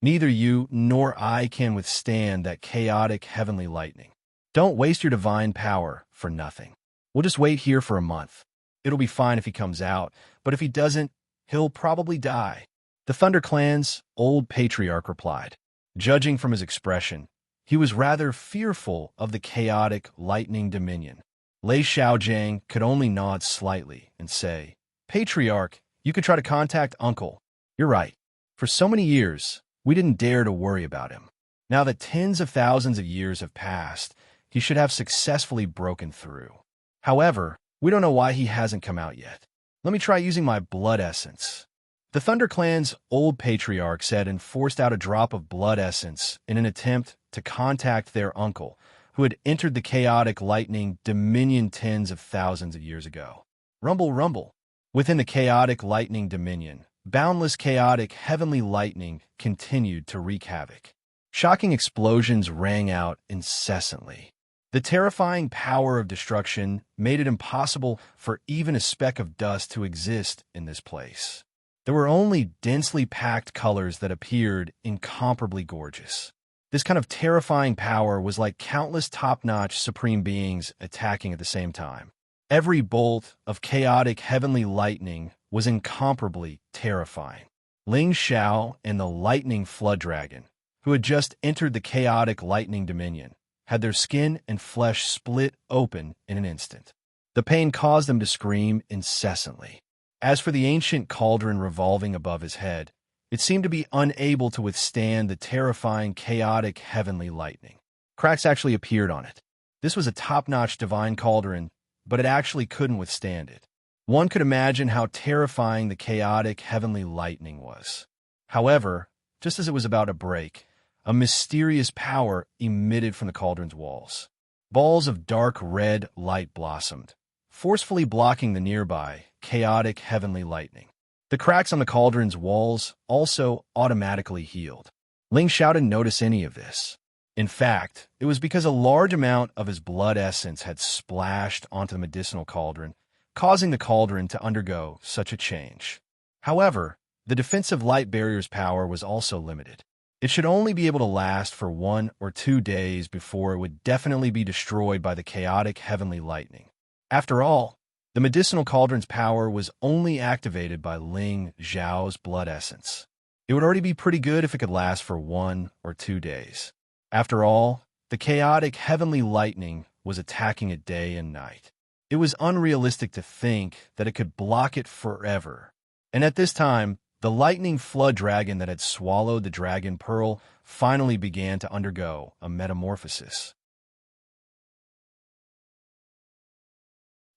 Neither you nor I can withstand that chaotic heavenly lightning. Don't waste your divine power for nothing. We'll just wait here for a month. It'll be fine if he comes out, but if he doesn't, he'll probably die." The Thunder Clan's old patriarch replied. Judging from his expression, he was rather fearful of the chaotic lightning dominion. Lei Xiaojiang could only nod slightly and say, "Patriarch, you could try to contact Uncle. You're right. For so many years, we didn't dare to worry about him. Now that tens of thousands of years have passed, he should have successfully broken through. However, we don't know why he hasn't come out yet. Let me try using my blood essence." The Thunder Clan's old patriarch said and forced out a drop of blood essence in an attempt to contact their uncle, who had entered the chaotic lightning dominion tens of thousands of years ago. Rumble, rumble. Within the chaotic lightning dominion, boundless chaotic heavenly lightning continued to wreak havoc. Shocking explosions rang out incessantly. The terrifying power of destruction made it impossible for even a speck of dust to exist in this place. There were only densely packed colors that appeared incomparably gorgeous. This kind of terrifying power was like countless top-notch supreme beings attacking at the same time. Every bolt of chaotic heavenly lightning was incomparably terrifying. Xianxia and the lightning flood dragon, who had just entered the chaotic lightning dominion, had their skin and flesh split open in an instant. The pain caused them to scream incessantly. As for the ancient cauldron revolving above his head, it seemed to be unable to withstand the terrifying, chaotic, heavenly lightning. Cracks actually appeared on it. This was a top-notch divine cauldron, but it actually couldn't withstand it. One could imagine how terrifying the chaotic, heavenly lightning was. However, just as it was about to break, a mysterious power emitted from the cauldron's walls. Balls of dark red light blossomed, forcefully blocking the nearby, chaotic heavenly lightning. The cracks on the cauldron's walls also automatically healed. Xianxia didn't notice any of this. In fact, it was because a large amount of his blood essence had splashed onto the medicinal cauldron, causing the cauldron to undergo such a change. However, the defensive light barrier's power was also limited. It should only be able to last for 1 or 2 days before it would definitely be destroyed by the chaotic heavenly lightning. After all, the medicinal cauldron's power was only activated by Ling Xiao's blood essence. It would already be pretty good if it could last for 1 or 2 days. After all, the chaotic heavenly lightning was attacking it day and night. It was unrealistic to think that it could block it forever. And at this time, the lightning flood dragon that had swallowed the dragon pearl finally began to undergo a metamorphosis.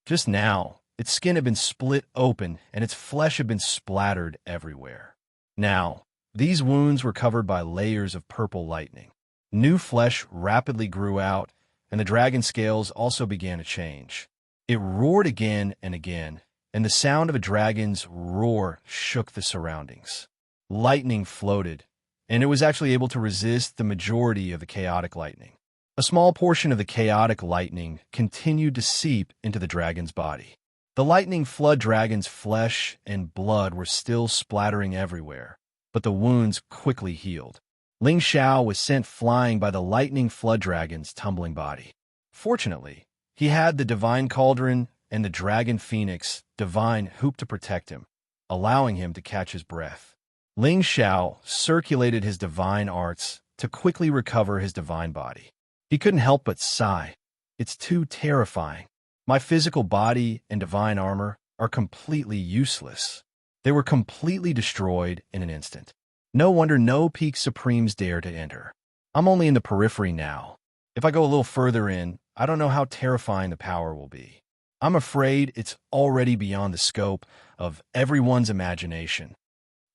Just now, its skin had been split open and its flesh had been splattered everywhere. Now, these wounds were covered by layers of purple lightning. New flesh rapidly grew out, and the dragon scales also began to change. It roared again and again, and the sound of a dragon's roar shook the surroundings. Lightning floated, and it was actually able to resist the majority of the chaotic lightning. A small portion of the chaotic lightning continued to seep into the dragon's body. The lightning flood dragon's flesh and blood were still splattering everywhere, but the wounds quickly healed. Ling Xiao was sent flying by the lightning flood dragon's tumbling body. Fortunately, he had the divine cauldron and the dragon phoenix divine hoop to protect him, allowing him to catch his breath. Ling Xiao circulated his divine arts to quickly recover his divine body. He couldn't help but sigh. It's too terrifying. My physical body and divine armor are completely useless. They were completely destroyed in an instant. No wonder no peak supremes dare to enter. I'm only in the periphery now. If I go a little further in, I don't know how terrifying the power will be. I'm afraid it's already beyond the scope of everyone's imagination.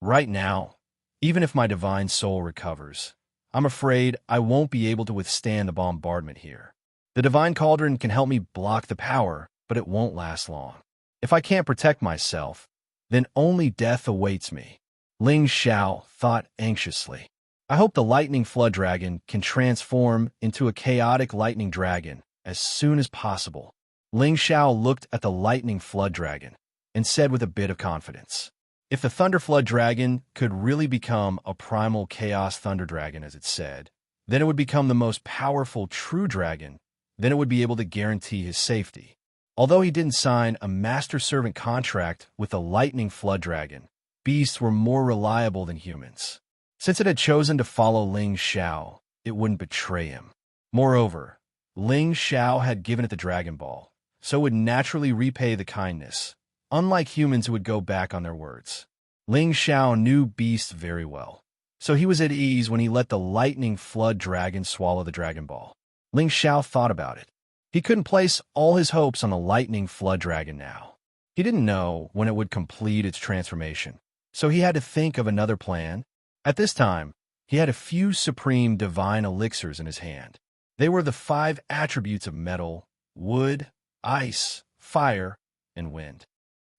Right now, even if my divine soul recovers, I'm afraid I won't be able to withstand the bombardment here. The divine cauldron can help me block the power, but it won't last long. If I can't protect myself, then only death awaits me. Ling Xiao thought anxiously. I hope the lightning flood dragon can transform into a chaotic lightning dragon as soon as possible. Ling Xiao looked at the lightning flood dragon and said with a bit of confidence, if the thunder flood dragon could really become a primal chaos thunder dragon, as it said, then it would become the most powerful true dragon. Then it would be able to guarantee his safety. Although he didn't sign a master-servant contract with the lightning flood dragon, beasts were more reliable than humans. Since it had chosen to follow Ling Xiao, it wouldn't betray him. Moreover, Ling Xiao had given it the Dragon Ball, so it would naturally repay the kindness, unlike humans who would go back on their words. Ling Xiao knew beasts very well, so he was at ease when he let the lightning flood dragon swallow the Dragon Ball. Ling Xiao thought about it. He couldn't place all his hopes on the lightning flood dragon now. He didn't know when it would complete its transformation, so he had to think of another plan. At this time, he had a few supreme divine elixirs in his hand. They were the 5 attributes of metal, wood, ice, fire, and wind.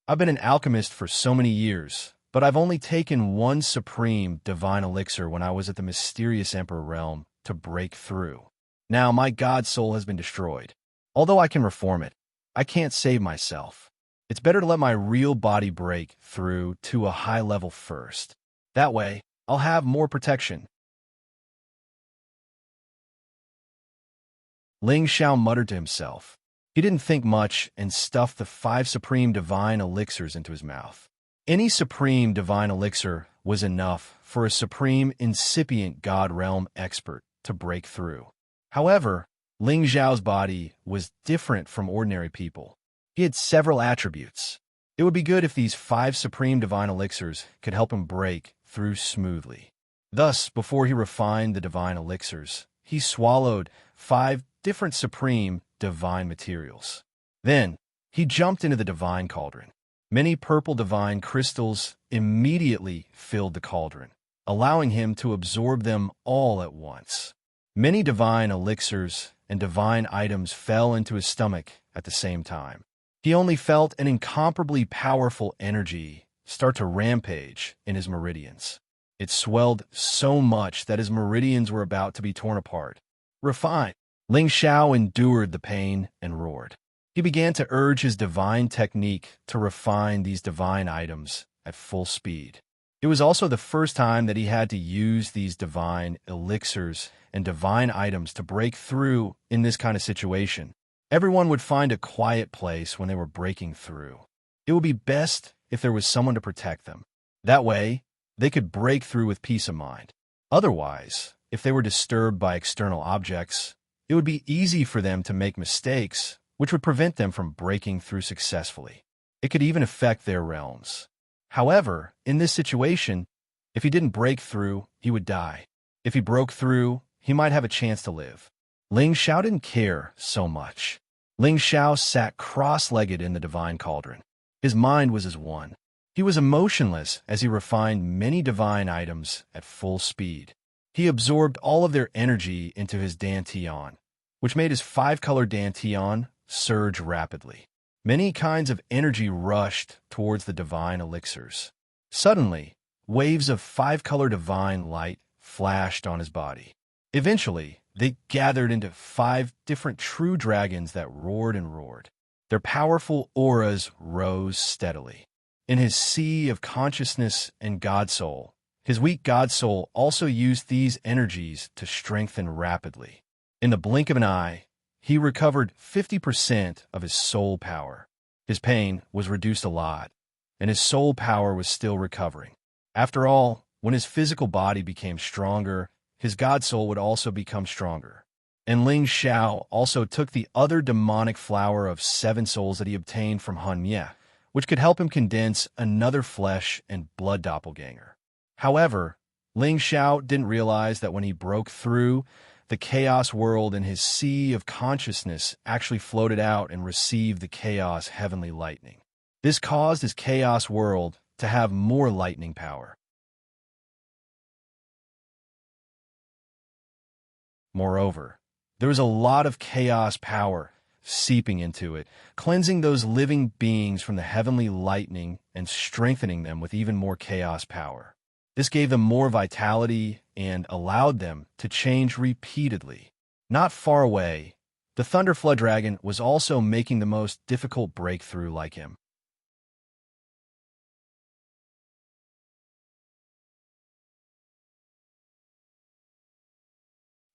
I've been an alchemist for so many years, but I've only taken one supreme divine elixir when I was at the mysterious Emperor realm to break through. Now my god soul has been destroyed. Although I can reform it, I can't save myself. It's better to let my real body break through to a high level first. That way, I'll have more protection. Ling Xiao muttered to himself. He didn't think much and stuffed the 5 supreme divine elixirs into his mouth. Any supreme divine elixir was enough for a supreme incipient god realm expert to break through. However, Ling Xiao's body was different from ordinary people. He had several attributes. It would be good if these 5 supreme divine elixirs could help him break through smoothly. Thus, before he refined the divine elixirs, he swallowed 5 different supreme divine materials. Then, he jumped into the divine cauldron. Many purple divine crystals immediately filled the cauldron, allowing him to absorb them all at once. Many divine elixirs and divine items fell into his stomach at the same time. He only felt an incomparably powerful energy start to rampage in his meridians. It swelled so much that his meridians were about to be torn apart. Refined, Ling Xiao endured the pain and roared. He began to urge his divine technique to refine these divine items at full speed. It was also the first time that he had to use these divine elixirs and divine items to break through in this kind of situation. Everyone would find a quiet place when they were breaking through. It would be best if there was someone to protect them. That way, they could break through with peace of mind. Otherwise, if they were disturbed by external objects, it would be easy for them to make mistakes, which would prevent them from breaking through successfully. It could even affect their realms. However, in this situation, if he didn't break through, he would die. If he broke through, he might have a chance to live. Ling Xiao didn't care so much. Ling Xiao sat cross-legged in the divine cauldron. His mind was as one. He was emotionless as he refined many divine items at full speed. He absorbed all of their energy into his dantian, which made his five-color dantian surge rapidly. Many kinds of energy rushed towards the divine elixirs. Suddenly, waves of five-color divine light flashed on his body. Eventually, they gathered into 5 different true dragons that roared and roared. Their powerful auras rose steadily. In his sea of consciousness and God Soul, his weak God Soul also used these energies to strengthen rapidly. In the blink of an eye, he recovered 50% of his soul power. His pain was reduced a lot, and his soul power was still recovering. After all, when his physical body became stronger, his God Soul would also become stronger. And Ling Xiao also took the other demonic flower of 7 souls that he obtained from Xianxia, which could help him condense another flesh and blood doppelganger. However, Ling Xiao didn't realize that when he broke through, the chaos world in his sea of consciousness actually floated out and received the chaos heavenly lightning. This caused his chaos world to have more lightning power. Moreover, there was a lot of chaos power seeping into it, cleansing those living beings from the heavenly lightning and strengthening them with even more chaos power. This gave them more vitality and allowed them to change repeatedly. Not far away, the Thunder Flood Dragon was also making the most difficult breakthrough like him.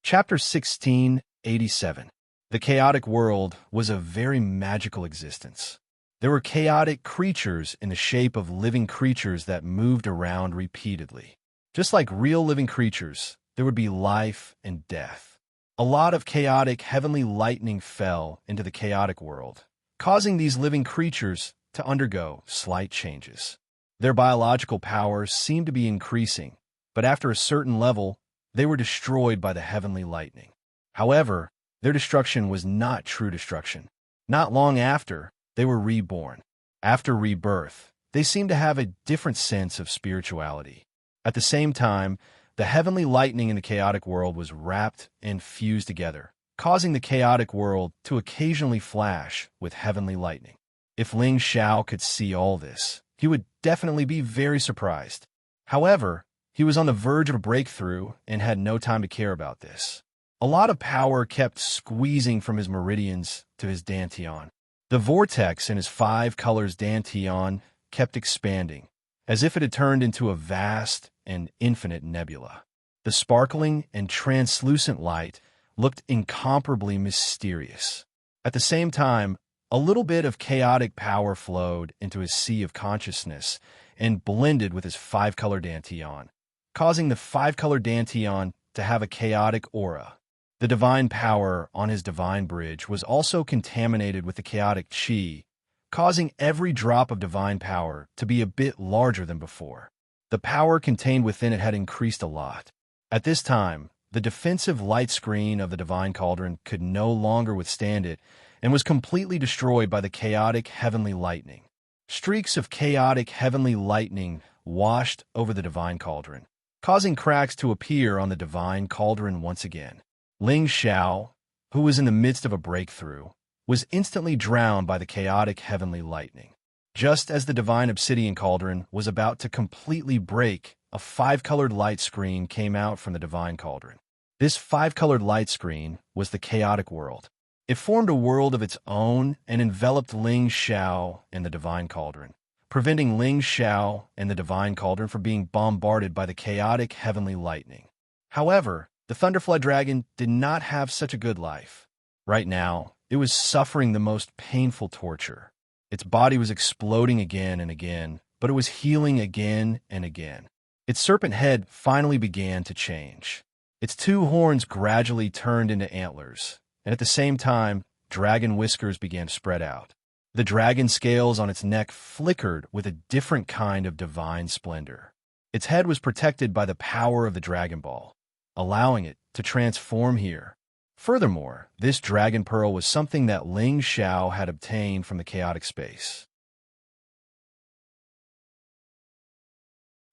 Chapter 1687. The chaotic world was a very magical existence. There were chaotic creatures in the shape of living creatures that moved around repeatedly. Just like real living creatures, there would be life and death. A lot of chaotic heavenly lightning fell into the chaotic world, causing these living creatures to undergo slight changes. Their biological powers seemed to be increasing, but after a certain level, they were destroyed by the heavenly lightning. However, their destruction was not true destruction. Not long after, they were reborn. After rebirth, they seemed to have a different sense of spirituality. At the same time, the heavenly lightning in the chaotic world was wrapped and fused together, causing the chaotic world to occasionally flash with heavenly lightning. If Ling Xiao could see all this, he would definitely be very surprised. However, he was on the verge of a breakthrough and had no time to care about this. A lot of power kept squeezing from his meridians to his dantian. The vortex in his 5 colors dantian kept expanding, as if it had turned into a vast and infinite nebula. The sparkling and translucent light looked incomparably mysterious. At the same time, a little bit of chaotic power flowed into his sea of consciousness and blended with his 5-color dantian, causing the 5-color dantian to have a chaotic aura. The divine power on his divine bridge was also contaminated with the chaotic qi, causing every drop of divine power to be a bit larger than before. The power contained within it had increased a lot. At this time, the defensive light screen of the divine cauldron could no longer withstand it and was completely destroyed by the chaotic heavenly lightning. Streaks of chaotic heavenly lightning washed over the divine cauldron, causing cracks to appear on the divine cauldron once again. Ling Xiao, who was in the midst of a breakthrough, was instantly drowned by the chaotic heavenly lightning. Just as the divine obsidian cauldron was about to completely break, a 5-colored light screen came out from the divine cauldron. This 5-colored light screen was the chaotic world. It formed a world of its own and enveloped Ling Xiao in the divine cauldron, preventing Ling Xiao and the Divine Cauldron from being bombarded by the chaotic heavenly lightning. However, the Thunderflood Dragon did not have such a good life. Right now, it was suffering the most painful torture. Its body was exploding again and again, but it was healing again and again. Its serpent head finally began to change. Its two horns gradually turned into antlers, and at the same time, dragon whiskers began to spread out. The dragon scales on its neck flickered with a different kind of divine splendor. Its head was protected by the power of the Dragon Ball, allowing it to transform here. Furthermore, this dragon pearl was something that Ling Xiao had obtained from the chaotic space.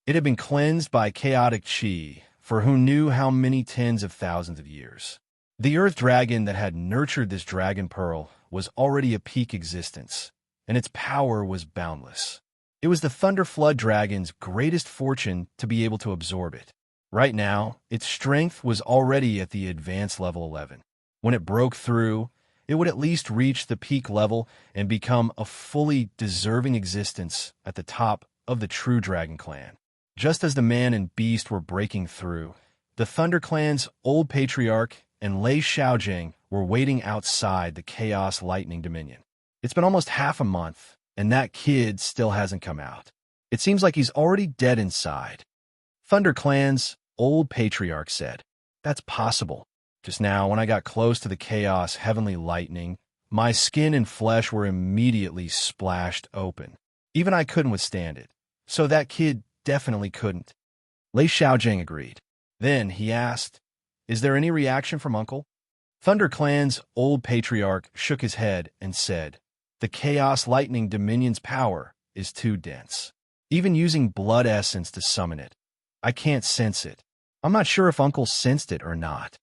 It had been cleansed by chaotic qi, for who knew how many tens of thousands of years. The earth dragon that had nurtured this dragon pearl was already a peak existence, and its power was boundless. It was the Thunder Flood Dragon's greatest fortune to be able to absorb it. Right now, its strength was already at the advanced level 11. When it broke through, it would at least reach the peak level and become a fully deserving existence at the top of the true Dragon Clan. Just as the man and beast were breaking through, the Thunder Clan's old patriarch and Lei Xiaojing were waiting outside the Chaos Lightning Dominion. It's been almost half a month, and that kid still hasn't come out. It seems like he's already dead inside. Thunder Clan's old patriarch said, "That's possible. Just now, when I got close to the Chaos Heavenly Lightning, my skin and flesh were immediately splashed open. Even I couldn't withstand it. So that kid definitely couldn't." Lei Xiaojing agreed. Then he asked, "Is there any reaction from Uncle?" Thunder Clan's old patriarch shook his head and said, "The Chaos Lightning Dominion's power is too dense. Even using blood essence to summon it, I can't sense it. I'm not sure if Uncle sensed it or not."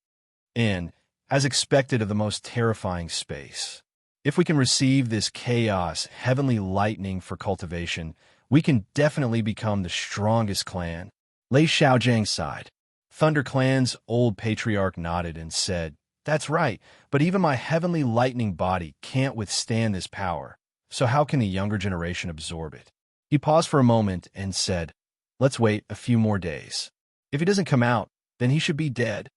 And, as expected of the most terrifying space, if we can receive this Chaos Heavenly Lightning for cultivation, we can definitely become the strongest clan. Lei Xiaojing sighed. Thunder Clan's old patriarch nodded and said, "That's right, but even my heavenly lightning body can't withstand this power, so how can the younger generation absorb it?" He paused for a moment and said, "Let's wait a few more days. If he doesn't come out, then he should be dead."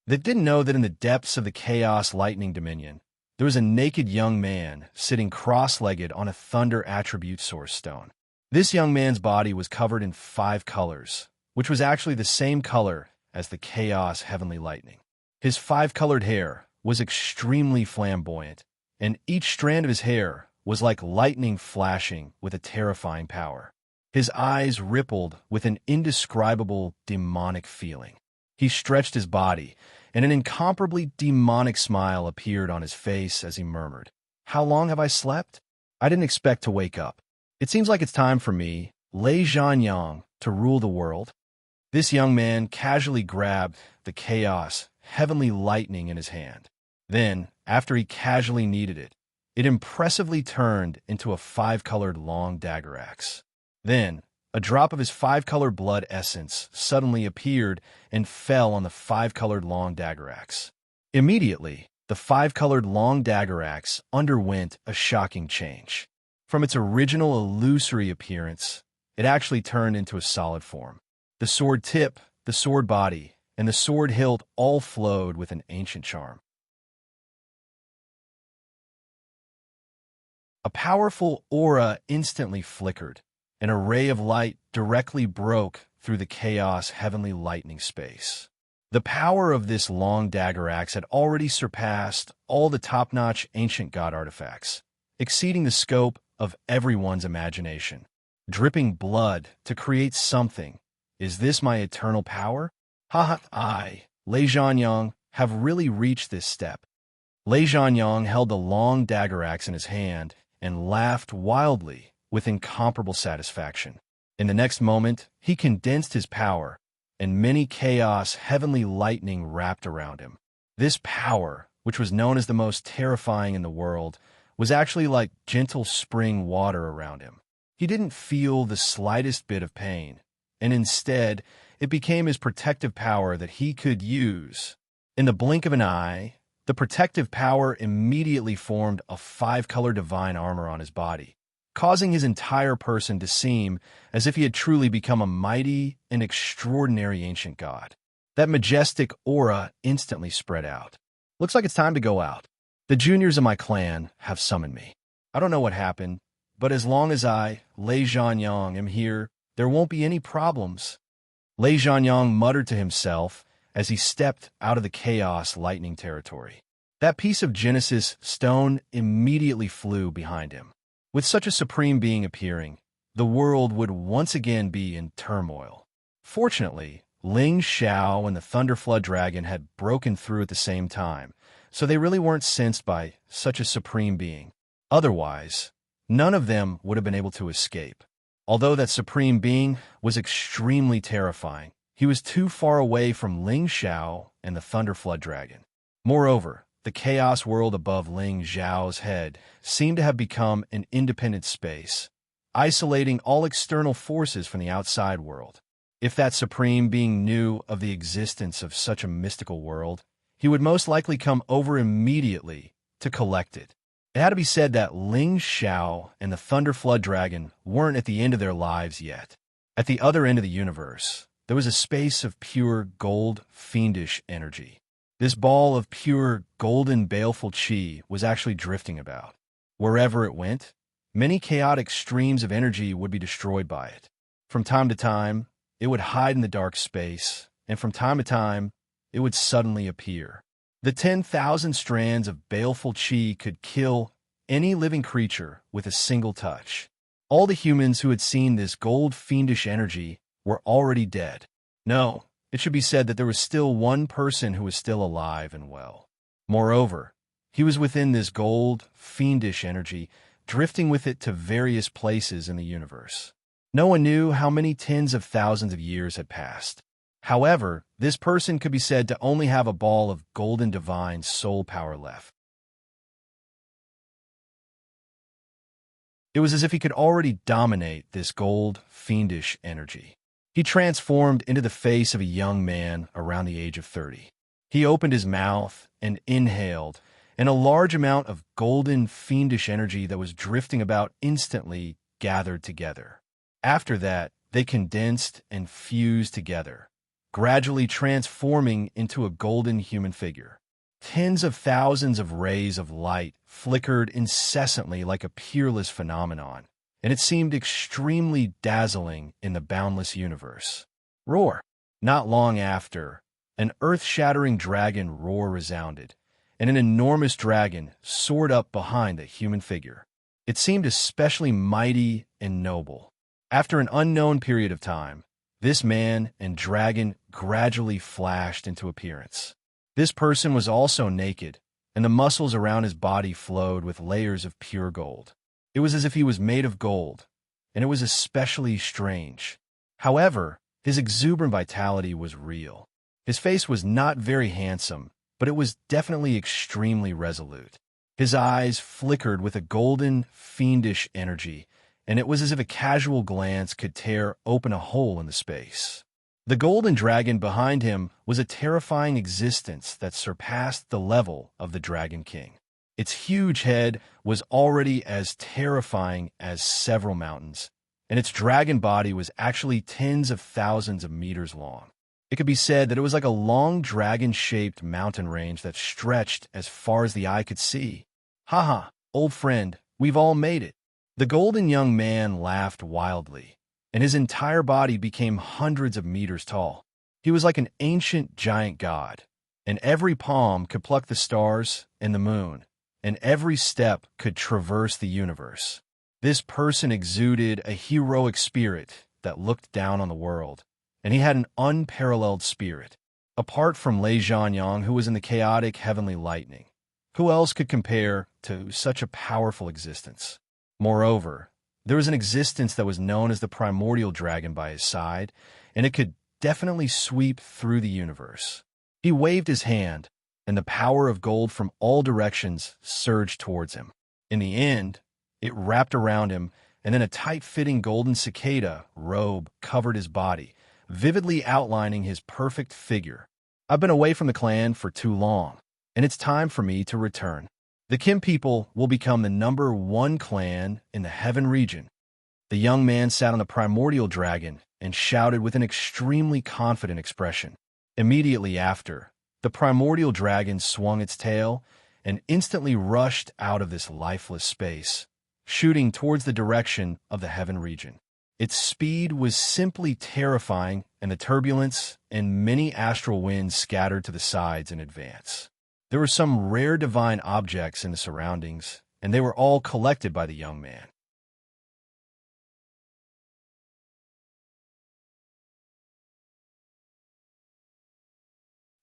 They didn't know that in the depths of the Chaos Lightning Dominion, there was a naked young man sitting cross-legged on a Thunder Attribute Source Stone. This young man's body was covered in 5 colors, which was actually the same color as the Chaos Heavenly Lightning. His 5-colored hair was extremely flamboyant, and each strand of his hair was like lightning flashing with a terrifying power. His eyes rippled with an indescribable demonic feeling. He stretched his body, and an incomparably demonic smile appeared on his face as he murmured, "How long have I slept? I didn't expect to wake up. It seems like it's time for me, Lei Zhanyang, to rule the world." This young man casually grabbed the Chaos Heavenly Lightning in his hand. Then, after he casually kneaded it, it impressively turned into a 5-colored long dagger axe. Then, a drop of his 5-colored blood essence suddenly appeared and fell on the 5-colored long dagger axe. Immediately, the 5-colored long dagger axe underwent a shocking change. From its original illusory appearance, it actually turned into a solid form. The sword tip, the sword body, and the sword hilt all flowed with an ancient charm. A powerful aura instantly flickered. An array of light directly broke through the Chaos Heavenly Lightning space. The power of this long dagger axe had already surpassed all the top-notch ancient god artifacts, exceeding the scope of everyone's imagination. Dripping blood to create something. Is this my eternal power? I, Lei Zhanyang, have really reached this step. Lei Zhanyang held the long dagger axe in his hand and laughed wildly with incomparable satisfaction. In the next moment, he condensed his power, and many Chaos Heavenly Lightning wrapped around him. This power, which was known as the most terrifying in the world, was actually like gentle spring water around him. He didn't feel the slightest bit of pain, and instead, it became his protective power that he could use. In the blink of an eye, the protective power immediately formed a 5-color divine armor on his body, causing his entire person to seem as if he had truly become a mighty and extraordinary ancient god. That majestic aura instantly spread out. Looks like it's time to go out. The juniors of my clan have summoned me. I don't know what happened, but as long as I, Lei Zhanyang, am here, there won't be any problems. Lei Zhanyang muttered to himself as he stepped out of the chaos lightning territory. That piece of Genesis stone immediately flew behind him. With such a supreme being appearing, the world would once again be in turmoil. Fortunately, Ling Xiao and the Thunderflood Dragon had broken through at the same time, so they really weren't sensed by such a supreme being. Otherwise, none of them would have been able to escape. Although that supreme being was extremely terrifying, he was too far away from Ling Xiao and the Thunderflood Dragon. Moreover, the chaos world above Ling Xiao's head seemed to have become an independent space, isolating all external forces from the outside world. If that supreme being knew of the existence of such a mystical world, he would most likely come over immediately to collect it. It had to be said that Ling Xiao and the Thunderflood Dragon weren't at the end of their lives yet. At the other end of the universe, there was a space of pure gold, fiendish energy. This ball of pure, golden, baleful chi was actually drifting about. Wherever it went, many chaotic streams of energy would be destroyed by it. From time to time, it would hide in the dark space, and from time to time, it would suddenly appear. The 10,000 strands of baleful chi could kill any living creature with a single touch. All the humans who had seen this gold fiendish energy were already dead. No, it should be said that there was still one person who was still alive and well. Moreover, he was within this gold, fiendish energy, drifting with it to various places in the universe. No one knew how many tens of thousands of years had passed. However, this person could be said to only have a ball of golden divine soul power left. It was as if he could already dominate this gold, fiendish energy. He transformed into the face of a young man around the age of 30. He opened his mouth and inhaled, and a large amount of golden, fiendish energy that was drifting about instantly gathered together. After that, they condensed and fused together, gradually transforming into a golden human figure. Tens of thousands of rays of light flickered incessantly like a peerless phenomenon, and it seemed extremely dazzling in the boundless universe. Roar! Not long after, an earth-shattering dragon roar resounded, and an enormous dragon soared up behind the human figure. It seemed especially mighty and noble. After an unknown period of time, this man and dragon gradually flashed into appearance. This person was also naked, and the muscles around his body flowed with layers of pure gold. It was as if he was made of gold, and it was especially strange. However, his exuberant vitality was real. His face was not very handsome, but it was definitely extremely resolute. His eyes flickered with a golden, fiendish energy, and it was as if a casual glance could tear open a hole in the space. The golden dragon behind him was a terrifying existence that surpassed the level of the Dragon King. Its huge head was already as terrifying as several mountains, and its dragon body was actually tens of thousands of meters long. It could be said that it was like a long dragon-shaped mountain range that stretched as far as the eye could see. "Haha, old friend, we've all made it." The golden young man laughed wildly, and his entire body became hundreds of meters tall. He was like an ancient giant god, and every palm could pluck the stars and the moon, and every step could traverse the universe. This person exuded a heroic spirit that looked down on the world, and he had an unparalleled spirit. Apart from Lei Zhanyang, who was in the chaotic heavenly lightning, who else could compare to such a powerful existence? Moreover, there was an existence that was known as the primordial dragon by his side, and it could definitely sweep through the universe. He waved his hand, and the power of gold from all directions surged towards him. In the end, it wrapped around him, and then a tight-fitting golden cicada robe covered his body, vividly outlining his perfect figure. I've been away from the clan for too long, and it's time for me to return. The Kim people will become the #1 clan in the heaven region. The young man sat on the primordial dragon and shouted with an extremely confident expression. Immediately after, the primordial dragon swung its tail and instantly rushed out of this lifeless space, shooting towards the direction of the heaven region. Its speed was simply terrifying, and the turbulence and many astral winds scattered to the sides in advance. There were some rare divine objects in the surroundings, and they were all collected by the young man.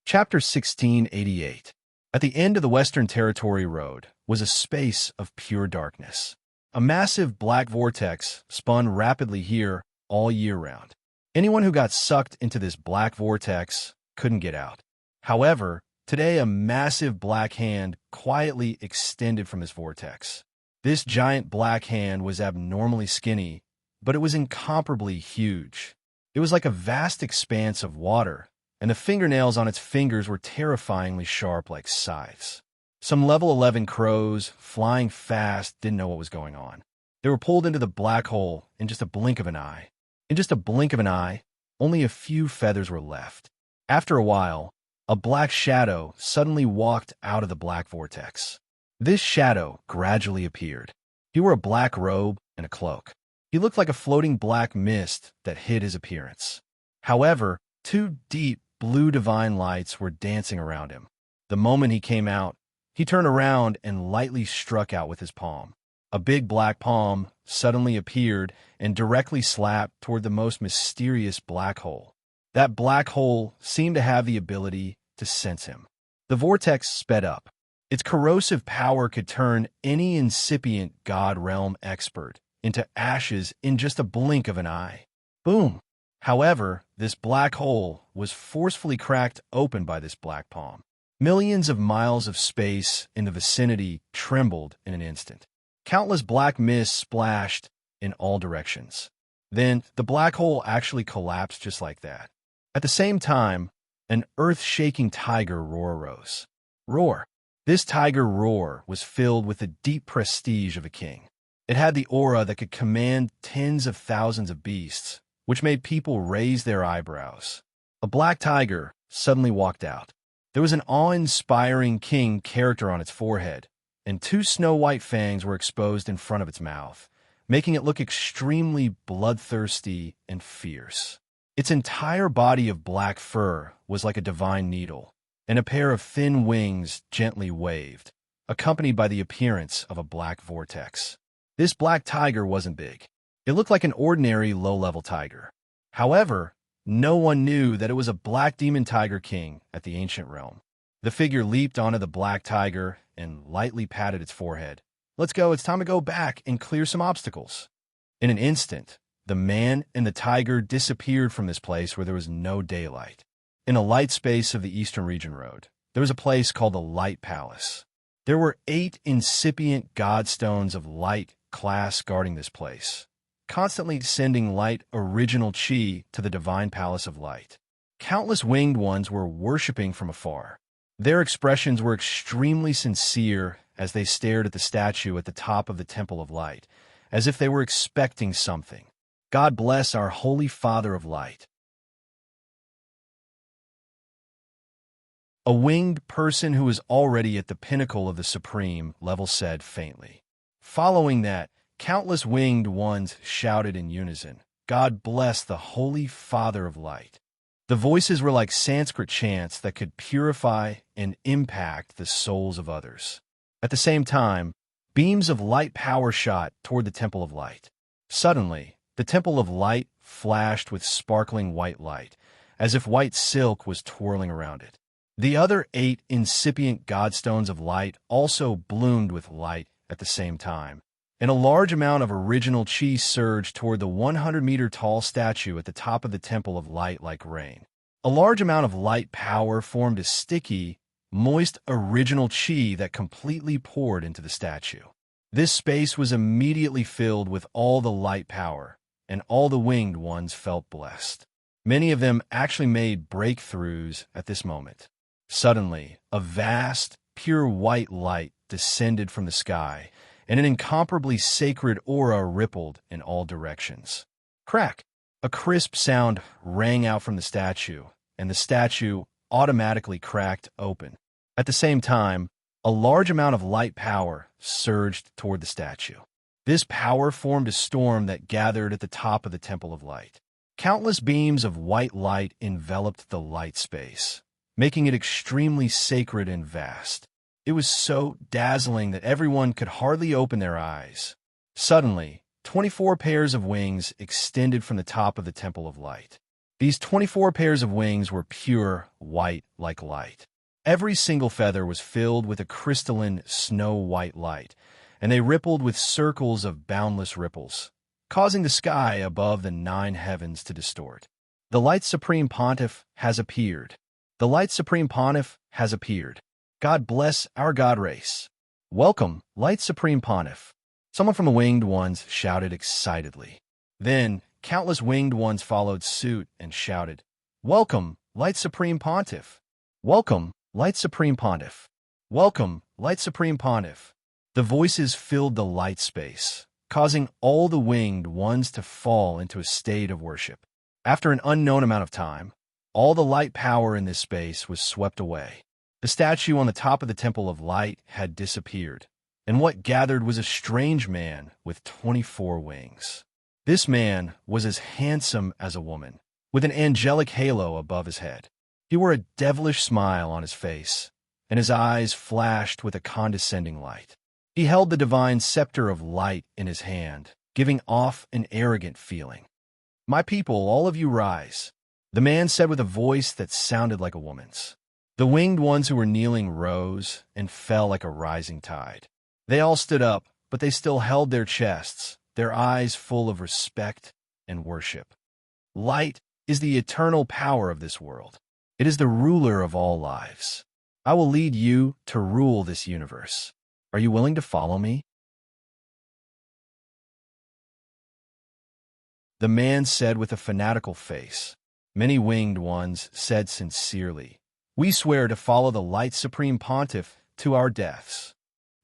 Chapter 1688. At the end of the Western Territory Road was a space of pure darkness. A massive black vortex spun rapidly here all year round. Anyone who got sucked into this black vortex couldn't get out. However, today a massive black hand quietly extended from this vortex. This giant black hand was abnormally skinny, but it was incomparably huge. It was like a vast expanse of water, and the fingernails on its fingers were terrifyingly sharp like scythes. Some level 11 crows, flying fast, didn't know what was going on. They were pulled into the black hole in just a blink of an eye. In just a blink of an eye, only a few feathers were left. After a while, a black shadow suddenly walked out of the black vortex. This shadow gradually appeared. He wore a black robe and a cloak. He looked like a floating black mist that hid his appearance. However, two deep blue divine lights were dancing around him. The moment he came out, he turned around and lightly struck out with his palm. A big black palm suddenly appeared and directly slapped toward the most mysterious black hole. That black hole seemed to have the ability to sense him. The vortex sped up. Its corrosive power could turn any incipient God realm expert into ashes in just a blink of an eye. Boom! However, this black hole was forcefully cracked open by this black palm. Millions of miles of space in the vicinity trembled in an instant. Countless black mists splashed in all directions. Then, the black hole actually collapsed just like that. At the same time, an earth-shaking tiger roar rose. Roar! This tiger roar was filled with the deep prestige of a king. It had the aura that could command tens of thousands of beasts, which made people raise their eyebrows. A black tiger suddenly walked out. There was an awe-inspiring king character on its forehead, and two snow-white fangs were exposed in front of its mouth, making it look extremely bloodthirsty and fierce. Its entire body of black fur was like a divine needle, and a pair of thin wings gently waved, accompanied by the appearance of a black vortex. This black tiger wasn't big. It looked like an ordinary low-level tiger. However, no one knew that it was a black demon tiger king at the ancient realm. The figure leaped onto the black tiger and lightly patted its forehead. "Let's go, it's time to go back and clear some obstacles." In an instant, the man and the tiger disappeared from this place where there was no daylight. In a light space of the Eastern Region Road, there was a place called the Light Palace. There were 8 incipient godstones of light class guarding this place, constantly sending light original chi to the divine palace of light. Countless winged ones were worshipping from afar. Their expressions were extremely sincere as they stared at the statue at the top of the Temple of Light, as if they were expecting something. God bless our Holy Father of Light. A winged person who was already at the pinnacle of the supreme level said faintly. Following that, countless winged ones shouted in unison, "God bless the Holy Father of Light." The voices were like Sanskrit chants that could purify and impact the souls of others. At the same time, beams of light power shot toward the Temple of Light. Suddenly, the Temple of Light flashed with sparkling white light, as if white silk was twirling around it. The other 8 incipient godstones of light also bloomed with light at the same time, and a large amount of original chi surged toward the 100-meter-tall statue at the top of the Temple of Light like rain. A large amount of light power formed a sticky, moist original chi that completely poured into the statue. This space was immediately filled with all the light power, and all the winged ones felt blessed. Many of them actually made breakthroughs at this moment. Suddenly, a vast, pure white light descended from the sky, and an incomparably sacred aura rippled in all directions. Crack! A crisp sound rang out from the statue, and the statue automatically cracked open. At the same time, a large amount of light power surged toward the statue. This power formed a storm that gathered at the top of the Temple of Light. Countless beams of white light enveloped the light space, making it extremely sacred and vast. It was so dazzling that everyone could hardly open their eyes. Suddenly, 24 pairs of wings extended from the top of the Temple of Light. These 24 pairs of wings were pure white like light. Every single feather was filled with a crystalline, snow-white light, and they rippled with circles of boundless ripples, causing the sky above the 9 heavens to distort. The Light Supreme Pontiff has appeared. The Light Supreme Pontiff has appeared. God bless our God race. Welcome, Light Supreme Pontiff. Someone from the Winged Ones shouted excitedly. Then, countless Winged Ones followed suit and shouted, Welcome, Light Supreme Pontiff. Welcome, Light Supreme Pontiff. Welcome, Light Supreme Pontiff. The voices filled the light space, causing all the Winged Ones to fall into a state of worship. After an unknown amount of time, all the light power in this space was swept away. The statue on the top of the Temple of Light had disappeared, and what gathered was a strange man with 24 wings. This man was as handsome as a woman, with an angelic halo above his head. He wore a devilish smile on his face, and his eyes flashed with a condescending light. He held the divine scepter of light in his hand, giving off an arrogant feeling. My people, all of you rise, the man said with a voice that sounded like a woman's. The Winged Ones who were kneeling rose and fell like a rising tide. They all stood up, but they still held their chests, their eyes full of respect and worship. Light is the eternal power of this world. It is the ruler of all lives. I will lead you to rule this universe. Are you willing to follow me? The man said with a fanatical face. Many Winged Ones said sincerely, We swear to follow the Light Supreme Pontiff to our deaths.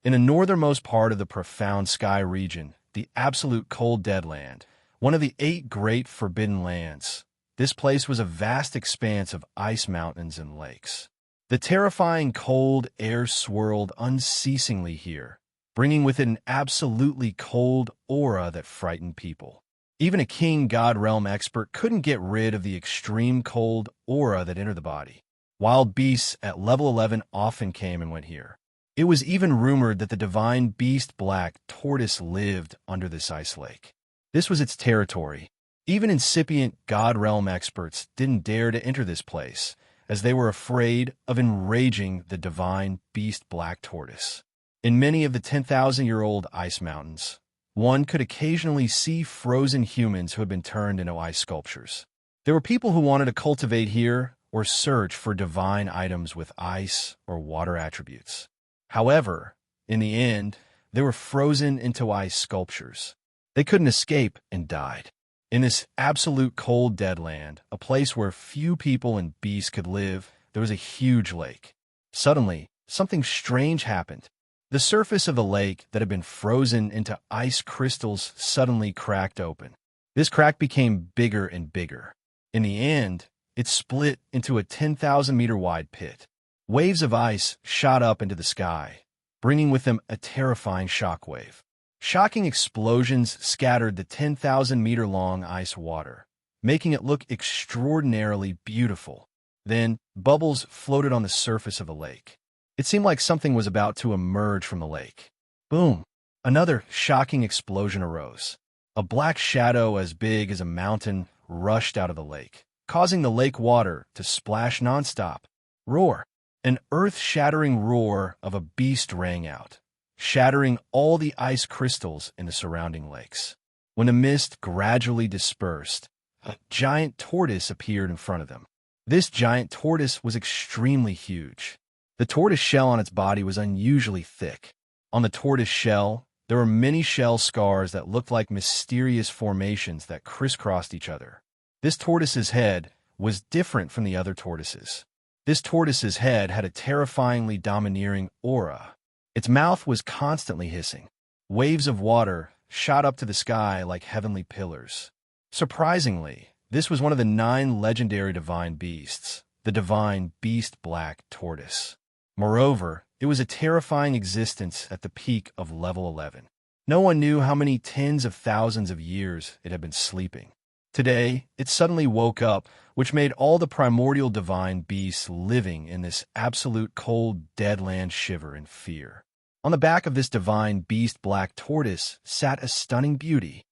In the northernmost part of the profound sky region, the absolute cold Deadland, one of the 8 great forbidden lands, this place was a vast expanse of ice mountains and lakes. The terrifying cold air swirled unceasingly here, bringing with it an absolutely cold aura that frightened people. Even a king god realm expert couldn't get rid of the extreme cold aura that entered the body. Wild beasts at level 11 often came and went here. It was even rumored that the divine beast Black Tortoise lived under this ice lake. This was its territory. Even incipient God Realm experts didn't dare to enter this place, as they were afraid of enraging the divine beast Black Tortoise. In many of the 10,000-year-old ice mountains, one could occasionally see frozen humans who had been turned into ice sculptures. There were people who wanted to cultivate here or search for divine items with ice or water attributes. However, in the end, they were frozen into ice sculptures. They couldn't escape and died. In this absolute cold Deadland, a place where few people and beasts could live, there was a huge lake. Suddenly, something strange happened. The surface of the lake that had been frozen into ice crystals suddenly cracked open. This crack became bigger and bigger. In the end, it split into a 10,000-meter wide pit. Waves of ice shot up into the sky, bringing with them a terrifying shockwave. Shocking explosions scattered the 10,000-meter-long ice water, making it look extraordinarily beautiful. Then, bubbles floated on the surface of the lake. It seemed like something was about to emerge from the lake. Boom! Another shocking explosion arose. A black shadow as big as a mountain rushed out of the lake, causing the lake water to splash nonstop. Roar! An earth-shattering roar of a beast rang out, shattering all the ice crystals in the surrounding lakes. When the mist gradually dispersed, a giant tortoise appeared in front of them. This giant tortoise was extremely huge. The tortoise shell on its body was unusually thick. On the tortoise shell, there were many shell scars that looked like mysterious formations that crisscrossed each other. This tortoise's head was different from the other tortoises. This tortoise's head had a terrifyingly domineering aura. Its mouth was constantly hissing. Waves of water shot up to the sky like heavenly pillars. Surprisingly, this was one of the 9 legendary divine beasts, the divine beast black tortoise. Moreover, it was a terrifying existence at the peak of level 11. No one knew how many tens of thousands of years it had been sleeping. Today, it suddenly woke up, which made all the primordial divine beasts living in this absolute cold, dead land shiver in fear. On the back of this divine beast black tortoise sat a stunning beauty.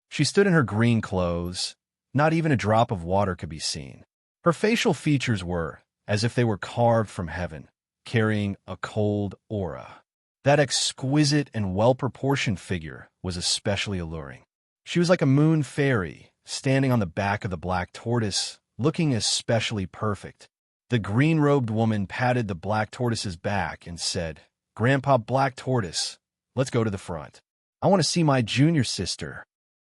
She stood in her green clothes. Not even a drop of water could be seen. Her facial features were as if they were carved from heaven, carrying a cold aura. That exquisite and well-proportioned figure was especially alluring. She was like a moon fairy, standing on the back of the black tortoise, looking especially perfect. The green-robed woman patted the black tortoise's back and said, "Grandpa Black Tortoise, let's go to the front. I want to see my junior sister."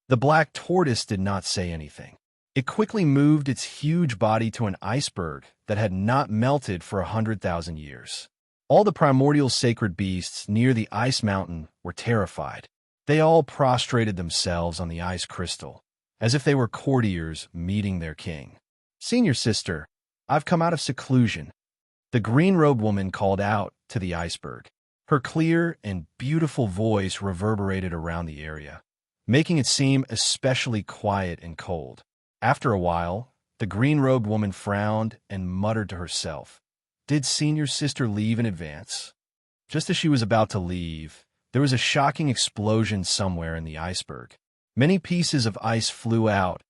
The black tortoise did not say anything. It quickly moved its huge body to an iceberg that had not melted for 100,000 years. All the primordial sacred beasts near the ice mountain were terrified. They all prostrated themselves on the ice crystal, as if they were courtiers meeting their king. "Senior sister, I've come out of seclusion," the green-robed woman called out to the iceberg. Her clear and beautiful voice reverberated around the area, making it seem especially quiet and cold. After a while, the green-robed woman frowned and muttered to herself, "Did senior sister leave in advance?" Just as she was about to leave, there was a shocking explosion somewhere in the iceberg. Many pieces of ice flew out,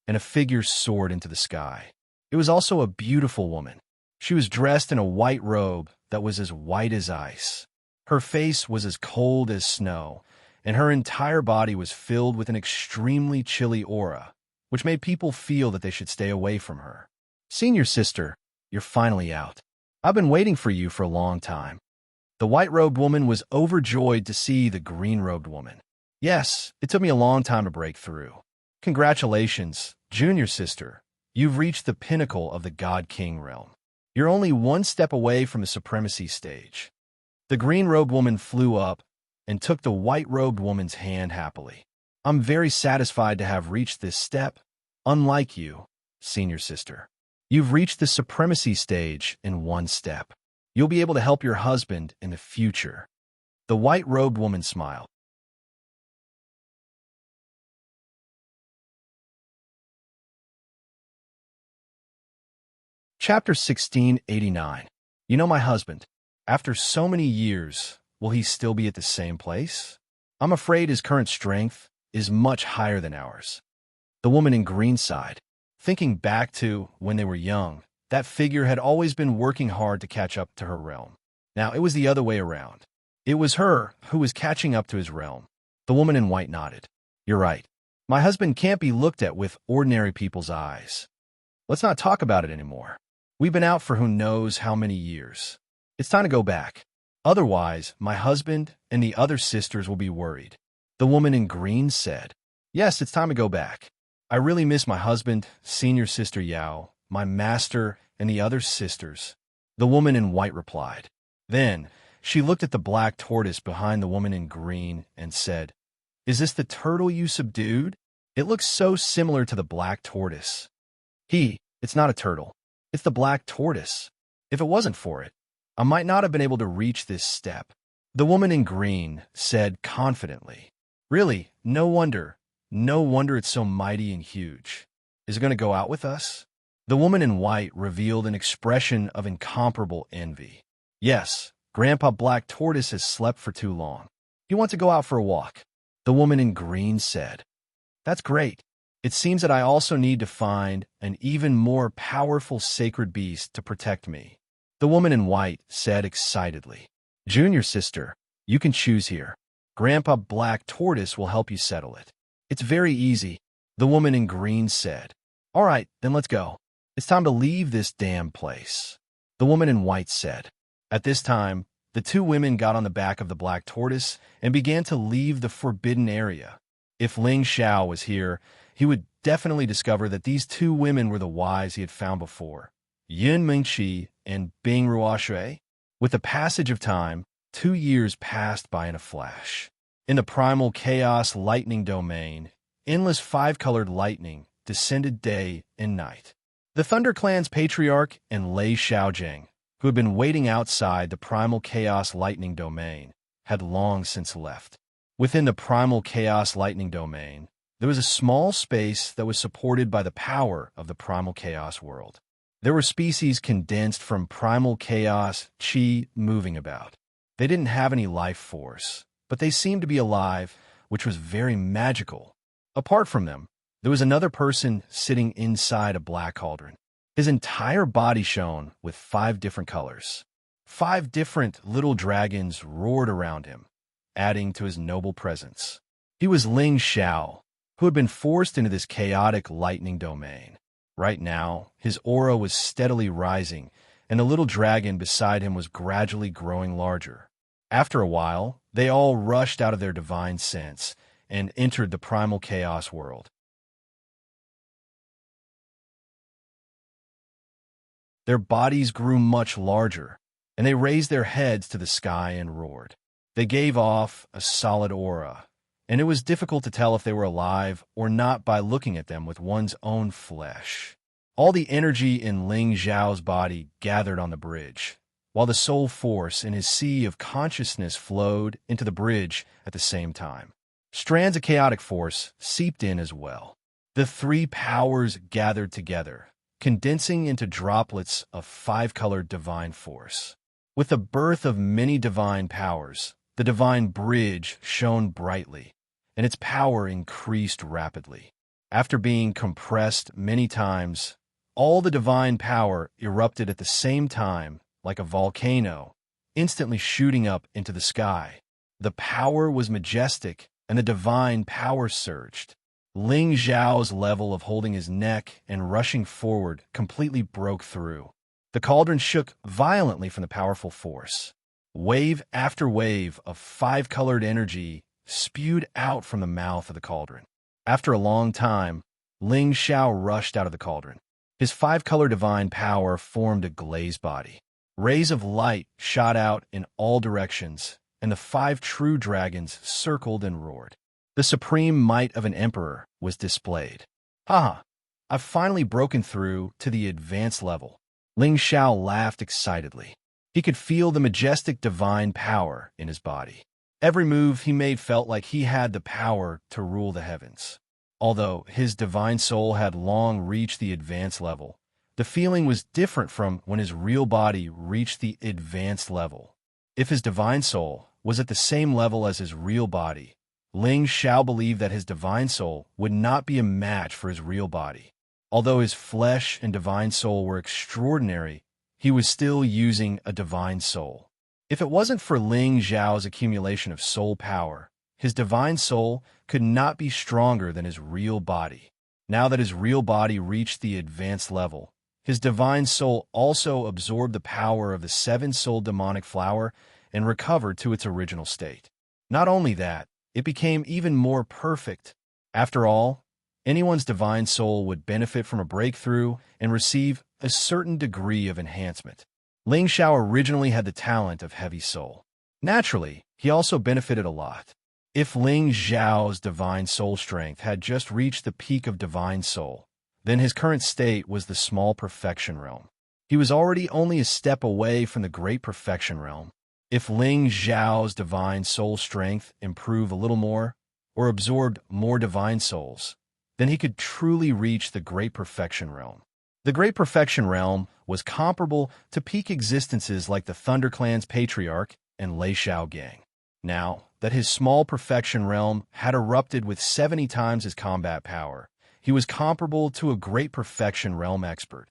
and a figure soared into the sky. It was also a beautiful woman. She was dressed in a white robe that was as white as ice. Her face was as cold as snow, and her entire body was filled with an extremely chilly aura, which made people feel that they should stay away from her. "Senior sister, you're finally out. I've been waiting for you for a long time." The white-robed woman was overjoyed to see the green-robed woman. "Yes, it took me a long time to break through. Congratulations, junior sister. You've reached the pinnacle of the God-King realm. You're only one step away from the supremacy stage." The green-robed woman flew up and took the white-robed woman's hand happily. "I'm very satisfied to have reached this step. Unlike you, senior sister. You've reached the supremacy stage in one step. You'll be able to help your husband in the future." The white-robed woman smiled. Chapter 1689. You know my husband. After so many years, will he still be at the same place? I'm afraid his current strength is much higher than ours. The woman in green sighed. Thinking back to when they were young, that figure had always been working hard to catch up to her realm. Now it was the other way around. It was her who was catching up to his realm. The woman in white nodded. "You're right. My husband can't be looked at with ordinary people's eyes. Let's not talk about it anymore. We've been out for who knows how many years. It's time to go back. Otherwise, my husband and the other sisters will be worried." The woman in green said, "Yes, it's time to go back. I really miss my husband, senior sister Yao, my master, and the other sisters." The woman in white replied. Then, she looked at the black tortoise behind the woman in green and said, "Is this the turtle you subdued? It looks so similar to the black tortoise." It's not a turtle. It's the black tortoise. If it wasn't for it, I might not have been able to reach this step." The woman in green said confidently, "Really, no wonder it's so mighty and huge. Is it going to go out with us?" The woman in white revealed an expression of incomparable envy. "Yes, Grandpa Black Tortoise has slept for too long. He wants to go out for a walk." The woman in green said, "That's great. It seems that I also need to find an even more powerful sacred beast to protect me." The woman in white said excitedly, "Junior sister, you can choose here. Grandpa Black Tortoise will help you settle it. It's very easy." The woman in green said, "All right, then let's go. It's time to leave this damn place." The woman in white said. At this time, the two women got on the back of the black tortoise and began to leave the forbidden area. If Ling Xiao was here, he would definitely discover that these two women were the wives he had found before, Yin Mingqi and Bing Ruoshui. With the passage of time, 2 years passed by in a flash. In the primal chaos lightning domain, endless five-colored lightning descended day and night. The Thunder Clan's patriarch and Lei Xiaojing, who had been waiting outside the primal chaos lightning domain, had long since left. Within the primal chaos lightning domain, there was a small space that was supported by the power of the primal chaos world. There were species condensed from primal chaos qi moving about. They didn't have any life force, but they seemed to be alive, which was very magical. Apart from them, there was another person sitting inside a black cauldron. His entire body shone with 5 different colors. 5 different little dragons roared around him, adding to his noble presence. He was Ling Xiao, who had been forced into this chaotic lightning domain. Right now, his aura was steadily rising, and the little dragon beside him was gradually growing larger. After a while, they all rushed out of their divine sense and entered the primal chaos world. Their bodies grew much larger, and they raised their heads to the sky and roared. They gave off a solid aura, and it was difficult to tell if they were alive or not by looking at them with one's own flesh. All the energy in Ling Xiao's body gathered on the bridge, while the soul force in his sea of consciousness flowed into the bridge at the same time. Strands of chaotic force seeped in as well. The 3 powers gathered together, condensing into droplets of 5-colored divine force. With the birth of many divine powers, the divine bridge shone brightly, and its power increased rapidly. After being compressed many times, all the divine power erupted at the same time like a volcano, instantly shooting up into the sky. The power was majestic, and the divine power surged. Ling Xiao's level of holding his neck and rushing forward completely broke through. The cauldron shook violently from the powerful force. Wave after wave of 5-colored energy spewed out from the mouth of the cauldron. After a long time, Ling Xiao rushed out of the cauldron. His 5-color divine power formed a glazed body. Rays of light shot out in all directions, and the 5 true dragons circled and roared. The supreme might of an emperor was displayed. Haha, I've finally broken through to the advanced level. Ling Xiao laughed excitedly. He could feel the majestic divine power in his body. Every move he made felt like he had the power to rule the heavens. Although his divine soul had long reached the advanced level, the feeling was different from when his real body reached the advanced level. If his divine soul was at the same level as his real body, Ling Xiao believed that his divine soul would not be a match for his real body. Although his flesh and divine soul were extraordinary, he was still using a divine soul. If it wasn't for Ling Xiao's accumulation of soul power, his divine soul could not be stronger than his real body. Now that his real body reached the advanced level, his divine soul also absorbed the power of the 7-soul demonic flower and recovered to its original state. Not only that, it became even more perfect. After all, anyone's divine soul would benefit from a breakthrough and receive a certain degree of enhancement. Ling Xiao originally had the talent of heavy soul. Naturally, he also benefited a lot. If Ling Xiao's divine soul strength had just reached the peak of divine soul, then his current state was the small perfection realm. He was already only a step away from the great perfection realm. If Ling Xiao's divine soul strength improved a little more, or absorbed more divine souls, then he could truly reach the great perfection realm. The great perfection realm was comparable to peak existences like the Thunder Clan's patriarch and Lei Xiaogang. Now that his small perfection realm had erupted with 70 times his combat power, he was comparable to a great perfection realm expert.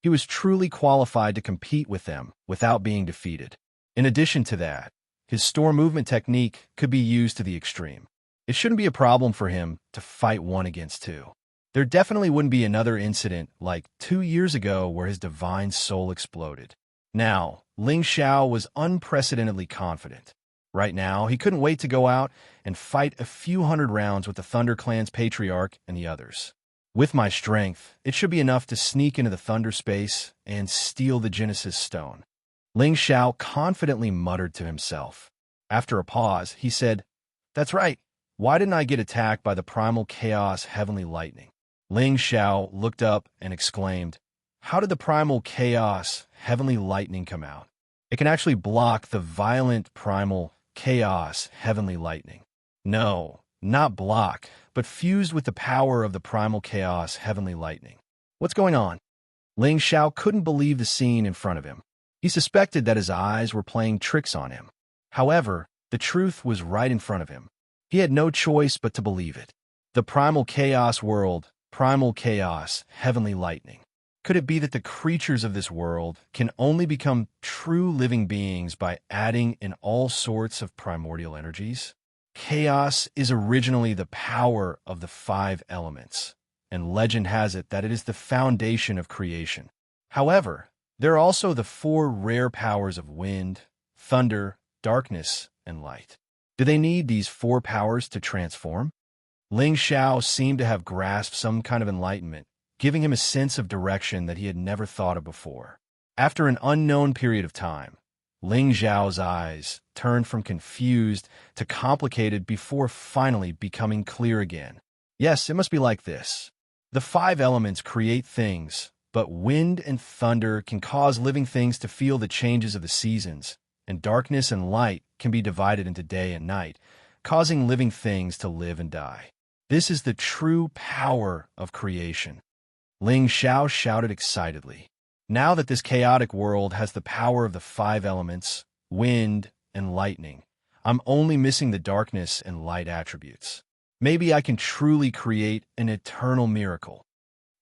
He was truly qualified to compete with them without being defeated. In addition to that, his storm movement technique could be used to the extreme. It shouldn't be a problem for him to fight 1 against 2. There definitely wouldn't be another incident like 2 years ago where his divine soul exploded. Now, Ling Xiao was unprecedentedly confident. Right now, he couldn't wait to go out and fight a few hundred rounds with the Thunder Clan's patriarch and the others. With my strength, it should be enough to sneak into the Thunder space and steal the Genesis Stone. Ling Xiao confidently muttered to himself. After a pause, he said, "That's right. Why didn't I get attacked by the Primal Chaos Heavenly Lightning?" Ling Xiao looked up and exclaimed, "How did the Primal Chaos Heavenly Lightning come out? It can actually block the violent Primal Chaos Heavenly Lightning." No, not block, but fused with the power of the Primal Chaos Heavenly Lightning. What's going on? Ling Xiao couldn't believe the scene in front of him. He suspected that his eyes were playing tricks on him. However, the truth was right in front of him. He had no choice but to believe it. The Primal Chaos world, Primal Chaos, Heavenly Lightning. Could it be that the creatures of this world can only become true living beings by adding in all sorts of primordial energies? Chaos is originally the power of the 5 elements, and legend has it that it is the foundation of creation. However, there are also the 4 rare powers of wind, thunder, darkness, and light. Do they need these 4 powers to transform? Ling Xiao seemed to have grasped some kind of enlightenment, giving him a sense of direction that he had never thought of before. After an unknown period of time, Ling Xiao's eyes turned from confused to complicated before finally becoming clear again. Yes, it must be like this. The 5 elements create things, but wind and thunder can cause living things to feel the changes of the seasons, and darkness and light can be divided into day and night, causing living things to live and die. This is the true power of creation. Ling Xiao shouted excitedly. Now that this chaotic world has the power of the 5 elements, wind and lightning, I'm only missing the darkness and light attributes. Maybe I can truly create an eternal miracle.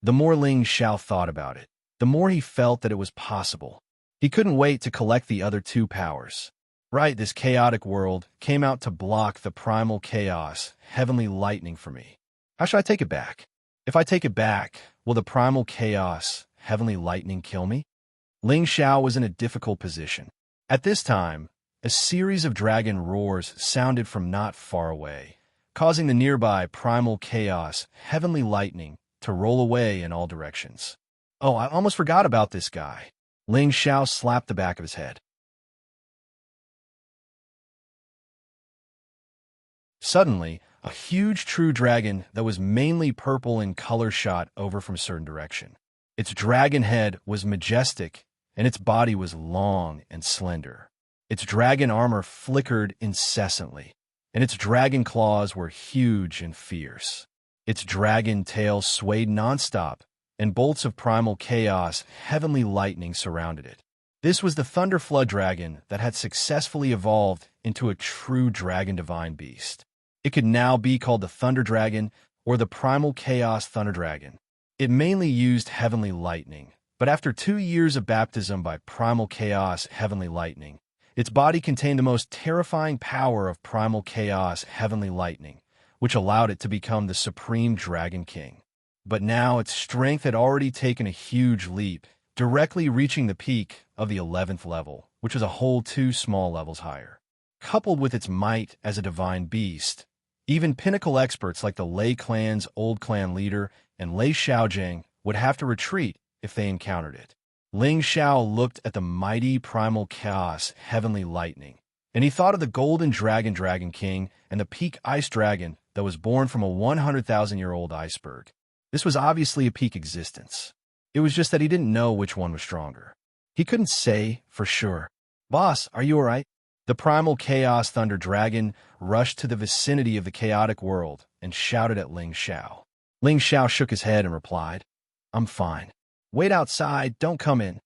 The more Ling Xiao thought about it, the more he felt that it was possible. He couldn't wait to collect the other 2 powers. Right, this chaotic world came out to block the Primal Chaos, Heavenly Lightning for me. How should I take it back? If I take it back, will the Primal Chaos, Heavenly Lightning kill me? Ling Xiao was in a difficult position. At this time, a series of dragon roars sounded from not far away, causing the nearby Primal Chaos, Heavenly Lightning, to roll away in all directions. Oh, I almost forgot about this guy. Ling Xiao slapped the back of his head. Suddenly, a huge true dragon that was mainly purple in color shot over from a certain direction. Its dragon head was majestic, and its body was long and slender. Its dragon armor flickered incessantly, and its dragon claws were huge and fierce. Its dragon tail swayed nonstop, and bolts of primal chaos, heavenly lightning surrounded it. This was the Thunder Flood Dragon that had successfully evolved into a true dragon divine beast. It could now be called the Thunder Dragon or the Primal Chaos Thunder Dragon. It mainly used heavenly lightning, but after 2 years of baptism by Primal Chaos Heavenly Lightning, its body contained the most terrifying power of Primal Chaos Heavenly Lightning, which allowed it to become the Supreme Dragon King. But now its strength had already taken a huge leap, directly reaching the peak of the 11th level, which was a whole 2 small levels higher. Coupled with its might as a divine beast, even pinnacle experts like the Lei clan's old clan leader and Lei Xiaojing would have to retreat if they encountered it. Ling Xiao looked at the mighty primal chaos heavenly lightning, and he thought of the golden Dragon King and the peak ice dragon that was born from a 100,000-year-old iceberg. This was obviously a peak existence. It was just that he didn't know which one was stronger. He couldn't say for sure. "Boss, are you all right?" The primal chaos thunder dragon rushed to the vicinity of the chaotic world and shouted at Ling Xiao. Ling Xiao shook his head and replied, "I'm fine. Wait outside, don't come in."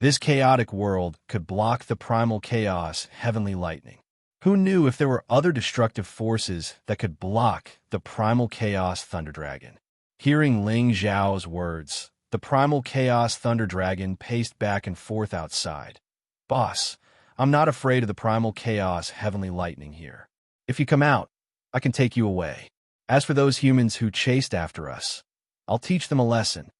This chaotic world could block the primal chaos heavenly lightning. Who knew if there were other destructive forces that could block the primal chaos thunder dragon? Hearing Ling Xiao's words, the primal chaos thunder dragon paced back and forth outside. "Boss, I'm not afraid of the primal chaos heavenly lightning here. If you come out, I can take you away. As for those humans who chased after us, I'll teach them a lesson.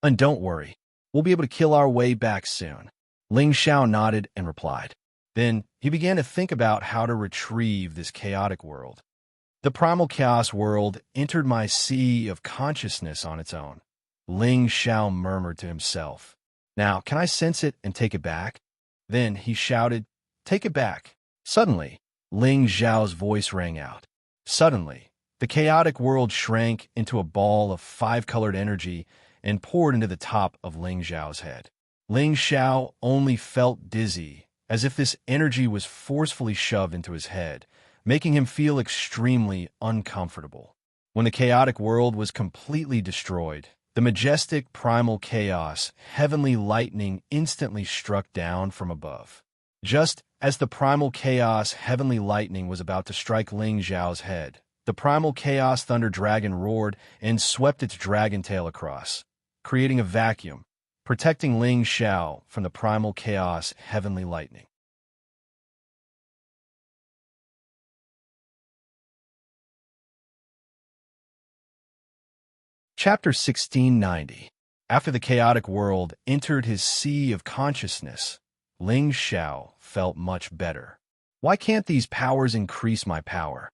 And don't worry, we'll be able to kill our way back soon." Ling Xiao nodded and replied, Then he began to think about how to retrieve this chaotic world. The primal chaos world entered my sea of consciousness on its own. Ling Xiao murmured to himself. Now, can I sense it and take it back? Then he shouted, "Take it back." Suddenly, Ling Xiao's voice rang out. Suddenly, the chaotic world shrank into a ball of five-colored energy and poured into the top of Ling Xiao's head. Ling Xiao only felt dizzy, as if this energy was forcefully shoved into his head, making him feel extremely uncomfortable. When the chaotic world was completely destroyed, the majestic primal chaos, heavenly lightning instantly struck down from above. Just as the primal chaos, heavenly lightning was about to strike Ling Xiao's head, the primal chaos thunder dragon roared and swept its dragon tail across, creating a vacuum, protecting Ling Xiao from the primal chaos, heavenly lightning. Chapter 1690. After the chaotic world entered his sea of consciousness, Ling Xiao felt much better. Why can't these powers increase my power?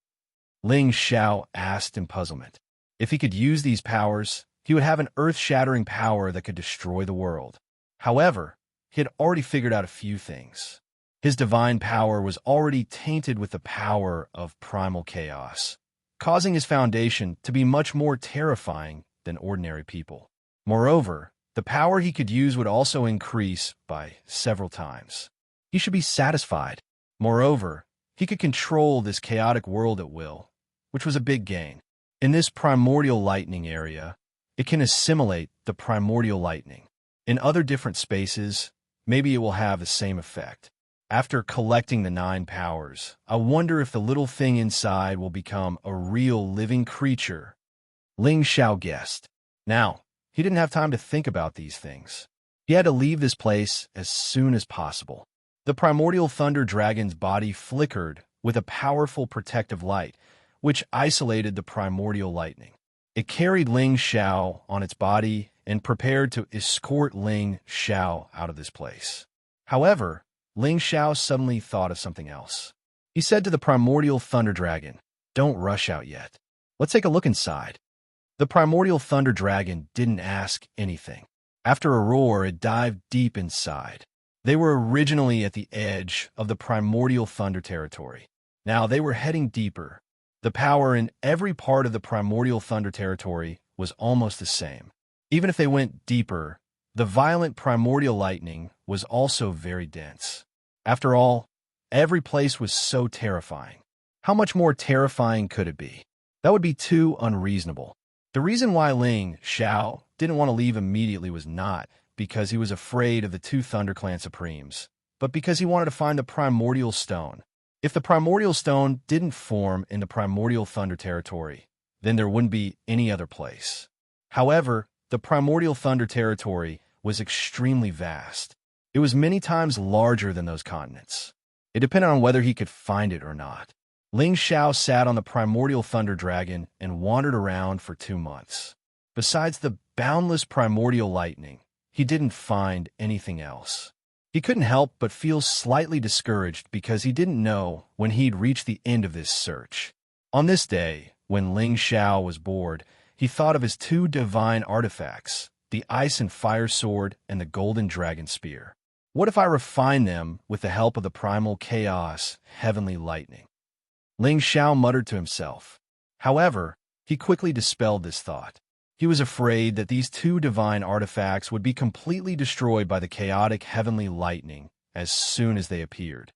Ling Xiao asked in puzzlement. If he could use these powers, he would have an earth-shattering power that could destroy the world. However, he had already figured out a few things. His divine power was already tainted with the power of primal chaos, causing his foundation to be much more terrifying than ordinary people. Moreover, the power he could use would also increase by several times. He should be satisfied. Moreover, he could control this chaotic world at will, which was a big gain. In this primordial lightning area, it can assimilate the primordial lightning. In other different spaces, maybe it will have the same effect. After collecting the 9 powers, I wonder if the little thing inside will become a real living creature. Ling Xiao guessed. Now, he didn't have time to think about these things. He had to leave this place as soon as possible. The primordial thunder dragon's body flickered with a powerful protective light, which isolated the primordial lightning. It carried Ling Xiao on its body and prepared to escort Ling Xiao out of this place. However, Ling Xiao suddenly thought of something else. He said to the primordial thunder dragon, "Don't rush out yet. Let's take a look inside." The primordial thunder dragon didn't ask anything. After a roar, it dived deep inside. They were originally at the edge of the primordial thunder territory. Now they were heading deeper. The power in every part of the primordial thunder territory was almost the same. Even if they went deeper, the violent primordial lightning was also very dense. After all, every place was so terrifying. How much more terrifying could it be? That would be too unreasonable. The reason why Ling Xiao didn't want to leave immediately was not because he was afraid of the 2 ThunderClan Supremes, but because he wanted to find the primordial stone. If the primordial stone didn't form in the primordial thunder territory, then there wouldn't be any other place. However, the primordial thunder territory was extremely vast. It was many times larger than those continents. It depended on whether he could find it or not. Ling Xiao sat on the primordial thunder dragon and wandered around for 2 months. Besides the boundless primordial lightning, he didn't find anything else. He couldn't help but feel slightly discouraged because he didn't know when he'd reach the end of this search. On this day, when Ling Xiao was bored, he thought of his 2 divine artifacts, the ice and fire sword and the golden dragon spear. What if I refine them with the help of the primal chaos, heavenly lightning? Ling Xiao muttered to himself. However, he quickly dispelled this thought. He was afraid that these 2 divine artifacts would be completely destroyed by the chaotic heavenly lightning as soon as they appeared.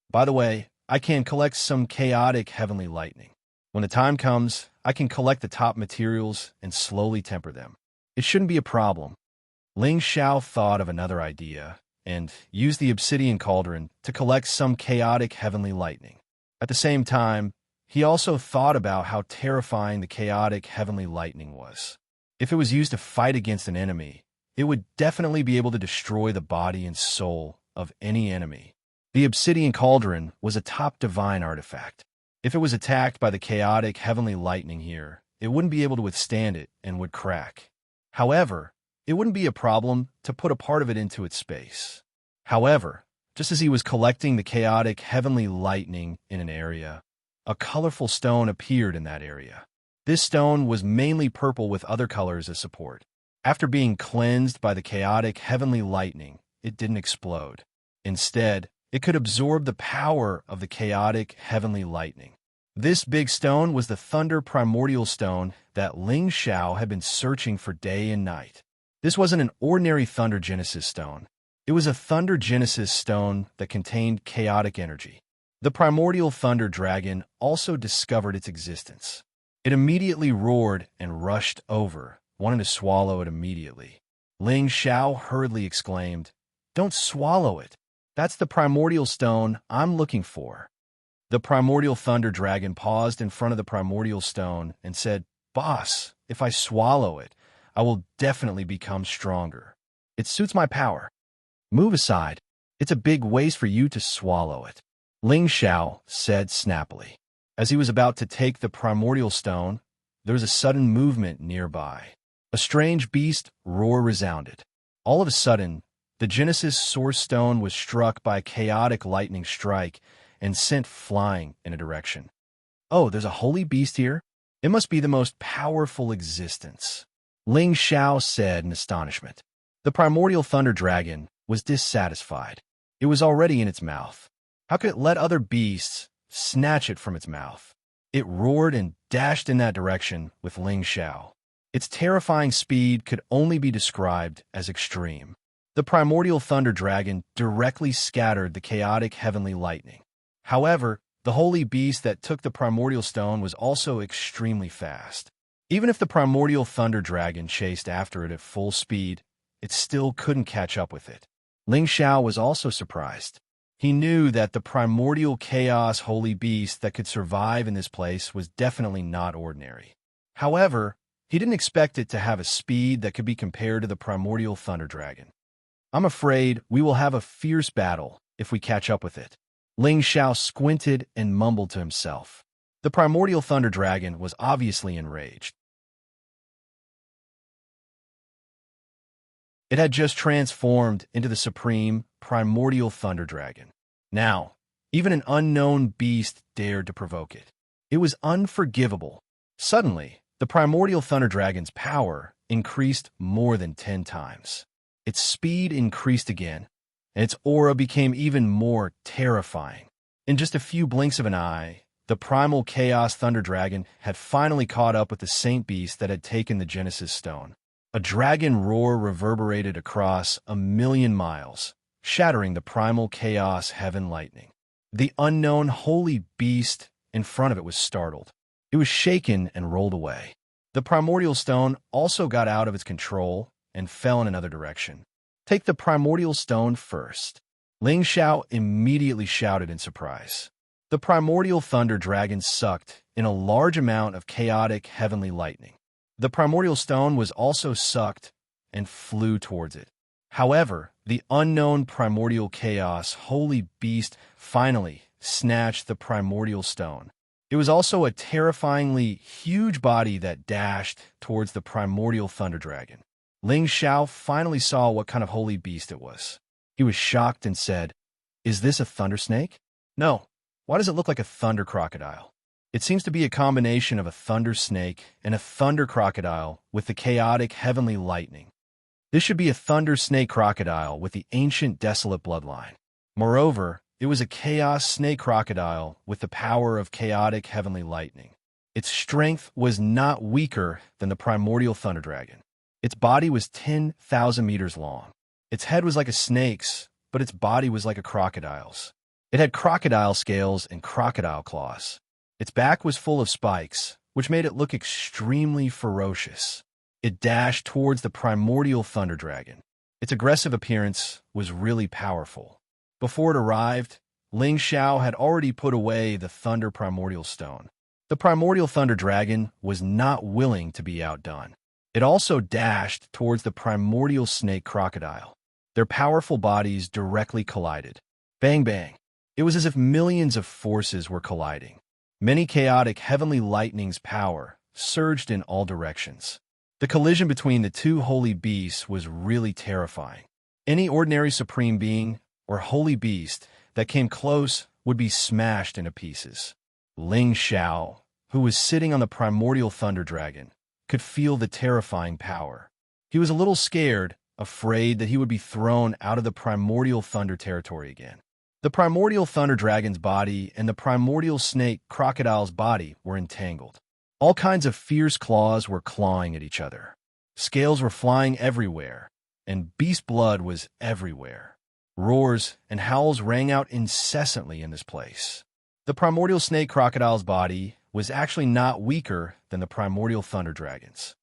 By the way, I can collect some chaotic heavenly lightning. When the time comes, I can collect the top materials and slowly temper them. It shouldn't be a problem. Ling Xiao thought of another idea and used the obsidian cauldron to collect some chaotic heavenly lightning. At the same time, he also thought about how terrifying the chaotic heavenly lightning was. If it was used to fight against an enemy, it would definitely be able to destroy the body and soul of any enemy. The obsidian cauldron was a top divine artifact. If it was attacked by the chaotic heavenly lightning here, it wouldn't be able to withstand it and would crack. However, it wouldn't be a problem to put a part of it into its space. However, just as he was collecting the chaotic heavenly lightning in an area, a colorful stone appeared in that area. This stone was mainly purple with other colors as support. After being cleansed by the chaotic heavenly lightning, it didn't explode. Instead, it could absorb the power of the chaotic heavenly lightning. This big stone was the Thunder Primordial Stone that Xianxia had been searching for day and night. This wasn't an ordinary Thunder Genesis stone. It was a Thunder Genesis stone that contained chaotic energy. The primordial Thunder Dragon also discovered its existence. It immediately roared and rushed over, wanting to swallow it immediately. Xianxia hurriedly exclaimed, "Don't swallow it. That's the primordial stone I'm looking for." The primordial Thunder Dragon paused in front of the primordial stone and said, "Boss, if I swallow it, I will definitely become stronger. It suits my power. Move aside. It's a big waste for you to swallow it." Xianxia said snappily. As he was about to take the primordial stone, there was a sudden movement nearby. A strange beast roar resounded. All of a sudden, the Genesis Source Stone was struck by a chaotic lightning strike and sent flying in a direction. "Oh, there's a holy beast here? It must be the most powerful existence," Xianxia said in astonishment. The primordial Thunder Dragon was dissatisfied. It was already in its mouth. How could it let other beasts snatch it from its mouth? It roared and dashed in that direction with Xianxia. Its terrifying speed could only be described as extreme. The primordial Thunder Dragon directly scattered the chaotic heavenly lightning. However, the holy beast that took the primordial stone was also extremely fast. Even if the primordial Thunder Dragon chased after it at full speed, it still couldn't catch up with it. Xianxia was also surprised. He knew that the primordial chaos holy beast that could survive in this place was definitely not ordinary. However, he didn't expect it to have a speed that could be compared to the primordial Thunder Dragon. "I'm afraid we will have a fierce battle if we catch up with it." Xianxia squinted and mumbled to himself. The primordial Thunder Dragon was obviously enraged. It had just transformed into the supreme primordial Thunder Dragon. Now, even an unknown beast dared to provoke it. It was unforgivable. Suddenly, the primordial Thunder Dragon's power increased more than 10 times. Its speed increased again, and its aura became even more terrifying. In just a few blinks of an eye, the primal Chaos Thunder Dragon had finally caught up with the Saint Beast that had taken the Genesis Stone. A dragon roar reverberated across 1,000,000 miles, shattering the primal Chaos Heaven lightning. The unknown holy beast in front of it was startled. It was shaken and rolled away. The primordial stone also got out of its control and fell in another direction. "Take the primordial stone first," Xianxia immediately shouted in surprise. The primordial Thunder Dragon sucked in a large amount of chaotic heavenly lightning. The primordial stone was also sucked and flew towards it. However, the unknown primordial chaos holy beast finally snatched the primordial stone. It was also a terrifyingly huge body that dashed towards the primordial Thunder Dragon. Xianxia finally saw what kind of holy beast it was. He was shocked and said, "Is this a thunder snake?" "No. Why does it look like a thunder crocodile?" "It seems to be a combination of a thunder snake and a thunder crocodile with the chaotic heavenly lightning. This should be a thunder snake crocodile with the ancient desolate bloodline. Moreover, it was a chaos snake crocodile with the power of chaotic heavenly lightning. Its strength was not weaker than the primordial Thunder Dragon. Its body was 10,000 meters long. Its head was like a snake's, but its body was like a crocodile's. It had crocodile scales and crocodile claws. Its back was full of spikes, which made it look extremely ferocious. It dashed towards the primordial Thunder Dragon. Its aggressive appearance was really powerful. Before it arrived, Xianxia had already put away the Thunder Primordial Stone. The primordial Thunder Dragon was not willing to be outdone. It also dashed towards the primordial snake crocodile. Their powerful bodies directly collided. Bang, bang. It was as if millions of forces were colliding. Many chaotic heavenly lightning's power surged in all directions. The collision between the two holy beasts was really terrifying. Any ordinary supreme being or holy beast that came close would be smashed into pieces. Ling Xiao, who was sitting on the primordial thunder dragon, could feel the terrifying power. He was a little scared, afraid that he would be thrown out of the primordial thunder territory again. The primordial thunder dragon's body and the primordial snake crocodile's body were entangled. All kinds of fierce claws were clawing at each other. Scales were flying everywhere, and beast blood was everywhere. Roars and howls rang out incessantly in this place. The primordial snake crocodile's body was actually not weaker than the primordial thunder dragon's.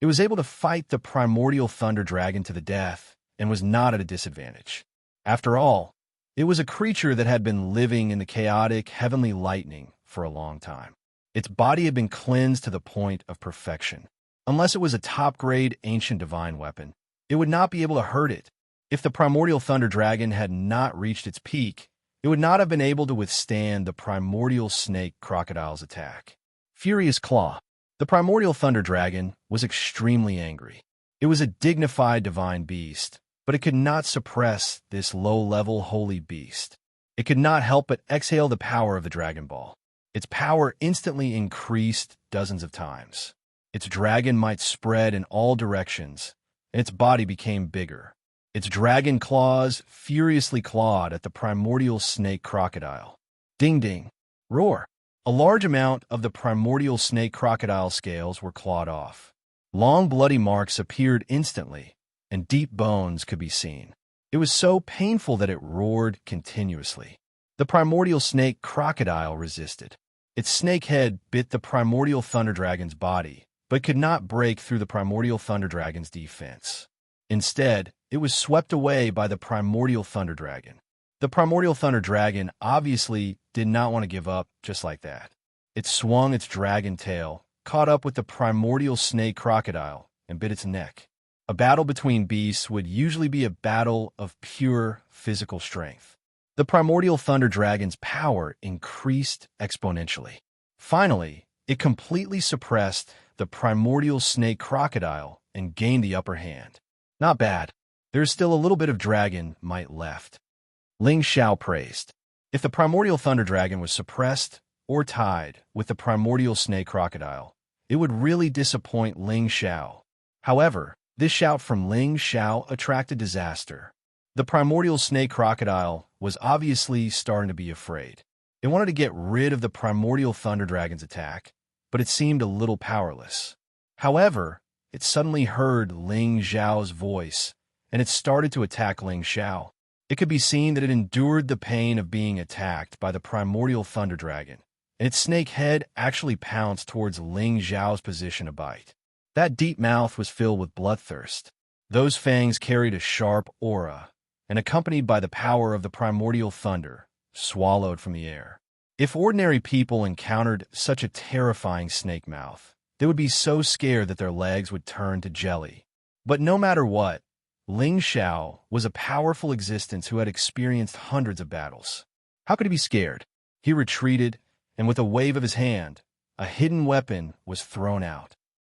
It was able to fight the primordial thunder dragon to the death and was not at a disadvantage. After all, it was a creature that had been living in the chaotic heavenly lightning for a long time. Its body had been cleansed to the point of perfection. Unless it was a top-grade ancient divine weapon, it would not be able to hurt it. If the primordial thunder dragon had not reached its peak, it would not have been able to withstand the primordial snake crocodile's attack. Furious Claw. The primordial thunder dragon was extremely angry. It was a dignified divine beast, but it could not suppress this low-level holy beast. It could not help but exhale the power of the Dragon Ball. Its power instantly increased dozens of times. Its dragon might spread in all directions, and its body became bigger. Its dragon claws furiously clawed at the primordial snake crocodile. Ding ding. Roar. A large amount of the primordial snake crocodile scales were clawed off. Long bloody marks appeared instantly, and deep bones could be seen. It was so painful that it roared continuously. The primordial snake crocodile resisted. Its snake head bit the primordial thunder dragon's body, but could not break through the primordial thunder dragon's defense. Instead, it was swept away by the primordial thunder dragon. The primordial thunder dragon obviously did not want to give up just like that. It swung its dragon tail, caught up with the primordial snake crocodile, and bit its neck. A battle between beasts would usually be a battle of pure physical strength. The primordial thunder dragon's power increased exponentially. Finally, it completely suppressed the primordial snake crocodile and gained the upper hand. Not bad. There's still a little bit of dragon might left. Ling Xiao praised. If the primordial thunder dragon was suppressed or tied with the primordial snake crocodile, it would really disappoint Ling Xiao. However, this shout from Ling Xiao attracted disaster. The primordial snake crocodile was obviously starting to be afraid. It wanted to get rid of the primordial thunder dragon's attack, but it seemed a little powerless. However, it suddenly heard Ling Xiao's voice, and it started to attack Ling Xiao. It could be seen that it endured the pain of being attacked by the primordial thunder dragon, and its snake head actually pounced towards Ling Xiao's position to bite. That deep mouth was filled with bloodthirst. Those fangs carried a sharp aura, and accompanied by the power of the primordial thunder, swallowed from the air. If ordinary people encountered such a terrifying snake mouth, they would be so scared that their legs would turn to jelly. But no matter what, Ling Xiao was a powerful existence who had experienced hundreds of battles. How could he be scared? He retreated, and with a wave of his hand, a hidden weapon was thrown out.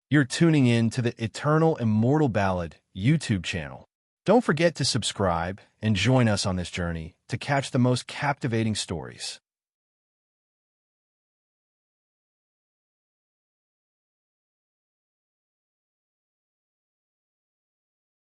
You're tuning in to the Eternal Immortal Ballad YouTube channel. Don't forget to subscribe and join us on this journey to catch the most captivating stories.